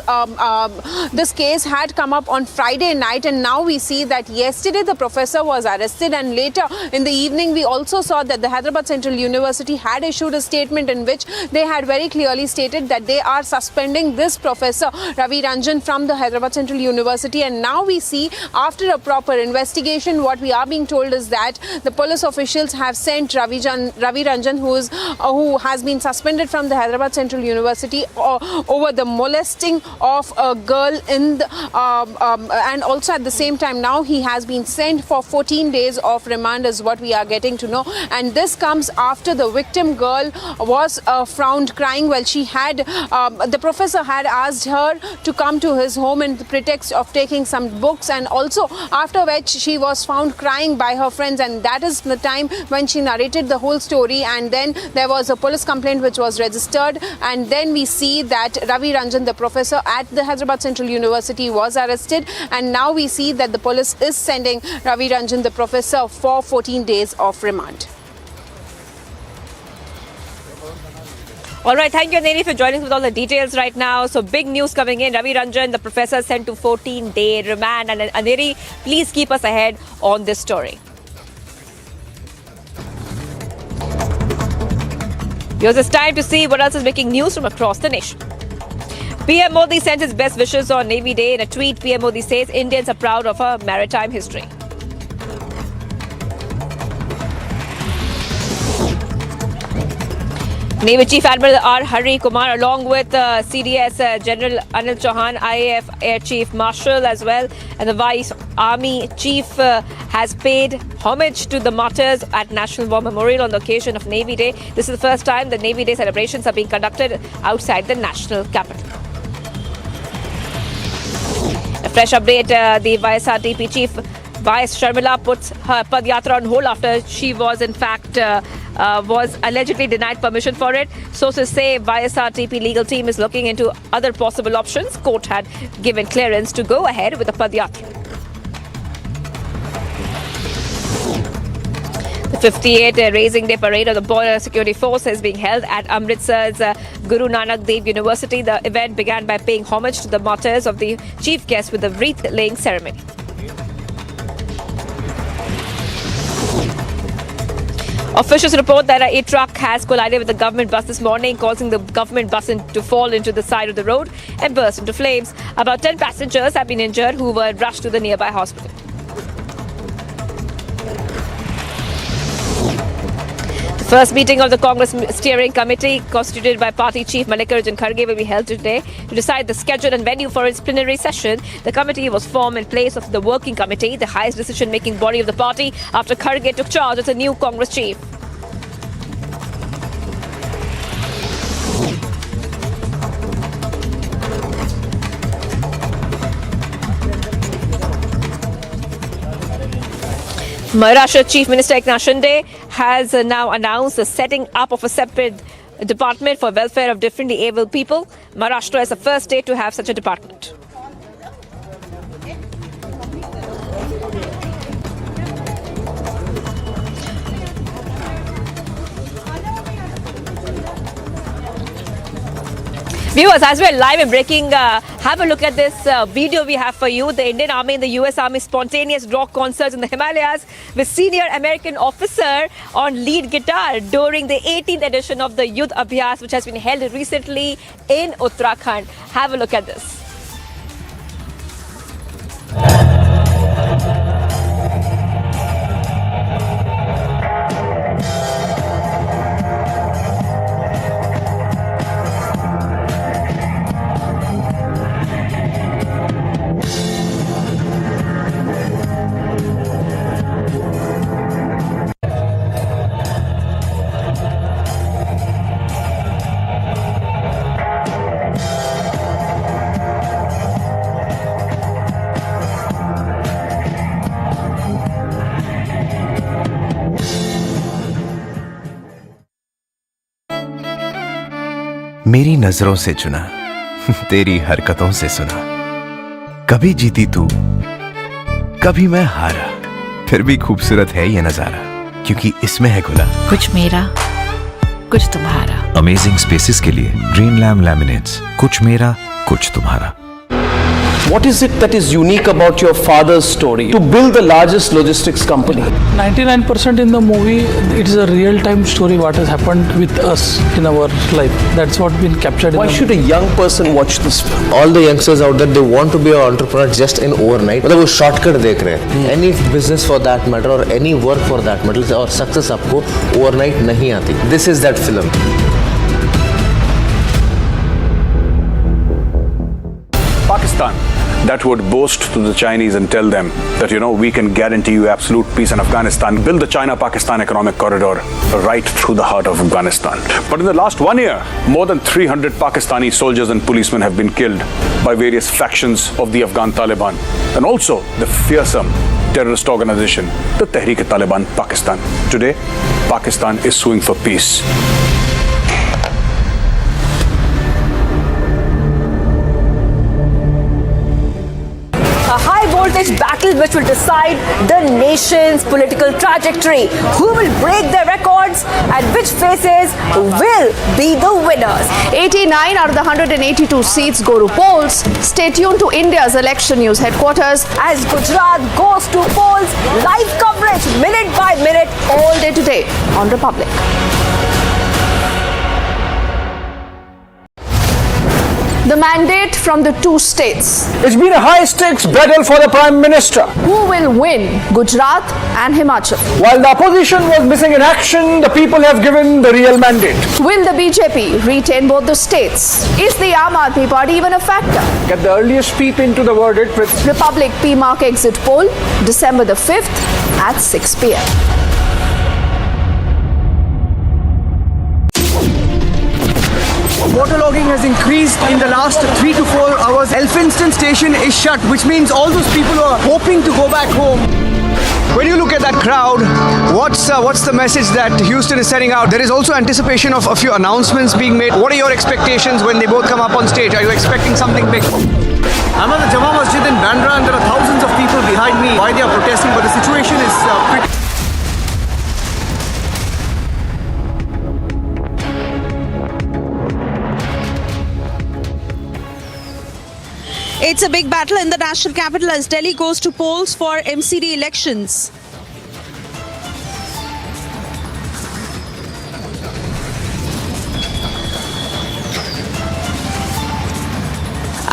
Speaker 18: case had come up on Friday night, and now we see that yesterday the professor was arrested, and later in the evening we also saw that the Hyderabad Central University had issued a statement in which they had very clearly stated that they are suspending this professor Ravi Ranjan from the Hyderabad Central University. And now we see, after a proper investigation, what we are being told is that the police officials have sent Ravi Ranjan, who has been suspended from the Hyderabad Central University over the molesting of a girl and also at the same time now he has been sent for 14 days of remand is what we are getting to know. And this comes after the victim girl was found crying while she had the professor had asked her to come to his home in the pretext of taking some books, and also after which she was found crying by her friends, and that is the time when she narrated the whole story. And then there was a police complaint which was registered, and then we see that Ravi Ranjan, the professor at the Hyderabad Central University, was arrested, and now we see that the police is sending Ravi Ranjan, the professor, for 14 days of remand.
Speaker 20: All right, thank you, Aneri, for joining us with all the details right now. So big news coming in. Ravi Ranjan, the professor, sent to 14-day remand. And Aneri, please keep us ahead on this story. Here's it's time to see what else is making news from across the nation. PM Modi sent his best wishes on Navy Day. In a tweet, PM Modi says Indians are proud of our maritime history. Navy Chief Admiral R. Hari Kumar, along with CDS General Anil Chauhan, IAF Air Chief Marshal as well, and the Vice Army Chief has paid homage to the martyrs at National War Memorial on the occasion of Navy Day. This is the first time the Navy Day celebrations are being conducted outside the national capital. A fresh update, the YSRTP Chief Vice Sharmila puts her Padyatra on hold after she was in fact was allegedly denied permission for it. Sources say YSRTP legal team is looking into other possible options. Court had given clearance to go ahead with the Padyatra. The 58th Raising Day Parade of the Border Security Force is being held at Amritsar's Guru Nanak Dev University. The event began by paying homage to the martyrs of the chief guest with a wreath-laying ceremony. Officials report that a truck has collided with the government bus this morning, causing the government bus to fall into the side of the road and burst into flames. About 10 passengers have been injured who were rushed to the nearby hospital. The first meeting of the Congress Steering Committee, constituted by Party Chief Mallikarjun Kharge, will be held today to decide the schedule and venue for its plenary session. The committee was formed in place of the Working Committee, the highest decision-making body of the party, after Kharge took charge as the new Congress chief. Maharashtra Chief Minister Eknath Shinde has now announced the setting up of a separate department for welfare of differently abled people. Maharashtra is the first state to have such a department. Viewers, as we're live and breaking, have a look at this video we have for you. The Indian Army and the US Army spontaneous rock concerts in the Himalayas with senior American officer on lead guitar during the 18th edition of the Yudh Abhyas, which has been held recently in Uttarakhand. Have a look at this.
Speaker 19: मेरी नजरों से चुना, तेरी हरकतों से सुना, कभी जीती तू, कभी मैं हारा, फिर भी खूबसूरत है ये नजारा, क्योंकि इसमें है खुला
Speaker 21: कुछ मेरा, कुछ तुम्हारा।
Speaker 19: अमेजिंग स्पेसेस के लिए ग्रीन लैम लैमिनेट्स, कुछ मेरा, कुछ तुम्हारा।
Speaker 8: What is it that is unique about your father's story to build the largest logistics company?
Speaker 15: 99% in the movie, it is a real-time story what has happened with us in our life. That's what been captured.
Speaker 8: Why should a young person watch this film?
Speaker 13: All the youngsters out there, they want to be an entrepreneur just in overnight. मतलब वो shortcut देख रहे हैं. Any business for that matter or any work for that matter और success आपको overnight नहीं आती. This is that film.
Speaker 17: Pakistan that would boast to the Chinese and tell them that, we can guarantee you absolute peace in Afghanistan, build the China-Pakistan economic corridor right through the heart of Afghanistan. But in the last 1 year, more than 300 Pakistani soldiers and policemen have been killed by various factions of the Afghan Taliban and also the fearsome terrorist organization, the Tehreek-e-Taliban Pakistan. Today, Pakistan is suing for peace.
Speaker 20: A high-voltage battle which will decide the nation's political trajectory. Who will break their records and which faces will be the winners?
Speaker 12: 89 out of the 182 seats go to polls. Stay tuned to India's election news headquarters
Speaker 20: as Gujarat goes to polls. Live coverage, minute by minute,
Speaker 12: all day today on Republic. The mandate from the two states.
Speaker 7: It's been a high-stakes battle for the Prime Minister.
Speaker 12: Who will win Gujarat and Himachal?
Speaker 7: While the opposition was missing in action, the people have given the real mandate.
Speaker 12: Will the BJP retain both the states? Is the Aam Aadmi Party even a factor?
Speaker 7: Get the earliest peep into the verdict with
Speaker 12: Republic PMark exit poll, December the 5th at 6 p.m.
Speaker 7: Waterlogging has increased in the last 3 to 4 hours. Elphinstone station is shut, which means all those people who are hoping to go back home. When you look at that crowd, what's the message that Houston is sending out? There is also anticipation of a few announcements being made. What are your expectations when they both come up on stage? Are you expecting something big? I'm at the Jama Masjid in Bandra and there are thousands of people behind me. Why they are protesting, but the situation is pretty...
Speaker 22: It's a big battle in the national capital as Delhi goes to polls for MCD elections.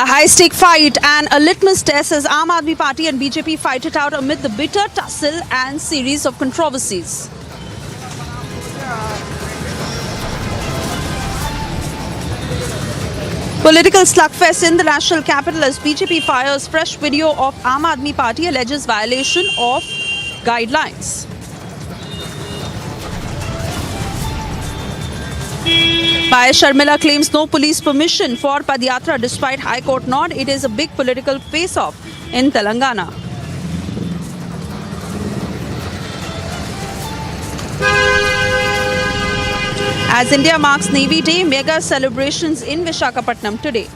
Speaker 22: A high-stake fight and a litmus test as Aam Aadmi Party and BJP fight it out amid the bitter tussle and series of controversies. Political slugfest in the national capital as BJP fires fresh video of Aam Aadmi Party alleges violation of guidelines. Pai Sharmila claims no police permission for Padyatra despite High Court nod. It is a big political face-off in Telangana. As India marks Navy Day, mega celebrations in Visakhapatnam today.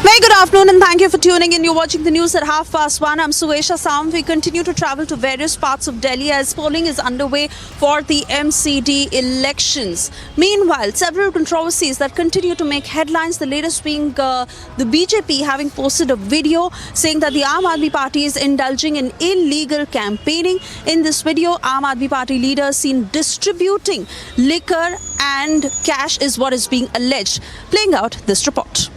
Speaker 22: Very good afternoon and thank you for tuning in. You're watching the news at 1:30. I'm Suesha Sam. We continue to travel to various parts of Delhi as polling is underway for the MCD elections. Meanwhile, several controversies that continue to make headlines, the latest being the BJP having posted a video saying that the Aam Aadmi Party is indulging in illegal campaigning. In this video, Aam Aadmi Party leaders seen distributing liquor and cash is what is being alleged. Playing out this report.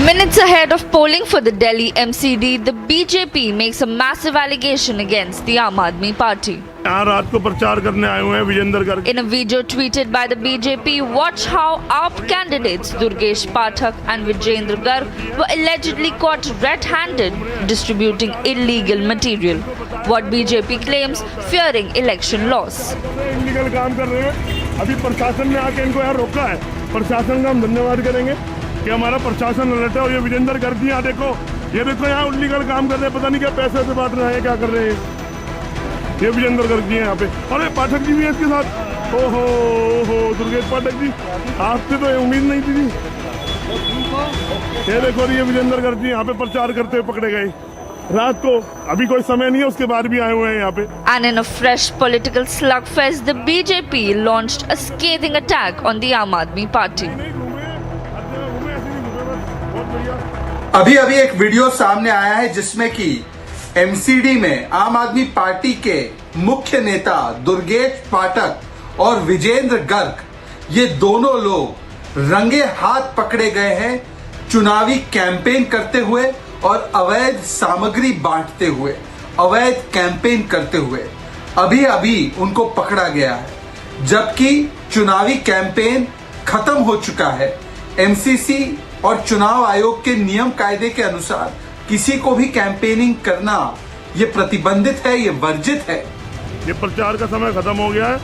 Speaker 2: Minutes ahead of polling for the Delhi MCD, the BJP makes a massive allegation against the Aam Aadmi Party. In a video tweeted by the BJP, watch how AAP candidates Durgesh Pathak and Vijendra Garg were allegedly caught red-handed distributing illegal material. What BJP claims, fearing election loss.
Speaker 14: Illegal काम कर रहे हैं, अभी प्रशासन ने आके इनको यहाँ रोका है। प्रशासन का हम धन्यवाद करेंगे कि हमारा प्रशासन अलर्ट है। और ये विजेंद्र गर्ग जी यहाँ देखो यहाँ इलीगल काम कर रहे हैं, पता नहीं क्या पैसे से बांट रहे हैं, क्या कर रहे हैं। ये विजेंद्र गर्ग जी हैं यहाँ पे, और पाठक जी भी है इसके साथ। ओहो दुर्गेश पाठक जी, आपसे तो उम्मीद नहीं थी जी। ये देखो ये विजेंद्र गर्ग जी यहाँ पे प्रचार करते हुए पकड़े गए रात को, अभी कोई समय नहीं है, उसके बाद भी आए हुए हैं यहाँ पे।
Speaker 2: And in a fresh political slugfest, the BJP launched a scathing attack on the Aam Aadmi Party.
Speaker 23: अभी एक वीडियो सामने आया है जिसमें कि एमसीडी में आम आदमी पार्टी के मुख्य नेता दुर्गेश पाठक और विजेंद्र गर्ग ये दोनों लोग रंगे हाथ पकड़े गए हैं चुनावी कैंपेन करते हुए और अवैध सामग्री बांटते हुए, अवैध कैंपेन करते हुए अभी उनको पकड़ा गया है, जबकि चुनावी कैंपेन खत्म हो चुका है। एमसीसी और चुनाव आयोग के नियम कायदे के अनुसार किसी को भी कैंपेनिंग करना ये प्रतिबंधित है, ये वर्जित है।
Speaker 14: ये प्रचार का समय खत्म हो गया है।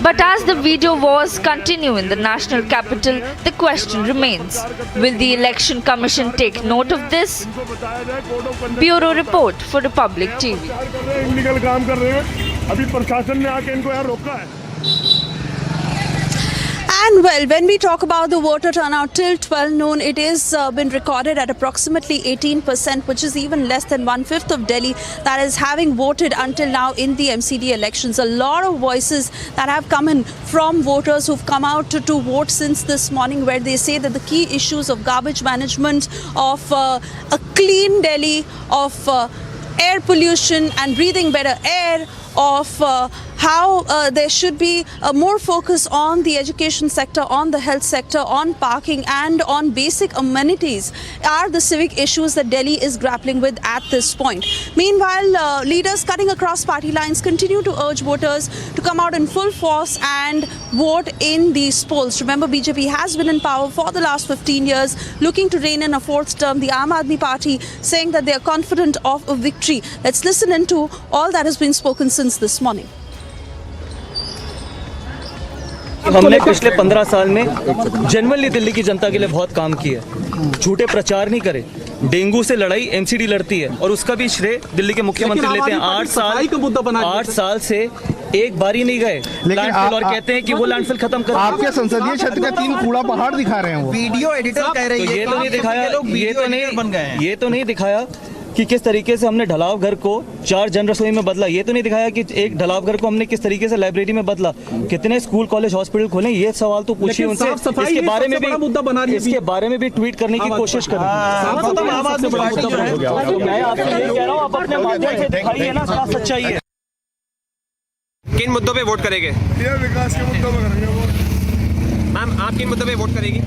Speaker 2: But as the video wars continue in the national capital, the question remains, will the Election Commission take note of this? Bureau report for Republic TV.
Speaker 14: Illegal काम कर रहे हैं, अभी प्रशासन ने आके इनको यहाँ रोका है।
Speaker 22: And well, when we talk about the voter turnout till 12 noon, it is been recorded at approximately 18%, which is even less than 1/5 of Delhi that is having voted until now in the MCD elections. A lot of voices that have come in from voters who've come out to vote since this morning, where they say that the key issues of garbage management, of a clean Delhi, of air pollution and breathing better air, of how there should be more focus on the education sector, on the health sector, on parking and on basic amenities are the civic issues that Delhi is grappling with at this point. Meanwhile, leaders cutting across party lines continue to urge voters to come out in full force and vote in these polls. Remember, BJP has been in power for the last 15 years, looking to reign in a fourth term. The Aam Aadmi Party saying that they are confident of a victory. Let's listen into all that has been spoken since this morning.
Speaker 24: हमने पिछले 15 साल में generally Delhi की जनता के लिए बहुत काम किया है, झूठे प्रचार नहीं करे। डेंगू से लड़ाई एमसीडी लड़ती है और उसका भी श्रेय दिल्ली के मुख्यमंत्री लेते हैं। 8 साल से एक बार ही नहीं गए लैंडफिल और कहते हैं कि वो लैंडफिल खत्म कर।
Speaker 25: आपके संसदीय क्षेत्र का 3 कूड़ा पहाड़ दिखा रहे हैं वो।
Speaker 24: वीडियो एडिटर कह रहे हैं ये तो नहीं दिखाया, ये तो नहीं दिखाया कि किस तरीके से हमने ढलाव घर को 4 जन रसोई में बदला। ये तो नहीं दिखाया कि एक ढलाव घर को हमने किस तरीके से लाइब्रेरी में बदला। कितने स्कूल कॉलेज हॉस्पिटल खोले, ये सवाल तो पूछिए उनसे। इसके बारे में भी मुद्दा बना रही है, इसके बारे में भी ट्वीट करने की कोशिश करें। मैं आपसे यही कह रहा हूँ, आप अपने माध्यम से दिखाइए ना क्या सच्चाई है।
Speaker 1: किन मुद्दों पे वोट करेंगे?
Speaker 14: ये विकास के मुद्दों पर करेंगे वोट।
Speaker 1: मैम आप किन मुद्दों पे वोट करेगी?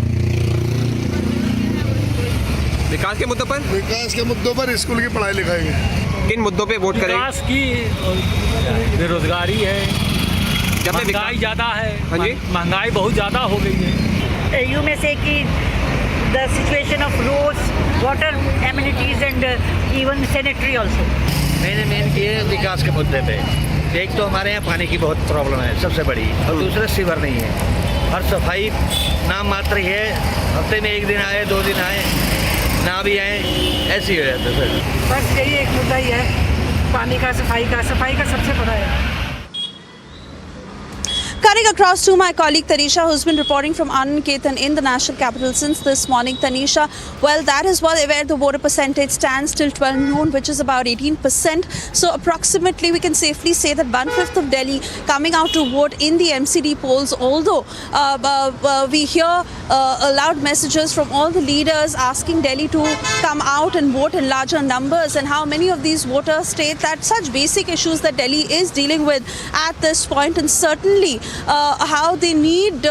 Speaker 1: विकास के मुद्दों पर?
Speaker 14: विकास के मुद्दों पर, स्कूल की पढ़ाई लिखाई है।
Speaker 1: किन मुद्दों पे वोट करेंगे?
Speaker 15: विकास की, बेरोजगारी है, महंगाई ज़्यादा है।
Speaker 1: हाँ जी,
Speaker 15: महंगाई बहुत ज़्यादा हो गई है।
Speaker 3: यू में से कि the situation of roads, water amenities and even sanitary also.
Speaker 4: मैंने मेन किए विकास के मुद्दे पे। एक तो हमारे यहाँ पानी की बहुत प्रॉब्लम है सबसे बड़ी, और दूसरा सीवर नहीं है, और सफाई नाम मात्र ही है। हफ्ते में 1 दिन आए, 2 दिन आए, ना भी आए, ऐसी हो जाता है सर।
Speaker 3: बस यही एक मुद्दा ही है, पानी का, सफाई का सबसे बड़ा है।
Speaker 22: Cutting across to my colleague Tanisha, who's been reporting from Anand Ketan in the national capital since this morning. Tanisha, well, that is where the voter percentage stands till 12 noon, which is about 18%. So approximately we can safely say that 1/5 of Delhi coming out to vote in the MCD polls, although we hear loud messages from all the leaders asking Delhi to come out and vote in larger numbers, and how many of these voters state that such basic issues that Delhi is dealing with at this point, and certainly how they need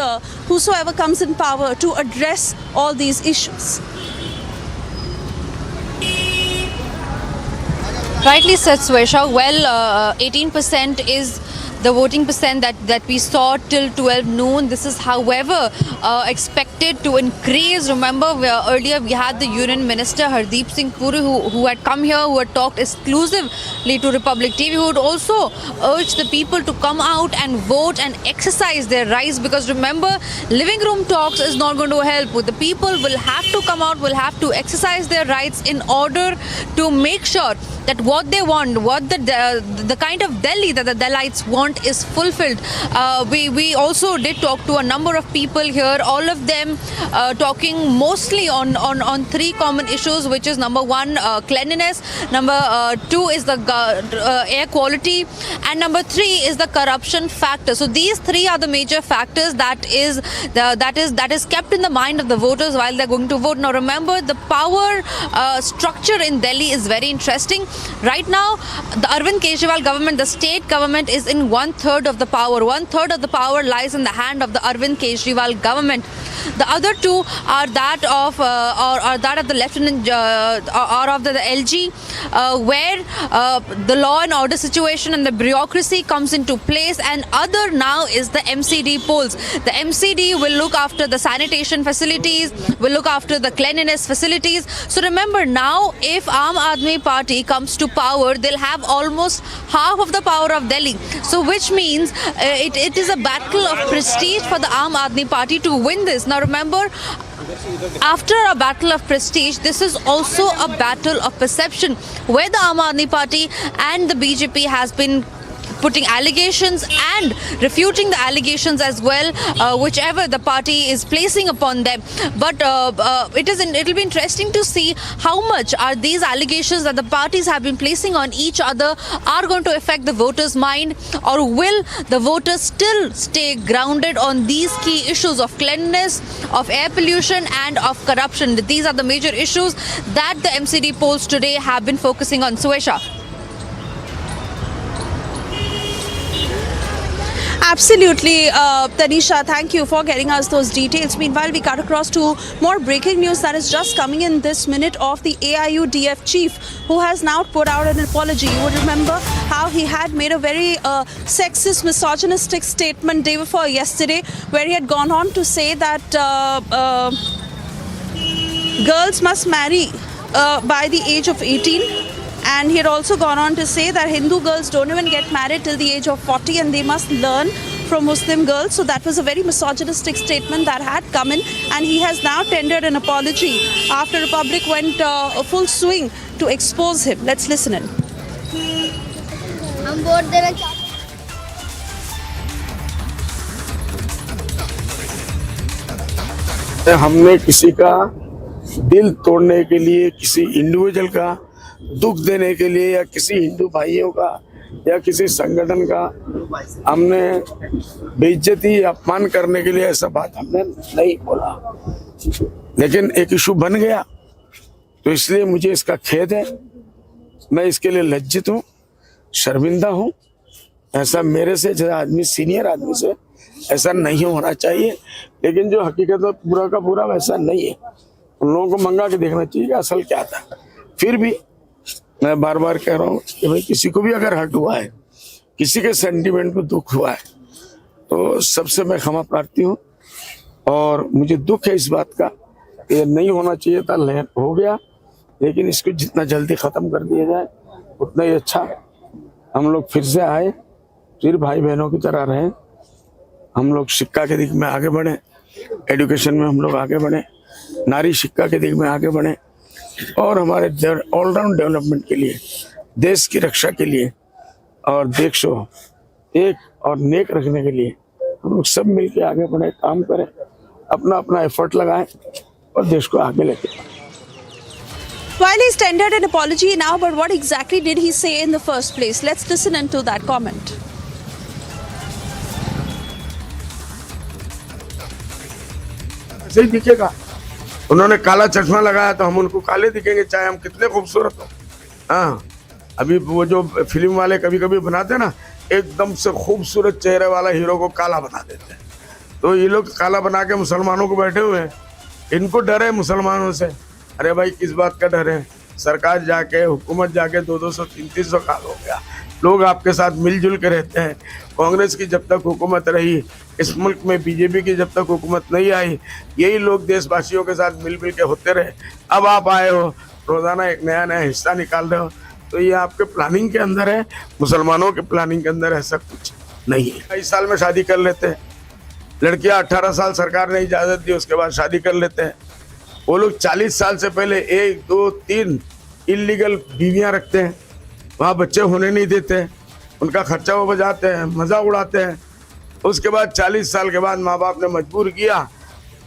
Speaker 22: whosoever comes in power to address all these issues.
Speaker 11: Rightly said, Swesha. Well, 18% is the voting percent that we saw till 12 noon. This is, however, expected to increase. Remember, earlier we had the Union Minister Hardeep Singh Puri who had come here, who had talked exclusively to Republic TV, who would also urge the people to come out and vote and exercise their rights, because remember, living room talks is not going to help. The people will have to come out, will have to exercise their rights in order to make sure that what they want, what the kind of Delhi that the Dalites want is fulfilled. We also did talk to a number of people here, all of them talking mostly on 3 common issues, which is number 1, cleanliness, number 2 is the air quality, and number 3 is the corruption factor. So these 3 are the major factors that is kept in the mind of the voters while they're going to vote. Now remember, the power structure in Delhi is very interesting. Right now, the Arvind Kejriwal government, the state government, is in 1/3 of the power. 1/3 of the power lies in the hand of the Arvind Kejriwal government. The other 2 are that of the lieutenant or of the LG, where the law and order situation and the bureaucracy comes into place, and other now is the MCD polls. The MCD will look after the sanitation facilities, will look after the cleanliness facilities. So remember, now if Aam Aadmi Party comes to power, they'll have almost half of the power of Delhi. So which means it is a battle of prestige for the Aam Aadmi Party to win this. Now remember, after a battle of prestige, this is also a battle of perception, where the Aam Aadmi Party and the BJP has been putting allegations and refuting the allegations as well, whichever the party is placing upon them. But it'll be interesting to see how much are these allegations that the parties have been placing on each other are going to affect the voters' mind, or will the voters still stay grounded on these key issues of cleanliness, of air pollution, and of corruption. These are the major issues that the MCD polls today have been focusing on. Suesha.
Speaker 22: Absolutely, Tanisha, thank you for getting us those details. Meanwhile, we cut across to more breaking news that is just coming in this minute of the AIUDF chief, who has now put out an apology. You would remember how he had made a very sexist, misogynistic statement day before yesterday, where he had gone on to say that girls must marry by the age of 18. And he had also gone on to say that Hindu girls don't even get married till the age of 40, and they must learn from Muslim girls. So that was a very misogynistic statement that had come in, and he has now tendered an apology after the public went full swing to expose him. Let's listen in.
Speaker 5: हम vote देना
Speaker 6: हमने किसी का दिल तोड़ने के लिए, किसी इंडिविजुअल का
Speaker 5: दुख देने के लिए या किसी हिंदू भाइयों का या किसी संगठन का हमने बेइज्जती अपमान करने के लिए ऐसा बात हमने नहीं बोला, लेकिन एक इशू बन गया तो इसलिए मुझे इसका खेद है। मैं इसके लिए लज्जित हूँ, शर्मिंदा हूँ। ऐसा मेरे से जैसा आदमी, सीनियर आदमी से ऐसा नहीं होना चाहिए, लेकिन जो हकीकत में पूरा का पूरा वैसा नहीं है। उन लोगों को मंगा के देखना चाहिए कि असल क्या था। फिर भी मैं बार बार कह रहा हूँ कि भाई किसी को भी अगर हर्ट हुआ है, किसी के सेंटिमेंट को दुख हुआ है, तो सबसे मैं क्षमा प्रार्थी हूँ। और मुझे दुख है इस बात का, ये नहीं होना चाहिए था, हो गया, लेकिन इसको जितना जल्दी ख़त्म कर दिया जाए उतना ही अच्छा। हम लोग फिर से आए, फिर भाई बहनों की तरह रहें। हम लोग शिक्षा के दिग में आगे बढ़े, एजुकेशन में हम लोग आगे बढ़े, नारी शिक्षा के दिग में आगे बढ़े और हमारे ऑलराउंड डेवलपमेंट के लिए, देश की रक्षा के लिए और देश को एक और नेक रखने के लिए हम लोग सब मिलकर आगे बढ़े, काम करें, अपना अपना एफर्ट लगाएं और देश को आगे लेके।
Speaker 22: While he's tendered an apology now, but what exactly did he say in the first place? Let's listen into that comment.
Speaker 5: ऐसे ही दिखेगा। उन्होंने काला चश्मा लगाया तो हम उनको काले दिखेंगे, चाहे हम कितने खूबसूरत हो। हाँ, अभी वो जो फिल्म वाले कभी कभी बनाते हैं ना, एकदम से खूबसूरत चेहरे वाला हीरो को काला बना देते हैं। तो ये लोग काला बना के मुसलमानों को बैठे हुए हैं, इनको डर है मुसलमानों से। अरे भाई किस बात का डर है? सरकार जाके, हुकूमत जाके 200 300 साल हो गया, लोग आपके साथ मिलजुल के रहते हैं। कांग्रेस की जब तक हुकूमत रही इस मुल्क में, बीजेपी की जब तक हुकूमत नहीं आई, यही लोग देशवासियों के साथ मिल के होते रहे। अब आप आए हो, रोज़ाना एक नया नया हिस्सा निकाल रहे हो, तो ये आपके प्लानिंग के अंदर है। मुसलमानों के प्लानिंग के अंदर ऐसा कुछ नहीं है। 22 साल में शादी कर लेते हैं, लड़कियां 18 साल सरकार ने इजाज़त दी, उसके बाद शादी कर लेते हैं। वो लोग 40 साल से पहले 1 2 3 इलीगल बीवियां रखते हैं, वहाँ बच्चे होने नहीं देते, उनका खर्चा वो बजाते हैं, मज़ा उड़ाते हैं। उसके बाद 40 साल के बाद माँ बाप ने मजबूर किया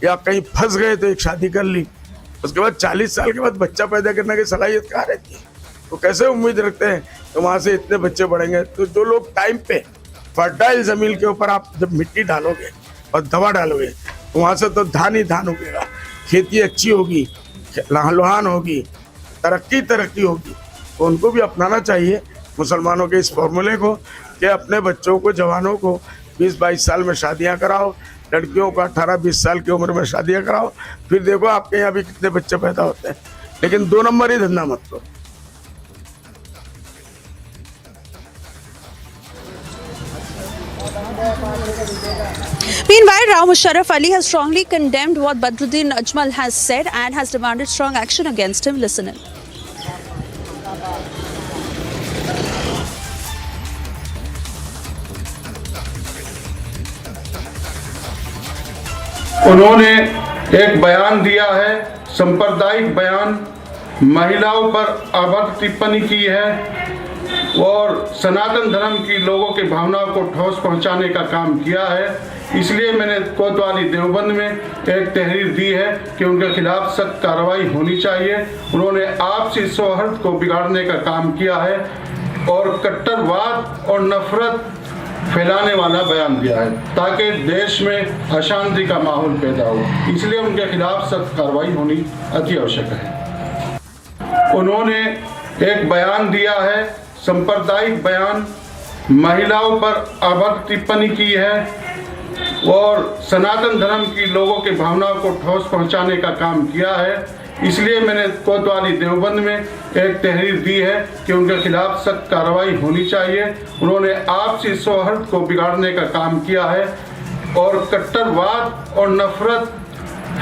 Speaker 5: या कहीं फंस गए तो एक शादी कर ली। उसके बाद 40 साल के बाद बच्चा पैदा करने की सलाहियत कहाँ रहती है? तो कैसे उम्मीद रखते हैं तो वहाँ से इतने बच्चे बढ़ेंगे? तो जो लोग टाइम पे फर्टाइल ज़मीन के ऊपर आप जब मिट्टी डालोगे और दवा डालोगे तो वहाँ से तो धान ही धान उगेगा, खेती अच्छी होगी, लहान होगी, तरक्की होगी। तो उनको भी अपनाना चाहिए मुसलमानों के इस फॉर्मूले को कि अपने बच्चों को, जवानों को 20-22 साल में शादियां कराओ, लड़कियों को 18-20 साल की उम्र में शादियां कराओ, फिर देखो आपके यहाँ भी कितने बच्चे पैदा होते हैं। लेकिन 2 नंबर ही धंधा मत करो।
Speaker 22: Meanwhile, Rao Musharraf Ali has strongly condemned what Badruddin Ajmal has said and has demanded strong action against him. Listen in.
Speaker 6: उन्होंने एक बयान दिया है, सांप्रदायिक बयान, महिलाओं पर अभद्र टिप्पणी की है और सनातन धर्म की लोगों की भावनाओं को ठोस पहुंचाने का काम किया है। इसलिए मैंने कोतवाली देवबंद में एक तहरीर दी है कि उनके खिलाफ सख्त कार्रवाई होनी चाहिए। उन्होंने आपसी सौहार्द को बिगाड़ने का काम किया है और कट्टरवाद और नफरत फैलाने वाला बयान दिया है ताकि देश में अशांति का माहौल पैदा हो। इसलिए उनके खिलाफ सख्त कार्रवाई होनी अति आवश्यक है। उन्होंने एक बयान दिया है, सांप्रदायिक बयान, महिलाओं पर अभद्र टिप्पणी की है और सनातन धर्म की लोगों की भावनाओं को ठोस पहुंचाने का काम किया है। इसलिए मैंने कोतवाली देवबंद में एक तहरीर दी है कि उनके खिलाफ सख्त कार्रवाई होनी चाहिए। उन्होंने आपसी सौहार्द को बिगाड़ने का काम किया है और कट्टरवाद और नफरत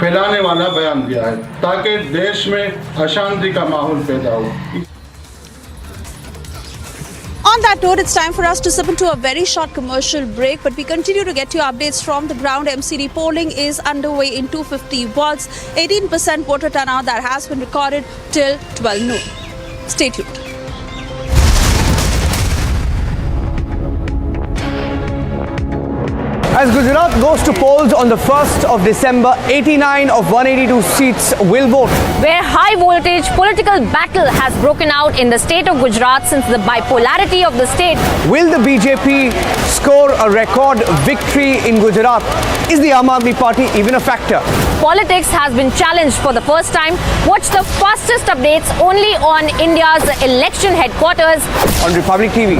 Speaker 6: फैलाने वाला बयान दिया है ताकि देश में अशांति का माहौल पैदा हो।
Speaker 22: On that note, it's time for us to slip into a very short commercial break, but we continue to get you updates from the ground. MCD polling is underway in 250 wards. 18% voter turnout that has been recorded till 12 noon. Stay tuned.
Speaker 7: As Gujarat goes to polls on the 1st of December, 89 of 182 seats will vote.
Speaker 9: Where high voltage political battle has broken out in the state of Gujarat since the bipolarity of the state.
Speaker 7: Will the BJP score a record victory in Gujarat? Is the Aam Aadmi Party even a factor?
Speaker 9: Politics has been challenged for the first time. Watch the fastest updates only on India's election headquarters
Speaker 7: on Republic TV.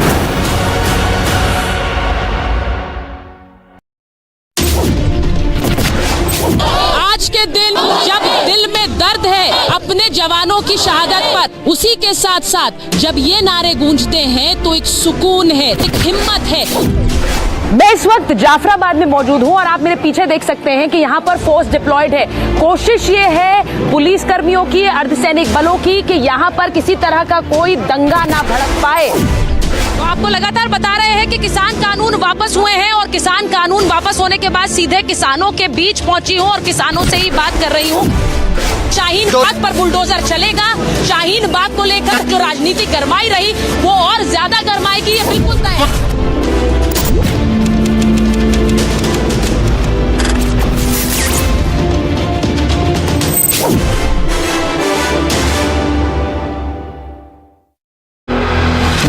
Speaker 10: आज के दिन जब दिल में दर्द है अपने जवानों की शहादत पर, उसी के साथ साथ जब ये नारे गूंजते हैं तो एक सुकून है, एक हिम्मत है।
Speaker 20: मैं इस वक्त जाफराबाद में मौजूद हूं और आप मेरे पीछे देख सकते हैं कि यहाँ पर फोर्स डिप्लॉयड है। कोशिश ये है पुलिस कर्मियों की, अर्धसैनिक बलों की कि यहाँ पर किसी तरह का कोई दंगा ना भड़क पाए।
Speaker 10: तो आपको लगातार बता रहे हैं कि किसान कानून वापस हुए हैं और किसान कानून वापस होने के बाद सीधे किसानों के बीच पहुंची हूं और किसानों से ही बात कर रही हूं। शाहीन बाग पर बुलडोजर चलेगा। शाहीन बाग को लेकर जो राजनीति गरमाई रही वो और ज्यादा गरमाएगी, ये बिल्कुल तय है।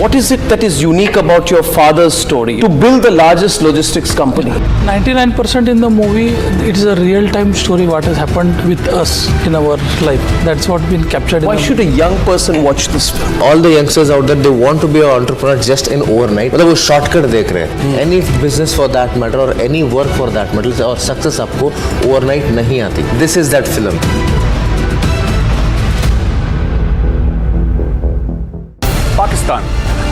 Speaker 8: What is it that is unique about your father's story to build the largest logistics company?
Speaker 15: 99% in the movie, it is a real-time story what has happened with us in our life. That's what been captured.
Speaker 8: Why should a young person watch this film?
Speaker 13: All the youngsters out there, they want to be an entrepreneur just in overnight. मतलब वो shortcut देख रहे हैं. Any business for that matter or any work for that matter और success आपको overnight नहीं आती. This is that film.
Speaker 17: Pakistan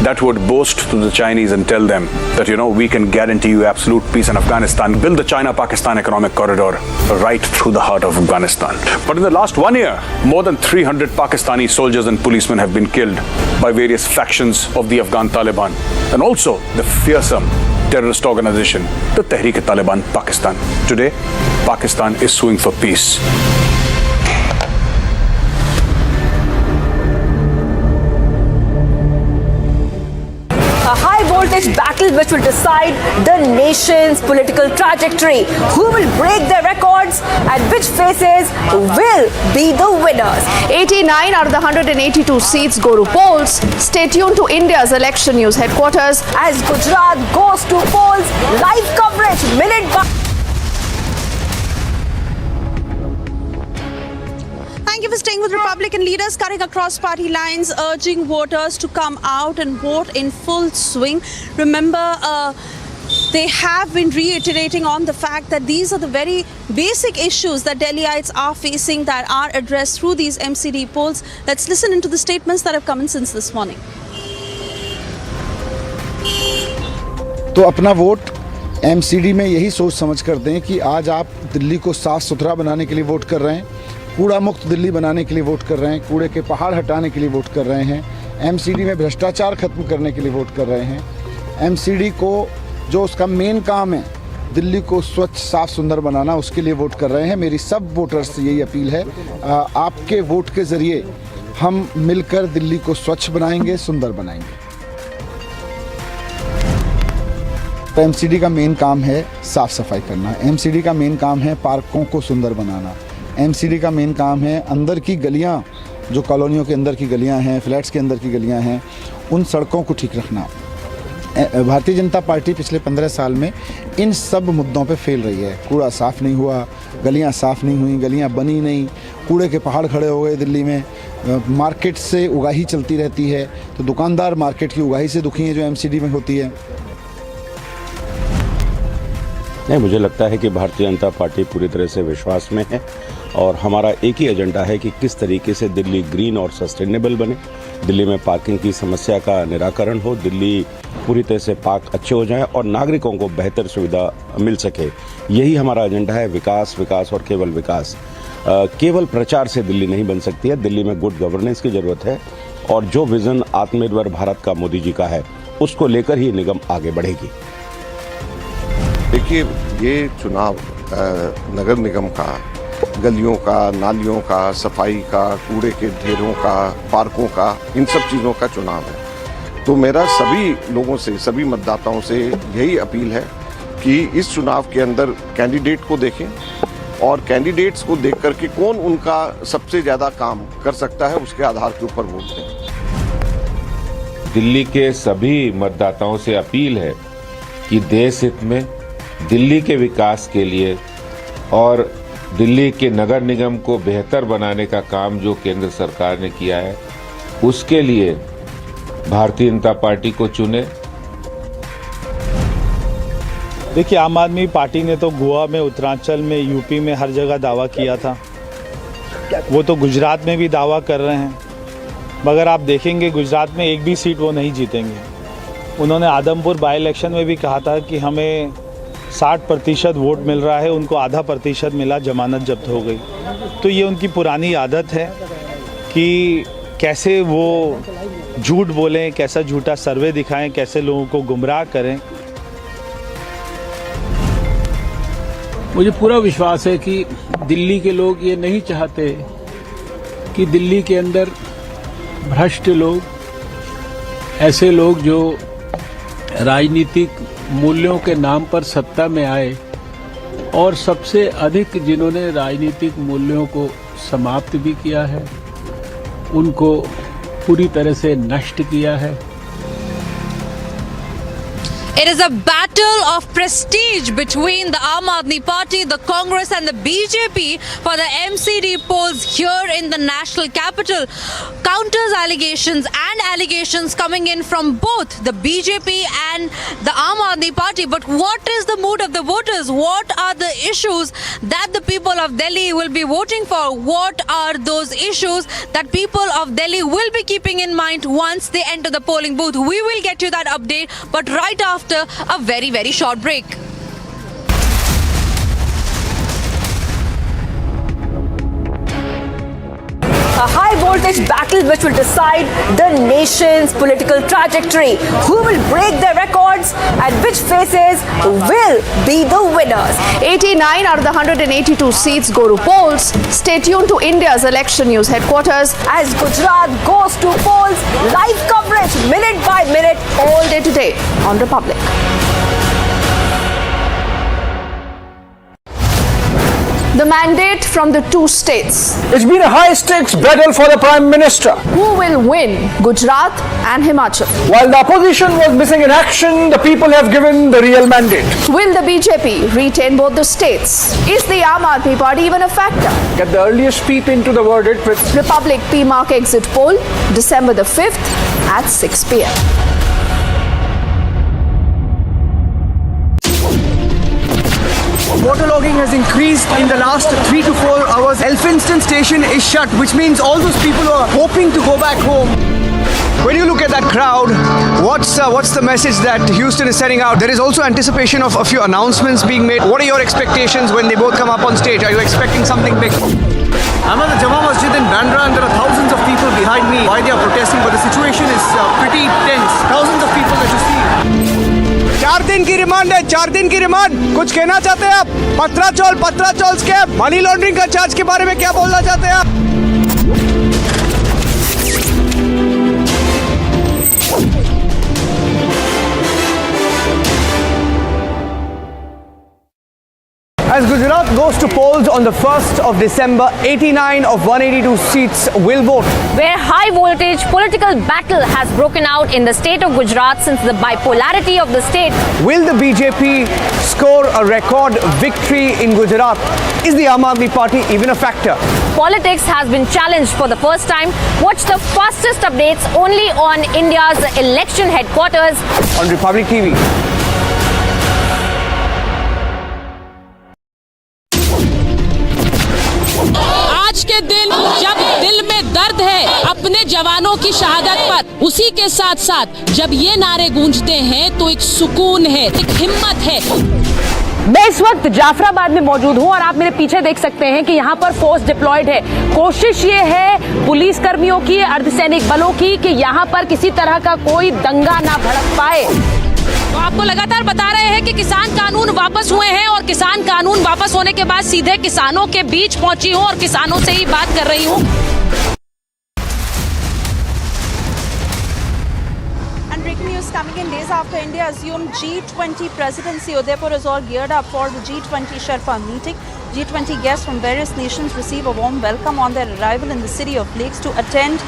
Speaker 17: that would boast to the Chinese and tell them that, we can guarantee you absolute peace in Afghanistan, build the China-Pakistan economic corridor right through the heart of Afghanistan. But in the last 1 year, more than 300 Pakistani soldiers and policemen have been killed by various factions of the Afghan Taliban and also the fearsome terrorist organization, the Tehreek-e-Taliban Pakistan. Today, Pakistan is suing for peace.
Speaker 20: A high voltage battle which will decide the nation's political trajectory. Who will break their records and which faces will be the winners?
Speaker 12: 89 out of the 182 seats go to polls. Stay tuned to India's election news headquarters.
Speaker 20: As Gujarat goes to polls, live coverage minute by
Speaker 11: Thank you for staying with Republican leaders cutting across party lines, urging voters to come out and vote in full swing. Remember, they have been reiterating on the fact that these are the very basic issues that Delhiites are facing that are addressed through these MCD polls. Let's listen into the statements that have come in since this morning.
Speaker 25: तो अपना vote MCD में यही सोच समझ कर दें कि आज आप दिल्ली को साफ सुथरा बनाने के लिए वोट कर रहे हैं, कूड़ा मुक्त दिल्ली बनाने के लिए वोट कर रहे हैं, कूड़े के पहाड़ हटाने के लिए वोट कर रहे हैं, MCD में भ्रष्टाचार खत्म करने के लिए वोट कर रहे हैं, MCD को जो उसका मेन काम है दिल्ली को स्वच्छ साफ सुंदर बनाना, उसके लिए वोट कर रहे हैं। मेरी सब वोटर्स से यही अपील है, आपके वोट के ज़रिए हम मिलकर दिल्ली को स्वच्छ बनाएंगे, सुंदर बनाएंगे। तो MCD का मेन काम है साफ़ सफाई करना, MCD का मेन काम है पार्कों को सुंदर बनाना, MCD का मेन काम है अंदर की गलियां, जो कॉलोनियों के अंदर की गलियां हैं, फ्लैट्स के अंदर की गलियां हैं, उन सड़कों को ठीक रखना। भारतीय जनता पार्टी पिछले 15 साल में इन सब मुद्दों पे फेल रही है। कूड़ा साफ़ नहीं हुआ, गलियां साफ़ नहीं हुई, गलियां बनी नहीं, कूड़े के पहाड़ खड़े हो गए दिल्ली में, मार्केट से उगाही चलती रहती है, तो दुकानदार मार्केट की उगाही से दुखी हैं जो MCD में होती है।
Speaker 16: नहीं, मुझे लगता है कि भारतीय जनता पार्टी पूरी तरह से विश्वास में है और हमारा एक ही एजेंडा है कि किस तरीके से दिल्ली ग्रीन और सस्टेनेबल बने, दिल्ली में पार्किंग की समस्या का निराकरण हो, दिल्ली पूरी तरह से पार्क अच्छे हो जाएं और नागरिकों को बेहतर सुविधा मिल सके। यही हमारा एजेंडा है, विकास विकास और केवल विकास। केवल प्रचार से दिल्ली नहीं बन सकती है, दिल्ली में गुड गवर्नेंस की ज़रूरत है और जो विज़न आत्मनिर्भर भारत का मोदी जी का है उसको लेकर ही निगम आगे बढ़ेगी।
Speaker 6: देखिए, ये चुनाव नगर निगम का, गलियों का, नालियों का, सफाई का, कूड़े के ढेरों का, पार्कों का, इन सब चीज़ों का चुनाव है। तो मेरा सभी लोगों से, सभी मतदाताओं से यही अपील है
Speaker 2: कि इस चुनाव के अंदर कैंडिडेट को देखें और कैंडिडेट्स को देख करके कौन उनका सबसे ज़्यादा काम कर सकता है उसके आधार के ऊपर वोट दें।
Speaker 18: दिल्ली के सभी मतदाताओं से अपील है कि देश हित में दिल्ली के विकास के लिए और दिल्ली के नगर निगम को बेहतर बनाने का काम जो केंद्र सरकार ने किया है उसके लिए भारतीय जनता पार्टी को चुने।
Speaker 19: देखिए, आम आदमी पार्टी ने तो गोवा में, उत्तरांचल में, यूपी में हर जगह दावा किया था। वो तो गुजरात में भी दावा कर रहे हैं, मगर आप देखेंगे गुजरात में एक भी सीट वो नहीं जीतेंगे। उन्होंने आदमपुर बाई इलेक्शन में भी कहा था कि हमें 60% वोट मिल रहा है, उनको आधा प्रतिशत मिला, जमानत जब्त हो गई। तो ये उनकी पुरानी आदत है कि कैसे वो झूठ बोलें, कैसा झूठा सर्वे दिखाएं, कैसे लोगों को गुमराह करें।
Speaker 15: मुझे पूरा विश्वास है कि दिल्ली के लोग ये नहीं चाहते कि दिल्ली के अंदर भ्रष्ट लोग, ऐसे लोग जो राजनीतिक मूल्यों के नाम पर सत्ता में आए और सबसे अधिक जिन्होंने राजनीतिक मूल्यों को समाप्त भी किया है, उनको पूरी तरह से नष्ट किया है।
Speaker 10: It is a battle of prestige between the Aam Aadmi Party, the Congress and the BJP for the MCD polls here in the national capital. Counters allegations and allegations coming in from both the BJP and the Aam Aadmi Party. But what is the mood of the voters? What are the issues that the people of Delhi will be voting for? What are those issues that people of Delhi will be keeping in mind once they enter the polling booth? We will get you that update, but right after a very, very short break.
Speaker 9: A high voltage battle which will decide the nation's political trajectory. Who will break their records and which faces will be the winners?
Speaker 12: 89 out of the 182 seats go to polls. Stay tuned to India's election news headquarters
Speaker 9: as Gujarat goes to polls. Live coverage minute by minute
Speaker 12: all day today on Republic. The mandate from the two states.
Speaker 7: It's been a high-stakes battle for the Prime Minister.
Speaker 12: Who will win, Gujarat and Himachal?
Speaker 7: While the opposition was missing in action, the people have given the real mandate.
Speaker 12: Will the BJP retain both the states? Is the Aam Aadmi Party even a factor?
Speaker 7: Get the earliest peep into the verdict with
Speaker 12: Republic PMark exit poll, December the 5th at 6 p.m.
Speaker 7: Waterlogging has increased in the last 3 to 4 hours. Elphinstone station is shut, which means all those people who are hoping to go back home. When you look at that crowd, what's the message that Houston is sending out? There is also anticipation of a few announcements being made. What are your expectations when they both come up on stage? Are you expecting something big? I'm at the Jama Masjid in Bandra and there are thousands of people behind me. Why they are protesting, but the situation is pretty tense. Thousands of people that you see. 4 दिन की remand है, 4 दिन की remand. कुछ कहना चाहते हैं आप? पत्राचौल स्कैम, मनी लॉन्ड्रिंग का चार्ज के बारे में क्या बोलना चाहते हैं आप? As Gujarat goes to polls on the 1st of December, 89 of 182 seats will vote.
Speaker 9: Where high voltage political battle has broken out in the state of Gujarat since the bipolarity of the state.
Speaker 7: Will the BJP score a record victory in Gujarat? Is the Aam Aadmi Party even a factor?
Speaker 9: Politics has been challenged for the first time. Watch the fastest updates only on India's election headquarters
Speaker 7: on Republic TV.
Speaker 10: आज के दिन जब दिल में दर्द है अपने जवानों की शहादत पर, उसी के साथ साथ जब ये नारे गूंजते हैं तो एक सुकून है, एक हिम्मत है।
Speaker 20: मैं इस वक्त जाफराबाद में मौजूद हूं और आप मेरे पीछे देख सकते हैं कि यहाँ पर फोर्स डिप्लॉयड है। कोशिश ये है पुलिस कर्मियों की, अर्धसैनिक बलों की कि यहाँ पर किसी तरह का कोई दंगा ना भड़क पाए।
Speaker 10: तो आपको लगातार बता रहे हैं कि किसान कानून वापस हुए हैं और किसान कानून वापस होने के बाद सीधे किसानों के बीच पहुंची हूं और किसानों से ही बात कर रही हूं।
Speaker 22: delegates coming in days after India assumed G20 presidency. Udaipur is all geared up for the G20 Sherpa meeting. G20 guests from various nations receive a warm welcome on their arrival in the city of lakes to attend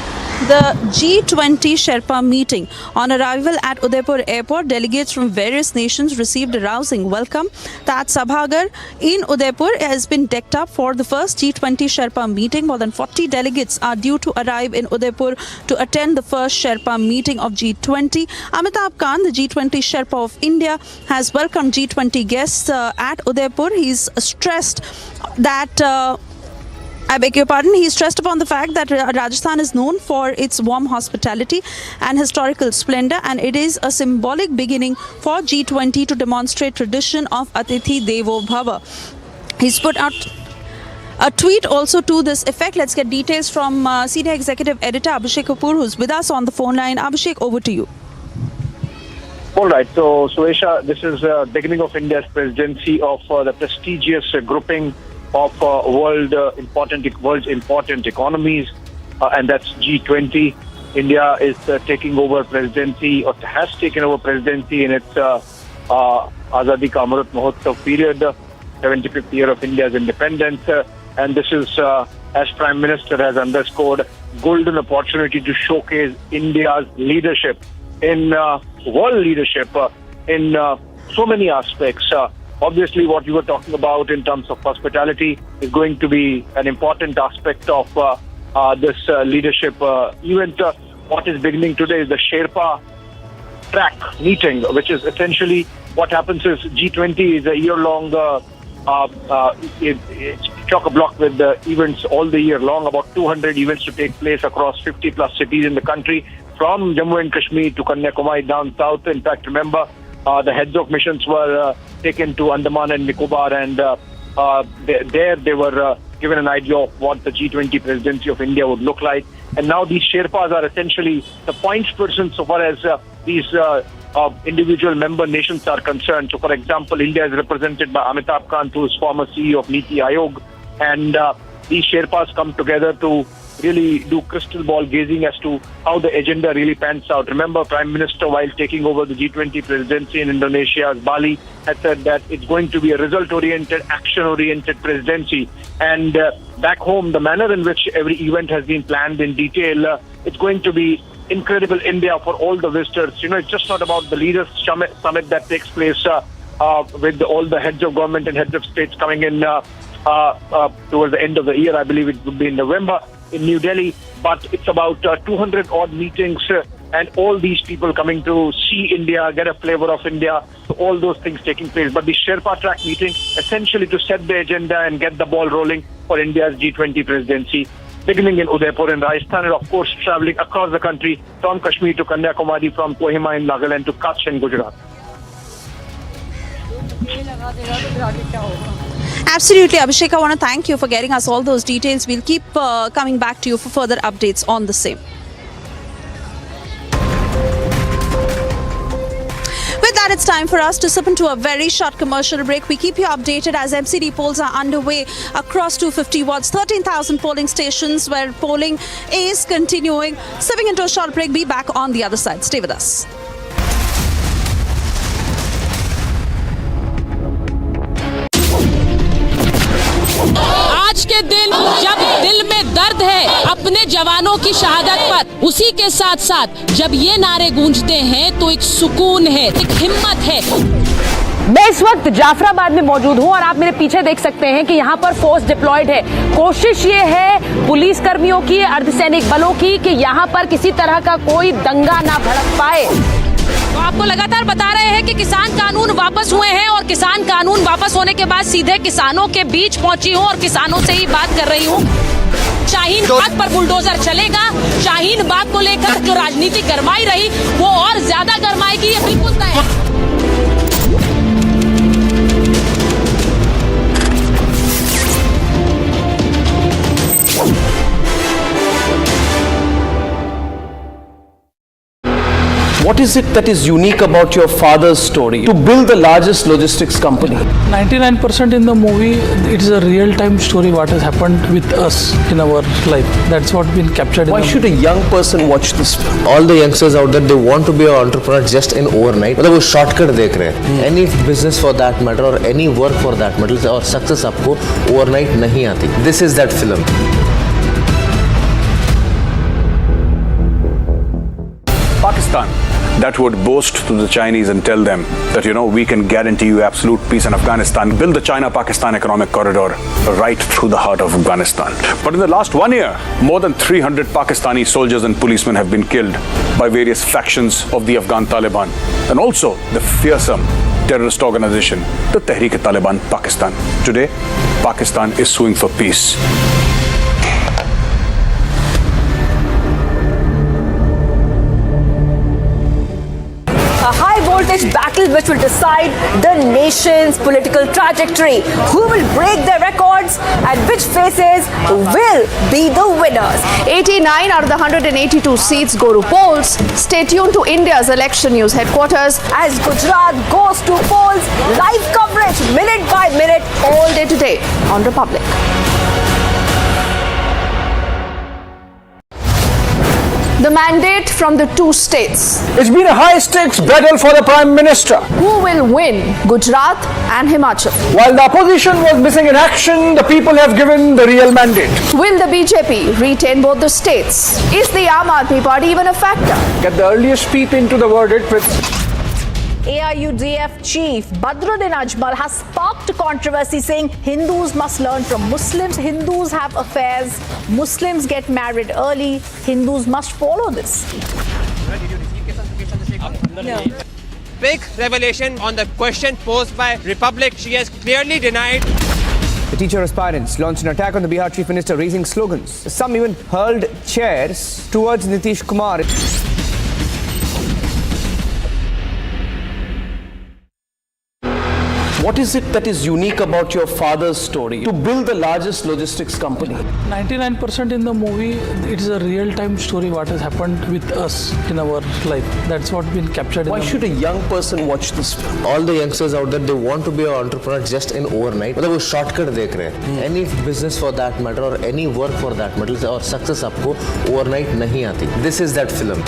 Speaker 22: the G20 Sherpa meeting. On arrival at Udaipur airport, delegates from various nations received a rousing welcome. Taj Sabhagar in Udaipur has been decked up for the first G20 Sherpa meeting. More than 40 delegates are due to arrive in Udaipur to attend the first Sherpa meeting of G20. Amitabh Khan, the G20 Sherpa of India, has welcomed G20 guests at Udaipur. He's stressed that I beg your pardon, he stressed upon the fact that Rajasthan is known for its warm hospitality and historical splendor, and it is a symbolic beginning for G20 to demonstrate tradition of Atithi Devo Bhava. He's put out a tweet also to this effect. Let's get details from Senior Executive Editor Abhishek Kapoor, who's with us on the phone line. Abhishek, over to you.
Speaker 1: All right, so Suesha, this is the beginning of India's presidency of the prestigious grouping of world's important economies, and that's G20. India is taking over presidency, or has taken over presidency in its Azadi Ka Amrit Mahotsav period, 75th year of India's independence, and this is, as Prime Minister has underscored, golden opportunity to showcase India's leadership in world leadership in so many aspects. Obviously, what you were talking about in terms of hospitality is going to be an important aspect of this leadership event. What is beginning today is the Sherpa track meeting, which is essentially what happens is G20 is a year-long it's chock-a-block with events all the year long, about 200 events to take place across 50-plus cities in the country, from Jammu and Kashmir to Kanyakumari down south. In fact, remember, the heads of missions were taken to Andaman and Nicobar, and there they were given an idea of what the G20 presidency of India would look like. And now these Sherpas are essentially the points persons so far as these individual member nations are concerned. So, for example, India is represented by Amitabh Kant, who is former CEO of Niti Aayog, and these Sherpas come together to really do crystal ball gazing as to how the agenda really pans out. Remember, Prime Minister, while taking over the G20 presidency in Indonesia's Bali, had said that it's going to be a result-oriented, action-oriented presidency. And back home, the manner in which every event has been planned in detail, it's going to be incredible India for all the visitors. You know, it's just not about the leaders' summit that takes place with all the heads of government and heads of states coming in towards the end of the year. I believe it would be in November in New Delhi, but it's about 200 odd meetings and all these people coming to see India, get a flavor of India, so all those things taking place. But the Sherpa track meeting essentially to set the agenda and get the ball rolling for India's G20 presidency, beginning in Udaipur in Rajasthan, and of course traveling across the country from Kashmir to Kanyakumari, from Kohima in Nagaland to Kutch in Gujarat.
Speaker 22: Absolutely, Abhishek, I want to thank you for getting us all those details. We'll keep coming back to you for further updates on the same. With that, it's time for us to slip into a very short commercial break. We keep you updated as MCD polls are underway across 250 wards, 13,000 polling stations where polling is continuing. Slipping into a short break, be back on the other side. Stay with us.
Speaker 10: आज के दिन जब दिल में दर्द है अपने जवानों की शहादत पर, उसी के साथ साथ जब ये नारे गूंजते हैं तो एक सुकून है, एक हिम्मत है।
Speaker 20: मैं इस वक्त जाफराबाद में मौजूद हूं और आप मेरे पीछे देख सकते हैं कि यहाँ पर फोर्स डिप्लॉयड है। कोशिश ये है पुलिस कर्मियों की, अर्धसैनिक बलों की, कि यहाँ पर किसी तरह का कोई दंगा ना भड़क पाए।
Speaker 10: तो आपको लगातार बता रहे हैं कि किसान कानून वापस हुए हैं और किसान कानून वापस होने के बाद सीधे किसानों के बीच पहुंची हूं और किसानों से ही बात कर रही हूं। शाहीन बाग पर बुलडोजर चलेगा। शाहीन बाग को लेकर जो राजनीति गरमाई रही वो और ज्यादा गरमाएगी, ये बिल्कुल तय है।
Speaker 8: What is it that is unique about your father's story to build the largest logistics company?
Speaker 19: 99% in the movie, it is a real-time story what has happened with us in our life. That's what been captured.
Speaker 8: Why should a young person watch this film?
Speaker 13: All the youngsters out there, they want to be an entrepreneur just in overnight. मतलब वो shortcut देख रहे हैं. Any business for that matter or any work for that matter और success आपको overnight नहीं आती. This is that film.
Speaker 17: Pakistan that would boast to the Chinese and tell them that, we can guarantee you absolute peace in Afghanistan, build the China-Pakistan economic corridor right through the heart of Afghanistan. But in the last 1 year, more than 300 Pakistani soldiers and policemen have been killed by various factions of the Afghan Taliban and also the fearsome terrorist organization, the Tehreek-e-Taliban Pakistan. Today, Pakistan is suing for peace.
Speaker 9: A high-voltage battle which will decide the nation's political trajectory. Who will break their records and which faces will be the winners?
Speaker 12: 89 out of the 182 seats go to polls. Stay tuned to India's election news headquarters.
Speaker 9: As Gujarat goes to polls, live coverage minute by minute
Speaker 12: all day today on Republic. The mandate from the two states.
Speaker 7: It's been a high-stakes battle for the Prime Minister.
Speaker 12: Who will win Gujarat and Himachal?
Speaker 7: While the opposition was missing in action, the people have given the real mandate.
Speaker 12: Will the BJP retain both the states? Is the Aam Aadmi Party even a factor?
Speaker 7: Get the earliest peep into the verdict with
Speaker 9: AIUDF chief Badruddin Ajmal has sparked controversy, saying Hindus must learn from Muslims. Hindus have affairs. Muslims get married early. Hindus must follow this.
Speaker 4: Big revelation on the question posed by Republic. She has clearly denied.
Speaker 7: The teacher aspirants launched an attack on the Bihar Chief Minister, raising slogans. Some even hurled chairs towards Nitish Kumar.
Speaker 8: What is it that is unique about your father's story to build the largest logistics company?
Speaker 19: 99% in the movie, it is a real-time story what has happened with us in our life. That's what been captured.
Speaker 8: Why should a young person watch this film?
Speaker 13: All the youngsters out there, they want to be an entrepreneur just in overnight. मतलब वो shortcut देख रहे हैं. Any business for that matter or any work for that matter और success आपको overnight नहीं आती. This is that film.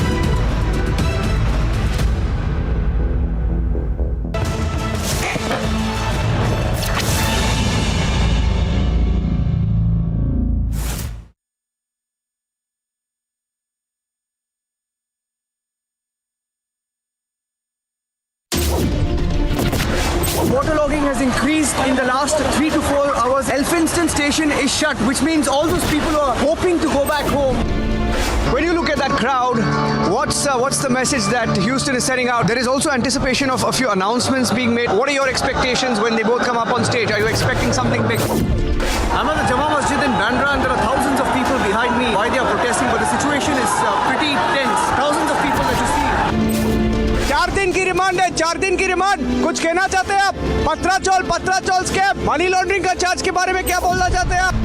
Speaker 7: Waterlogging has increased in the last 3 to 4 hours. Elphinstone station is shut, which means all those people who are hoping to go back home. When you look at that crowd, what's the message that Houston is sending out? There is also anticipation of a few announcements being made. What are your expectations when they both come up on stage? Are you expecting something big? I'm at the Jama Masjid in Bandra and there are thousands of people behind me. Why they are protesting, but the situation is pretty tense. Thousands of people that you see. 4 दिन की remand है, 4 दिन की remand. कुछ कहना चाहते हैं आप? पत्राचौल स्कैम, मनी लॉन्ड्रिंग का चार्ज के बारे में क्या बोलना चाहते हैं आप?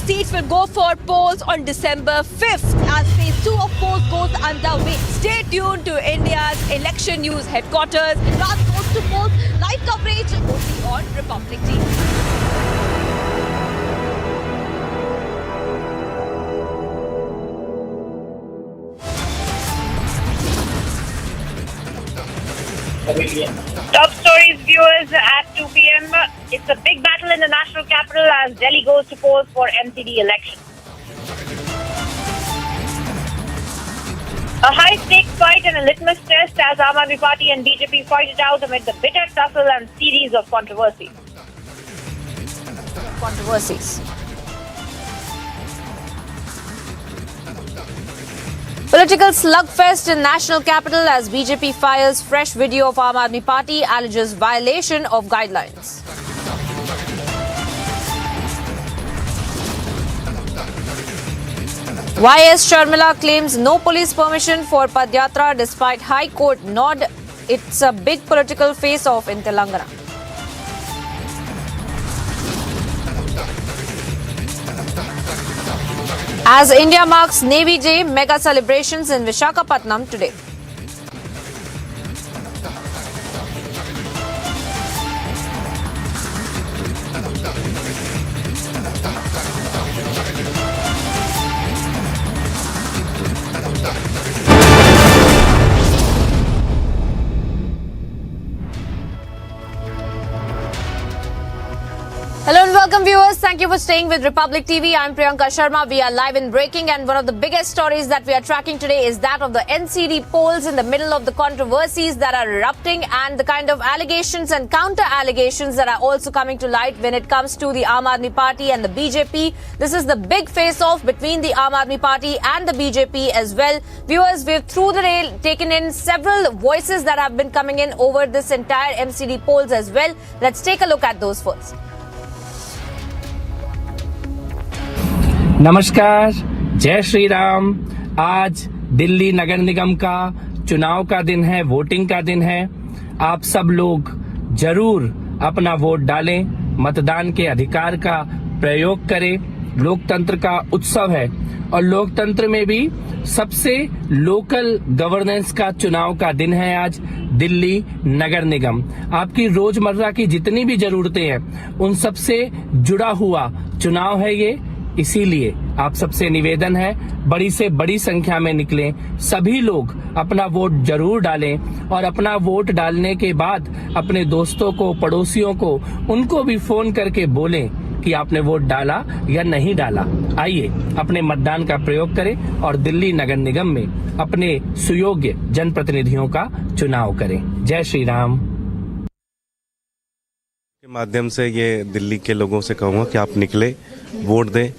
Speaker 10: Seats will go for polls on December 5th as phase 2 of polls goes underway. Stay tuned to India's election news headquarters. Gujarat goes to polls. Live coverage only on Republic TV.
Speaker 14: Top stories, viewers, at 2 p.m. It's a big battle in the national capital as Delhi goes to polls for MCD election. A high-stakes fight and a litmus test as Aam Aadmi Party and BJP fight it out amid the bitter tussle and series of controversies.
Speaker 10: Political slugfest in national capital as BJP files fresh video of Aam Aadmi Party alleges violation of guidelines. YS Sharmila claims no police permission for Padyatra despite High Court nod
Speaker 9: it's a big political face-off in Telangana. As India marks Navy Day, mega celebrations in Visakhapatnam today. Hello and welcome viewers. Thank you for staying with Republic TV. I'm Priyanka Sharma. We are live in breaking, and one of the biggest stories that we are tracking today is that of the NCD polls in the middle of the controversies that are erupting and the kind of allegations and counter allegations that are also coming to light when it comes to the Aam Aadmi Party and the BJP. This is the big face-off between the Aam Aadmi Party and the BJP as well. Viewers, we've through the day taken in several voices that have been coming in over this entire MCD polls as well. Let's take a look at those first.
Speaker 3: नमस्कार, जय श्री राम। आज दिल्ली नगर निगम का चुनाव का दिन है, voting का दिन है। आप सब लोग जरूर अपना वोट डालें, मतदान के अधिकार का प्रयोग करें। लोकतंत्र का उत्सव है और लोकतंत्र में भी सबसे लोकल गवर्नेंस का चुनाव का दिन है आज दिल्ली नगर निगम। आपकी रोजमर्रा की जितनी भी जरूरतें हैं उन सबसे जुड़ा हुआ चुनाव है ये। इसीलिए आप सबसे निवेदन है, बड़ी से बड़ी संख्या में निकलें, सभी लोग अपना वोट जरूर डालें और अपना वोट डालने के बाद अपने दोस्तों को, पड़ोसियों को, उनको भी फोन करके बोलें कि आपने वोट डाला या नहीं डाला। आइए अपने मतदान का प्रयोग करें और दिल्ली नगर निगम में अपने सुयोग्य जनप्रतिनिधियों का चुनाव करें। जय श्री राम।
Speaker 5: के माध्यम से ये दिल्ली के लोगों से कहूँगा कि आप निकले, वोट दें,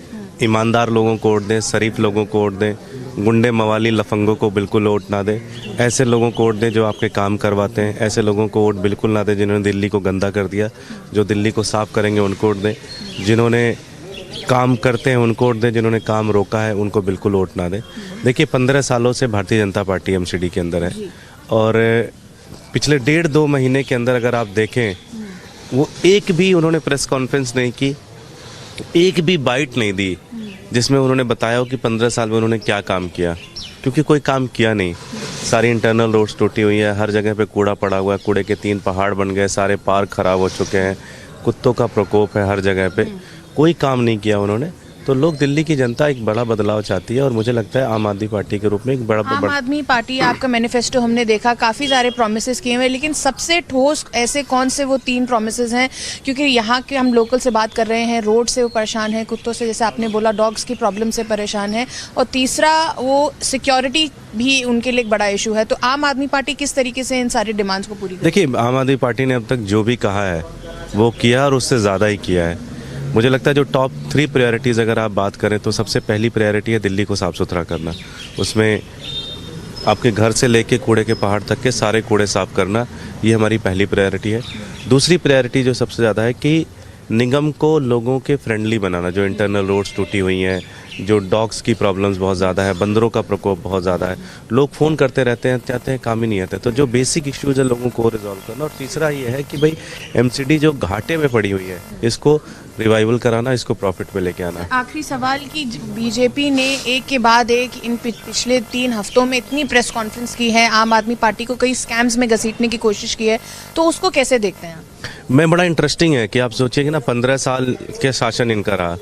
Speaker 5: ईमानदार लोगों को वोट दें, शरीफ लोगों को वोट दें, गुंडे मवाली लफंगों को बिल्कुल वोट ना दें। ऐसे लोगों को वोट दें जो आपके काम करवाते हैं, ऐसे लोगों को वोट बिल्कुल ना दें जिन्होंने दिल्ली को गंदा कर दिया। जो दिल्ली को साफ करेंगे उनको वोट दें, जिन्होंने काम करते हैं उनको वोट दें, जिन्होंने काम रोका है उनको बिल्कुल वोट ना दें। देखिए 15 सालों से भारतीय जनता पार्टी MCD के अंदर है और पिछले 1.5-2 महीने के अंदर अगर आप देखें वो एक भी उन्होंने प्रेस कॉन्फ्रेंस नहीं की, एक भी बाइट नहीं दी जिसमें उन्होंने बताया हो कि 15 साल में उन्होंने क्या काम किया, क्योंकि कोई काम किया नहीं। सारी इंटरनल रोड्स टूटी हुई है, हर जगह पे कूड़ा पड़ा हुआ है, कूड़े के 3 पहाड़ बन गए, सारे पार्क खराब हो चुके हैं, कुत्तों का प्रकोप है हर जगह पे, कोई काम नहीं किया उन्होंने। तो लोग, दिल्ली की जनता एक बड़ा बदलाव चाहती है और मुझे लगता है आम आदमी पार्टी के रूप में एक बड़ा
Speaker 11: आम आदमी पार्टी, आपका मैनिफेस्टो हमने देखा, काफ़ी सारे प्रोमिसेस किए हुए, लेकिन सबसे ठोस ऐसे कौन से वो 3 प्रोमिसेस हैं? क्योंकि यहाँ के हम लोकल से बात कर रहे हैं, रोड से वो परेशान है, कुत्तों से जैसे आपने बोला, डॉग्स की प्रॉब्लम से परेशान है, और तीसरा वो सिक्योरिटी भी उनके लिए एक बड़ा इशू है। तो आम आदमी पार्टी किस तरीके से इन सारे डिमांड्स को पूरी करेगी?
Speaker 5: देखिए, आम आदमी पार्टी ने अब तक जो भी कहा है वो किया और उससे ज़्यादा ही किया है। मुझे लगता है जो टॉप 3 प्रायोरिटीज़ अगर आप बात करें तो सबसे पहली प्रायोरिटी है दिल्ली को साफ़ सुथरा करना। उसमें आपके घर से लेके कूड़े के पहाड़ तक के सारे कूड़े साफ़ करना, ये हमारी पहली प्रायोरिटी है। दूसरी प्रायोरिटी जो सबसे ज़्यादा है कि निगम को लोगों के फ्रेंडली बनाना। जो इंटरनल रोड्स टूटी हुई हैं, जो डॉग्स की प्रॉब्लम्स बहुत ज़्यादा है, बंदरों का प्रकोप बहुत ज़्यादा है, लोग फ़ोन करते रहते हैं, चाहते हैं काम ही नहीं आते। तो जो बेसिक इश्यूज़ है लोगों को रिजॉल्व करना। और तीसरा ये है कि भाई MCD जो घाटे में पड़ी हुई है इसको रिवाइवल कराना, इसको प्रॉफिट पे लेके आना।
Speaker 11: आखिरी सवाल कि बीजेपी ने एक के बाद एक इन पिछले 3 हफ्तों में इतनी प्रेस कॉन्फ्रेंस की है, आम आदमी पार्टी को कई स्कैम्स में घसीटने की कोशिश की है, तो उसको कैसे देखते हैं?
Speaker 5: मैं, बड़ा इंटरेस्टिंग है कि आप सोचिए कि ना 15 साल के शासन इनका रहा।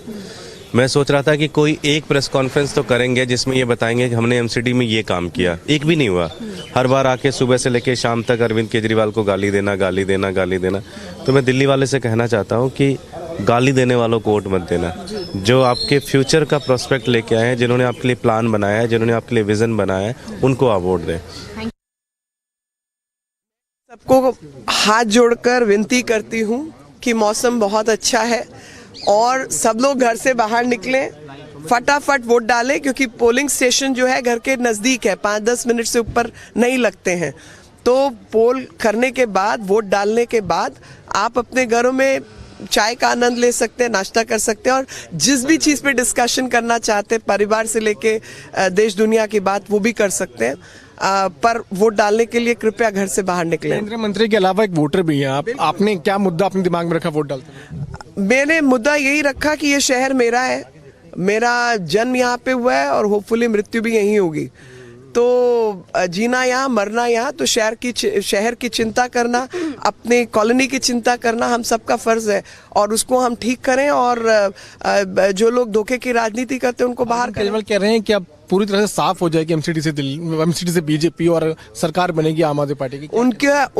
Speaker 5: मैं सोच रहा था कि कोई एक प्रेस कॉन्फ्रेंस तो करेंगे जिसमें ये बताएंगे कि हमने MCD में ये काम किया, एक भी नहीं हुआ। हर बार आके सुबह से लेके शाम तक अरविंद केजरीवाल को गाली देना, गाली देना, गाली देना। तो मैं दिल्ली वाले से कहना चाहता हूँ कि गाली देने वालों को वोट मत देना। जो आपके फ्यूचर का प्रोस्पेक्ट लेके आए हैं, जिन्होंने आपके लिए प्लान बनाया है, जिन्होंने आपके लिए विजन बनाया है, उनको आप वोट दें।
Speaker 21: सबको हाथ जोड़कर विनती करती हूँ कि मौसम बहुत अच्छा है और सब लोग घर से बाहर निकलें, फटाफट वोट डालें, क्योंकि पोलिंग स्टेशन जो है घर के नज़दीक है, 5-10 मिनट से ऊपर नहीं लगते हैं। तो पोल करने के बाद, वोट डालने के बाद आप अपने घरों में चाय का आनंद ले सकते हैं, नाश्ता कर सकते हैं और जिस भी चीज़ पे डिस्कशन करना चाहते हैं, परिवार से लेके देश दुनिया की बात, वो भी कर सकते हैं। पर वोट डालने के लिए कृपया घर से बाहर निकलें।
Speaker 6: केंद्रीय मंत्री के अलावा एक वोटर भी हैं आपने क्या मुद्दा अपने दिमाग में रखा वोट डालते?
Speaker 21: मैंने मुद्दा यही रखा कि ये शहर मेरा है, मेरा जन्म यहाँ पे हुआ है और होपफुली मृत्यु भी यहीं होगी। तो जीना यहाँ, मरना यहाँ, तो शहर की चिंता करना, अपने कॉलोनी की चिंता करना हम सबका फर्ज है और उसको हम ठीक करें और जो लोग धोखे की राजनीति करते हैं उनको बाहर करें।
Speaker 6: केजरीवाल कह रहे हैं कि अब पूरी तरह से साफ हो जाएगी एमसीडी से बीजेपी और सरकार बनेगी आम आदमी पार्टी की।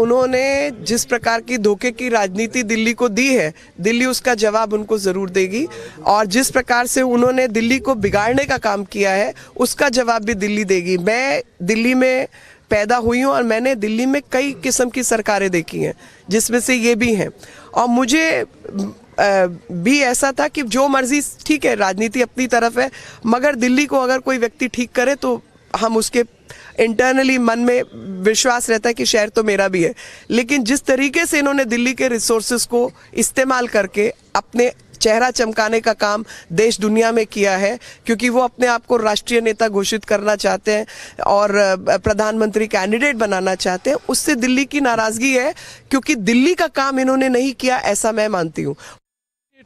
Speaker 21: उन्होंने जिस प्रकार की धोखे की राजनीति दिल्ली को दी है, दिल्ली उसका जवाब उनको जरूर देगी और जिस प्रकार से उन्होंने दिल्ली को बिगाड़ने का काम किया है उसका जवाब भी दिल्ली देगी। मैं दिल्ली में पैदा हुई हूँ और मैंने दिल्ली में कई किस्म की सरकारें देखी हैं जिसमें से ये भी हैं और मुझे भी ऐसा था कि जो मर्जी ठीक है, राजनीति अपनी तरफ है, मगर दिल्ली को अगर कोई व्यक्ति ठीक करे तो हम उसके इंटरनली मन में विश्वास रहता है कि शहर तो मेरा भी है। लेकिन जिस तरीके से इन्होंने दिल्ली के रिसोर्सेज को इस्तेमाल करके अपने चेहरा चमकाने का काम देश दुनिया में किया है, क्योंकि वो अपने आप को राष्ट्रीय नेता घोषित करना चाहते हैं और प्रधानमंत्री कैंडिडेट बनाना चाहते हैं, उससे दिल्ली की नाराजगी है क्योंकि दिल्ली का काम इन्होंने नहीं किया, ऐसा मैं मानती हूँ।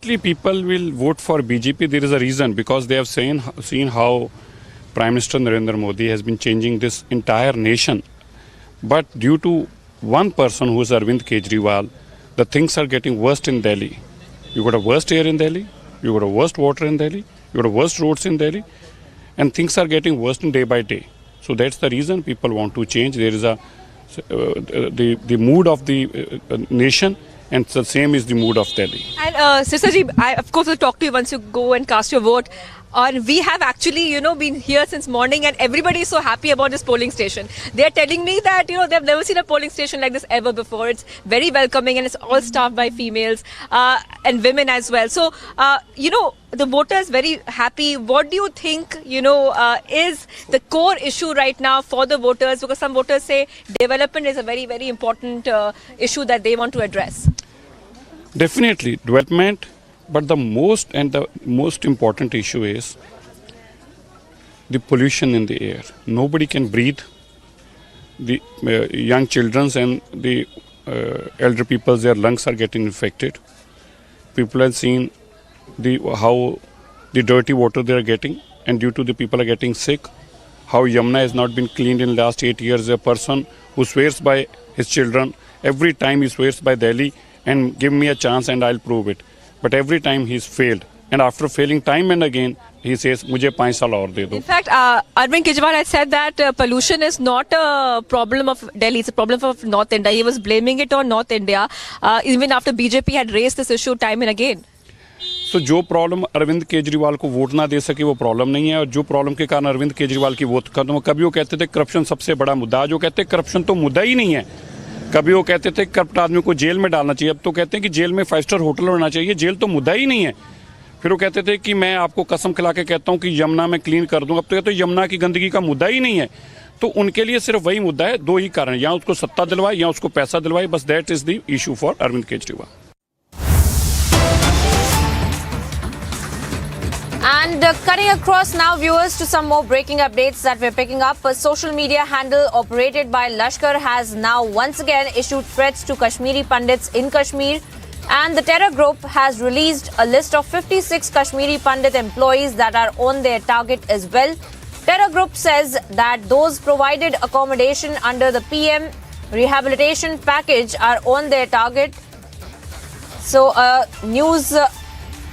Speaker 16: People will vote for BJP. There is a reason, because they have seen how Prime Minister Narendra Modi has been changing this entire nation. But due to one person, who is Arvind Kejriwal, the things are getting worse in Delhi. You got a worst air in Delhi, you got a worst water in Delhi, you got a worst roads in Delhi, and things are getting worse day by day. So that's the reason people want to change. There is the mood of the nation, and the same is the mood of Delhi.
Speaker 20: And Sister Ji, I of course will talk to you once you go and cast your vote. We have actually, been here since morning, and everybody is so happy about this polling station. They are telling me that, they've never seen a polling station like this ever before. It's very welcoming, and it's all staffed by females and women as well. So, the voters very happy. What do you think, is the core issue right now for the voters? Because some voters say development is a very, very important issue that they want to address.
Speaker 16: Definitely, development. But the most important issue is the pollution in the air. Nobody can breathe. The young children and the elder people, their lungs are getting infected. People have seen how the dirty water they are getting, and due to the people are getting sick. How Yamuna has not been cleaned in the last 8 years. A person who swears by his children, every time he swears by Delhi and give me a chance and I'll prove it. But every time he's failed, and after failing time and again, he says, "Mujhe 5 saal aur de do."
Speaker 20: In fact, Arvind Kejriwal has said that pollution is not a problem of Delhi; it's a problem of North India. He was blaming it on North India, even after BJP had raised this issue time and again.
Speaker 16: So, जो problem Arvind Kejriwal को vote ना दे सके वो problem नहीं है, और जो problem के कारण अरविंद केजरीवाल की वोट खत्म, कभी वो कहते थे करप्शन सबसे बड़ा मुद्दा, जो कहते हैं करप्शन तो मुद्दा ही नहीं है। कभी वो कहते थे करप्ट आदमी को जेल में डालना चाहिए, अब तो कहते हैं कि जेल में 5 स्टार होटल होना चाहिए, जेल तो मुद्दा ही नहीं है। फिर वो कहते थे कि मैं आपको कसम खिला के कहता हूँ कि यमुना में क्लीन कर दूंगा, अब तो कहते हैं यमुना की गंदगी का मुद्दा ही नहीं है। तो उनके लिए सिर्फ वही मुद्दा है, 2 ही कारण, या उसको सत्ता दिलवाए या उसको पैसा दिलवाए, बस that is the issue for Arvind Kejriwal.
Speaker 10: And cutting across now, viewers, to some more breaking updates that we're picking up. A social media handle operated by Lashkar has now once again issued threats to Kashmiri Pandits in Kashmir. And the terror group has released a list of 56 Kashmiri Pandit employees that are on their target as well. Terror group says that those provided accommodation under the PM rehabilitation package are on their target. So, news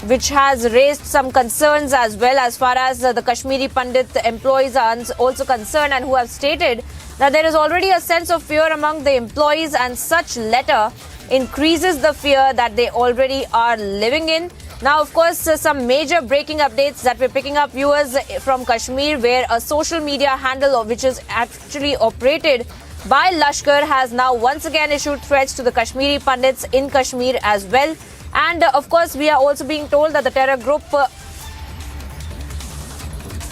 Speaker 10: which has raised some concerns as well as far as the Kashmiri Pandit employees are also concerned, and who have stated that there is already a sense of fear among the employees, and such letter increases the fear that they already are living in. Now, of course, some major breaking updates that we're picking up, viewers, from Kashmir, where a social media handle which is actually operated by Lashkar has now once again issued threats to the Kashmiri Pandits in Kashmir as well. And of course, we are also being told that the terror group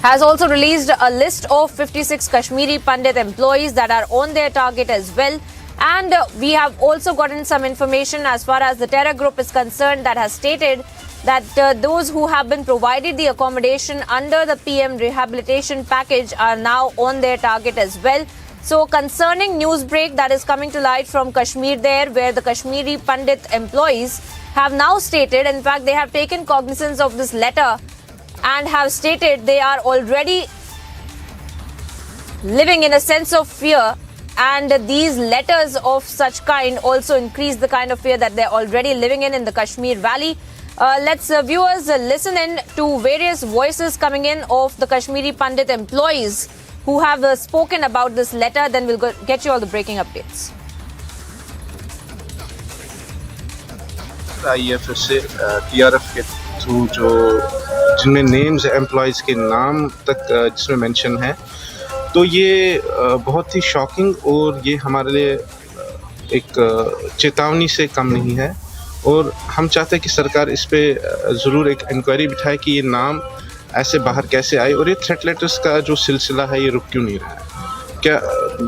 Speaker 10: has also released a list of 56 Kashmiri Pandit employees that are on their target as well. And we have also gotten some information as far as the terror group is concerned that has stated that those who have been provided the accommodation under the PM rehabilitation package are now on their target as well. So concerning news break that is coming to light from Kashmir there, where the Kashmiri Pandit employees have now stated, in fact, they have taken cognizance of this letter and have stated they are already living in a sense of fear, and these letters of such kind also increase the kind of fear that they're already living in the Kashmir Valley. Let's viewers listen in to various voices coming in of the Kashmiri Pandit employees who have spoken about this letter. Then we'll get you all the breaking updates.
Speaker 2: IEF से TRF के through जो जिनमें names employees के नाम तक जिसमें mention है, तो ये बहुत ही शॉकिंग और ये हमारे लिए एक चेतावनी से कम नहीं है। और हम चाहते हैं कि सरकार इस पे ज़रूर एक इंक्वायरी बिठाए कि ये नाम ऐसे बाहर कैसे आए और ये थ्रेट लेटर्स का जो सिलसिला है ये रुक क्यों नहीं रहा है। क्या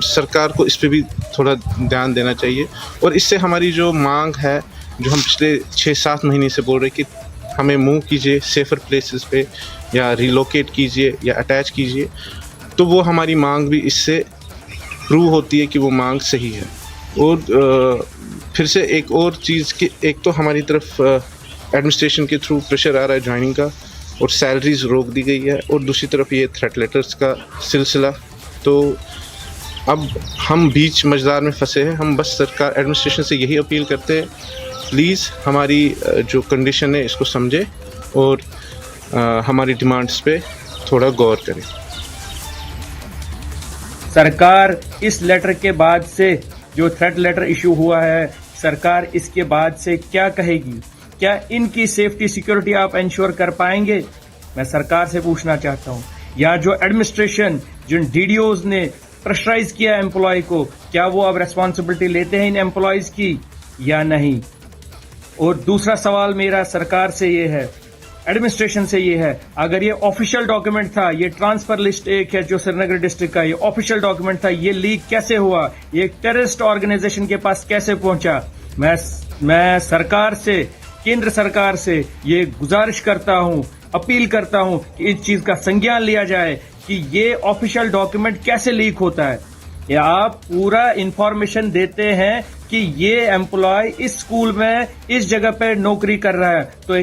Speaker 2: सरकार को इस पे भी थोड़ा ध्यान देना चाहिए। और इससे हमारी जो मांग है, जो हम पिछले 6-7 महीने से बोल रहे कि हमें मूव कीजिए सेफ़र प्लेसेस पे, या रिलोकेट कीजिए या अटैच कीजिए, तो वो हमारी मांग भी इससे प्रूव होती है कि वो मांग सही है। और फिर से एक और चीज़ कि एक तो हमारी तरफ एडमिनिस्ट्रेशन के थ्रू प्रेशर आ रहा है ज्वाइनिंग का और सैलरीज रोक दी गई है, और दूसरी तरफ ये थ्रेट लेटर्स का सिलसिला। तो अब हम बीच मझधार में फंसे हैं। हम बस सरकार एडमिनिस्ट्रेशन से यही अपील करते हैं, प्लीज़ हमारी जो कंडीशन है इसको समझे और हमारी डिमांड्स पे थोड़ा गौर करें।
Speaker 3: सरकार इस लेटर के बाद से, जो थ्रेट लेटर इशू हुआ है, सरकार इसके बाद से क्या कहेगी? क्या इनकी सेफ्टी सिक्योरिटी आप इंश्योर कर पाएंगे? मैं सरकार से पूछना चाहता हूं। या जो एडमिनिस्ट्रेशन, जिन डीडीओज ने प्रेशराइज किया एम्प्लॉय को, क्या वो अब रेस्पॉन्सिबिलिटी लेते हैं इन एम्प्लॉयज की या नहीं? और दूसरा सवाल मेरा सरकार से ये है, एडमिनिस्ट्रेशन से ये है, अगर ये ऑफिशियल डॉक्यूमेंट था, ये ट्रांसफर लिस्ट एक है जो श्रीनगर डिस्ट्रिक्ट का, ये ऑफिशियल डॉक्यूमेंट था, ये लीक कैसे हुआ? ये एक टेररिस्ट ऑर्गेनाइजेशन के पास कैसे पहुंचा? मैं सरकार से, केंद्र सरकार से ये गुजारिश करता हूं, अपील करता हूं कि इस चीज का संज्ञान लिया जाए कि ये ऑफिशियल डॉक्यूमेंट कैसे लीक होता है। या आप पूरा इंफॉर्मेशन देते हैं कि ये एम्प्लॉय इस स्कूल में इस जगह पे नौकरी कर रहा है, तो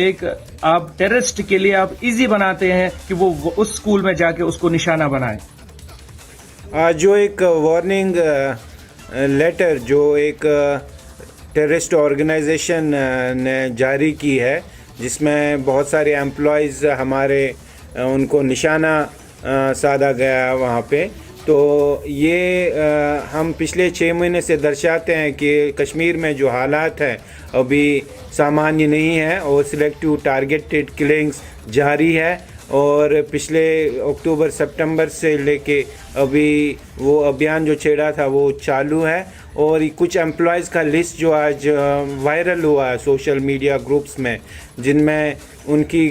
Speaker 3: एक आप टेररिस्ट के लिए आप इजी बनाते हैं कि वो उस स्कूल में जाके उसको निशाना बनाए।
Speaker 18: जो एक वार्निंग लेटर जो एक टेररिस्ट ऑर्गेनाइजेशन ने जारी की है, जिसमें बहुत सारे एम्प्लॉयज़ हमारे उनको निशाना साधा गया वहाँ पे, तो ये हम पिछले 6 महीने से दर्शाते हैं कि कश्मीर में जो हालात हैं अभी सामान्य नहीं है और सिलेक्टिव टारगेटेड किलिंग्स जारी है। और पिछले अक्टूबर सितंबर से लेके अभी वो अभियान जो छेड़ा था वो चालू है। और कुछ एम्प्लॉयज़ का लिस्ट जो आज वायरल हुआ है सोशल मीडिया ग्रुप्स में, जिनमें उनकी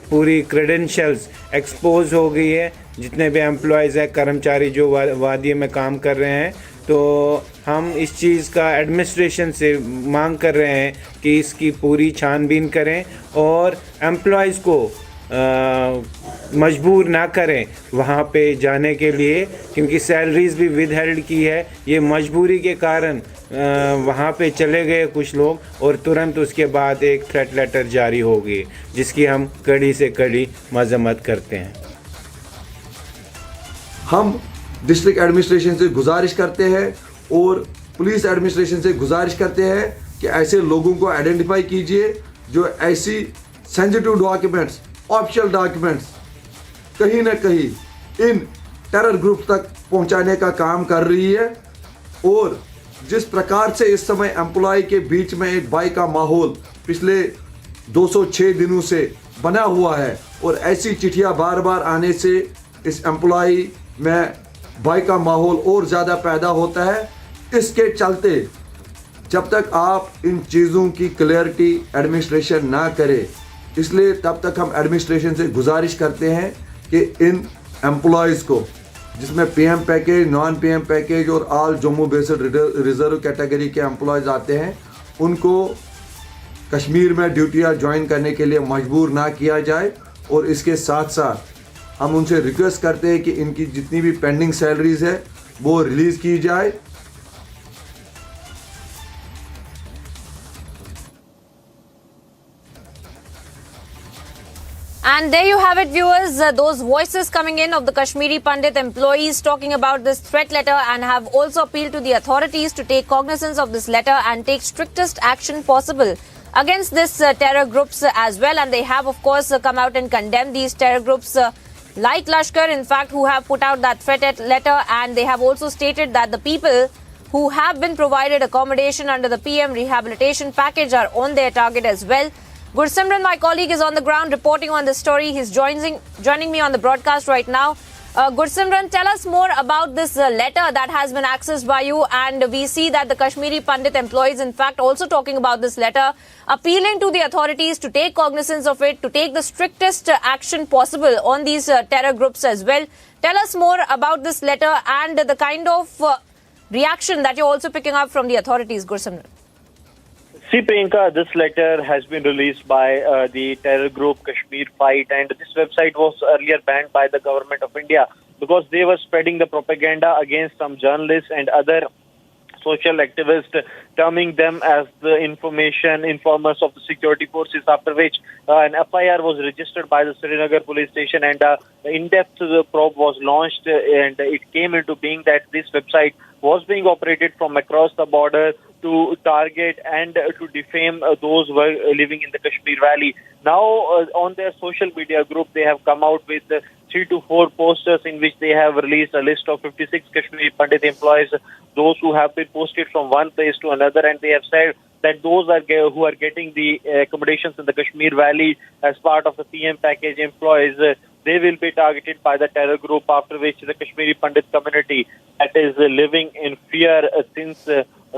Speaker 18: पूरी क्रेडेंशियल्स एक्सपोज हो गई है। जितने भी एम्प्लॉयज़ हैं, कर्मचारी जो वादी में काम कर रहे हैं, तो हम इस चीज़ का एडमिनिस्ट्रेशन से मांग कर रहे हैं कि इसकी पूरी छानबीन करें और एम्प्लॉयज़ को मजबूर ना करें वहाँ पे जाने के लिए, क्योंकि सैलरीज भी विदहेल्ड की है। ये मजबूरी के कारण वहाँ पे चले गए कुछ लोग और तुरंत उसके बाद एक थ्रेट लेटर जारी हो गई, जिसकी हम कड़ी से कड़ी मजम्मत करते हैं।
Speaker 23: हम डिस्ट्रिक्ट एडमिनिस्ट्रेशन से गुजारिश करते हैं और पुलिस एडमिनिस्ट्रेशन से गुजारिश करते हैं कि ऐसे लोगों को आइडेंटिफाई कीजिए जो ऐसी सेंसिटिव डॉक्यूमेंट्स, ऑफिशियल डॉक्यूमेंट्स कहीं ना कहीं इन टेरर ग्रुप तक पहुंचाने का काम कर रही है। और जिस प्रकार से इस समय एम्प्लॉय के बीच में एक भय का माहौल पिछले 206 दिनों से बना हुआ है और ऐसी चिट्ठियां बार बार आने से इस एम्प्लॉय में भय का माहौल और ज़्यादा पैदा होता है। इसके चलते जब तक आप इन चीज़ों की क्लैरिटी एडमिनिस्ट्रेशन ना करे, इसलिए तब तक हम एडमिनिस्ट्रेशन से गुजारिश करते हैं कि इन एम्प्लॉयज़ को, जिसमें PM package, non PM package और all Jammu based reserve category के एम्प्लॉयज़ आते हैं, उनको कश्मीर में ड्यूटियाँ ज्वाइन करने के लिए मजबूर ना किया जाए। और इसके साथ साथ हम उनसे रिक्वेस्ट करते हैं कि इनकी जितनी भी पेंडिंग सैलरीज है वो रिलीज की जाए।
Speaker 10: And there you have it, viewers. Those voices coming in of the Kashmiri Pandit employees talking about this threat letter and have also appealed to the authorities to take cognizance of this letter and take strictest action possible against this terror groups as well. And they have, of course, come out and condemned these terror groups like Lashkar, in fact, who have put out that threat letter. And they have also stated that the people who have been provided accommodation under the PM rehabilitation package are on their target as well. Gursimran, my colleague, is on the ground reporting on this story. He's joining me on the broadcast right now. Gursimran, tell us more about this letter that has been accessed by you. And we see that the Kashmiri Pandit employees, in fact, also talking about this letter, appealing to the authorities to take cognizance of it, to take the strictest action possible on these terror groups as well. Tell us more about this letter and the kind of reaction that you're also picking up from the authorities, Gursimran.
Speaker 1: See, Priyanka, this letter has been released by the terror group Kashmir Fight, and this website was earlier banned by the government of India because they were spreading the propaganda against some journalists and other social activists, terming them as the informers of the security forces, after which an FIR was registered by the Srinagar police station and in-depth probe was launched, and it came into being that this website was being operated from across the border to target and to defame those who are living in the Kashmir Valley. Now, on their social media group, they have come out with 3 to 4 posters in which they have released a list of 56 Kashmiri Pandit employees, those who have been posted from one place to another, and they have said that those who are getting the accommodations in the Kashmir Valley as part of the PM package employees, they will be targeted by the terror group, after which the Kashmiri Pandit community that is living in fear since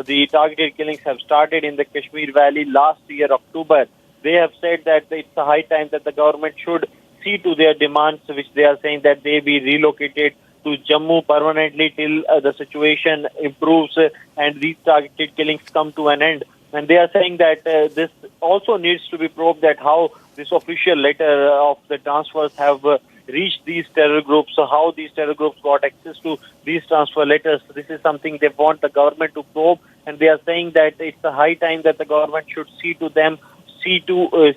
Speaker 1: the targeted killings have started in the Kashmir Valley last year, October. They have said that it's a high time that the government should see to their demands, which they are saying that they be relocated to Jammu permanently till the situation improves and these targeted killings come to an end. And they are saying that this also needs to be probed, that how this official letter of the transfers have reached these terror groups, so how these terror groups got access to these transfer letters. This is something they want the government to probe, and they are saying that it's a high time that the government should see to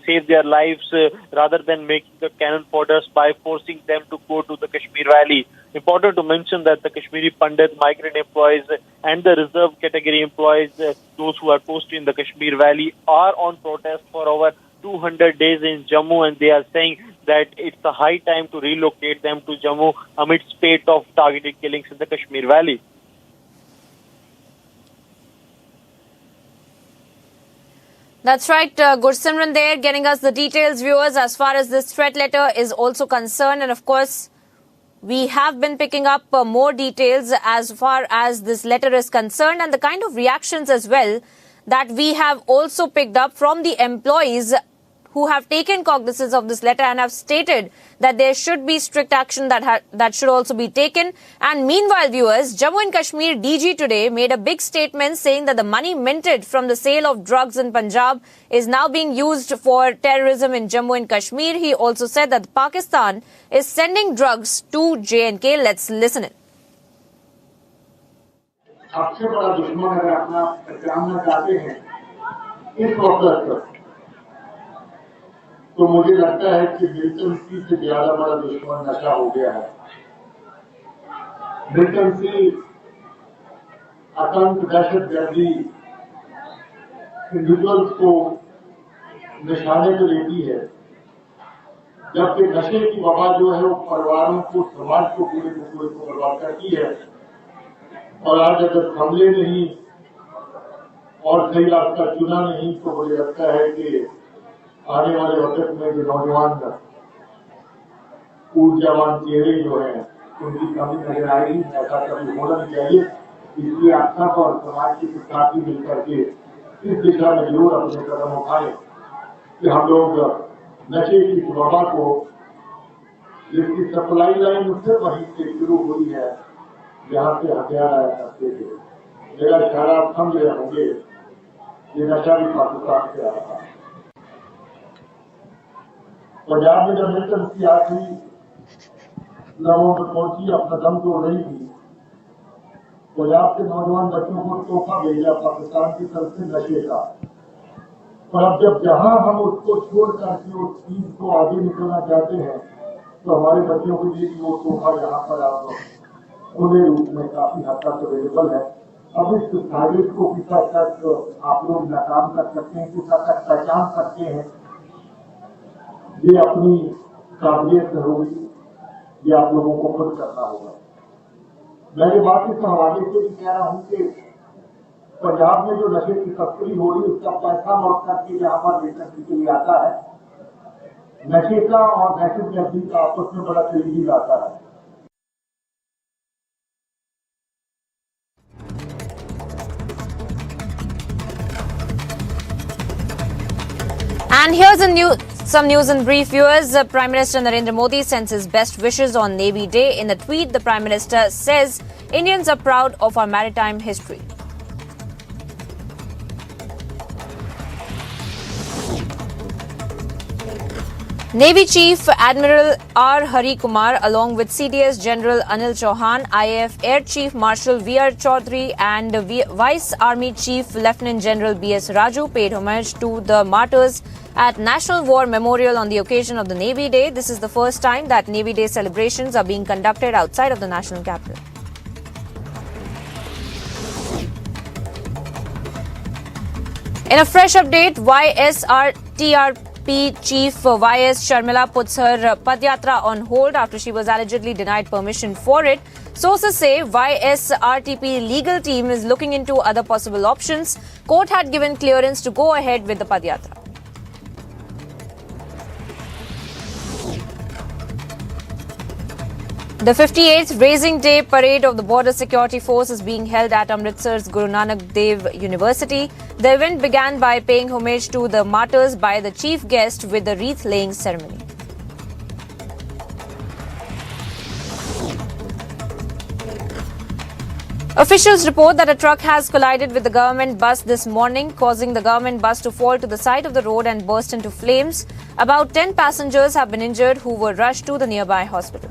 Speaker 1: save their lives rather than making the cannon fodder by forcing them to go to the Kashmir Valley. Important to mention that the Kashmiri Pandit migrant employees and the reserve category employees, those who are posted in the Kashmir Valley, are on protest for over 200 days in Jammu, and they are saying that it's a high time to relocate them to Jammu amid spate of targeted killings in the Kashmir Valley.
Speaker 10: That's right, Gursimran there getting us the details, viewers, as far as this threat letter is also concerned. And of course, we have been picking up more details as far as this letter is concerned, and the kind of reactions as well that we have also picked up from the employees who have taken cognizance of this letter and have stated that there should be strict action that should also be taken. And meanwhile, viewers, Jammu and Kashmir DG today made a big statement saying that the money minted from the sale of drugs in Punjab is now being used for terrorism in Jammu and Kashmir. He also said that Pakistan is sending drugs to J&K. Let's listen in.
Speaker 15: सबसे बड़ा दुश्मन अगर अपना पहचानना चाहते हैं इस process पर, तो मुझे लगता है कि मिल्टन सी से ज्यादा बड़ा दुश्मन नशा हो गया है। मिल्टन सी आतंक, दहशतगर्दी, इंडिविजुअल्स को निशाने पर लेती है, जबकि नशे की वबा जो है वो परिवारों को, समाज को, पूरे को बर्बाद करती है। और आज अगर हमले नहीं और सही रास्ता चुना नहीं, तो मुझे लगता है कि आने वाले वक्त में जो नौजवान ऊर्जावान चेहरे जो हैं उनकी कमी नजर आएगी। ऐसा कभी होना नहीं चाहिए, इसलिए आप सब और समाज के साथ मिलकर के इस दिशा में जरूर अपने कदम उठाएं कि हम लोग नशे की वबा को, जिसकी सप्लाई लाइन उससे वहीं से शुरू हुई है जहाँ से हथियार आया करते थे। मेरा इशारा आप समझ रहे होंगे, ये नशा भी पाकिस्तान से आ रहा है। पंजाब में जब मिल्टन की आखिरी लम्हों पर पहुंची, अपना दम तोड़ रही थी, पंजाब के नौजवान बच्चों को तोहफा भेजा पाकिस्तान की तरफ से नशे का, और अब जब जहां हम उसको छोड़ करके उस चीज को आगे निकलना चाहते हैं तो हमारे बच्चों के लिए वो तोहफा यहाँ पर आप खुले रूप में काफी हद तक अवेलेबल है। अब इस साजिश को किस हद तक आप लोग नाकाम कर सकते हैं, किस हद तक पहचान सकते हैं, ये अपनी काबिलियत होगी, ये आप लोगों को खुद करना होगा। मैं ये बात इस हवाले से भी कह रहा हूँ कि पंजाब में जो नशे की तस्करी हो रही है उसका पैसा लौट करके यहाँ पर लेकर के लिए आता है। नशे का और दहशत गर्दी का आपस में बड़ा करीबी आता है।
Speaker 20: And here's some news in brief, viewers. Prime Minister Narendra Modi sends his best wishes on Navy Day. In a tweet, the Prime Minister says, Indians are proud of our maritime history. Navy Chief Admiral R. Hari Kumar, along with CDS General Anil Chauhan, IAF Air Chief Marshal V.R. Chaudhary and Vice Army Chief Lieutenant General B.S. Raju paid homage to the martyrs at National War Memorial on the occasion of the Navy Day. This is the first time that Navy Day celebrations are being conducted outside of the national capital. In a fresh update, YSRTRP Chief YS Sharmila puts her Padyatra on hold after she was allegedly denied permission for it. Sources say YSRTP legal team is looking into other possible options. Court had given clearance to go ahead with the Padyatra. The 58th Raising Day Parade of the Border Security Force is being held at Amritsar's Guru Nanak Dev University. The event began by paying homage to the martyrs by the chief guest with the wreath-laying ceremony. Officials report that a truck has collided with the government bus this morning, causing the government bus to fall to the side of the road and burst into flames. About 10 passengers have been injured who were rushed to the nearby hospital.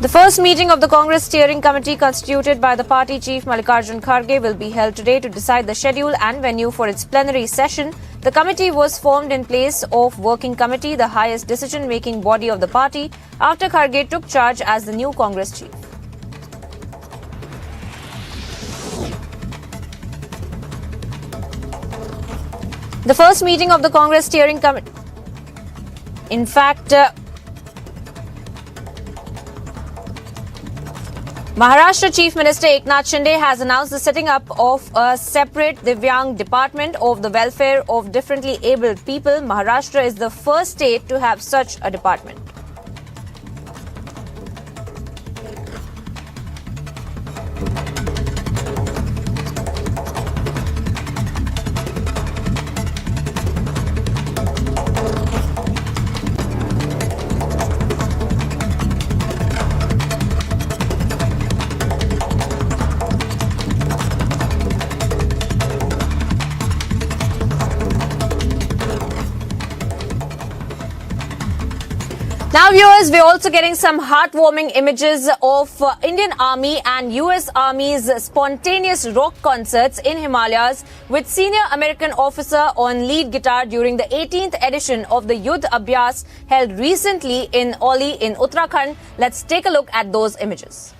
Speaker 20: The first meeting of the Congress Steering Committee constituted by the party chief Mallikarjun Kharge will be held today to decide the schedule and venue for its plenary session. The committee was formed in place of Working Committee, the highest decision-making body of the party, after Kharge took charge as the new Congress chief. The first meeting of the Congress Steering Committee, in fact, Maharashtra Chief Minister Eknath Shinde has announced the setting up of a separate Divyang department of the welfare of differently abled people. Maharashtra is the first state to have such a department. Now, viewers, we're also getting some heartwarming images of Indian Army and US Army's spontaneous rock concerts in Himalayas with senior American officer on lead guitar during the 18th edition of the Yudh Abhyas held recently in Oli in Uttarakhand. Let's take a look at those images.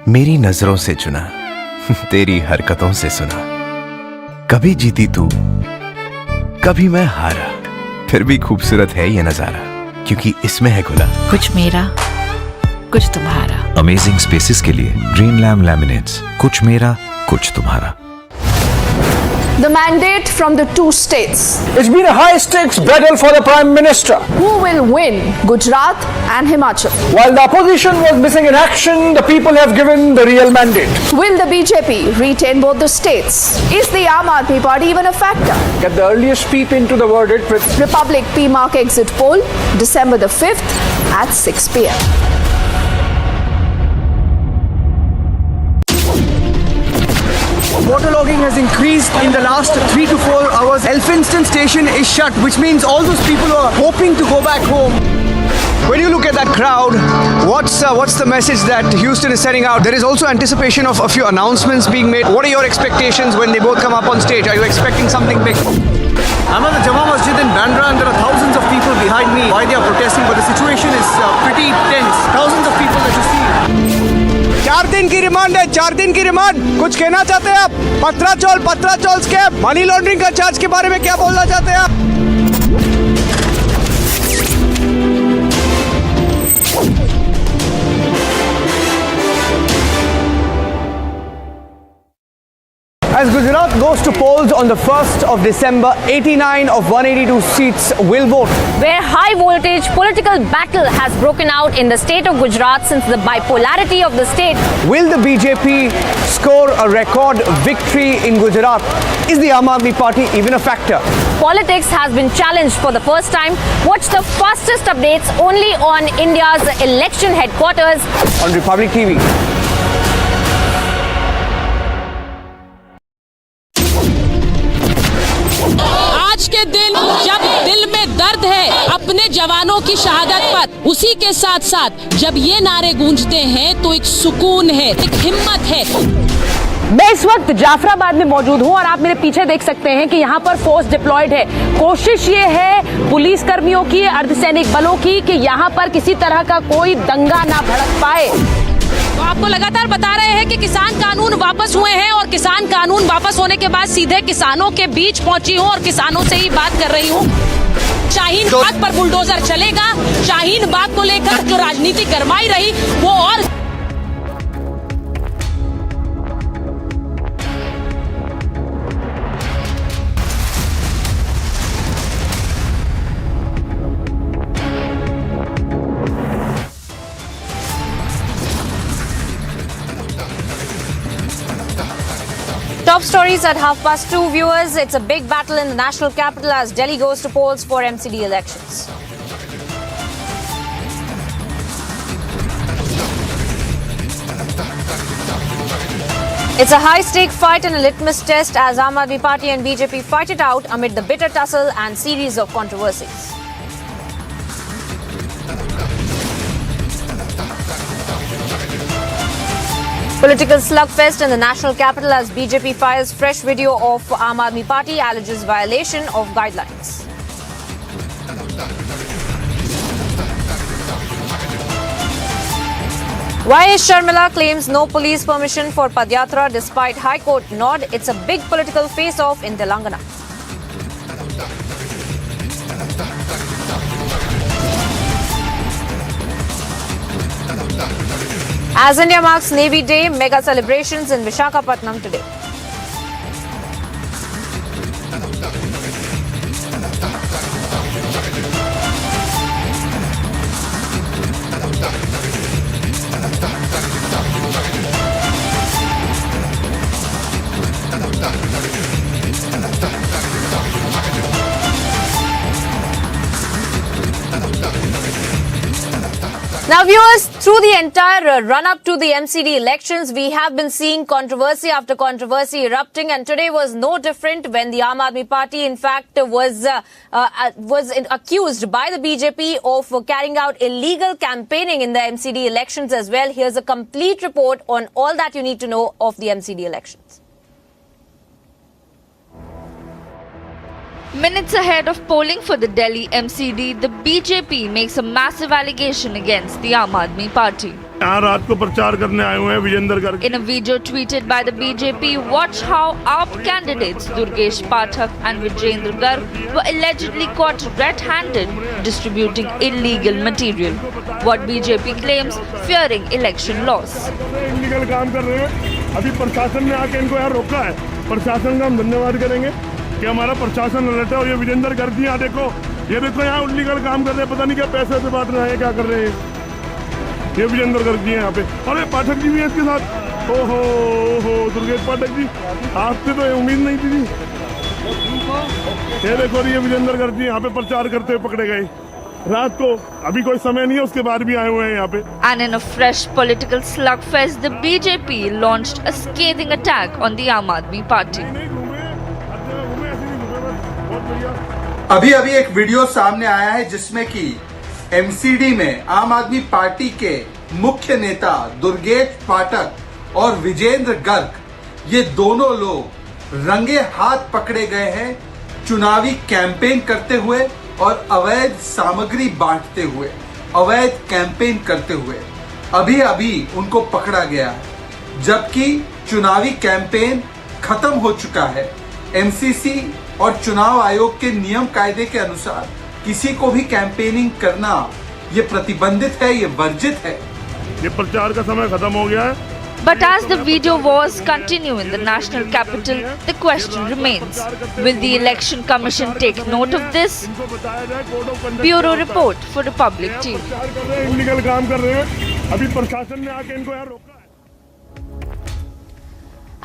Speaker 12: मेरी नजरों से चुना, तेरी हरकतों से सुना, कभी जीती तू, कभी मैं हारा, फिर भी खूबसूरत है ये नजारा, क्योंकि इसमें है खुला
Speaker 17: कुछ मेरा, कुछ तुम्हारा।
Speaker 12: अमेजिंग स्पेसेस के लिए ग्रीन लैम लैमिनेट्स, कुछ मेरा, कुछ तुम्हारा।
Speaker 9: The mandate from the two states.
Speaker 7: It's been a high-stakes battle for the Prime Minister.
Speaker 9: Who will win Gujarat and Himachal?
Speaker 7: While the opposition was missing in action, the people have given the real mandate.
Speaker 9: Will the BJP retain both the states? Is the Aam Aadmi Party even a factor?
Speaker 7: Get the earliest peep into the verdict with
Speaker 9: Republic P-Mark exit poll, December the 5th at 6 p.m.
Speaker 7: Waterlogging has increased in the last 3 to 4 hours. Elphinstone station is shut, which means all those people who are hoping to go back home. When you look at that crowd, what's the message that Houston is sending out? There is also anticipation of a few announcements being made. What are your expectations when they both come up on stage? Are you expecting something big? I'm at the Jama Masjid in Bandra and there are thousands of people behind me. Why they are protesting, but the situation is pretty tense. Thousands of people that you see. 4 दिन की remand है, 4 दिन की remand. कुछ कहना चाहते हैं आप? पत्राचौल स्कैम, मनी लॉन्ड्रिंग का चार्ज के बारे में क्या बोलना चाहते हैं आप? As Gujarat goes to polls on the 1st of December, 89 of 182 seats will vote.
Speaker 10: Where high voltage political battle has broken out in the state of Gujarat since the bipolarity of the state.
Speaker 7: Will the BJP score a record victory in Gujarat? Is the Aam Aadmi Party even a factor?
Speaker 10: Politics has been challenged for the first time. Watch the fastest updates only on India's election headquarters
Speaker 7: on Republic TV.
Speaker 10: आज के दिन जब दिल में दर्द है अपने जवानों की शहादत पर, उसी के साथ साथ जब ये नारे गूंजते हैं तो एक सुकून है, एक हिम्मत है। मैं इस वक्त जाफराबाद में मौजूद हूं और आप मेरे पीछे देख सकते हैं कि यहाँ पर फोर्स डिप्लॉयड है। कोशिश ये है पुलिस कर्मियों की, अर्धसैनिक बलों की कि यहाँ पर किसी तरह का कोई दंगा ना भड़क पाए। तो आपको लगातार बता रहे हैं कि किसान कानून वापस हुए हैं और किसान कानून वापस होने के बाद सीधे किसानों के बीच पहुंची हूं और किसानों से ही बात कर रही हूं। शाहीन बाग पर बुलडोजर चलेगा, शाहीन बाग को लेकर जो राजनीति गरमाई रही वो और Top stories at 2:30 viewers. It's a big battle in the national capital as Delhi goes to polls for MCD elections. It's a high-stake fight and a litmus test as Aam Aadmi Party and BJP fight it out amid the bitter tussle and series of controversies. Political slugfest in the national capital as BJP fires fresh video of Aam Aadmi Party alleges violation of guidelines. YS Sharmila claims no police permission for Padyatra despite High Court nod. It's a big political face-off in Telangana. As India marks Navy Day, mega celebrations in Visakhapatnam today. Now viewers, through the entire run-up to the MCD elections, we have been seeing controversy after controversy erupting, and today was no different when the Aam Aadmi Party in fact was accused by the BJP of carrying out illegal campaigning in the MCD elections as well. Here's a complete report on all that you need to know of the MCD elections.
Speaker 4: Minutes ahead of polling for the Delhi MCD, the BJP makes a massive allegation against the Aam Aadmi Party. In a video tweeted by the BJP, watch how AAP candidates Durgesh Pathak and Vijayendra Garg were allegedly caught red-handed distributing illegal material. What BJP claims, fearing election loss.
Speaker 15: अभी प्रशासन ने आके इनको यहाँ रोका है, प्रशासन का हम धन्यवाद करेंगे कि हमारा प्रशासन अलर्ट है। और ये विजेंद्र गर्ग यहाँ देखो, ये देखो यहाँ इल्लीगल काम कर रहे हैं, पता नहीं क्या पैसे से बांट रहे हैं, क्या कर रहे हैं। ये विजेंद्र गर्ग जी हैं यहाँ पे, और ये पाठक जी भी है इसके साथ। ओहो दुर्गेश पाठक जी, आपसे तो उम्मीद नहीं थी। ये देखो ये विजेंद्र गर्ग जी यहाँ पे प्रचार करते हुए पकड़े गए रात को, अभी कोई समय नहीं है, उसके बाद भी आए हुए हैं यहाँ पे।
Speaker 4: And in a fresh political slugfest, the BJP launched a scathing attack on the Aam Aadmi Party.
Speaker 8: अभी एक वीडियो सामने आया है जिसमें कि MCD में आम आदमी पार्टी के मुख्य नेता दुर्गेश पाठक और विजेंद्र गर्ग, ये दोनों लोग रंगे हाथ पकड़े गए हैं चुनावी कैंपेन करते हुए और अवैध सामग्री बांटते हुए, अवैध कैंपेन करते हुए। अभी उनको पकड़ा गया है, जबकि चुनावी कैंपेन खत्म हो चुका है। MCC और चुनाव आयोग के नियम कायदे के अनुसार किसी को भी कैंपेनिंग करना ये प्रतिबंधित है, ये वर्जित है।
Speaker 15: ये प्रचार का समय खत्म हो गया है।
Speaker 4: But as the video wars continue in the national capital, the question remains, will the Election Commission take note of this? Bureau report for Republic TV.
Speaker 15: Illegal काम कर रहे हैं, अभी प्रशासन ने आके इनको यहाँ रोका है।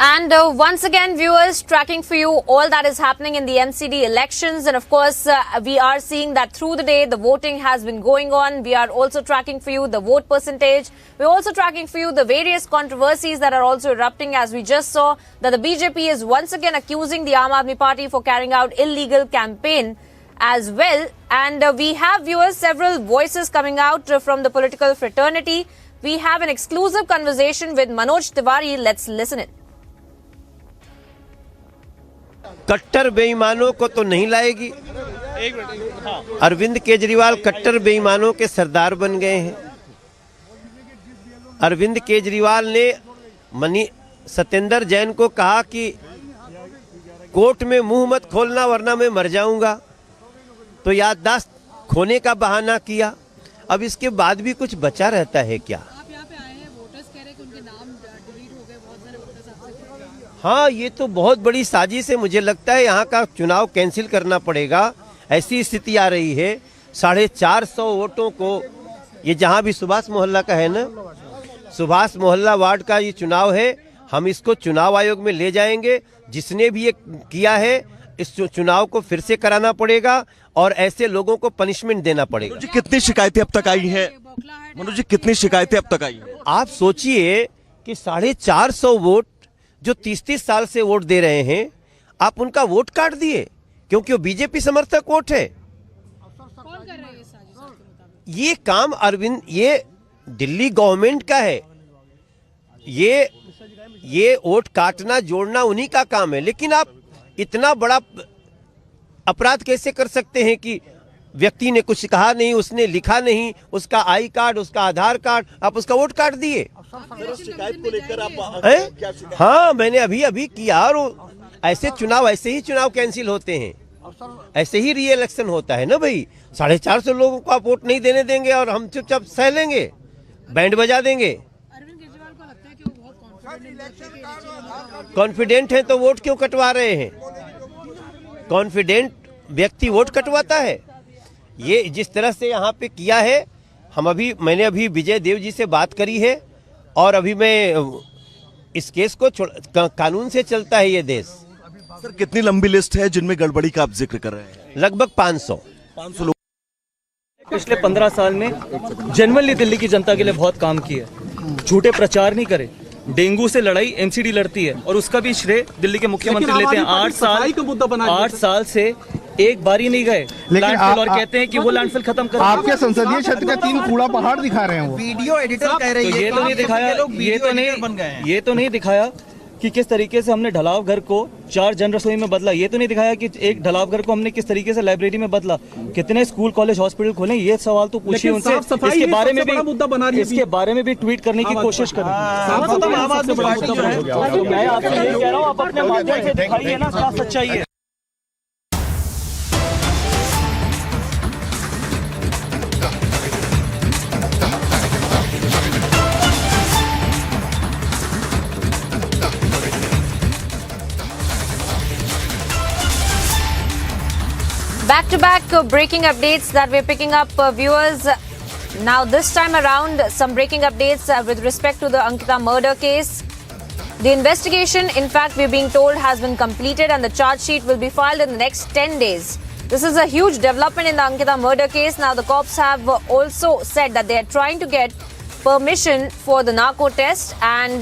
Speaker 20: And once again, viewers, tracking for you all that is happening in the MCD elections. And of course, we are seeing that through the day, the voting has been going on. We are also tracking for you the vote percentage. We're also tracking for you the various controversies that are also erupting, as we just saw that the BJP is once again accusing the Aam Aadmi Party for carrying out illegal campaign as well. And we have, viewers, several voices coming out from the political fraternity. We have an exclusive conversation with Manoj Tiwari. Let's listen it.
Speaker 19: कट्टर बेईमानों को तो नहीं लाएगी। अरविंद केजरीवाल कट्टर बेईमानों के सरदार बन गए हैं। अरविंद केजरीवाल ने सत्येंद्र जैन को कहा कि कोर्ट में मुंह मत खोलना वरना मैं मर जाऊंगा, तो याददाश्त खोने का बहाना किया। अब इसके बाद भी कुछ बचा रहता है क्या? हाँ, ये तो बहुत बड़ी साजिश है। मुझे लगता है यहाँ का चुनाव कैंसिल करना पड़ेगा। ऐसी स्थिति आ रही है, 450 वोटों को, ये जहाँ भी सुभाष मोहल्ला का है ना, सुभाष मोहल्ला वार्ड का ये चुनाव है, हम इसको चुनाव आयोग में ले जाएंगे। जिसने भी ये किया है, इस चुनाव को फिर से कराना पड़ेगा और ऐसे लोगों को पनिशमेंट देना पड़ेगा।
Speaker 22: जी, कितनी शिकायतें अब तक आई हैं? मनोज जी, कितनी शिकायतें अब तक आई हैं?
Speaker 19: आप सोचिए कि 450 वोट जो 30-30 साल से वोट दे रहे हैं, आप उनका वोट काट दिए क्योंकि वो बीजेपी समर्थक वोट है। कौन कर रहा है ये काम? अरविंद, ये दिल्ली गवर्नमेंट का है। ये वोट काटना जोड़ना उन्हीं का काम है। लेकिन आप इतना बड़ा अपराध कैसे कर सकते हैं कि व्यक्ति ने कुछ कहा नहीं, उसने लिखा नहीं, उसका आई कार्ड, उसका आधार कार्ड, आप उसका वोट काट दिए।
Speaker 22: शिकायत को लेकर आप
Speaker 19: हाँ, मैंने अभी किया। और ऐसे ही चुनाव कैंसिल होते हैं, ऐसे ही री इलेक्शन होता है ना भाई। 450 लोगों को आप वोट नहीं देने देंगे और हम चुपचाप सह लेंगे, बैंड बजा देंगे। कॉन्फिडेंट है तो वोट क्यों कटवा रहे हैं? कॉन्फिडेंट व्यक्ति वोट कटवाता है। ये जिस तरह से यहाँ पे किया है, मैंने अभी विजय देव जी से बात करी है और अभी मैं इस केस को कानून से चलता है ये देश।
Speaker 22: सर, कितनी लंबी लिस्ट है जिनमें गड़बड़ी का आप जिक्र कर रहे हैं?
Speaker 19: लगभग 500
Speaker 22: लोग।
Speaker 24: पिछले 15 साल में जनरली दिल्ली की जनता के लिए बहुत काम किया। झूठे प्रचार नहीं करे। डेंगू से लड़ाई MCD लड़ती है और उसका भी श्रेय दिल्ली के मुख्यमंत्री लेते हैं। 8 साल से एक बार ही नहीं गए लैंडफिल और कहते हैं कि वो लैंडफिल खत्म कर।
Speaker 25: आपके संसदीय क्षेत्र का 3 कूड़ा पहाड़ दिखा रहे हैं वो।
Speaker 24: वीडियो एडिटर कह रही है। ये तो नहीं दिखाया, ये तो नहीं दिखाया कि किस तरीके से हमने ढलाव घर को 4 जन रसोई में बदला। ये तो नहीं दिखाया कि एक ढलाव घर को हमने किस तरीके से लाइब्रेरी में बदला। कितने स्कूल, कॉलेज, हॉस्पिटल खोले, ये सवाल तो पूछिए उनसे। इसके बारे में भी ट्वीट करने की कोशिश करें। मैं आपसे यही कह रहा हूँ, आप अपने माध्यम से दिखाइए ना क्या सच्चाई है।
Speaker 20: Back-to-back breaking updates that we're picking up, viewers. Now, this time around, some breaking updates with respect to the Ankita murder case. The investigation, in fact, we're being told, has been completed and the charge sheet will be filed in the next 10 days. This is a huge development in the Ankita murder case. Now, the cops have also said that they are trying to get permission for the narco test, and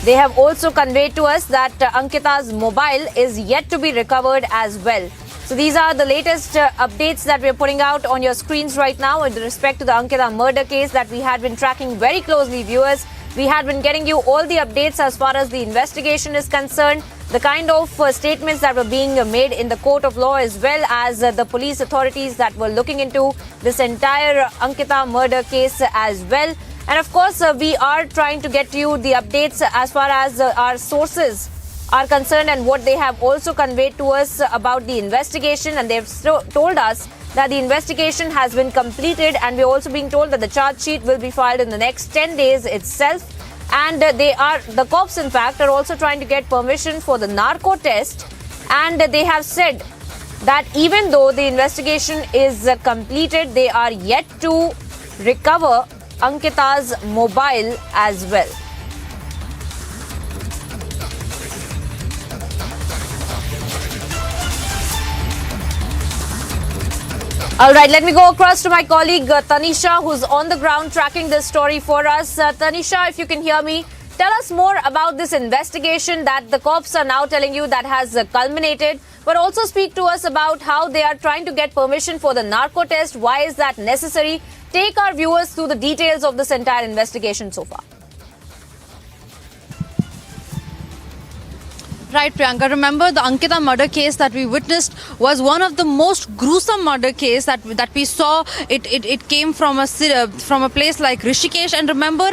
Speaker 20: they have also conveyed to us that Ankita's mobile is yet to be recovered as well. So these are the latest updates that we're putting out on your screens right now with respect to the Ankita murder case that we had been tracking very closely, viewers. We had been getting you all the updates as far as the investigation is concerned, the kind of statements that were being made in the court of law, as well as the police authorities that were looking into this entire Ankita murder case as well. And of course, we are trying to get to you the updates as far as our sources are concerned and what they have also conveyed to us about the investigation. And they've told us that the investigation has been completed, and we're also being told that the charge sheet will be filed in the next 10 days itself. And the cops, in fact, are also trying to get permission for the narco test. And they have said that even though the investigation is completed, they are yet to recover Ankita's mobile as well. All right, let me go across to my colleague Tanisha, who's on the ground tracking this story for us. Tanisha, if you can hear me, tell us more about this investigation that the cops are now telling you that has culminated, but also speak to us about how they are trying to get permission for the narco test. Why is that necessary? Take our viewers through the details of this entire investigation so far.
Speaker 5: Right, Priyanka. Remember, the Ankita murder case that we witnessed was one of the most gruesome murder case that we saw. It came from a place like Rishikesh, and remember,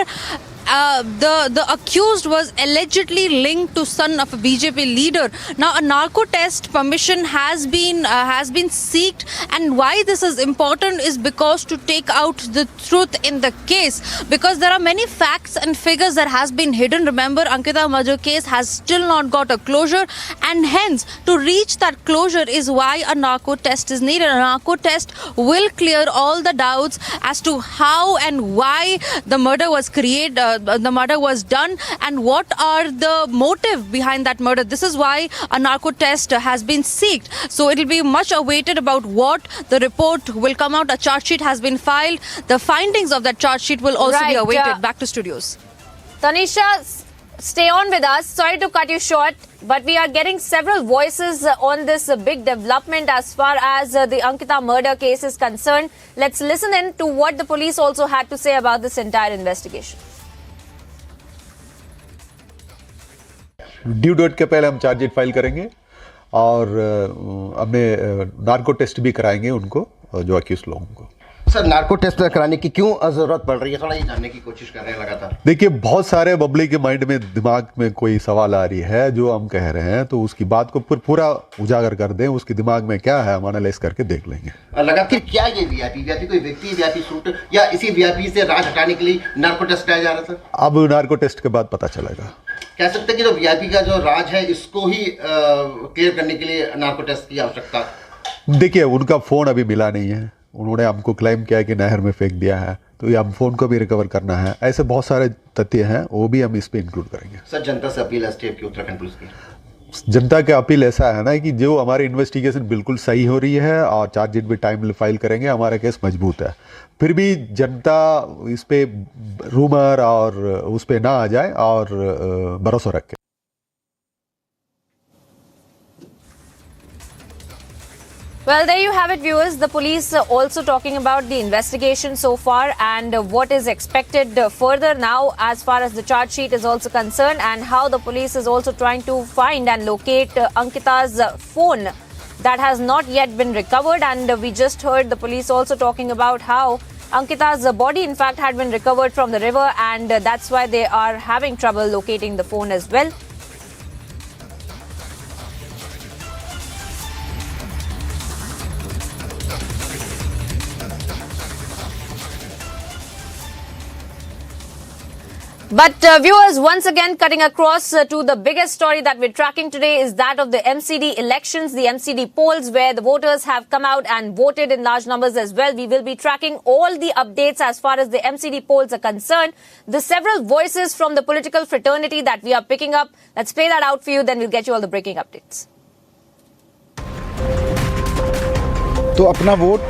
Speaker 5: the accused was allegedly linked to son of a BJP leader. Now, a narco test permission has been sought, and why this is important is because to take out the truth in the case, because there are many facts and figures that has been hidden. Remember, Ankita murder case has still not got a closure, and hence to reach that closure is why a narco test is needed. A narco test will clear all the doubts as to how and why the murder was the murder was done, and what are the motive behind that murder. This is why a narco test has been sought. So it will be much awaited about what the report will come out. A charge sheet has been filed. The findings of that charge sheet will also be awaited. Back to studios.
Speaker 20: Tanisha, stay on with us. Sorry to cut you short, but we are getting several voices on this big development as far as the Ankita murder case is concerned. Let's listen in to what the police also had to say about this entire investigation.
Speaker 6: Due date के पहले हम chargesheet file करेंगे और अपने narco test भी कराएंगे उनको, जो अक्यूज लोगों को।
Speaker 11: सर, नार्को टेस्ट कराने की क्यों जरूरत पड़ रही है, थोड़ा ये जानने की कोशिश कर रहे हैं लगातार।
Speaker 6: देखिए, बहुत सारे पब्लिक के माइंड में, दिमाग में कोई सवाल आ रही है जो हम कह रहे हैं, तो उसकी बात को पूरा उजागर कर दें। उसके दिमाग में क्या है हम एनालाइज करके देख लेंगे।
Speaker 11: लगातार क्या ये वीआईपी कोई व्यक्ति, वीआईपी सूट, या इसी वीआईपी से राज हटाने के लिए नार्को टेस्ट कराया जा रहा है? सर,
Speaker 6: अब नार्को टेस्ट के बाद पता चलेगा।
Speaker 11: कह सकते हैं कि जो वीआईपी का जो राज है, इसको ही क्लियर करने के लिए नार्को टेस्ट की आवश्यकता।
Speaker 6: देखिए, उनका फोन अभी मिला नहीं है। उन्होंने हमको क्लेम किया कि नहर में फेंक दिया है, तो ये हम फोन को भी रिकवर करना है। ऐसे बहुत सारे तथ्य हैं, वो भी हम इस पे इंक्लूड करेंगे।
Speaker 11: सर, जनता से अपील है स्टेट की, उत्तराखंड पुलिस की।
Speaker 6: जनता का अपील ऐसा है ना कि जो हमारी इन्वेस्टिगेशन बिल्कुल सही हो रही है और चार्जशीट भी टाइम फाइल करेंगे, हमारा केस मजबूत है। फिर भी जनता इस पे रूमर और उस पे ना आ जाए और भरोसा रखे।
Speaker 20: Well, there you have it, viewers. The police also talking about the investigation so far and what is expected further now as far as the charge sheet is also concerned, and how the police is also trying to find and locate Ankita's phone that has not yet been recovered. And we just heard the police also talking about how Ankita's body, in fact, had been recovered from the river, and that's why they are having trouble locating the phone as well.
Speaker 9: But viewers, once again, cutting across to the biggest story that we're tracking today is that of the MCD elections, the MCD polls, where the voters have come out and voted in large numbers as well. We will be tracking all the updates as far as the MCD polls are concerned. The several voices from the political fraternity that we are picking up. Let's play that out for you, then we'll get you all the breaking updates.
Speaker 25: तो अपना vote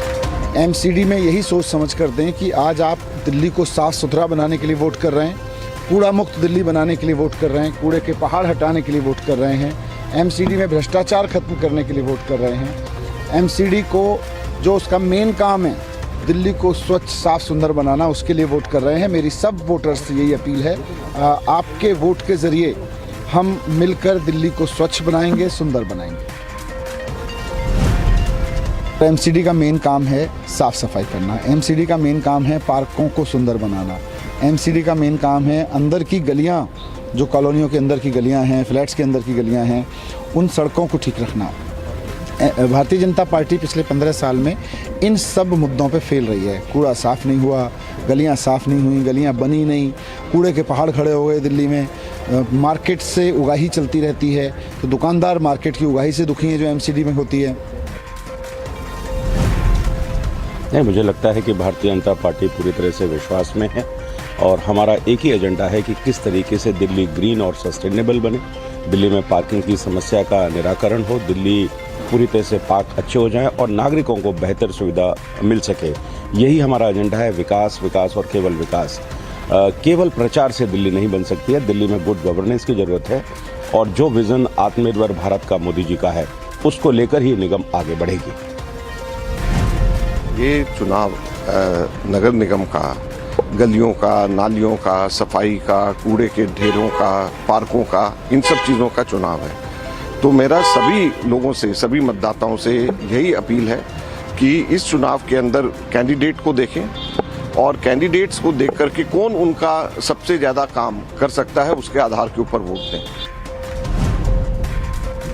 Speaker 25: MCD में यही सोच समझ कर दें कि आज आप दिल्ली को साफ सुथरा बनाने के लिए वोट कर रहे हैं, कूड़ा मुक्त दिल्ली बनाने के लिए वोट कर रहे हैं, कूड़े के पहाड़ हटाने के लिए वोट कर रहे हैं, MCD में भ्रष्टाचार खत्म करने के लिए वोट कर रहे हैं। MCD को जो उसका मेन काम है दिल्ली को स्वच्छ साफ सुंदर बनाना, उसके लिए वोट कर रहे हैं। मेरी सब वोटर्स से यही अपील है, आपके वोट के ज़रिए हम मिलकर दिल्ली को स्वच्छ बनाएंगे, सुंदर बनाएंगे। MCD का मेन काम है साफ़ सफाई करना, MCD का मेन काम है पार्कों को सुंदर बनाना, MCD का मेन काम है अंदर की गलियां, जो कॉलोनियों के अंदर की गलियां हैं, फ्लैट्स के अंदर की गलियां हैं, उन सड़कों को ठीक रखना। भारतीय जनता पार्टी पिछले 15 साल में इन सब मुद्दों पे फेल रही है। कूड़ा साफ़ नहीं हुआ, गलियां साफ़ नहीं हुई, गलियां बनी नहीं, कूड़े के पहाड़ खड़े हो गए दिल्ली में, मार्केट से उगाही चलती रहती है, तो दुकानदार मार्केट की उगाही से दुखी हैं जो MCD में होती है।
Speaker 2: नहीं, मुझे लगता है कि भारतीय जनता पार्टी पूरी तरह से विश्वास में है और हमारा एक ही एजेंडा है कि किस तरीके से दिल्ली ग्रीन और सस्टेनेबल बने, दिल्ली में पार्किंग की समस्या का निराकरण हो, दिल्ली पूरी तरह से पार्क अच्छे हो जाएं और नागरिकों को बेहतर सुविधा मिल सके। यही हमारा एजेंडा है, विकास, विकास और केवल विकास। केवल प्रचार से दिल्ली नहीं बन सकती है, दिल्ली में गुड गवर्नेंस की ज़रूरत है और जो विज़न आत्मनिर्भर भारत का मोदी जी का है उसको लेकर ही निगम आगे बढ़ेगी।
Speaker 13: ये चुनाव नगर निगम का, गलियों का, नालियों का, सफाई का, कूड़े के ढेरों का, पार्कों का, इन सब चीज़ों का चुनाव है। तो मेरा सभी लोगों से, सभी मतदाताओं से यही अपील है कि इस चुनाव के अंदर कैंडिडेट को देखें और कैंडिडेट्स को देख कर के कौन उनका सबसे ज़्यादा काम कर सकता है उसके आधार के ऊपर वोट दें।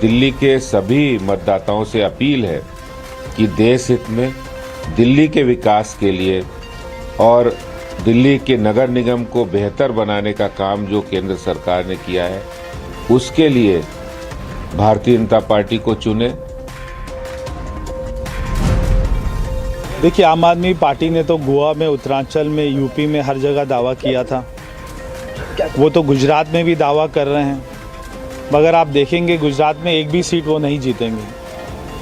Speaker 14: दिल्ली के सभी मतदाताओं से अपील है कि देश हित में, दिल्ली के विकास के लिए और दिल्ली के नगर निगम को बेहतर बनाने का काम जो केंद्र सरकार ने किया है उसके लिए भारतीय जनता पार्टी को चुने।
Speaker 16: देखिए, आम आदमी पार्टी ने तो गोवा में, उत्तरांचल में, यूपी में हर जगह दावा किया था, वो तो गुजरात में भी दावा कर रहे हैं, मगर आप देखेंगे गुजरात में एक भी सीट वो नहीं जीतेंगे।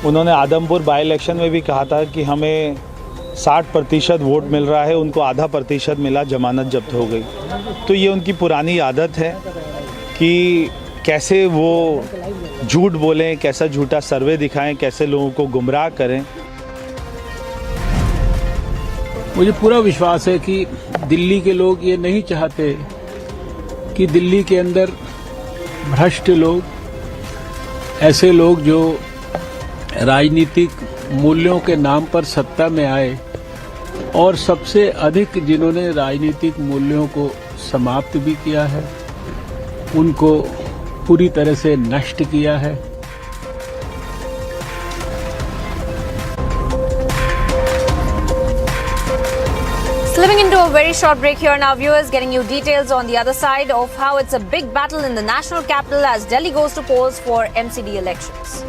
Speaker 16: उन्होंने आदमपुर बाई इलेक्शन में भी कहा था कि हमें 60% वोट मिल रहा है, उनको आधा % मिला, जमानत जब्त हो गई। तो ये उनकी पुरानी आदत है कि कैसे वो झूठ बोलें, कैसा झूठा सर्वे दिखाएं, कैसे लोगों को गुमराह करें।
Speaker 21: मुझे पूरा विश्वास है कि दिल्ली के लोग ये नहीं चाहते कि दिल्ली के अंदर भ्रष्ट लोग, ऐसे लोग जो राजनीतिक मूल्यों के नाम पर सत्ता में आए और सबसे अधिक जिन्होंने राजनीतिक मूल्यों को समाप्त भी किया है, उनको पूरी तरह से नष्ट किया है।
Speaker 9: Slipping into a very short break here now, viewers, getting you details on the other side of how it's a big battle in the national capital as Delhi goes to polls for MCD elections.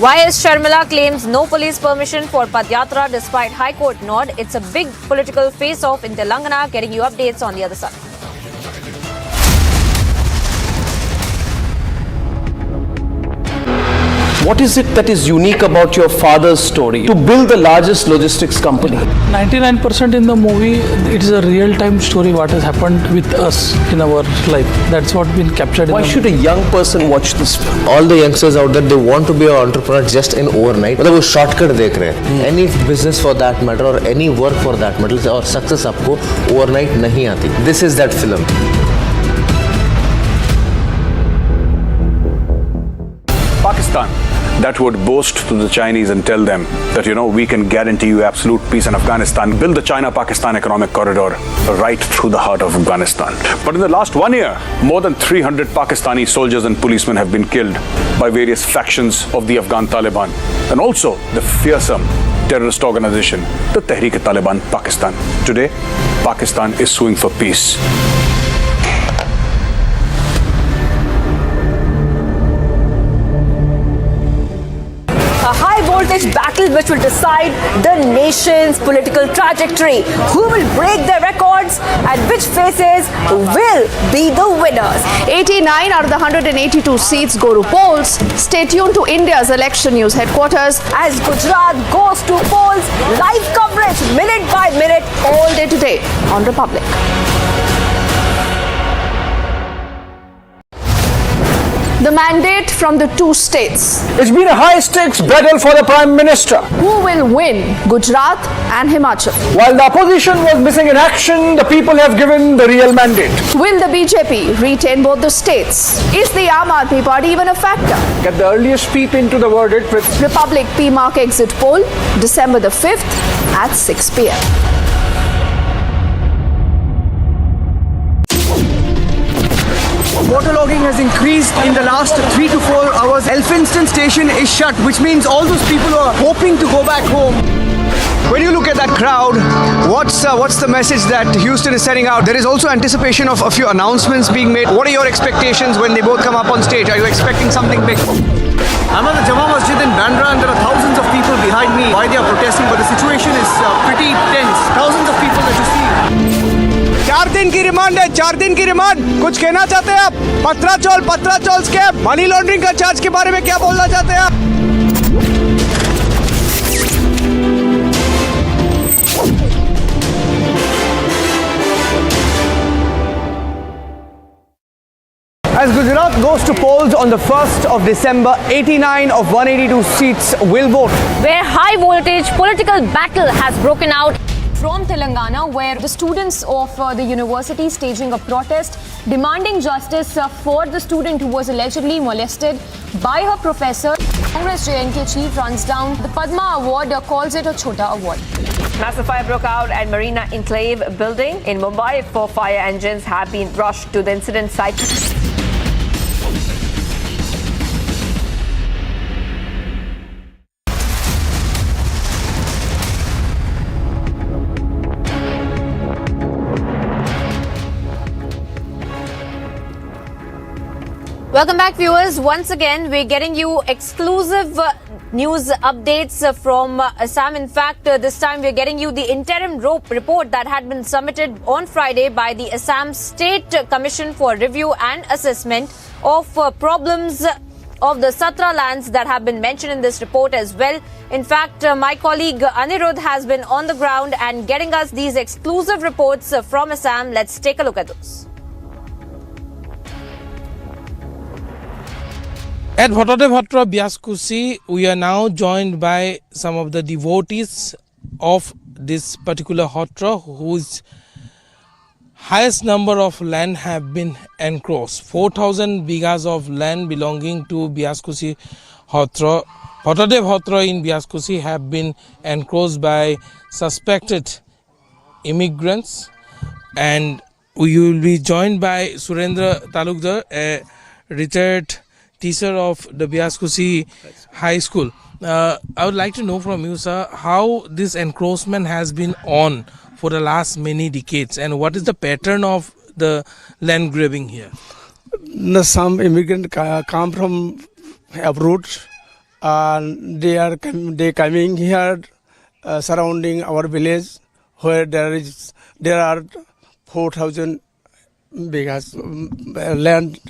Speaker 9: YS Sharmila claims no police permission for Padyatra despite High Court nod. It's a big political face-off in Telangana. Getting you updates on the other side.
Speaker 26: What is it that is unique about your father's story to build the largest logistics company?
Speaker 27: 99% in the movie, it is a real-time story what has happened with us in our life. That's what been captured.
Speaker 26: Why should a young person watch this film?
Speaker 28: All the youngsters out there, they want to be an entrepreneur just in overnight. मतलब वो shortcut देख रहे हैं. Any business for that matter or any work for that matter और success आपको overnight नहीं आती. This is that film.
Speaker 29: Pakistan that would boast to the Chinese and tell them that, you know, we can guarantee you absolute peace in Afghanistan, build the China-Pakistan economic corridor right through the heart of Afghanistan. But in the last 1 year, more than 300 Pakistani soldiers and policemen have been killed by various factions of the Afghan Taliban. And also the fearsome terrorist organization, the Tehreek-e-Taliban Pakistan. Today, Pakistan is suing for peace.
Speaker 9: A high voltage battle which will decide the nation's political trajectory. Who will break their records and which faces will be the winners? 89 out of the 182 seats go to polls. Stay tuned to India's election news headquarters as Gujarat goes to polls. Live coverage minute by minute all day today on Republic. The mandate from the two states.
Speaker 26: It's been a high-stakes battle for the Prime Minister.
Speaker 9: Who will win Gujarat and Himachal?
Speaker 26: While the opposition was missing in action, the people have given the real mandate.
Speaker 9: Will the BJP retain both the states? Is the Aam Aadmi Party even a factor?
Speaker 26: Get the earliest peep into the verdict with
Speaker 9: Republic PMark exit poll, December the 5th at 6 p.m.
Speaker 26: Waterlogging has increased in the last 3 to 4 hours. Elphinstone station is shut, which means all those people who are hoping to go back home. When you look at that crowd, what's the message that Houston is sending out? There is also anticipation of a few announcements being made. What are your expectations when they both come up on stage? Are you expecting something big? I'm at the Jama Masjid in Bandra and there are thousands of people behind me. Why they are protesting, but the situation is pretty tense. Thousands of people that you see. 4 दिन की remand है, 4 दिन की remand. कुछ कहना चाहते हैं आप? पत्राचौल स्कैम, मनी लॉन्ड्रिंग का चार्ज के बारे में क्या बोलना चाहते हैं आप? As Gujarat goes to polls on the 1st of December, 89 of 182 seats will vote.
Speaker 20: Where high voltage political battle has broken out. From Telangana, where the students of the university staging a protest demanding justice for the student who was allegedly molested by her professor. Congress JNK chief runs down the Padma Award, calls it a Chota Award.
Speaker 1: Massive fire broke out at Marina Enclave building in Mumbai. 4 fire engines have been rushed to the incident site.
Speaker 4: Welcome back, viewers. Once again, we're getting you exclusive news updates from Assam. In fact, this time we're getting you the interim report that had been submitted on Friday by the Assam State Commission for Review and Assessment of problems of the Satra lands that have been mentioned in this report as well. In fact, my colleague Anirudh has been on the ground and getting us these exclusive reports from Assam. Let's take a look at those.
Speaker 3: At Bhatradebhatra Byaskusi, we are now joined by some of the devotees of this particular hotra whose highest number of land have been encroached. 4,000 bighas of land belonging to Byaskusi hotra, Bhatradebhatra in Byaskusi have been encroached by suspected immigrants, and we will be joined by Surendra Talukdar, a retired teacher of the Byaskusi High School. I would like to know from you, sir, how this encroachment has been on for the last many decades and what is the pattern of the land grabbing here?
Speaker 21: Some immigrants come from abroad and they coming here surrounding our village where there are 4,000 bighas land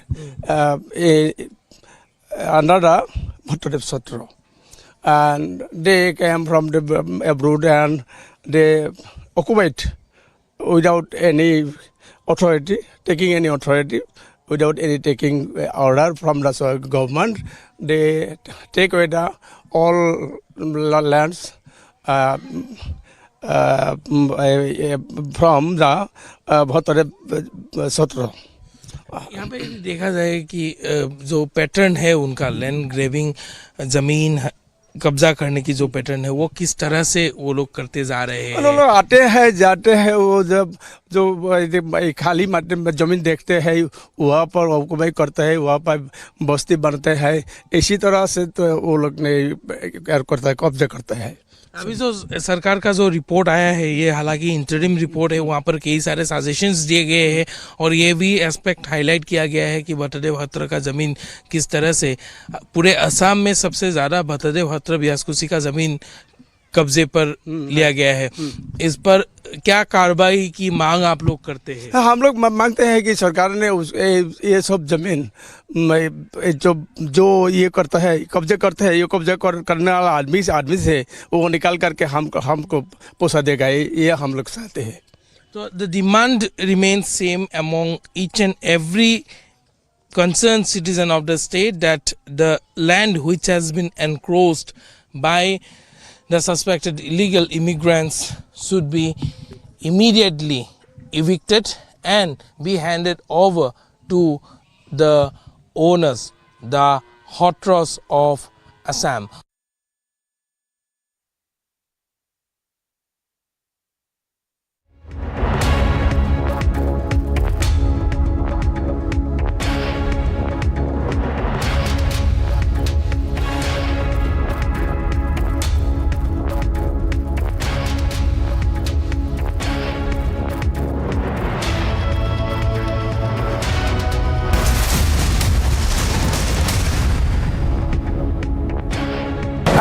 Speaker 21: under the Bhatradebhatra, and they came from the abroad and they occupied without any authority, taking any authority, without any taking order from the government. They take away all lands from the Bhatradebhatra.
Speaker 3: यहाँ पे यदि देखा जाए कि जो pattern है उनका land grabbing, जमीन कब्जा करने की जो पैटर्न है वो किस तरह से वो लोग करते जा रहे हैं?
Speaker 21: लोग आते हैं जाते हैं, वो जब जो खाली जमीन देखते हैं वहाँ पर ऑक्युपाई करते हैं, वहाँ पर बस्ती बनते हैं, इसी तरह से तो वो लोग ने करता है, कब्जा करते हैं.
Speaker 3: अभी जो सरकार का जो रिपोर्ट आया है, ये हालांकि इंटरिम रिपोर्ट है, वहाँ पर कई सारे सजेशंस दिए गए हैं और ये भी एस्पेक्ट हाईलाइट किया गया है कि भट्टदेव हत्र का ज़मीन किस तरह से पूरे असम में सबसे ज़्यादा भट्टदेव हत्र बियासकुसी का ज़मीन कब्जे पर लिया गया है। इस पर क्या कार्रवाई की मांग आप लोग करते हैं?
Speaker 7: हम लोग मांगते हैं कि सरकार ने ये सब जमीन जो ये करता है, कब्जे करते हैं, ये कब्जे करने वाला आदमी से वो निकाल करके हमको पोसा देगा, ये हम लोग चाहते हैं।
Speaker 3: So the demand remains same among each and every concerned citizen of the state that the land which has been encroached by the suspected illegal immigrants should be immediately evicted and be handed over to the owners, the Hotros of Assam.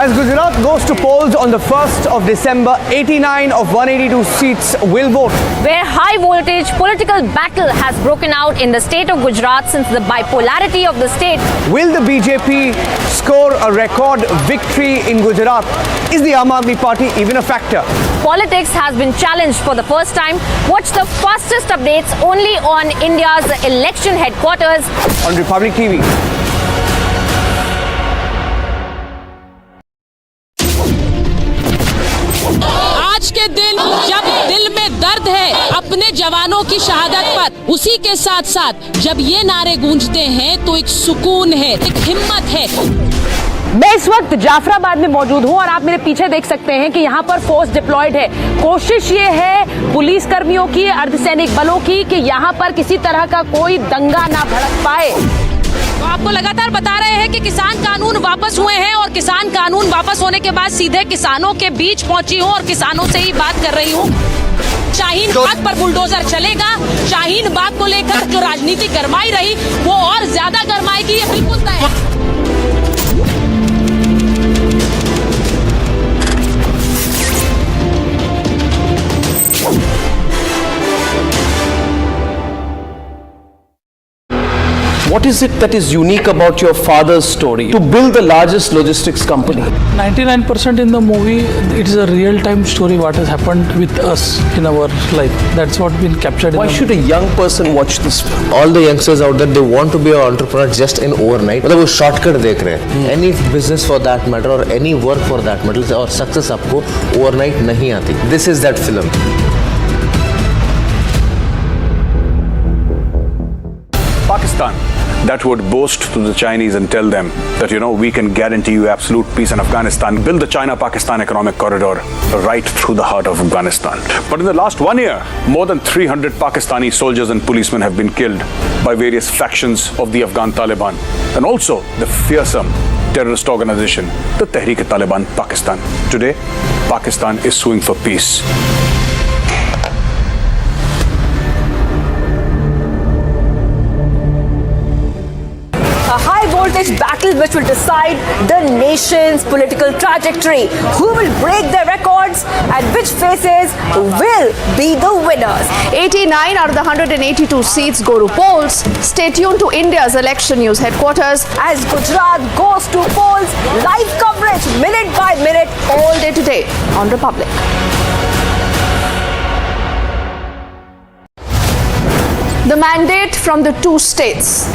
Speaker 26: As Gujarat goes to polls on the 1st of December, 89 of 182 seats will vote.
Speaker 9: Where high voltage political battle has broken out in the state of Gujarat since the bipolarity of the state.
Speaker 26: Will the BJP score a record victory in Gujarat? Is the Aam Aadmi Party even a factor?
Speaker 9: Politics has been challenged for the first time. Watch the fastest updates only on India's election headquarters
Speaker 26: on Republic TV.
Speaker 8: आज के दिन जब दिल में दर्द है अपने जवानों की शहादत पर, उसी के साथ साथ जब ये नारे गूंजते हैं तो एक सुकून है, एक हिम्मत है।
Speaker 9: मैं इस वक्त जाफराबाद में मौजूद हूं और आप मेरे पीछे देख सकते हैं कि यहाँ पर फोर्स डिप्लॉयड है। कोशिश ये है पुलिस कर्मियों की, अर्धसैनिक बलों की कि यहाँ पर किसी तरह का कोई दंगा ना भड़क पाए।
Speaker 8: तो आपको लगातार बता रहे हैं कि किसान कानून वापस हुए हैं और किसान कानून वापस होने के बाद सीधे किसानों के बीच पहुंची हूं और किसानों से ही बात कर रही हूं। शाहीन बाग पर बुलडोजर चलेगा। शाहीन बाग को लेकर जो राजनीति गरमाई रही वो और ज्यादा गरमाएगी, ये बिल्कुल तय है।
Speaker 10: What is it that is unique about your father's story to build the largest logistics company?
Speaker 27: 99% in the movie, it is a real-time story what has happened with us in our life. That's what been captured.
Speaker 10: Why should a young person watch this film?
Speaker 28: All the youngsters out there, they want to be an entrepreneur just in overnight. मतलब वो shortcut देख रहे हैं. Any business for that matter or any work for that matter और success आपको overnight नहीं आती. This is that film.
Speaker 29: Pakistan that would boast to the Chinese and tell them that, we can guarantee you absolute peace in Afghanistan, build the China-Pakistan economic corridor right through the heart of Afghanistan. But in the last 1 year, more than 300 Pakistani soldiers and policemen have been killed by various factions of the Afghan Taliban and also the fearsome terrorist organization, the Tehreek-e-Taliban Pakistan. Today, Pakistan is suing for peace.
Speaker 9: A high voltage battle which will decide the nation's political trajectory. Who will break their records and which faces will be the winners?
Speaker 12: 89 out of the 182 seats go to polls. Stay tuned to India's election news headquarters
Speaker 9: as Gujarat goes to polls. Live coverage minute by minute
Speaker 12: all day today on Republic. The mandate from the two states.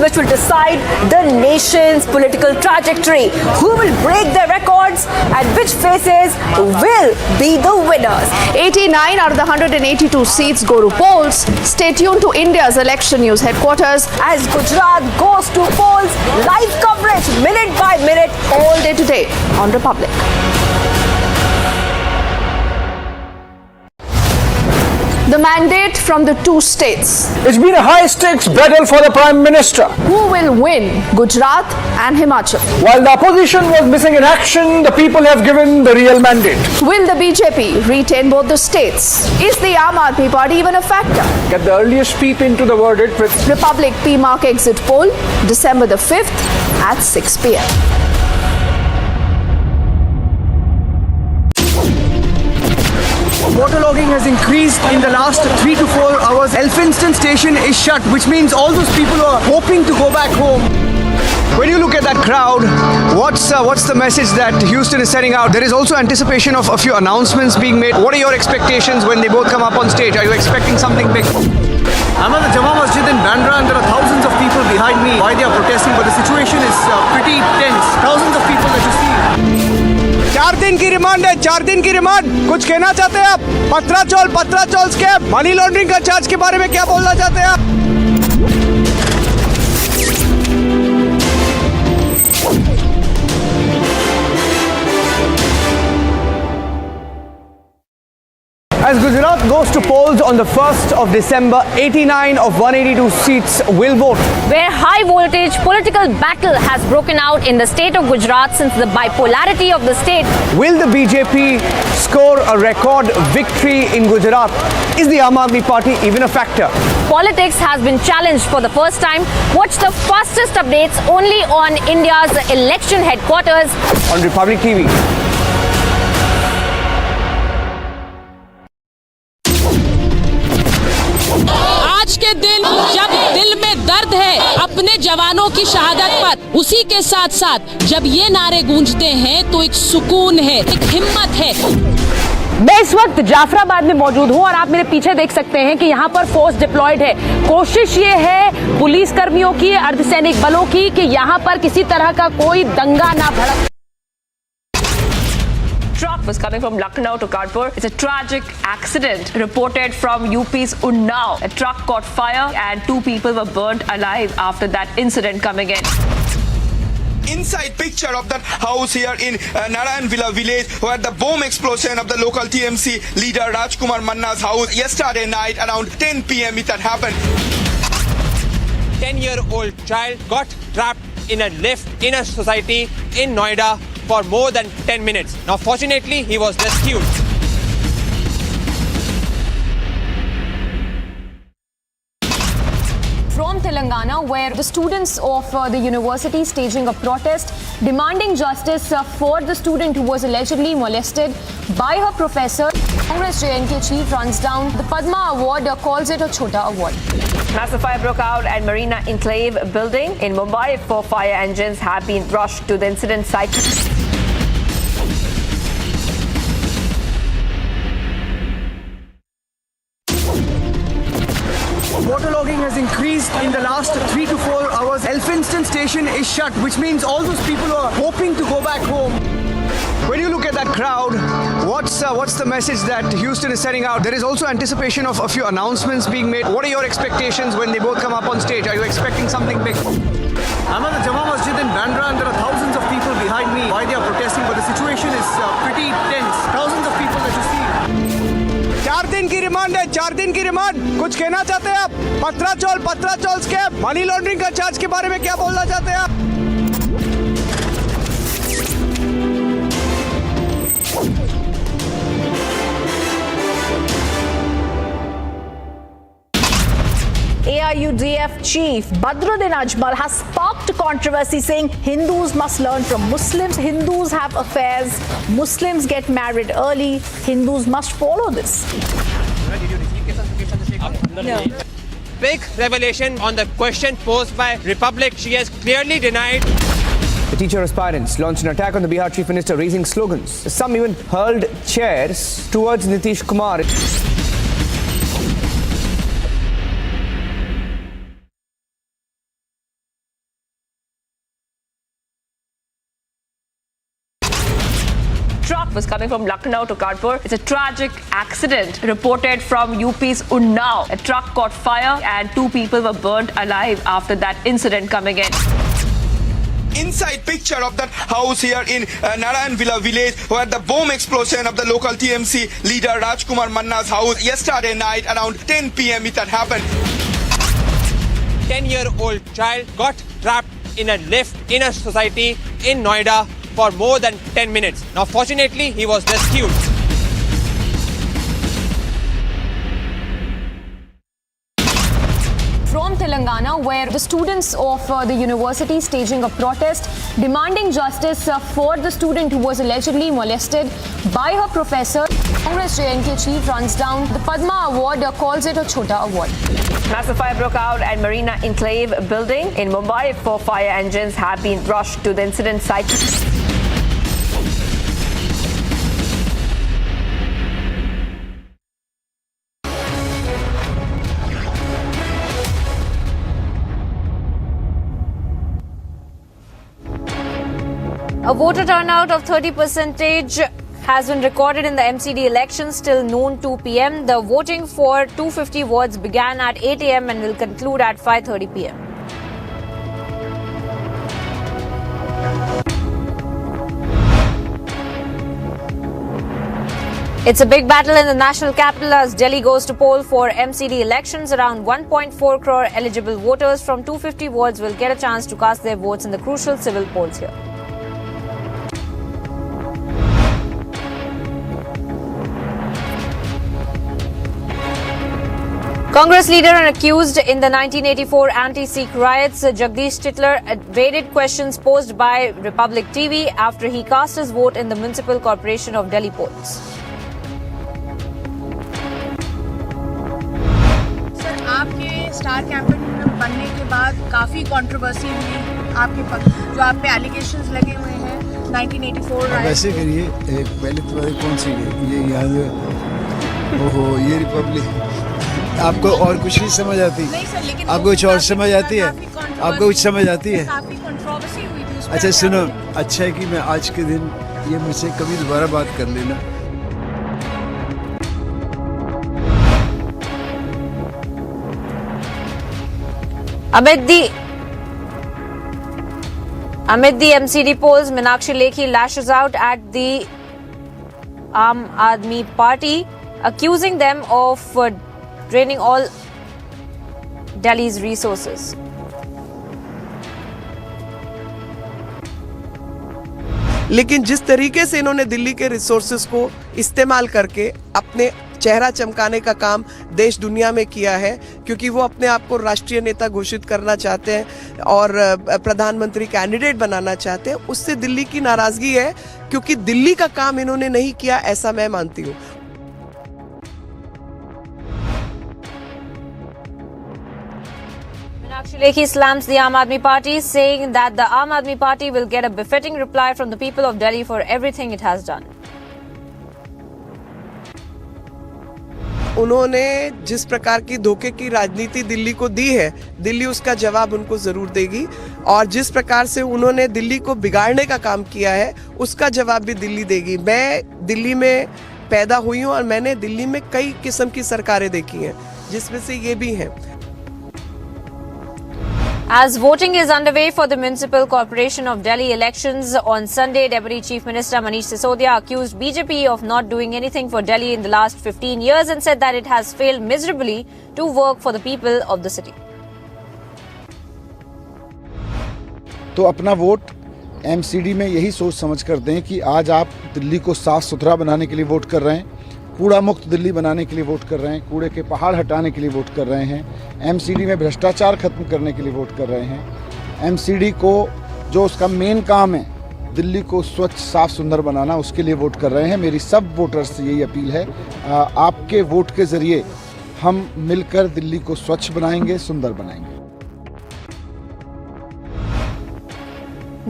Speaker 9: which will decide the nation's political trajectory. Who will break their records and which faces will be the winners?
Speaker 12: 89 out of the 182 seats go to polls. Stay tuned to India's election news headquarters
Speaker 9: as Gujarat goes to polls. Live coverage minute by minute
Speaker 12: all day today on Republic. The mandate from the two states.
Speaker 26: It's been a high-stakes battle for the Prime Minister.
Speaker 12: Who will win Gujarat and Himachal?
Speaker 26: While the opposition was missing in action, the people have given the real mandate.
Speaker 12: Will the BJP retain both the states? Is the Aam Aadmi Party even a factor?
Speaker 26: Get the earliest peep into the verdict with
Speaker 12: Republic PMark exit poll, December the 5th at 6 p.m.
Speaker 26: Waterlogging has increased in the last 3 to 4 hours. Elphinstone station is shut, which means all those people who are hoping to go back home. When you look at that crowd, what's the message that Houston is sending out? There is also anticipation of a few announcements being made. What are your expectations when they both come up on stage? Are you expecting something big? I'm at the Jama Masjid in Bandra and there are thousands of people behind me. Why they are protesting, but the situation is pretty tense. Thousands of people that you see. 4 दिन की remand है, 4 दिन की remand. कुछ कहना चाहते हैं आप? पत्राचौल स्कैम, मनी लॉन्ड्रिंग का चार्ज के बारे में क्या बोलना चाहते हैं आप? As Gujarat goes to polls on the 1st of December, 89 of 182 seats will vote.
Speaker 8: Where high voltage political battle has broken out in the state of Gujarat since the bipolarity of the state.
Speaker 26: Will the BJP score a record victory in Gujarat? Is the Aam Aadmi Party even a factor?
Speaker 8: Politics has been challenged for the first time. Watch the fastest updates only on India's election headquarters
Speaker 26: on Republic TV.
Speaker 8: आज के दिन जब दिल में दर्द है अपने जवानों की शहादत पर, उसी के साथ साथ जब ये नारे गूंजते हैं तो एक सुकून है, एक हिम्मत है। मैं इस वक्त जाफराबाद में मौजूद हूं और आप मेरे पीछे देख सकते हैं कि यहाँ पर फोर्स डिप्लॉयड है। कोशिश ये है पुलिस कर्मियों की, अर्धसैनिक बलों की कि यहाँ पर किसी तरह का कोई दंगा ना भड़क।
Speaker 1: Truck was coming from Lucknow to Kanpur. It's a tragic accident reported from UP's Unnao. A truck caught fire and 2 people were burnt alive after that incident coming in.
Speaker 5: Inside picture of that house here in Narayan Villa village where the bomb explosion of the local TMC leader Rajkumar Manna's house yesterday night around 10 p.m. it had happened.
Speaker 11: 10-year-old child got trapped in a lift in a society in Noida for more than 10 minutes. Now fortunately he was rescued.
Speaker 8: From Telangana, where the students of the university staging a protest demanding justice for the student who was allegedly molested by her professor. Congress JNK chief runs down the Padma Award, calls it a Chota Award.
Speaker 1: Massive fire broke out at Marina Enclave building in Mumbai. 4 fire engines have been rushed to the incident site.
Speaker 26: Waterlogging has increased in the last 3 to 4 hours. Elphinstone station is shut, which means all those people who are hoping to go back home. When you look at that crowd, what's the message that Houston is sending out? There is also anticipation of a few announcements being made. What are your expectations when they both come up on stage? Are you expecting something big? I'm at the Jama Masjid in Bandra and there are thousands of people behind me. Why they are protesting, but the situation is pretty tense. Thousands of people that you see. 4 दिन की remand है, 4 दिन की remand. कुछ कहना चाहते हैं आप? पत्राचौल स्कैम, मनी लॉन्ड्रिंग का चार्ज के बारे में क्या बोलना चाहते हैं आप?
Speaker 9: AIUDF chief Badruddin Ajmal has sparked controversy, saying Hindus must learn from Muslims. Hindus have affairs. Muslims get married early. Hindus must follow this.
Speaker 11: No. Big revelation on the question posed by Republic. She has clearly denied.
Speaker 26: The teacher aspirants launched an attack on the Bihar Chief Minister, raising slogans. Some even hurled chairs towards Nitish Kumar.
Speaker 1: was coming from Lucknow to Kanpur. It's a tragic accident reported from UP's Unnao. A truck caught fire and 2 people were burnt alive after that incident coming in.
Speaker 5: Inside picture of that house here in Narayan village where the bomb explosion of the local TMC leader Rajkumar Manna's house yesterday night around 10 p.m. it had happened.
Speaker 11: 10-year-old child got trapped in a lift in a society in Noida for more than 10 minutes. Now fortunately he was rescued.
Speaker 9: From Telangana, where the students of the university staging a protest demanding justice for the student who was allegedly molested by her professor. Congress JNK chief runs down the Padma Award, calls it a Chota Award.
Speaker 1: Massive fire broke out at Marina Enclave building in Mumbai. 4 fire engines have been rushed to the incident site.
Speaker 4: A voter turnout of 30% has been recorded in the MCD elections till noon 2 p.m. The voting for 250 wards began at 8 a.m. and will conclude at 5:30 p.m. It's a big battle in the national capital as Delhi goes to poll for MCD elections. Around 1.4 crore eligible voters from 250 wards will get a chance to cast their votes in the crucial civil polls here. Congress leader and accused in the 1984 anti-Sikh riots, Jagdish Titler, evaded questions posed by Republic TV after he cast his vote in the Municipal Corporation of Delhi polls.
Speaker 6: Sir, आपके star campaign बनने के बाद काफ़ी controversy हुई आपके जो आप पे एलिगेशंस लगे हुए हैं 1984 राइट।
Speaker 15: वैसे करिए पहले तुम्हारी कौन सी ये यहाँ ओहो ये रिपब्लिक आपको और कुछ नहीं समझ आती?
Speaker 6: नहीं सर, लेकिन
Speaker 15: आपको कुछ और समझ आती है? आपको कुछ समझ आती है?
Speaker 6: काफी कंट्रोवर्सी हुई थी उस पे।
Speaker 15: अच्छा सुनो, अच्छा है कि मैं आज के दिन ये मुझसे कभी दोबारा बात कर लेना।
Speaker 4: Amid the MCD polls, Meenakshi Lekhi lashes out at the Aam Aadmi Party, accusing them of draining all Delhi's resources.
Speaker 17: लेकिन जिस तरीके से इन्होंने दिल्ली के रिसोर्सेज को इस्तेमाल करके अपने चेहरा चमकाने का काम देश दुनिया में किया है, क्योंकि वो अपने आप को राष्ट्रीय नेता घोषित करना चाहते हैं और प्रधानमंत्री कैंडिडेट बनाना चाहते हैं, उससे दिल्ली की नाराजगी है, क्योंकि दिल्ली का काम इन्होंने नहीं किया, ऐसा मैं मानती हूँ।
Speaker 4: Meenakshi Lekhi slams the Aam Aadmi Party, saying that the Aam Aadmi Party will get a befitting reply from the people of Delhi for everything it has done.
Speaker 17: उन्होंने जिस प्रकार की धोखे की राजनीति दिल्ली को दी है, दिल्ली उसका जवाब उनको जरूर देगी, और जिस प्रकार से उन्होंने दिल्ली को बिगाड़ने का काम किया है, उसका जवाब भी दिल्ली देगी। मैं दिल्ली में पैदा हुई हूँ और मैंने दिल्ली में कई किस्म की सरकारें देखी हैं, जिसमें से ये भी हैं।
Speaker 4: As voting is underway for the Municipal Corporation of Delhi elections on Sunday, Deputy Chief Minister Manish Sisodia accused BJP of not doing anything for Delhi in the last 15 years and said that it has failed miserably to work for the people of the city.
Speaker 15: तो अपना vote MCD में यही सोच समझ कर दें कि आज आप दिल्ली को साफ सुथरा बनाने के लिए वोट कर रहे हैं, कूड़ा मुक्त दिल्ली बनाने के लिए वोट कर रहे हैं, कूड़े के पहाड़ हटाने के लिए वोट कर रहे हैं, MCD में भ्रष्टाचार खत्म करने के लिए वोट कर रहे हैं, MCD को जो उसका मेन काम है दिल्ली को स्वच्छ साफ सुंदर बनाना, उसके लिए वोट कर रहे हैं। मेरी सब वोटर्स से यही अपील है, आपके वोट के ज़रिए हम मिलकर दिल्ली को स्वच्छ बनाएंगे, सुंदर बनाएंगे।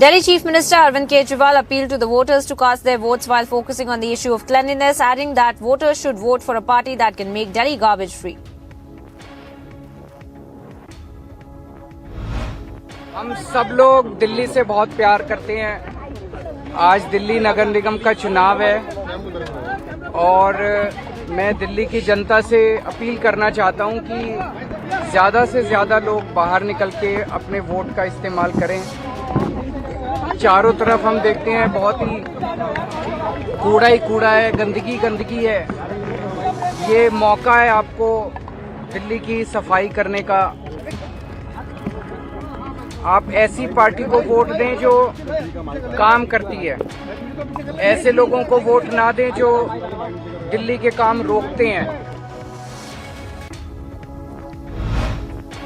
Speaker 4: Delhi Chief Minister Arvind Kejriwal appealed to the voters to cast their votes while focusing on the issue of cleanliness, adding that voters should vote for a party that can make Delhi garbage free.
Speaker 18: हम सब लोग दिल्ली से बहुत प्यार करते हैं
Speaker 2: आज दिल्ली नगर निगम का चुनाव है और मैं दिल्ली की जनता से अपील करना चाहता हूं कि ज़्यादा से ज़्यादा लोग बाहर निकल के अपने वोट का इस्तेमाल करें। चारों तरफ हम देखते हैं बहुत ही कूड़ा है, गंदगी है। ये मौका है आपको दिल्ली की सफाई करने का। आप ऐसी पार्टी को वोट दें जो काम करती है, ऐसे लोगों को वोट ना दें जो दिल्ली के काम रोकते हैं।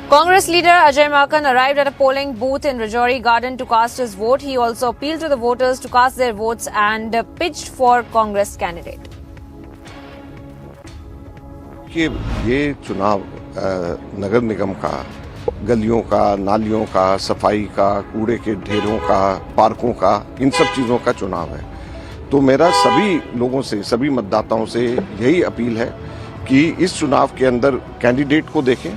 Speaker 20: Congress leader Ajay Makan arrived at a polling booth in Rajouri Garden to cast his vote. He also appealed to the voters to cast their votes and pitched for Congress candidate.
Speaker 13: कि ये चुनाव नगर निगम का, गलियों का, नालियों का, सफाई का, कूड़े के ढेरों का, पार्कों का, इन सब चीज़ों का चुनाव है। तो मेरा सभी लोगों से, सभी मतदाताओं से यही अपील है कि इस चुनाव के अंदर कैंडिडेट को देखें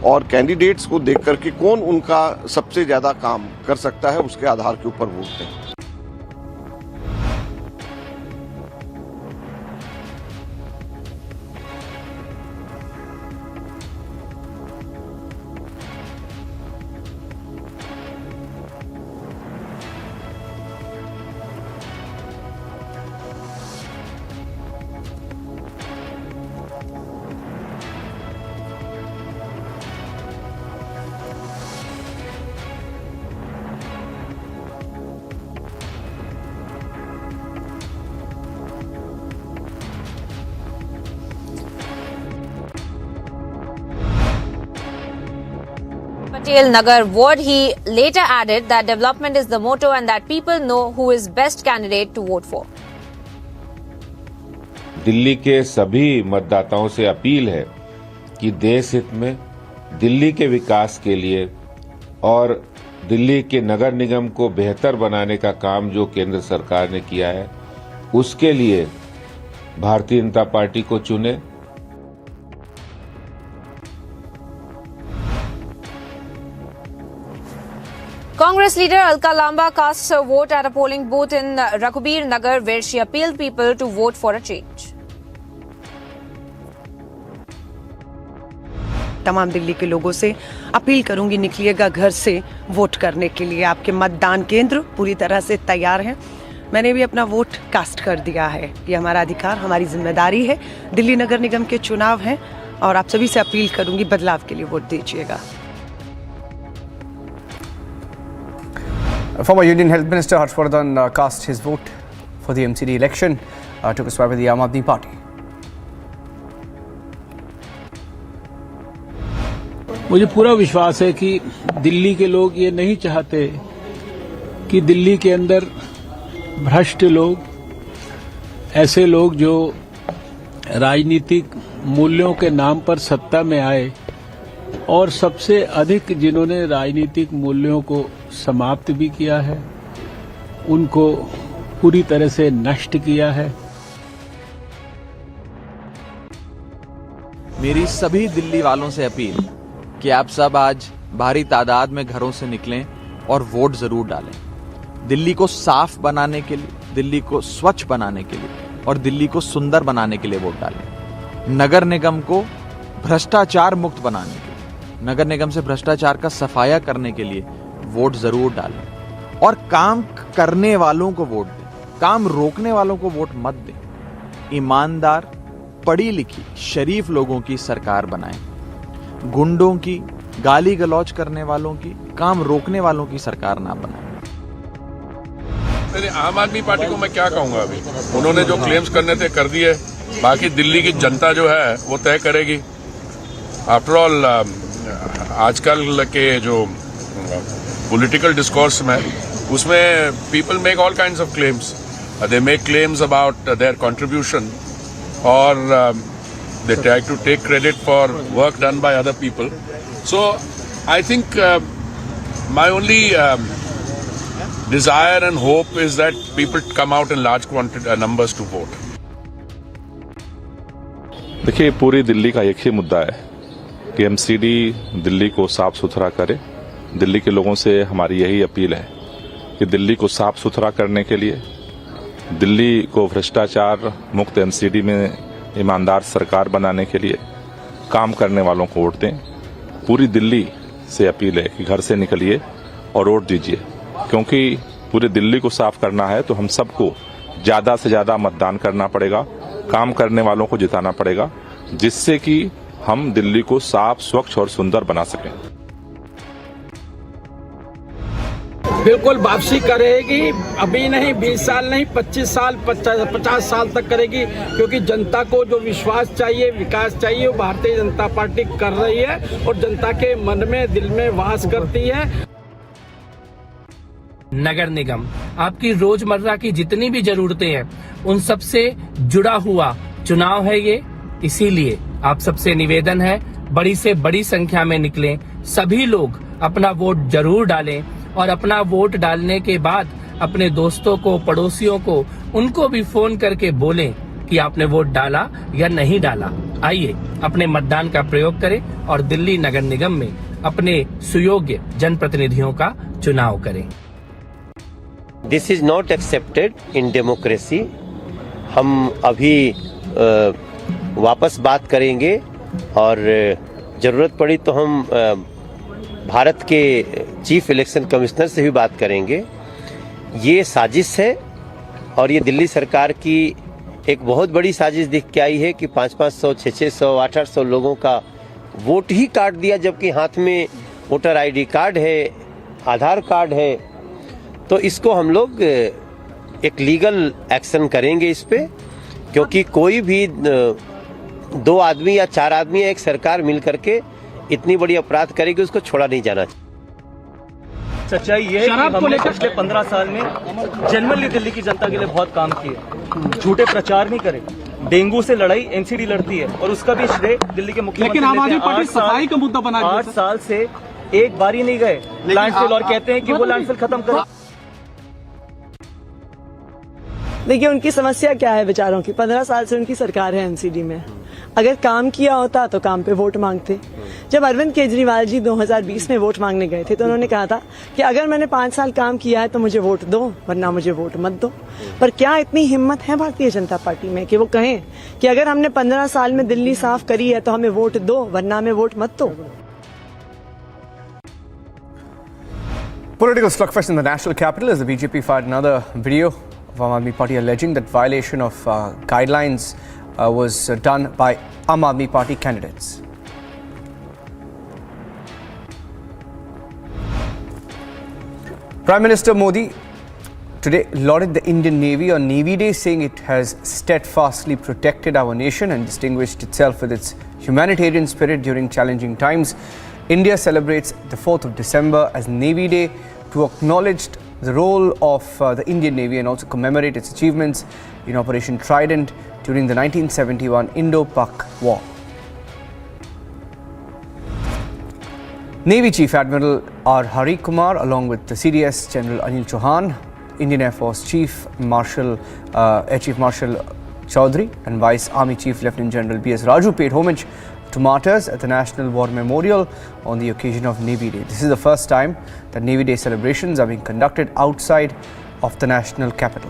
Speaker 13: और कैंडिडेट्स को देख करके कौन उनका सबसे ज़्यादा काम कर सकता है उसके आधार के ऊपर वोट दें।
Speaker 20: Patel Nagar ward, he later added that development is the motto and that people know who is best candidate to vote for.
Speaker 14: Delhi के सभी मतदाताओं से अपील है कि देश हित में, दिल्ली के विकास के लिए और दिल्ली के नगर निगम को बेहतर बनाने का काम जो केंद्र सरकार ने किया है उसके लिए भारतीय जनता पार्टी को चुने।
Speaker 20: Congress leader Alka Lamba cast her vote at a polling booth in Raghubir Nagar where she appealed people to vote for a change.
Speaker 17: तमाम दिल्ली के लोगों से अपील करूंगी, निकलिएगा घर से वोट करने के लिए। आपके मतदान केंद्र पूरी तरह से तैयार हैं। मैंने भी अपना वोट कास्ट कर दिया है। ये हमारा अधिकार, हमारी जिम्मेदारी है। दिल्ली नगर निगम के चुनाव हैं और आप सभी से अपील करूंगी, बदलाव के लिए वोट दीजिएगा।
Speaker 26: Former Union Health Minister Harshvardhan cast his vote for the MCD election, took a swipe at the Aam Aadmi Party.
Speaker 21: मुझे पूरा विश्वास है कि दिल्ली के लोग ये नहीं चाहते कि दिल्ली के अंदर भ्रष्ट लोग, ऐसे लोग जो राजनीतिक मूल्यों के नाम पर सत्ता में आए और सबसे अधिक जिन्होंने राजनीतिक मूल्यों को समाप्त भी किया है, उनको पूरी तरह से नष्ट किया है।
Speaker 18: मेरी सभी दिल्ली वालों से अपील कि आप सब आज भारी तादाद में घरों से निकलें और वोट जरूर डालें। दिल्ली को साफ बनाने के लिए, दिल्ली को स्वच्छ बनाने के लिए और दिल्ली को सुंदर बनाने के लिए वोट डालें। नगर निगम को भ्रष्टाचार मुक्त बनाने के लिए, नगर निगम से भ्रष्टाचार का सफाया करने के लिए वोट जरूर डालें और काम करने वालों को वोट दें, काम रोकने वालों को वोट मत दें। ईमानदार, पढ़ी लिखी, शरीफ लोगों की सरकार बनाएं। गुंडों की, गाली गलौज करने वालों की, काम रोकने वालों की सरकार ना बनाएं।
Speaker 19: आम आदमी पार्टी को मैं क्या कहूंगा, अभी उन्होंने जो क्लेम्स करने थे कर दिए, बाकी दिल्ली की जनता जो है वो तय करेगी। आफ्टर ऑल आजकल के जो पॉलिटिकल डिस्कोर्स में, उसमें people make all kinds of claims. They make claims about their contribution और they try to take credit for work done by other people. So I think my only desire and hope is that people come out in large numbers to vote.
Speaker 22: देखिए, पूरी दिल्ली का एक ही मुद्दा है कि MCD Delhi को साफ सुथरा करे। दिल्ली के लोगों से हमारी यही अपील है कि दिल्ली को साफ सुथरा करने के लिए, दिल्ली को भ्रष्टाचार मुक्त MCD में ईमानदार सरकार बनाने के लिए काम करने वालों को वोट दें। पूरी दिल्ली से अपील है कि घर से निकलिए और वोट दीजिए, क्योंकि पूरी दिल्ली को साफ करना है तो हम सबको ज़्यादा से ज़्यादा मतदान करना पड़ेगा, काम करने वालों को जिताना पड़ेगा, जिससे कि हम दिल्ली को साफ, स्वच्छ और सुंदर बना सकें।
Speaker 21: बिल्कुल वापसी करेगी, अभी नहीं, 20 साल नहीं, 25 साल, 50 साल तक करेगी, क्योंकि जनता को जो विश्वास चाहिए, विकास चाहिए, वो भारतीय जनता पार्टी कर रही है और जनता के मन में, दिल में वास करती है। नगर निगम आपकी रोजमर्रा की जितनी भी जरूरतें हैं उन सब से जुड़ा हुआ चुनाव है ये, इसीलिए आप सबसे निवेदन है बड़ी से बड़ी संख्या में निकलें, सभी लोग अपना वोट जरूर डालें और अपना वोट डालने के बाद अपने दोस्तों को, पड़ोसियों को, उनको भी फोन करके बोलें कि आपने वोट डाला या नहीं डाला। आइए अपने मतदान का प्रयोग करें और दिल्ली नगर निगम में अपने सुयोग्य जनप्रतिनिधियों का चुनाव करें।
Speaker 3: This is not accepted in democracy. हम अभी वापस बात करेंगे और जरूरत पड़ी तो हम भारत के चीफ इलेक्शन कमिश्नर से भी बात करेंगे। ये साजिश है और ये दिल्ली सरकार की एक बहुत बड़ी साजिश दिख के आई है कि 500, 600, 800 लोगों का वोट ही काट दिया, जबकि हाथ में वोटर ID कार्ड है, आधार कार्ड है। तो इसको हम लोग एक लीगल एक्शन करेंगे इस पे, क्योंकि कोई भी 2 आदमी या 4 आदमी या एक सरकार मिल करके इतनी बड़ी अपराध करेगी, उसको छोड़ा नहीं जाना चाहिए।
Speaker 7: सच्चाई ये है कि हमने पिछले 15 साल में जनरली दिल्ली की जनता के लिए बहुत काम किए, झूठे प्रचार नहीं करे। डेंगू से लड़ाई MCD लड़ती है और उसका भी श्रेय दिल्ली के मुख्यमंत्री।
Speaker 21: लेकिन आम आदमी पार्टी सफाई का मुद्दा बना
Speaker 7: 8 साल से एक बार ही नहीं गए लैंडफिल और कहते हैं कि वो लैंडफिल खत्म करें।
Speaker 10: देखिए उनकी समस्या क्या है बेचारों की, 15 साल से उनकी सरकार है MCD में। अगर काम किया होता तो काम पे वोट मांगते। जब अरविंद केजरीवाल जी 2020 में वोट मांगने गए थे तो उन्होंने कहा था कि अगर मैंने 5 साल काम किया है तो मुझे वोट दो, वरना मुझे वोट मत दो। पर क्या इतनी हिम्मत है भारतीय जनता पार्टी में कि वो कहें कि अगर हमने 15 साल में दिल्ली साफ करी है तो हमें वोट दो, वरना हमें वोट मत दो।
Speaker 26: Political slugfest in the national capital as the BJP fired another video of Aam Aadmi Party alleging that violation of guidelines was done by Aam Aadmi Party candidates. Prime Minister Modi today lauded the Indian Navy on Navy Day, saying it has steadfastly protected our nation and distinguished itself with its humanitarian spirit during challenging times. India celebrates the 4th of December as Navy Day to acknowledge the role of the Indian Navy and also commemorate its achievements in Operation Trident during the 1971 Indo-Pak War. Navy Chief Admiral R. Hari Kumar, along with the CDS General Anil Chauhan, Indian Air Force Chief Marshal Air Chief Marshal Chaudhary and Vice Army Chief Lieutenant General B.S. Raju paid homage to martyrs at the National War Memorial on the occasion of Navy Day. This is the first time that Navy Day celebrations are being conducted outside of the national capital.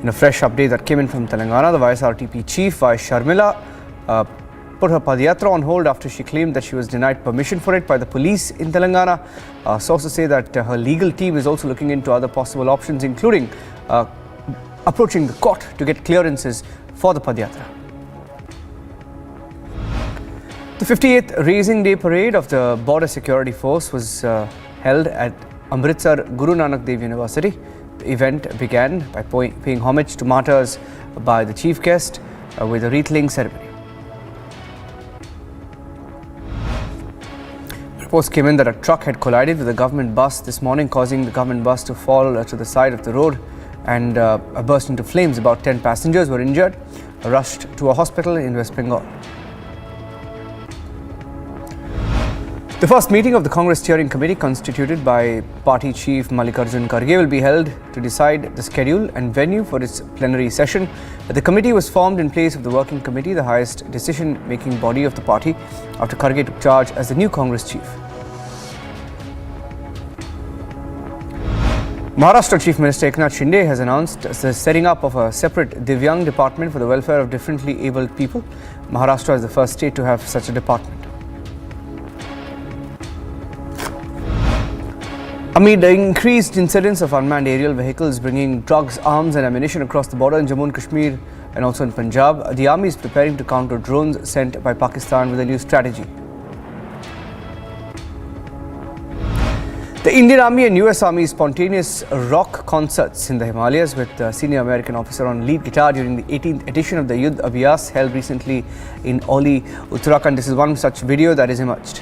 Speaker 26: In a fresh update that came in from Telangana, the YSRTP chief, Vice Sharmila, put her Padayatra on hold after she claimed that she was denied permission for it by the police in Telangana. Sources say that her legal team is also looking into other possible options, including approaching the court to get clearances for the Padayatra. The 58th Raising Day Parade of the Border Security Force was held at Amritsar Guru Nanak Dev University. The event began by paying homage to martyrs by the chief guest with a wreath-laying ceremony. Reports came in that a truck had collided with a government bus this morning, causing the government bus to fall to the side of the road and burst into flames. About 10 passengers were injured, rushed to a hospital in West Bengal. The first meeting of the Congress Steering Committee, constituted by Party Chief Mallikarjun Kharge, will be held to decide the schedule and venue for its plenary session. The committee was formed in place of the Working Committee, the highest decision-making body of the party, after Kharge took charge as the new Congress chief.
Speaker 2: Maharashtra Chief Minister Eknath Shinde has announced the setting up of a separate Divyang department for the welfare of differently abled people. Maharashtra is the first state to have such a department. Amid the increased incidence of unmanned aerial vehicles bringing drugs, arms and ammunition across the border in Jammu and Kashmir and also in Punjab, the army is preparing to counter drones sent by Pakistan with a new strategy. The Indian Army and US Army spontaneous rock concerts in the Himalayas with a senior American officer on lead guitar during the 18th edition of the Yuddh Abhyas held recently in Oli, Uttarakhand. This is one such video that is emerged.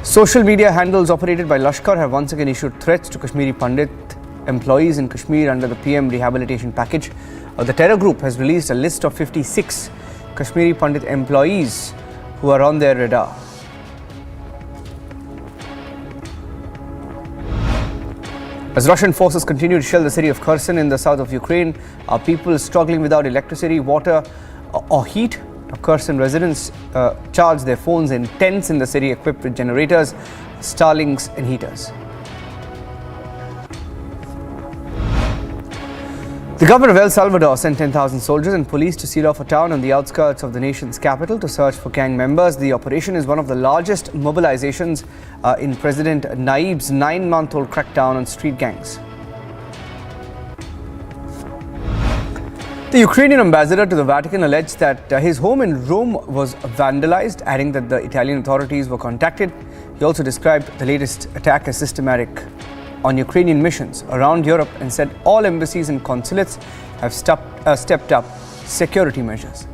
Speaker 2: Social media handles operated by Lashkar have once again issued threats to Kashmiri Pandit employees in Kashmir under the PM rehabilitation package. The terror group has released a list of 56 Kashmiri Pandit employees who are on their radar. As Russian forces continue to shell the city of Kherson in the south of Ukraine, are people struggling without electricity, water or heat? Kherson residents charge their phones in tents in the city equipped with generators, Starlinks and heaters. The government of El Salvador sent 10,000 soldiers and police to seal off a town on the outskirts of the nation's capital to search for gang members. The operation is one of the largest mobilizations in President Nayib's 9-month-old crackdown on street gangs. The Ukrainian ambassador to the Vatican alleged that his home in Rome was vandalized, adding that the Italian authorities were contacted. He also described the latest attack as systematic on Ukrainian missions around Europe and said all embassies and consulates have stepped up security measures.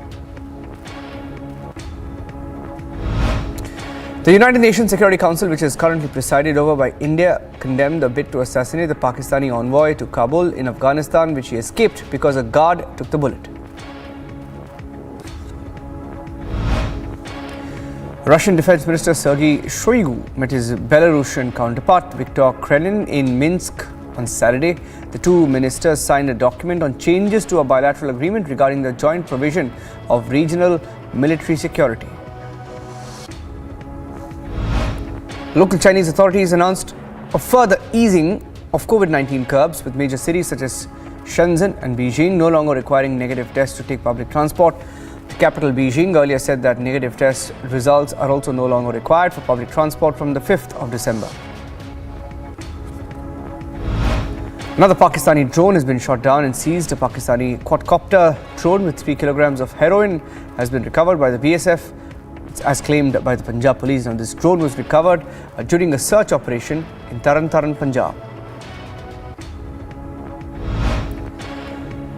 Speaker 2: The United Nations Security Council, which is currently presided over by India, condemned a bid to assassinate the Pakistani envoy to Kabul in Afghanistan, which he escaped because a guard took the bullet. Russian Defense Minister Sergei Shoigu met his Belarusian counterpart Viktor Krenin in Minsk on Saturday. The two ministers signed a document on changes to a bilateral agreement regarding the joint provision of regional military security. Local Chinese authorities announced a further easing of COVID-19 curbs, with major cities such as Shenzhen and Beijing no longer requiring negative tests to take public transport. The capital Beijing earlier said that negative test results are also no longer required for public transport from the 5th of December. Another Pakistani drone has been shot down and seized. A Pakistani quadcopter drone with 3 kilograms of heroin has been recovered by the BSF, as claimed by the Punjab police. Now, this drone was recovered during a search operation in Taran Taran, Punjab.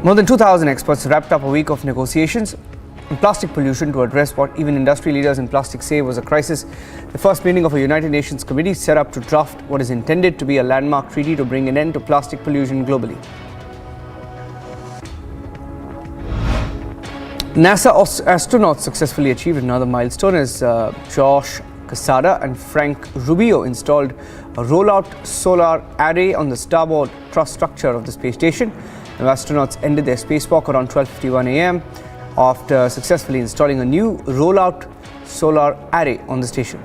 Speaker 2: More than 2,000 experts wrapped up a week of negotiations on plastic pollution to address what even industry leaders in plastic say was a crisis. The first meeting of a United Nations committee set up to draft what is intended to be a landmark treaty to bring an end to plastic pollution globally. NASA astronauts successfully achieved another milestone as Josh Cassada and Frank Rubio installed a rollout solar array on the starboard truss structure of the space station. The astronauts ended their spacewalk around 12:51 a.m. after successfully installing a new rollout solar array on the station.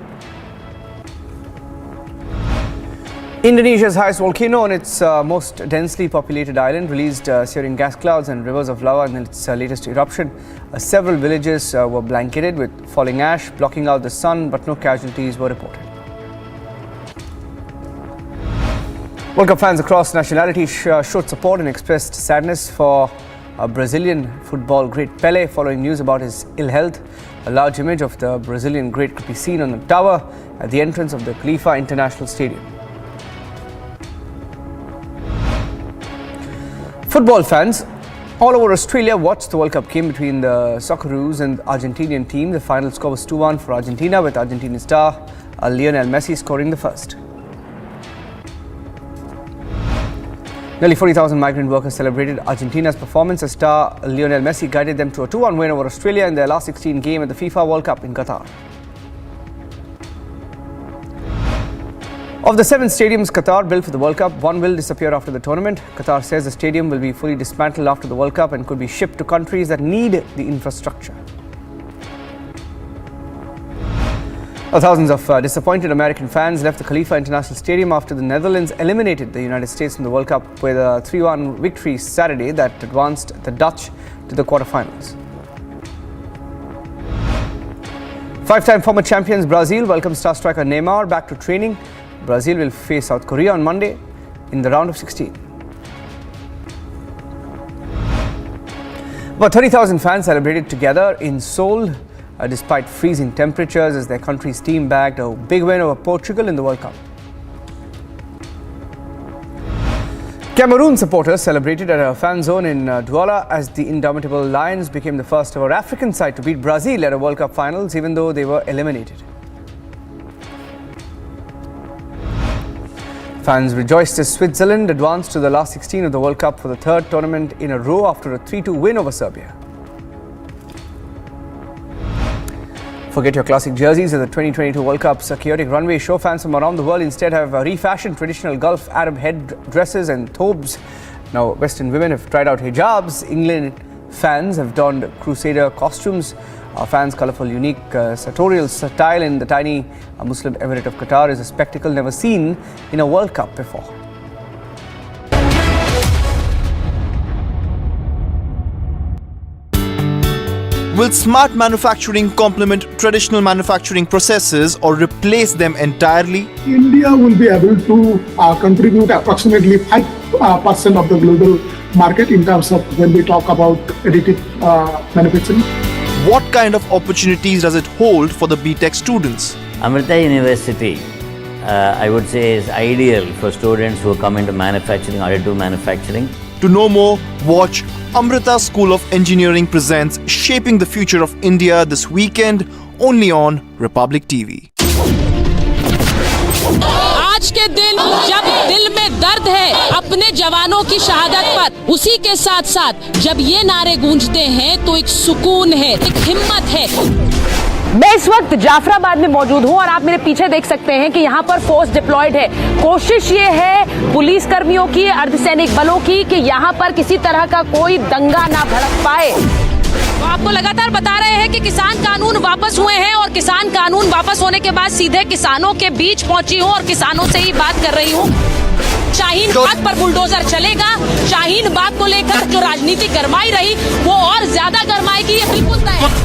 Speaker 2: Indonesia's highest volcano on its most densely populated island released searing gas clouds and rivers of lava in its latest eruption. Several villages were blanketed with falling ash, blocking out the sun, but no casualties were reported. World Cup fans across nationalities showed support and expressed sadness for Brazilian football great Pelé following news about his ill health. A large image of the Brazilian great could be seen on the tower at the entrance of the Khalifa International Stadium. Football fans all over Australia watched the World Cup game between the Socceroos and the Argentinian team. The final score was 2-1 for Argentina, with Argentinian star Lionel Messi scoring the first. Nearly 40,000 migrant workers celebrated Argentina's performance as star Lionel Messi guided them to a 2-1 win over Australia in their last 16 game at the FIFA World Cup in Qatar. Of the 7 stadiums Qatar built for the World Cup, 1 will disappear after the tournament. Qatar says the stadium will be fully dismantled after the World Cup and could be shipped to countries that need the infrastructure.
Speaker 8: Thousands of disappointed American fans left the Khalifa International Stadium after the Netherlands eliminated the United States in the World Cup with a 3-1 victory Saturday that advanced the Dutch to the quarterfinals. Five-time former champions Brazil welcome star striker Neymar back to training. Brazil will face South Korea on Monday in the round of 16. About 30,000 fans celebrated together in Seoul despite freezing temperatures as their country's team bagged a big win over Portugal in the World Cup. Cameroon supporters celebrated at a fan zone in Douala as the indomitable Lions became the first ever African side to beat Brazil at a World Cup finals, even though they were eliminated. Fans rejoiced as Switzerland advanced to the last 16 of the World Cup for the third tournament in a row after a 3-2 win over Serbia. Forget your classic jerseys at the 2022 World Cup's chaotic runway show. Fans from around the world instead have refashioned traditional Gulf Arab headdresses and thobes. Now, Western women have tried out hijabs. England fans have donned crusader costumes. Fans' colourful, unique sartorial style in the tiny Muslim emirate of Qatar is a spectacle never seen in a World Cup before.
Speaker 12: Will smart manufacturing complement traditional manufacturing processes or replace them entirely?
Speaker 16: India will be able to contribute approximately 5% of the global market in terms of when we talk about additive manufacturing.
Speaker 12: What kind of opportunities does it hold for the BTech students?
Speaker 23: Amrita University, I would say, is ideal for students who come into manufacturing, additive manufacturing.
Speaker 12: To know more, watch Amrita School of Engineering presents Shaping the Future of India this weekend, only on Republic TV.
Speaker 24: आज के दिन जब दिल में दर्द है अपने जवानों की शहादत पर, उसी के साथ साथ जब ये नारे गूंजते हैं तो एक सुकून है, एक हिम्मत है।
Speaker 9: मैं इस वक्त जाफराबाद में मौजूद हूं और आप मेरे पीछे देख सकते हैं कि यहाँ पर फोर्स डिप्लॉयड है। कोशिश ये है पुलिस कर्मियों की, अर्धसैनिक बलों की कि यहाँ पर किसी तरह का कोई दंगा ना भड़क पाए।
Speaker 24: तो आपको लगातार बता रहे हैं कि किसान कानून वापस हुए हैं और किसान कानून वापस होने के बाद सीधे किसानों के बीच पहुंची हूं और किसानों से ही बात कर रही हूं। शाहीन बाग पर बुलडोजर चलेगा। शाहीन बाग को लेकर जो राजनीति गरमाई रही वो और ज्यादा गरमाएगी, ये बिल्कुल तय है।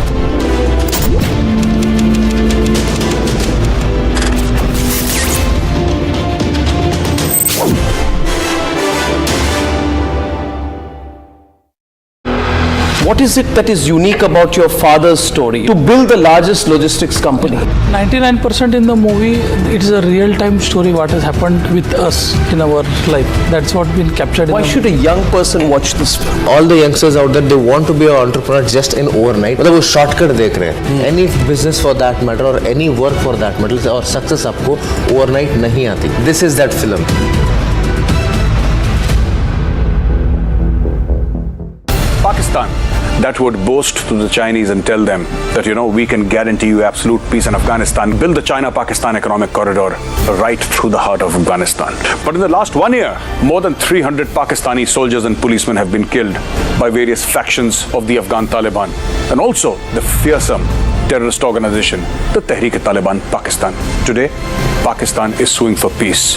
Speaker 25: What is it that is unique about your father's story to build the largest logistics company?
Speaker 27: 99% in the movie, it is a real-time story what has happened with us in our life. That's what been captured.
Speaker 25: Why should a young person watch this film?
Speaker 28: All the youngsters out there, they want to be an entrepreneur just in overnight. मतलब वो shortcut देख रहे हैं. Any business for that matter or any work for that matter और success आपको overnight नहीं आती. This is that film.
Speaker 29: Pakistan that would boast to the Chinese and tell them that, we can guarantee you absolute peace in Afghanistan, build the China-Pakistan economic corridor right through the heart of Afghanistan. But in the last 1 year, more than 300 Pakistani soldiers and policemen have been killed by various factions of the Afghan Taliban and also the fearsome terrorist organization, the Tehreek-e-Taliban Pakistan. Today, Pakistan is suing for peace.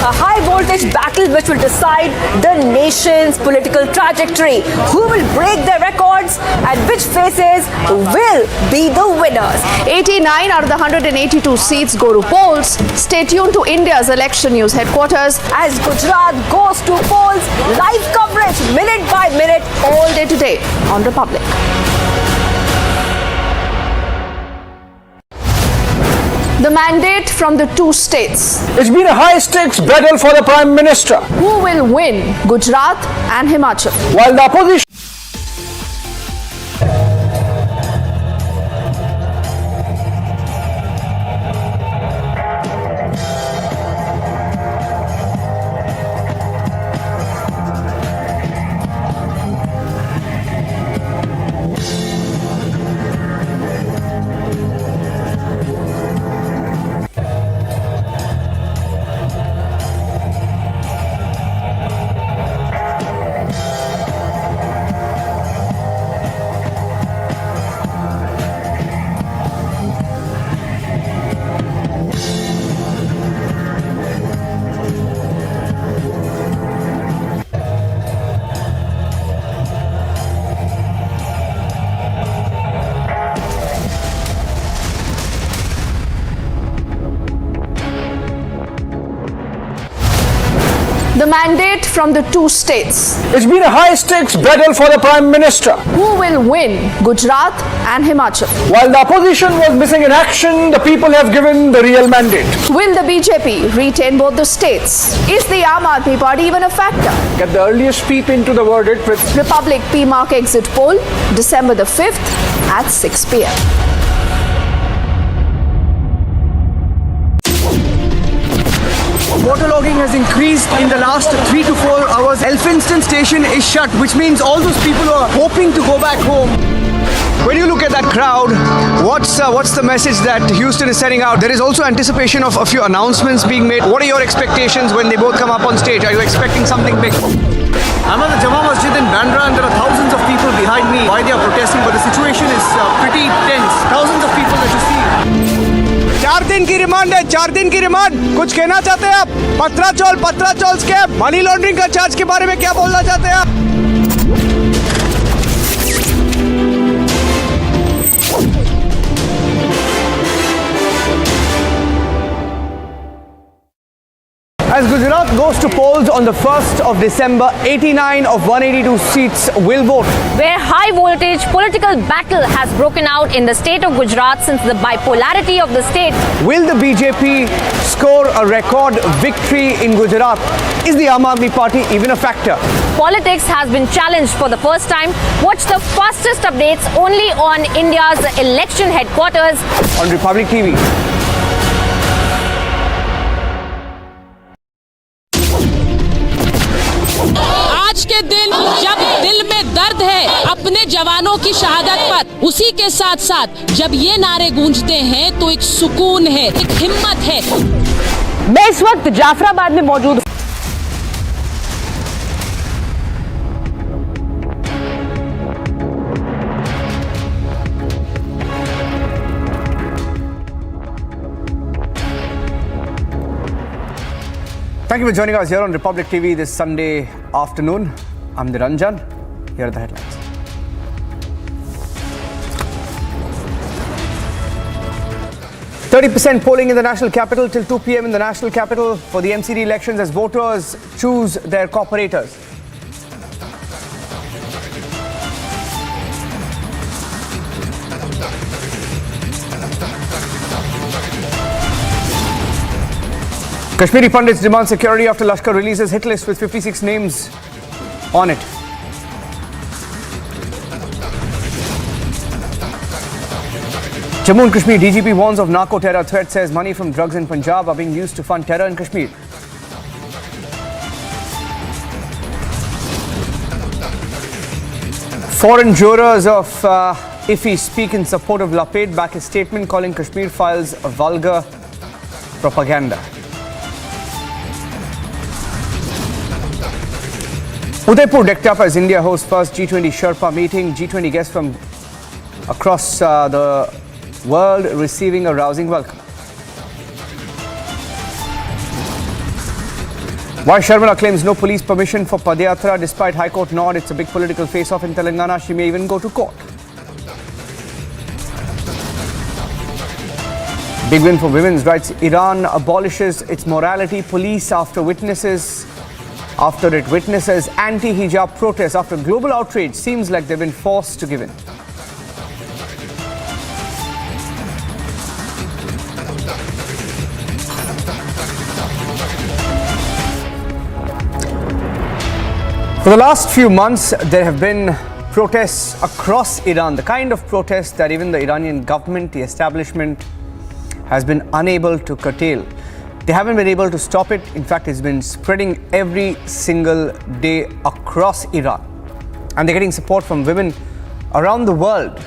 Speaker 9: A high-voltage battle which will decide the nation's political trajectory. Who will break their records and which faces will be the winners?
Speaker 6: 89 out of the 182 seats go to polls. Stay tuned to India's election news headquarters
Speaker 9: as Gujarat goes to polls. Live coverage minute by minute
Speaker 6: all day today on Republic. The mandate from the two states.
Speaker 26: It's been a high-stakes battle for the Prime Minister.
Speaker 6: Who will win, Gujarat and Himachal?
Speaker 26: While the opposition
Speaker 9: the mandate from the two states.
Speaker 25: It's been a high-stakes battle for the Prime Minister.
Speaker 9: Who will win Gujarat and Himachal?
Speaker 25: While the opposition was missing in action, the people have given the real mandate.
Speaker 9: Will the BJP retain both the states? Is the Aam Aadmi Party even a factor?
Speaker 25: Get the earliest peep into the verdict with
Speaker 9: Republic PMark exit poll, December the 5th at 6 p.m.
Speaker 26: Waterlogging has increased in the last 3 to 4 hours. Elphinstone station is shut, which means all those people who are hoping to go back home. When you look at that crowd, what's the message that Houston is sending out? There is also anticipation of a few announcements being made. What are your expectations when they both come up on stage? Are you expecting something big? I'm at the Jama Masjid in Bandra and there are thousands of people behind me. Why they are protesting, but the situation is pretty tense. Thousands of people that you see. 4 दिन की remand है, 4 दिन की remand. कुछ कहना चाहते हैं आप? पत्राचौल स्कैम, मनी लॉन्ड्रिंग का चार्ज के बारे में क्या बोलना चाहते हैं आप? As Gujarat goes to polls on the 1st of December, 89 of 182 seats will vote.
Speaker 24: Where high voltage political battle has broken out in the state of Gujarat since the bipolarity of the state.
Speaker 26: Will the BJP score a record victory in Gujarat? Is the Aam Aadmi Party even a factor?
Speaker 24: Politics has been challenged for the first time. Watch the fastest updates only on India's election headquarters
Speaker 26: on Republic TV.
Speaker 24: आज के दिन जब दिल में दर्द है अपने जवानों की शहादत पर, उसी के साथ साथ जब ये नारे गूंजते हैं तो एक सुकून है, एक हिम्मत है।
Speaker 9: मैं इस वक्त जाफराबाद में मौजूद हूं।
Speaker 8: Thank you for joining us here on Republic TV this Sunday afternoon. I'm Niranjan. Here are the headlines. %30% polling in the national capital till 2 p.m. in the national capital for the MCD elections as voters choose their corporators. Kashmiri Pandits demand security after Lashkar releases hit list with 56 names on it. Jammu and Kashmir DGP warns of narco-terror threat, says money from drugs in Punjab are being used to fund terror in Kashmir. Foreign jurors of IFI speak in support of Lapid, back his statement calling Kashmir files vulgar propaganda. Udaipur decked up as India hosts first G20 Sherpa meeting. G20 guests from across the world receiving a rousing welcome. Y. Sharmila claims no police permission for Padyatra despite High Court nod. It's a big political face-off in Telangana. She may even go to court. Big win for women's rights. Iran abolishes its morality police after it witnesses anti-hijab protests. After global outrage, seems like they've been forced to give in. For the last few months, there have been protests across Iran, the kind of protests that even the Iranian government, the establishment, has been unable to curtail. They haven't been able to stop it. In fact, it's been spreading every single day across Iran. And they're getting support from women around the world.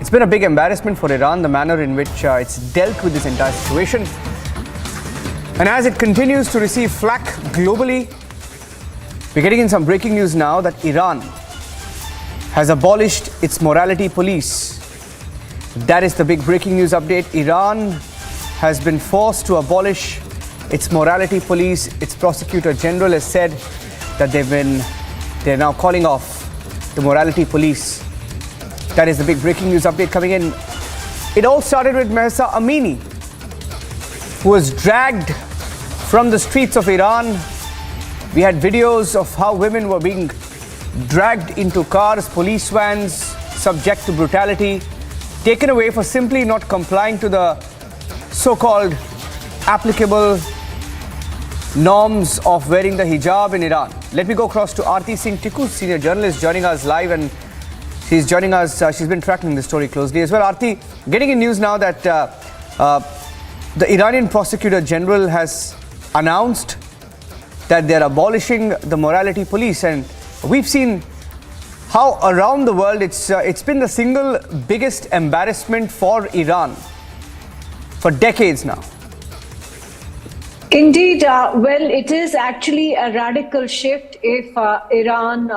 Speaker 8: It's been a big embarrassment for Iran, the manner in which it's dealt with this entire situation. And as it continues to receive flack globally, we're getting in some breaking news now that Iran has abolished its morality police. That is the big breaking news update. Iran has been forced to abolish its morality police. Its prosecutor general has said that they're now calling off the morality police. That is the big breaking news update coming in. It all started with Mahsa Amini, who was dragged from the streets of Iran We had videos of how women were being dragged into cars, police vans, subject to brutality, taken away for simply not complying to the so-called applicable norms of wearing the hijab in Iran. Let me go across to Aarti Singh Tikku, senior journalist, joining us live, and she's joining us. She's been tracking this story closely as well. Aarti, getting in news now that the Iranian Prosecutor General has announced that they're abolishing the morality police, and we've seen how around the world it's been the single biggest embarrassment for Iran for decades now.
Speaker 1: Indeed, well, it is actually a radical shift if Iran,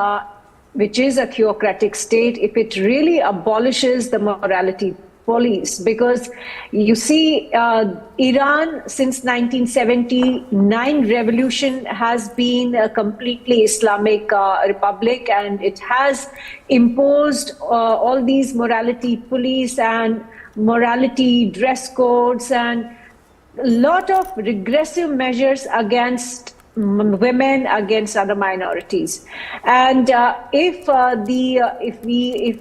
Speaker 1: which is a theocratic state, if it really abolishes the morality police, because you see, Iran since 1979 revolution has been a completely Islamic republic, and it has imposed all these morality police and morality dress codes and a lot of regressive measures against women, against other minorities. And if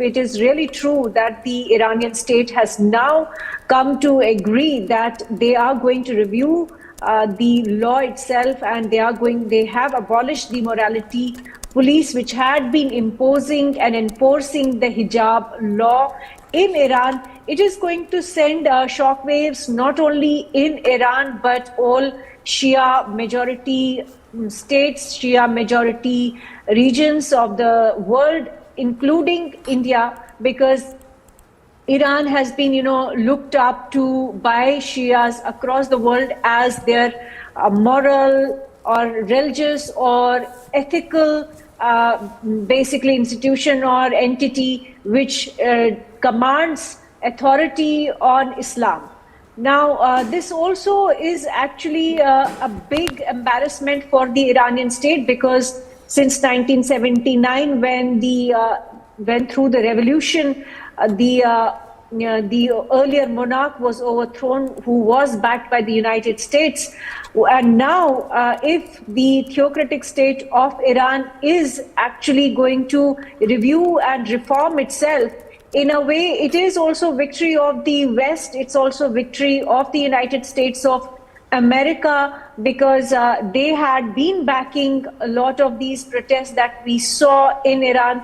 Speaker 1: it is really true that the Iranian state has now come to agree that they are going to review the law itself, and they have abolished the morality police, which had been imposing and enforcing the hijab law in Iran, it is going to send shockwaves not only in Iran but all Shia majority states, Shia majority regions of the world, including India, because Iran has been, looked up to by Shias across the world as their moral or religious or ethical basically institution or entity which commands authority on Islam. Now, this also is actually a big embarrassment for the Iranian state, because since 1979, when through the revolution, the earlier monarch was overthrown, who was backed by the United States. And now, if the theocratic state of Iran is actually going to review and reform itself, in a way, it is also victory of the West. It's also victory of the United States of America, because they had been backing a lot of these protests that we saw in Iran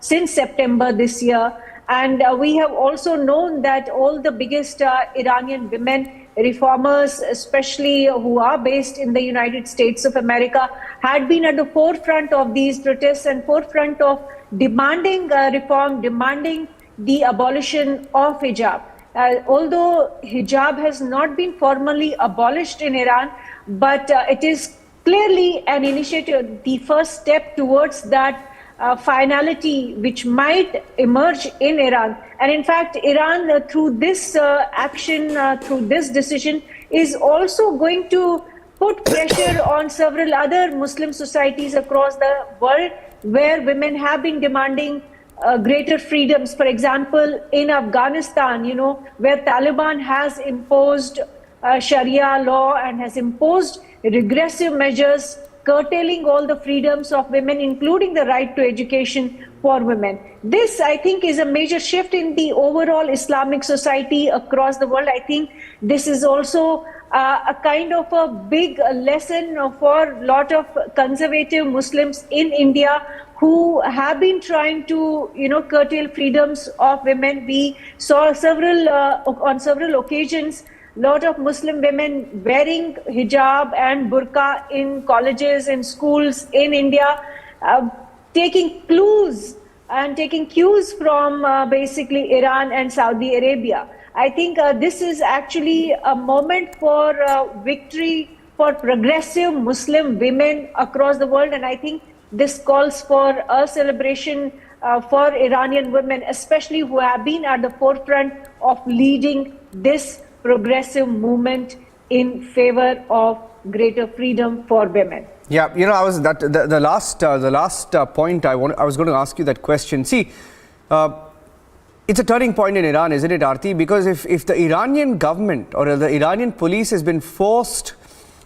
Speaker 1: since September this year. And we have also known that all the biggest Iranian women reformers, especially who are based in the United States of America, had been at the forefront of these protests and forefront of demanding reform, demanding the abolition of hijab. Although hijab has not been formally abolished in Iran, but it is clearly an initiative, the first step towards that finality which might emerge in Iran. And in fact, Iran, through this action, through this decision, is also going to put pressure on several other Muslim societies across the world where women have been demanding greater freedoms. For example, in Afghanistan, where Taliban has imposed Sharia law and has imposed regressive measures curtailing all the freedoms of women, including the right to education for women. This, I think, is a major shift in the overall Islamic society across the world. I think this is also a kind of a big lesson for a lot of conservative Muslims in India who have been trying to, curtail freedoms of women. We saw on several occasions a lot of Muslim women wearing hijab and burqa in colleges and schools in India, taking cues from basically Iran and Saudi Arabia. I think this is actually a moment for victory for progressive Muslim women across the world, and I think this calls for a celebration for Iranian women, especially who have been at the forefront of leading this progressive movement in favor of greater freedom for women.
Speaker 8: Yeah, I was the last point I was going to ask you that question. See, it's a turning point in Iran, isn't it, Aarti? Because if the Iranian government or the Iranian police has been forced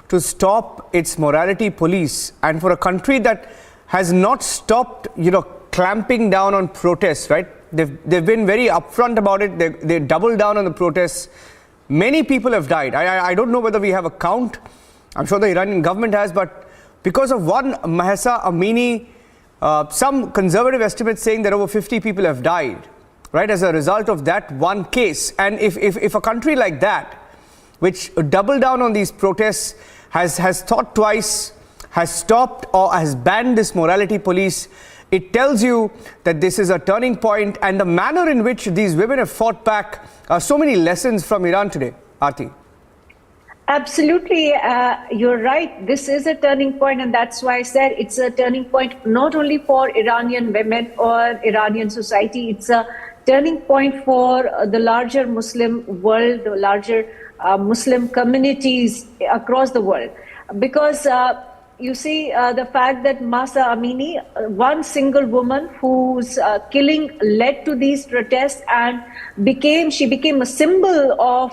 Speaker 8: to stop its morality police, and for a country that has not stopped, clamping down on protests, right? They've been very upfront about it. They doubled down on the protests. Many people have died. I don't know whether we have a count. I'm sure the Iranian government has, but because of one Mahsa Amini, some conservative estimates saying that over 50 people have died, right, as a result of that one case. And if a country like that, which doubled down on these protests, has thought twice, has stopped or has banned this morality police, it tells you that this is a turning point, and the manner in which these women have fought back. So many lessons from Iran today, Aarti.
Speaker 1: Absolutely, you're right. This is a turning point, and that's why I said it's a turning point not only for Iranian women or Iranian society, it's a turning point for the larger Muslim world, the larger Muslim communities across the world. Because you see, the fact that Mahsa Amini, one single woman whose killing led to these protests and she became a symbol of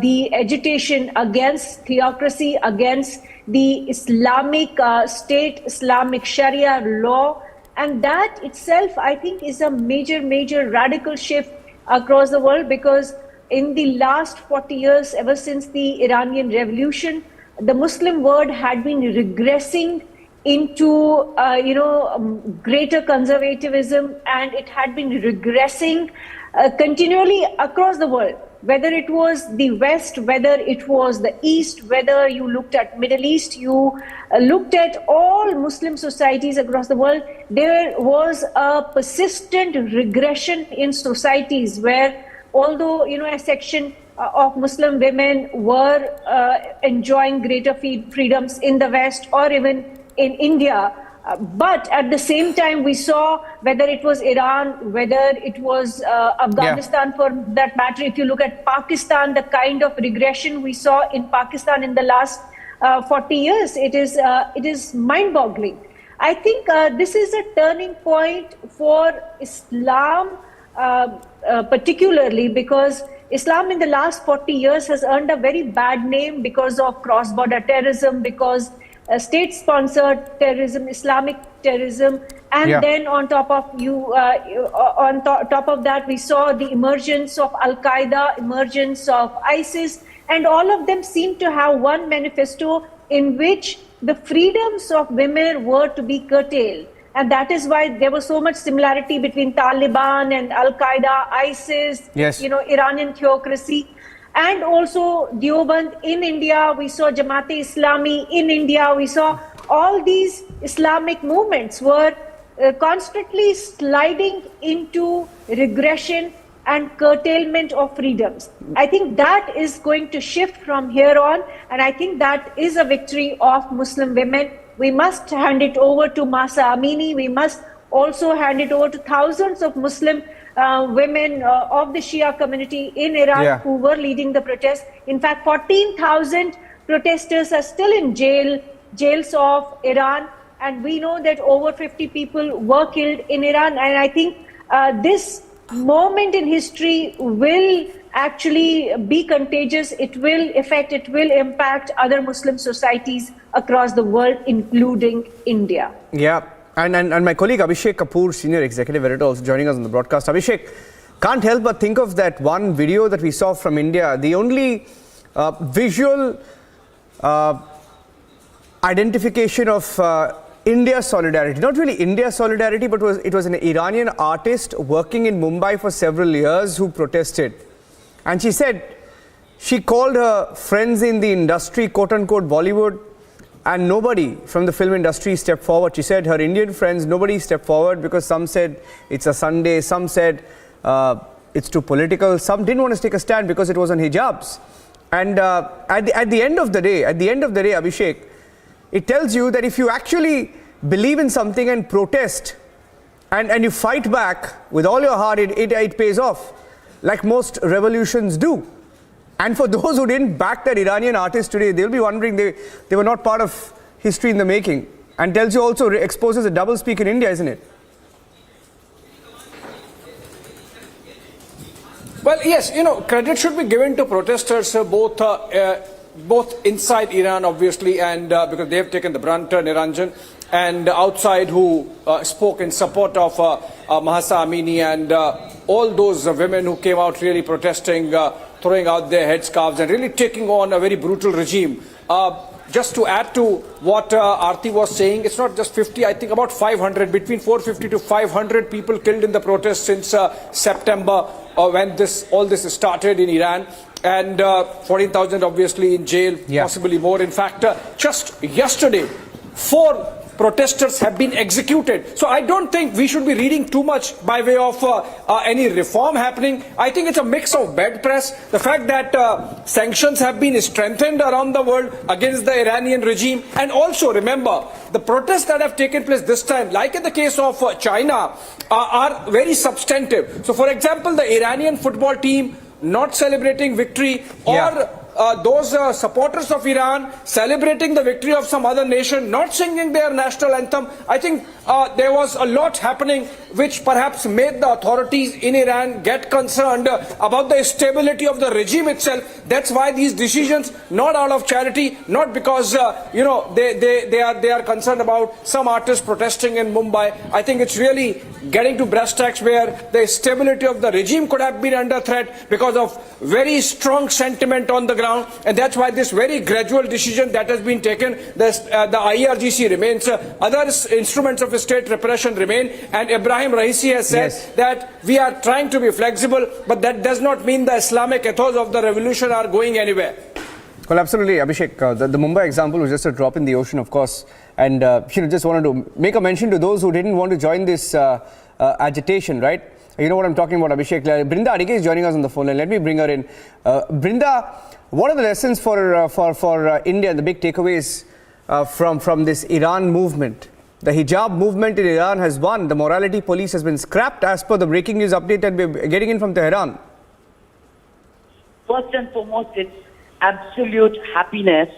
Speaker 1: the agitation against theocracy, against the Islamic state, Islamic Sharia law. And that itself, I think, is a major radical shift across the world, because in the last 40 years, ever since the Iranian Revolution, the Muslim world had been regressing into, greater conservatism, and it had been regressing continually across the world. Whether it was the West, whether it was the East, whether you looked at Middle East, you looked at all Muslim societies across the world, there was a persistent regression in societies where, although, a section of Muslim women were enjoying greater freedoms in the West or even in India, but at the same time we saw, whether it was Iran, whether it was Afghanistan for that matter, if you look at Pakistan, the kind of regression we saw in Pakistan in the last 40 years, it is mind-boggling. I think this is a turning point for Islam, particularly because Islam in the last 40 years has earned a very bad name because of cross-border terrorism, because state-sponsored terrorism, Islamic terrorism, and then on top of top of that, we saw the emergence of Al-Qaeda, emergence of ISIS, and all of them seem to have one manifesto in which the freedoms of women were to be curtailed. And that is why there was so much similarity between Taliban and Al-Qaeda, ISIS, Iranian theocracy. And also Deoband in India, we saw Jamaat-e-Islami in India, we saw all these Islamic movements were constantly sliding into regression and curtailment of freedoms. I think that is going to shift from here on, and I think that is a victory of Muslim women. We must hand it over to Mahsa Amini. We must also hand it over to thousands of Muslim women of the Shia community in Iran who were leading the protests. In fact, 14,000 protesters are still in jails of Iran, and we know that over 50 people were killed in Iran. And I think this moment in history will actually be contagious. It will impact other Muslim societies across the world, including India.
Speaker 8: Yeah. And my colleague Abhishek Kapoor, Senior Executive Editor, also joining us on the broadcast. Abhishek, can't help but think of that one video that we saw from India. The only visual identification of India solidarity, not really India solidarity, but it was an Iranian artist working in Mumbai for several years who protested. And she said she called her friends in the industry, quote-unquote Bollywood, and nobody from the film industry stepped forward. She said her Indian friends, nobody stepped forward because some said it's a Sunday, some said it's too political, some didn't want to take a stand because it was on hijabs. And at the end of the day, Abhishek, it tells you that if you actually believe in something and protest and you fight back with all your heart, it pays off, like most revolutions do. And for those who didn't back that Iranian artist today, they'll be wondering they were not part of history in the making. And tells you also, exposes a double speak in India, isn't it?
Speaker 4: Well, yes, credit should be given to protesters both both inside Iran, obviously, and because they have taken the brunt, Niranjan, and outside who spoke in support of Mahsa Amini and all those women who came out really protesting, throwing out their headscarves and really taking on a very brutal regime. Just to add to what Aarti was saying, it's not just 50, I think about 500, between 450 to 500 people killed in the protests since September when all this started in Iran. And 14,000 obviously in jail, possibly more. In fact, just yesterday, 4 protesters have been executed. So I don't think we should be reading too much by way of any reform happening. I think it's a mix of bad press. The fact that sanctions have been strengthened around the world against the Iranian regime. And also remember, the protests that have taken place this time, like in the case of China, are very substantive. So for example, the Iranian football team not celebrating victory, or those supporters of Iran celebrating the victory of some other nation, not singing their national anthem. I think there was a lot happening which perhaps made the authorities in Iran get concerned about the stability of the regime itself. That's why these decisions, not out of charity, not because they are concerned about some artists protesting in Mumbai. I think it's really getting to brass tacks where the stability of the regime could have been under threat because of very strong sentiment on the ground, and that's why this very gradual decision that has been taken, the IRGC remains, other instruments of state repression remain, and Ibrahim Raisi has said that we are trying to be flexible, but that does not mean the Islamic ethos of the revolution are going anywhere.
Speaker 8: Well, absolutely, Abhishek. The Mumbai example was just a drop in the ocean, of course, and just wanted to make a mention to those who didn't want to join this agitation, right? You know what I'm talking about, Abhishek. Brinda Adike is joining us on the phone line. Let me bring her in. Brinda, what are the lessons for India, the big takeaways from this Iran movement? The hijab movement in Iran has won. The morality police has been scrapped as per the breaking news update that we're getting in from Tehran.
Speaker 5: First and foremost, it's absolute happiness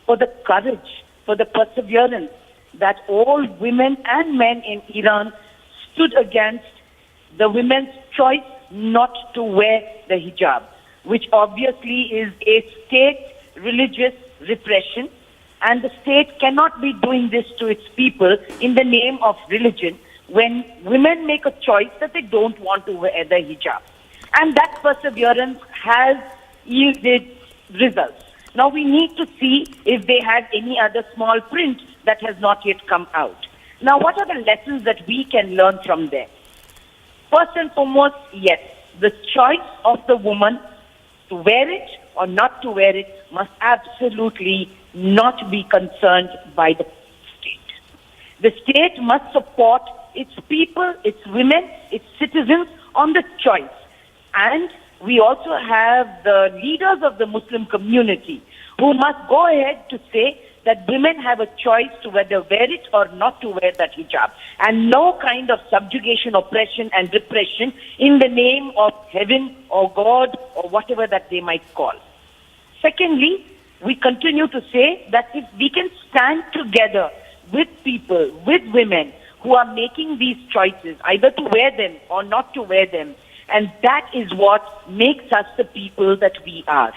Speaker 5: for the courage, for the perseverance that all women and men in Iran stood against the women's choice not to wear the hijab, which obviously is a state religious repression, and the state cannot be doing this to its people in the name of religion when women make a choice that they don't want to wear the hijab. And that perseverance has yielded results. Now we need to see if they had any other small print that has not yet come out. Now what are the lessons that we can learn from there? First and foremost, yes, the choice of the woman to wear it or not to wear it must absolutely not be concerned by the state. The state must support its people, its women, its citizens on the choice. And we also have the leaders of the Muslim community who must go ahead to say that women have a choice to whether wear it or not to wear that hijab, and no kind of subjugation, oppression and repression in the name of heaven or God or whatever that they might call. Secondly, we continue to say that if we can stand together with people, with women who are making these choices, either to wear them or not to wear them, and that is what makes us the people that we are.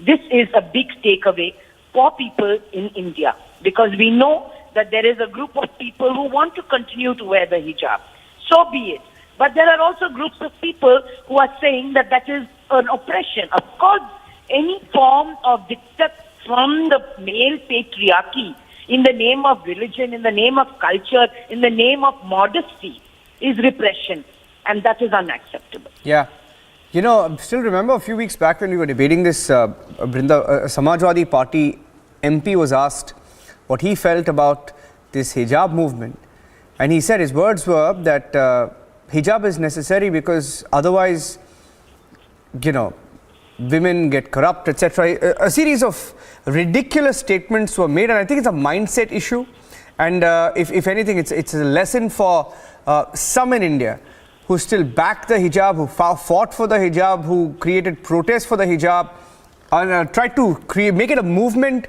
Speaker 5: This is a big takeaway for people in India, because we know that there is a group of people who want to continue to wear the hijab. So be it. But there are also groups of people who are saying that that is an oppression. Of course, any form of dictate from the male patriarchy in the name of religion, in the name of culture, in the name of modesty is repression, and that is unacceptable.
Speaker 8: Yeah. You know, I still remember a few weeks back when we were debating this, Brinda, Samajwadi Party MP was asked what he felt about this hijab movement. And he said, his words were that hijab is necessary because otherwise, you know, women get corrupt, etc. A series of ridiculous statements were made, and I think it's a mindset issue. And if anything, it's a lesson for some in India who still backed the hijab, who fought for the hijab, who created protests for the hijab, and tried to make it a movement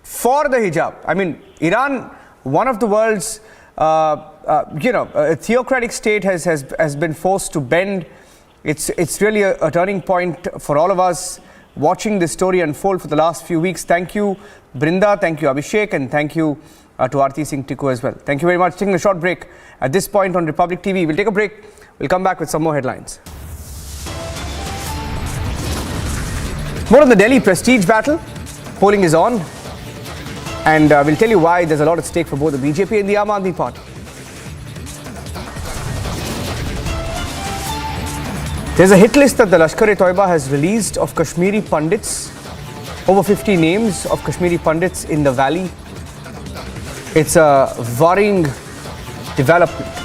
Speaker 8: for the hijab. I mean, Iran, one of the world's, a theocratic state, has been forced to bend. It's really a turning point for all of us. watching this story unfold for the last few weeks. Thank you, Brinda. Thank you, Abhishek. And thank you to Aarti Singh Tikku as well. Thank you very much. Taking a short break at this point on Republic TV. We'll take a break. We'll come back with some more headlines. More on the Delhi prestige battle. Polling is on. And we'll tell you why there's a lot at stake for both the BJP and the Aam Aadmi Party. There's a hit list that the Lashkar-e-Toiba has released of Kashmiri Pandits. Over 50 names of Kashmiri Pandits in the valley. It's a worrying development.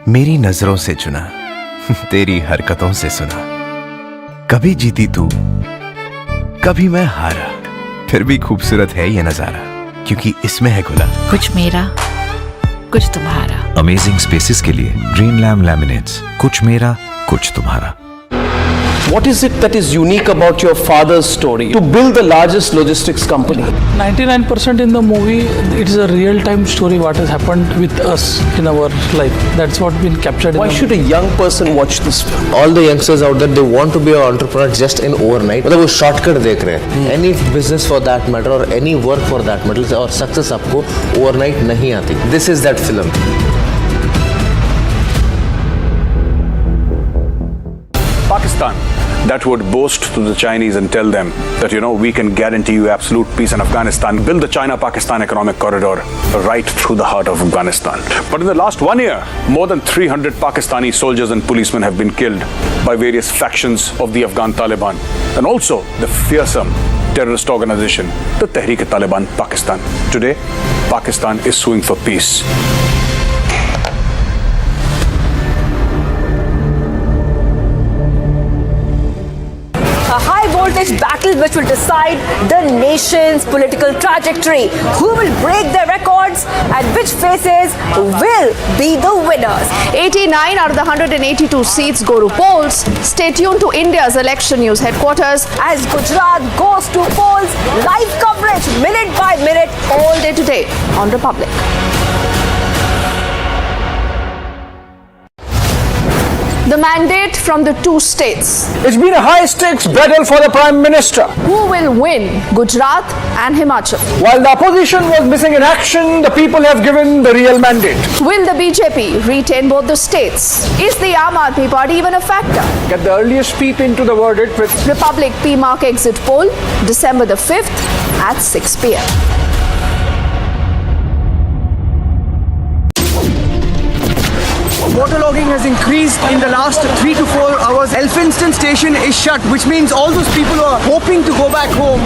Speaker 11: मेरी नजरों से चुना, तेरी हरकतों से सुना, कभी जीती तू, कभी मैं हारा, फिर भी खूबसूरत है ये नजारा, क्योंकि इसमें है खुला
Speaker 13: कुछ मेरा, कुछ तुम्हारा।
Speaker 11: अमेजिंग स्पेसेस के लिए ग्रीन लैम लैमिनेट्स, कुछ मेरा, कुछ तुम्हारा।
Speaker 25: What is it that is unique about your father's story to build the largest logistics company?
Speaker 27: 99% in the movie, it is a real-time story what has happened with us in our life. That's what been captured.
Speaker 28: Why should a young person watch this film? All the youngsters out there, they want to be an entrepreneur just in overnight. मतलब वो shortcut देख रहे हैं. Any business for that matter or any work for that matter और success आपको overnight नहीं आती. This is that film.
Speaker 29: Pakistan that would boast to the Chinese and tell them that, we can guarantee you absolute peace in Afghanistan, build the China-Pakistan economic corridor right through the heart of Afghanistan. But in the last 1 year, more than 300 Pakistani soldiers and policemen have been killed by various factions of the Afghan Taliban and also the fearsome terrorist organization, the Tehreek-e-Taliban Pakistan. Today, Pakistan is suing for peace.
Speaker 9: A high-voltage battle which will decide the nation's political trajectory. Who will break their records and which faces will be the winners?
Speaker 6: 89 out of the 182 seats go to polls. Stay tuned to India's election news headquarters
Speaker 9: as Gujarat goes to polls. Live coverage minute by minute
Speaker 6: all day today on Republic. The mandate from the two states.
Speaker 26: It's been a high-stakes battle for the Prime Minister.
Speaker 6: Who will win Gujarat and Himachal?
Speaker 26: While the opposition was missing in action, the people have given the real mandate.
Speaker 6: Will the BJP retain both the states? Is the Aam Aadmi Party even a factor?
Speaker 26: Get the earliest peep into the verdict with
Speaker 6: Republic PMark exit poll, December the 5th at 6 p.m.
Speaker 26: Waterlogging has increased in the last 3 to 4 hours. Elphinstone station is shut, which means all those people who are hoping to go back home.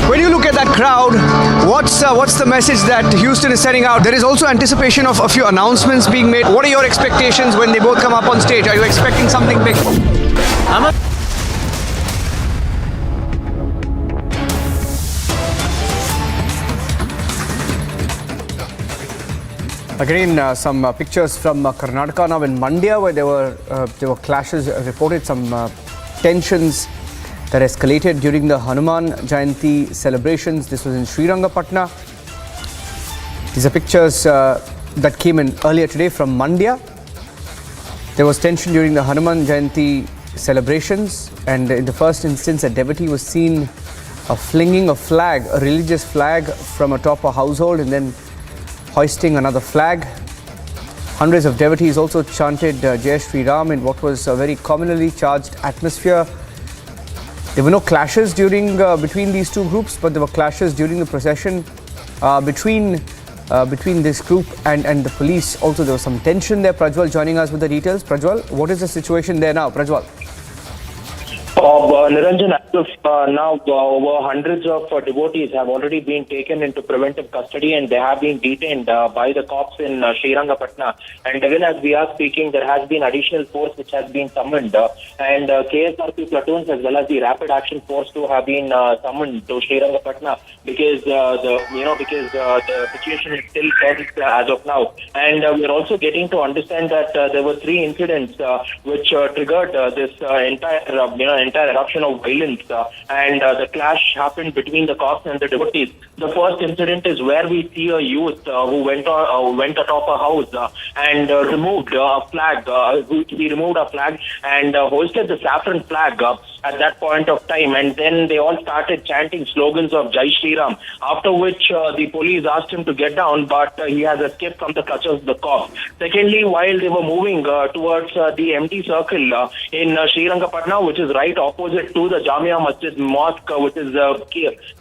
Speaker 26: When you look at that crowd, what's the message that Houston is sending out? There is also anticipation of a few announcements being made. What are your expectations when they both come up on stage? Are you expecting something big?
Speaker 8: Again, some pictures from Karnataka now in Mandya, where there were clashes, reported some tensions that escalated during the Hanuman Jayanti celebrations. This was in Srirangapatna. These are pictures that came in earlier today from Mandya. There was tension during the Hanuman Jayanti celebrations, and in the first instance, a devotee was seen flinging a flag, a religious flag, from atop a household, and then hoisting another flag. Hundreds of devotees also chanted Jai Shri Ram in what was a very communally charged atmosphere. There were no clashes between these two groups, but there were clashes during the procession between this group and the police. Also, there was some tension there. Prajwal joining us with the details. Prajwal, what is the situation there now? Prajwal.
Speaker 14: Niranjan, as of now, over hundreds of devotees have already been taken into preventive custody and they have been detained by the cops in Srirangapatna. And even as we are speaking, there has been additional force which has been summoned, and KSRP platoons as well as the Rapid Action Force too have been summoned to Srirangapatna because the situation is still tense as of now. And we are also getting to understand that there were 3 incidents which triggered this entire entire eruption of violence, and the clash happened between the cops and the devotees. The first incident is where we see a youth who went atop a house and removed a flag. He removed a flag and hoisted the saffron flag at that point of time, and then they all started chanting slogans of Jai Shri Ram, after which the police asked him to get down, but he has escaped from the clutches of the cops. Secondly, while they were moving towards the empty circle in Srirangapatna, which is right opposite to the Jamia Masjid Mosque, which is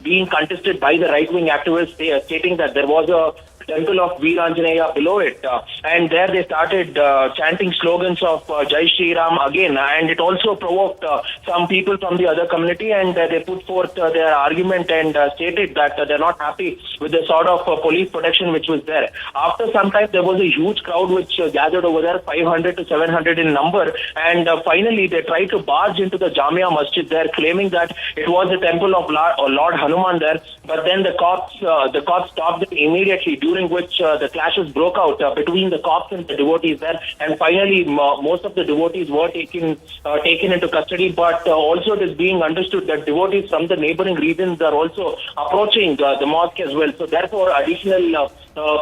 Speaker 14: being contested by the right-wing activists, stating that there was a temple of Veeranjaneya below it, and there they started chanting slogans of Jai Shri Ram again, and it also provoked some people from the other community, and they put forth their argument and stated that they're not happy with the sort of police protection which was there. After some time, there was a huge crowd which gathered over there, 500 to 700 in number, and finally they tried to barge into the Jamia Masjid there, claiming that it was the temple of Lord Hanuman there, but then the cops stopped it immediately, during which the clashes broke out between the cops and the devotees there, and finally most of the devotees were taken into custody, but also it is being understood that devotees from the neighboring regions are also approaching the mosque as well. So therefore additional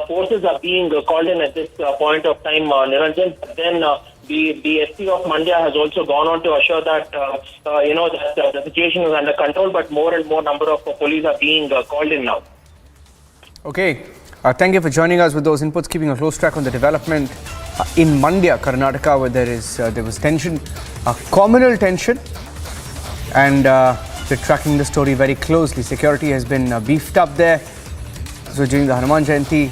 Speaker 14: forces are being called in at this point of time, Niranjan. But then the SP of Mandya has also gone on to assure that that the situation is under control, but more and more number of police are being called in now.
Speaker 8: Okay. Thank you for joining us with those inputs, keeping a close track on the development in Mandya, Karnataka, where there was tension, communal tension, and we're tracking the story very closely. Security has been beefed up there. So during the Hanuman Jayanti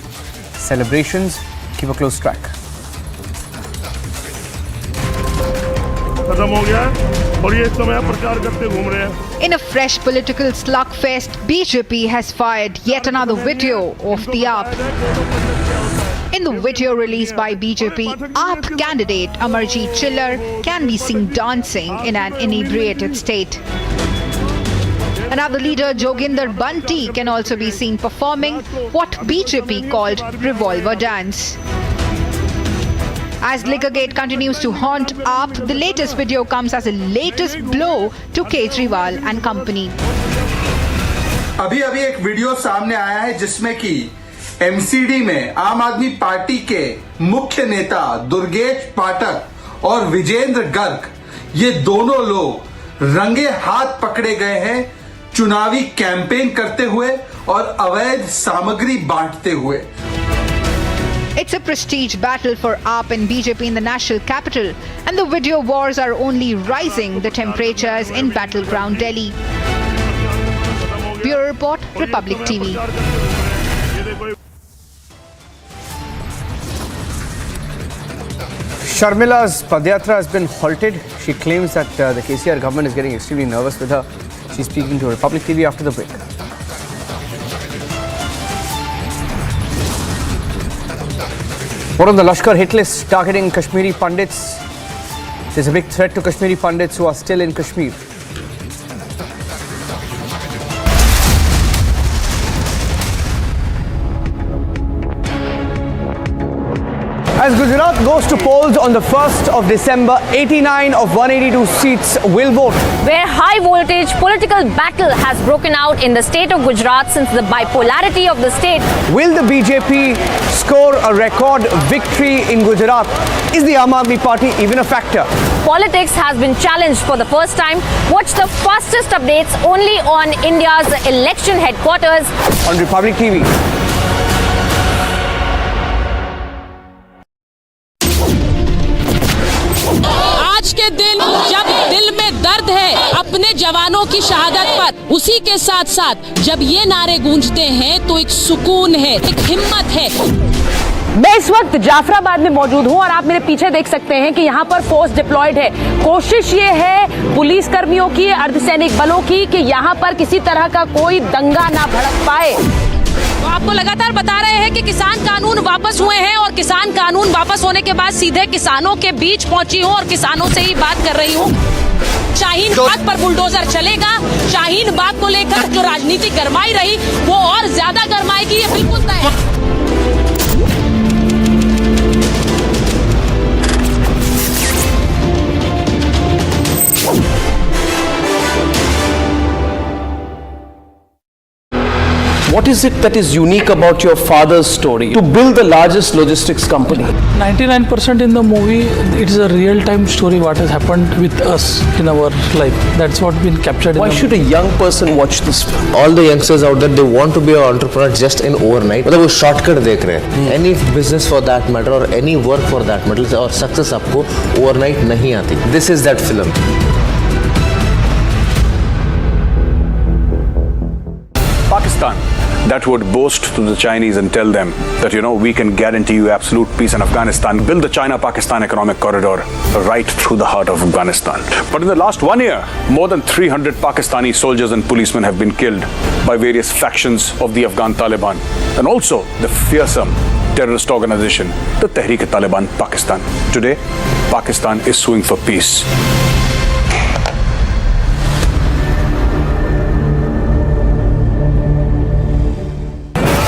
Speaker 8: celebrations, keep a close track.
Speaker 3: In a fresh political slugfest, BJP has fired yet another video of the AAP. In the video released by BJP, AAP candidate Amarjeet Chillar can be seen dancing in an inebriated state. Another leader, Joginder Bunty, can also be seen performing what BJP called revolver dance. As Liquorgate continues to haunt AAP, the latest video comes as a latest blow to Kejriwal and company.
Speaker 7: अभी एक video सामने आया है जिसमें कि MCD में आम आदमी पार्टी के मुख्य नेता दुर्गेश पाठक और विजेंद्र गर्ग, ये दोनों लोग रंगे हाथ पकड़े गए हैं चुनावी कैंपेन करते हुए और अवैध सामग्री बांटते हुए.
Speaker 3: It's a prestige battle for AAP and BJP in the national capital, and the video wars are only rising the temperatures in battleground Delhi. Bureau Report, Republic TV.
Speaker 8: Sharmila's Padyatra has been halted. She claims that the KCR government is getting extremely nervous with her. She's speaking to Republic TV after the break. One of the Lashkar hit list targeting Kashmiri Pandits. There's a big threat to Kashmiri Pandits who are still in Kashmir. As Gujarat goes to polls on the 1st of December, 89 of 182 seats will vote.
Speaker 15: Where high voltage political battle has broken out in the state of Gujarat since the bipolarity of the state.
Speaker 8: Will the BJP score a record victory in Gujarat? Is the Aam Aadmi Party even a factor?
Speaker 15: Politics has been challenged for the first time. Watch the fastest updates only on India's election headquarters
Speaker 8: on Republic TV.
Speaker 24: आज के दिन जब दिल में दर्द है अपने जवानों की शहादत पर, उसी के साथ साथ जब ये नारे गूंजते हैं तो एक सुकून है, एक हिम्मत है।
Speaker 15: मैं इस वक्त जाफराबाद में मौजूद हूं और आप मेरे पीछे देख सकते हैं कि यहाँ पर फोर्स डिप्लॉयड है। कोशिश ये है पुलिस कर्मियों की, अर्धसैनिक बलों की कि यहाँ पर किसी तरह का कोई दंगा ना भड़क पाए।
Speaker 24: तो आपको लगातार बता रहे हैं कि किसान कानून वापस हुए हैं और किसान कानून वापस होने के बाद सीधे किसानों के बीच पहुंची हूं और किसानों से ही बात कर रही हूं। शाहीन बाग पर बुलडोजर चलेगा। शाहीन बाग को लेकर जो राजनीति गरमाई रही वो और ज्यादा गरमाएगी, ये बिल्कुल तय है।
Speaker 25: What is it that is unique about your father's story to build the largest logistics company?
Speaker 27: 99% in the movie, it is a real-time story what has happened with us in our life. That's what been captured.
Speaker 25: Why should a young person watch this film?
Speaker 28: All the youngsters out there, they want to be an entrepreneur just in overnight. मतलब वो shortcut देख रहे हैं. Any business for that matter or any work for that matter और success आपको overnight नहीं आती. This is that film.
Speaker 29: Pakistan that would boast to the Chinese and tell them that, we can guarantee you absolute peace in Afghanistan, build the China-Pakistan economic corridor right through the heart of Afghanistan. But in the last 1 year, more than 300 Pakistani soldiers and policemen have been killed by various factions of the Afghan Taliban and also the fearsome terrorist organization, the Tehreek-e-Taliban Pakistan. Today, Pakistan is suing for peace.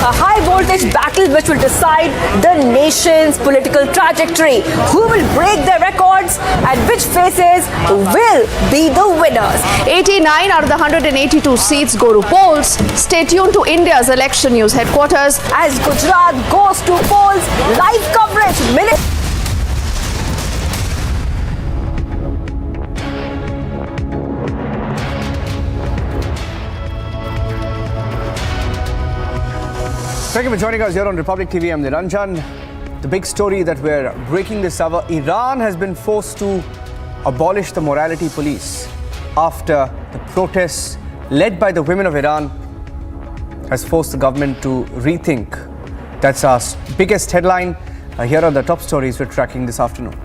Speaker 9: A high-voltage battle which will decide the nation's political trajectory. Who will break their records and which faces will be the winners?
Speaker 13: 89 out of the 182 seats go to polls. Stay tuned to India's election news headquarters.
Speaker 9: As Gujarat goes to polls, live coverage.
Speaker 8: Thank you for joining us here on Republic TV. I'm Niranjan. The big story that we're breaking this hour, Iran has been forced to abolish the morality police after the protests led by the women of Iran has forced the government to rethink. That's our biggest headline. Here are the top stories we're tracking this afternoon.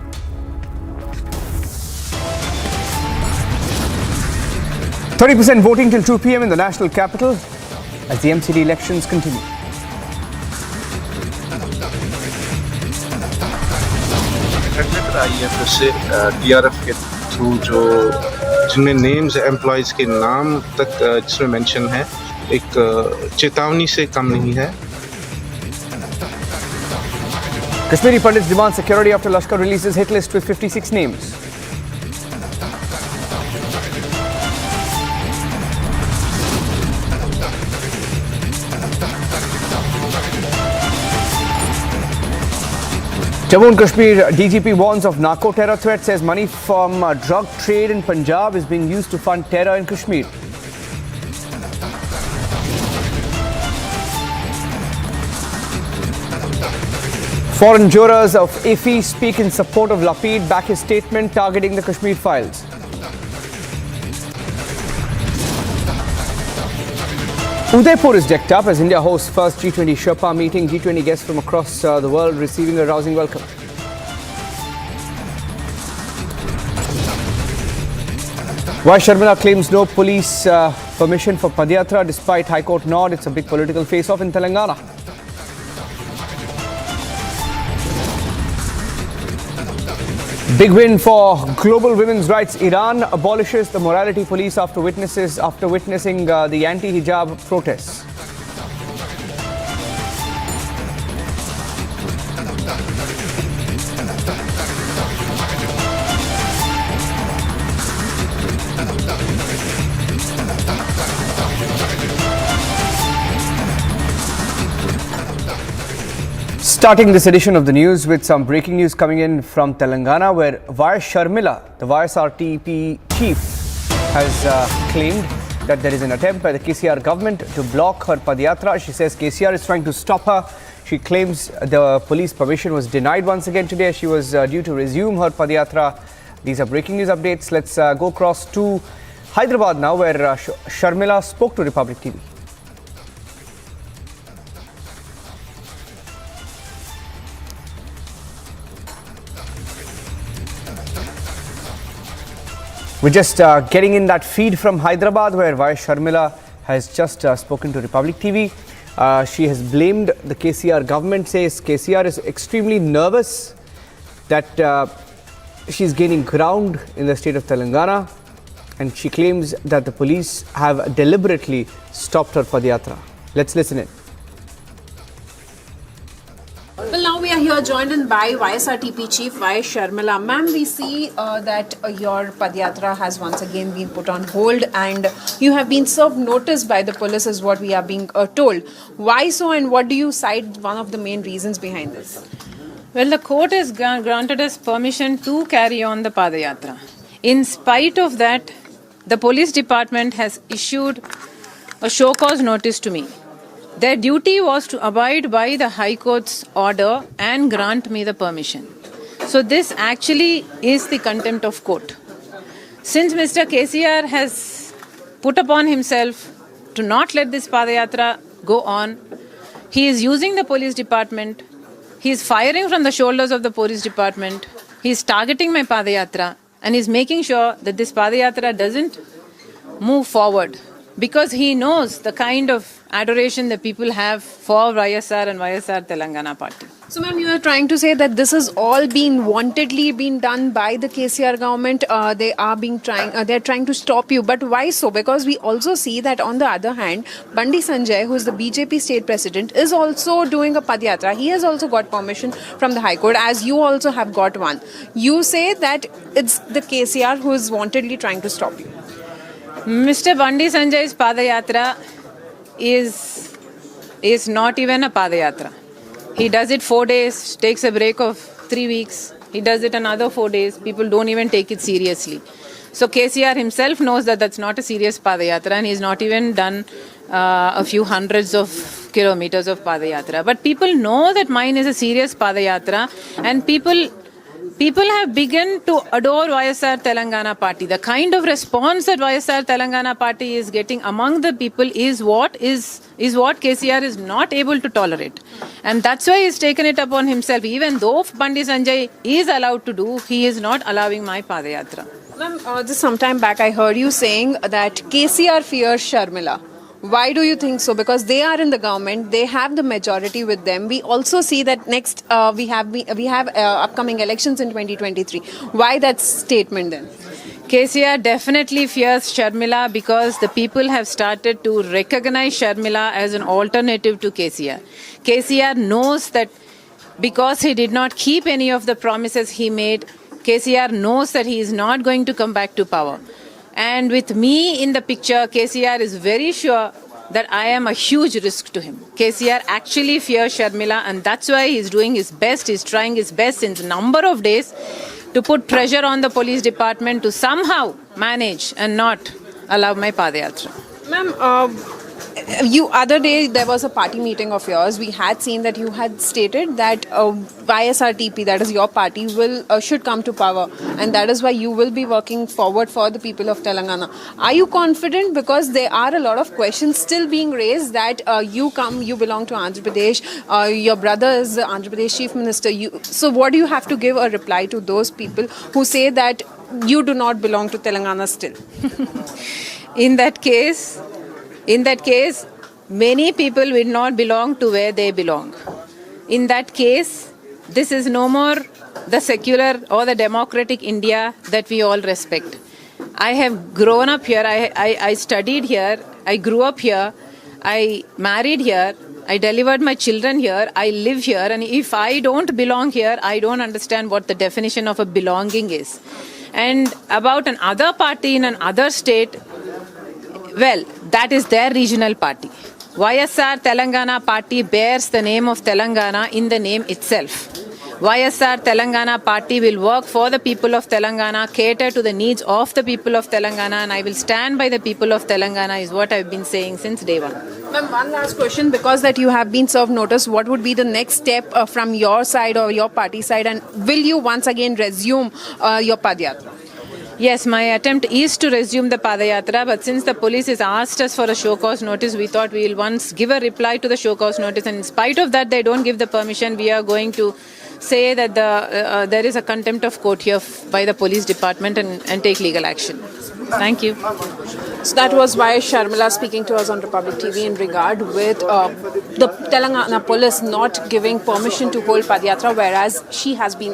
Speaker 8: %30% voting till 2 p.m. in the national capital as the MCD elections continue.
Speaker 2: फिर से TRF के through जो जिनमें names employees के नाम तक जिसमें mention है एक चेतावनी से कम नहीं है.
Speaker 8: Kashmiri Pandits demand security after Lashkar releases hit list with 56 names. Jammu and Kashmir DGP warns of narco terror threat, says money from drug trade in Punjab is being used to fund terror in Kashmir. Foreign jurors of AAP speak in support of Lapid, back his statement targeting the Kashmir files. Udaipur is decked up as India hosts first G20 Sherpa meeting. G20 guests from across the world receiving a rousing welcome. Why Sharmila claims no police permission for Padyatra despite High Court nod. It's a big political face-off in Telangana. Big win for global women's rights. Iran abolishes the morality police after witnessing the anti-hijab protests. Starting this edition of the news with some breaking news coming in from Telangana, where Y. Sharmila, the YSRTP chief, has claimed that there is an attempt by the KCR government to block her Padyatra. She says KCR is trying to stop her. She claims the police permission was denied once again today. She was due to resume her Padyatra. These are breaking news updates. Let's go across to Hyderabad now, where Sharmila spoke to Republic TV. We're just getting in that feed from Hyderabad, where Y. Sharmila has just spoken to Republic TV. She has blamed the KCR government, says KCR is extremely nervous that she's gaining ground in the state of Telangana, and she claims that the police have deliberately stopped her Padyatra. Let's listen in.
Speaker 24: Well, now we are here
Speaker 6: joined in by YSRTP Chief Y. Sharmila. Ma'am, we see that your Padyatra has once again been put on hold and you have been served notice by the police is what we are being told. Why so, and what do you cite one of the main reasons behind this?
Speaker 10: Well, the court has granted us permission to carry on the Padayatra. In spite of that, the police department has issued a show cause notice to me. Their duty was to abide by the High Court's order and grant me the permission. So this actually is the contempt of court. Since Mr. KCR has put upon himself to not let this Padayatra go on, he is using the police department, he is firing from the shoulders of the police department, he is targeting my Padayatra and is making sure that this Padayatra doesn't move forward. Because he knows the kind of adoration that people have for YSR and YSR Telangana party.
Speaker 6: So, ma'am, you are trying to say that this is all being wantedly been done by the KCR government. They are trying to stop you. But why so? Because we also see that on the other hand, Bandi Sanjay, who is the BJP state president, is also doing a Padyatra. He has also got permission from the High Court, as you also have got one. You say that it's the KCR who is wantedly trying to stop you.
Speaker 10: Mr. Bandi Sanjay's Padayatra is not even a Padayatra. He does it 4 days, takes a break of 3 weeks. He does it another 4 days. People don't even take it seriously. So KCR himself knows that that's not a serious Padayatra and he's not even done a few hundreds of kilometers of Padayatra. But people know that mine is a serious Padayatra and people have begun to adore YSR Telangana party. The kind of response that YSR Telangana party is getting among the people is what KCR is not able to tolerate. And that's why he's taken it upon himself. Even though Bandi Sanjay is allowed to do, he is not allowing my Padayatra.
Speaker 6: Ma'am, just some time back I heard you saying that KCR fears Sharmila. Why do you think so? Because they are in the government, they have the majority with them. We also see that next we have upcoming elections in 2023. Why that statement then?
Speaker 10: KCR definitely fears Sharmila because the people have started to recognize Sharmila as an alternative to KCR. KCR knows that because he did not keep any of the promises he made, KCR knows that he is not going to come back to power. And with me in the picture, KCR is very sure that I am a huge risk to him. KCR actually fears Sharmila and that's why he's doing his best, he's trying his best since a number of days to put pressure on the police department to somehow manage and not allow my Padayatra.
Speaker 6: Ma'am, other day there was a party meeting of yours. We had seen that you had stated that YSRTP, that is your party, should come to power, and that is why you will be working forward for the people of Telangana. Are you confident? Because there are a lot of questions still being raised that you belong to Andhra Pradesh, your brother is the Andhra Pradesh Chief Minister. So what do you have to give a reply to those people who say that you do not belong to Telangana still?
Speaker 10: In that case, many people will not belong to where they belong. In that case, this is no more the secular or the democratic India that we all respect. I have grown up here, I studied here, I grew up here, I married here, I delivered my children here, I live here, and if I don't belong here, I don't understand what the definition of a belonging is. And about another party in another state, well, that is their regional party. YSR Telangana party bears the name of Telangana in the name itself. YSR Telangana party will work for the people of Telangana, cater to the needs of the people of Telangana, and I will stand by the people of Telangana is what I've been saying since day one.
Speaker 6: Ma'am, one last question. Because that you have been served notice, what would be the next step from your side or your party side, and will you once again resume your Padyatra?
Speaker 10: Yes, my attempt is to resume the Padayatra, but since the police has asked us for a show cause notice, we thought we will once give a reply to the show cause notice, and in spite of that they don't give the permission, we are going to say that there is a contempt of court here by the police department and take legal action. Thank you.
Speaker 6: So that was Y. Sharmila speaking to us on Republic TV in regard with the Telangana police not giving permission to hold Padyatra, whereas she has been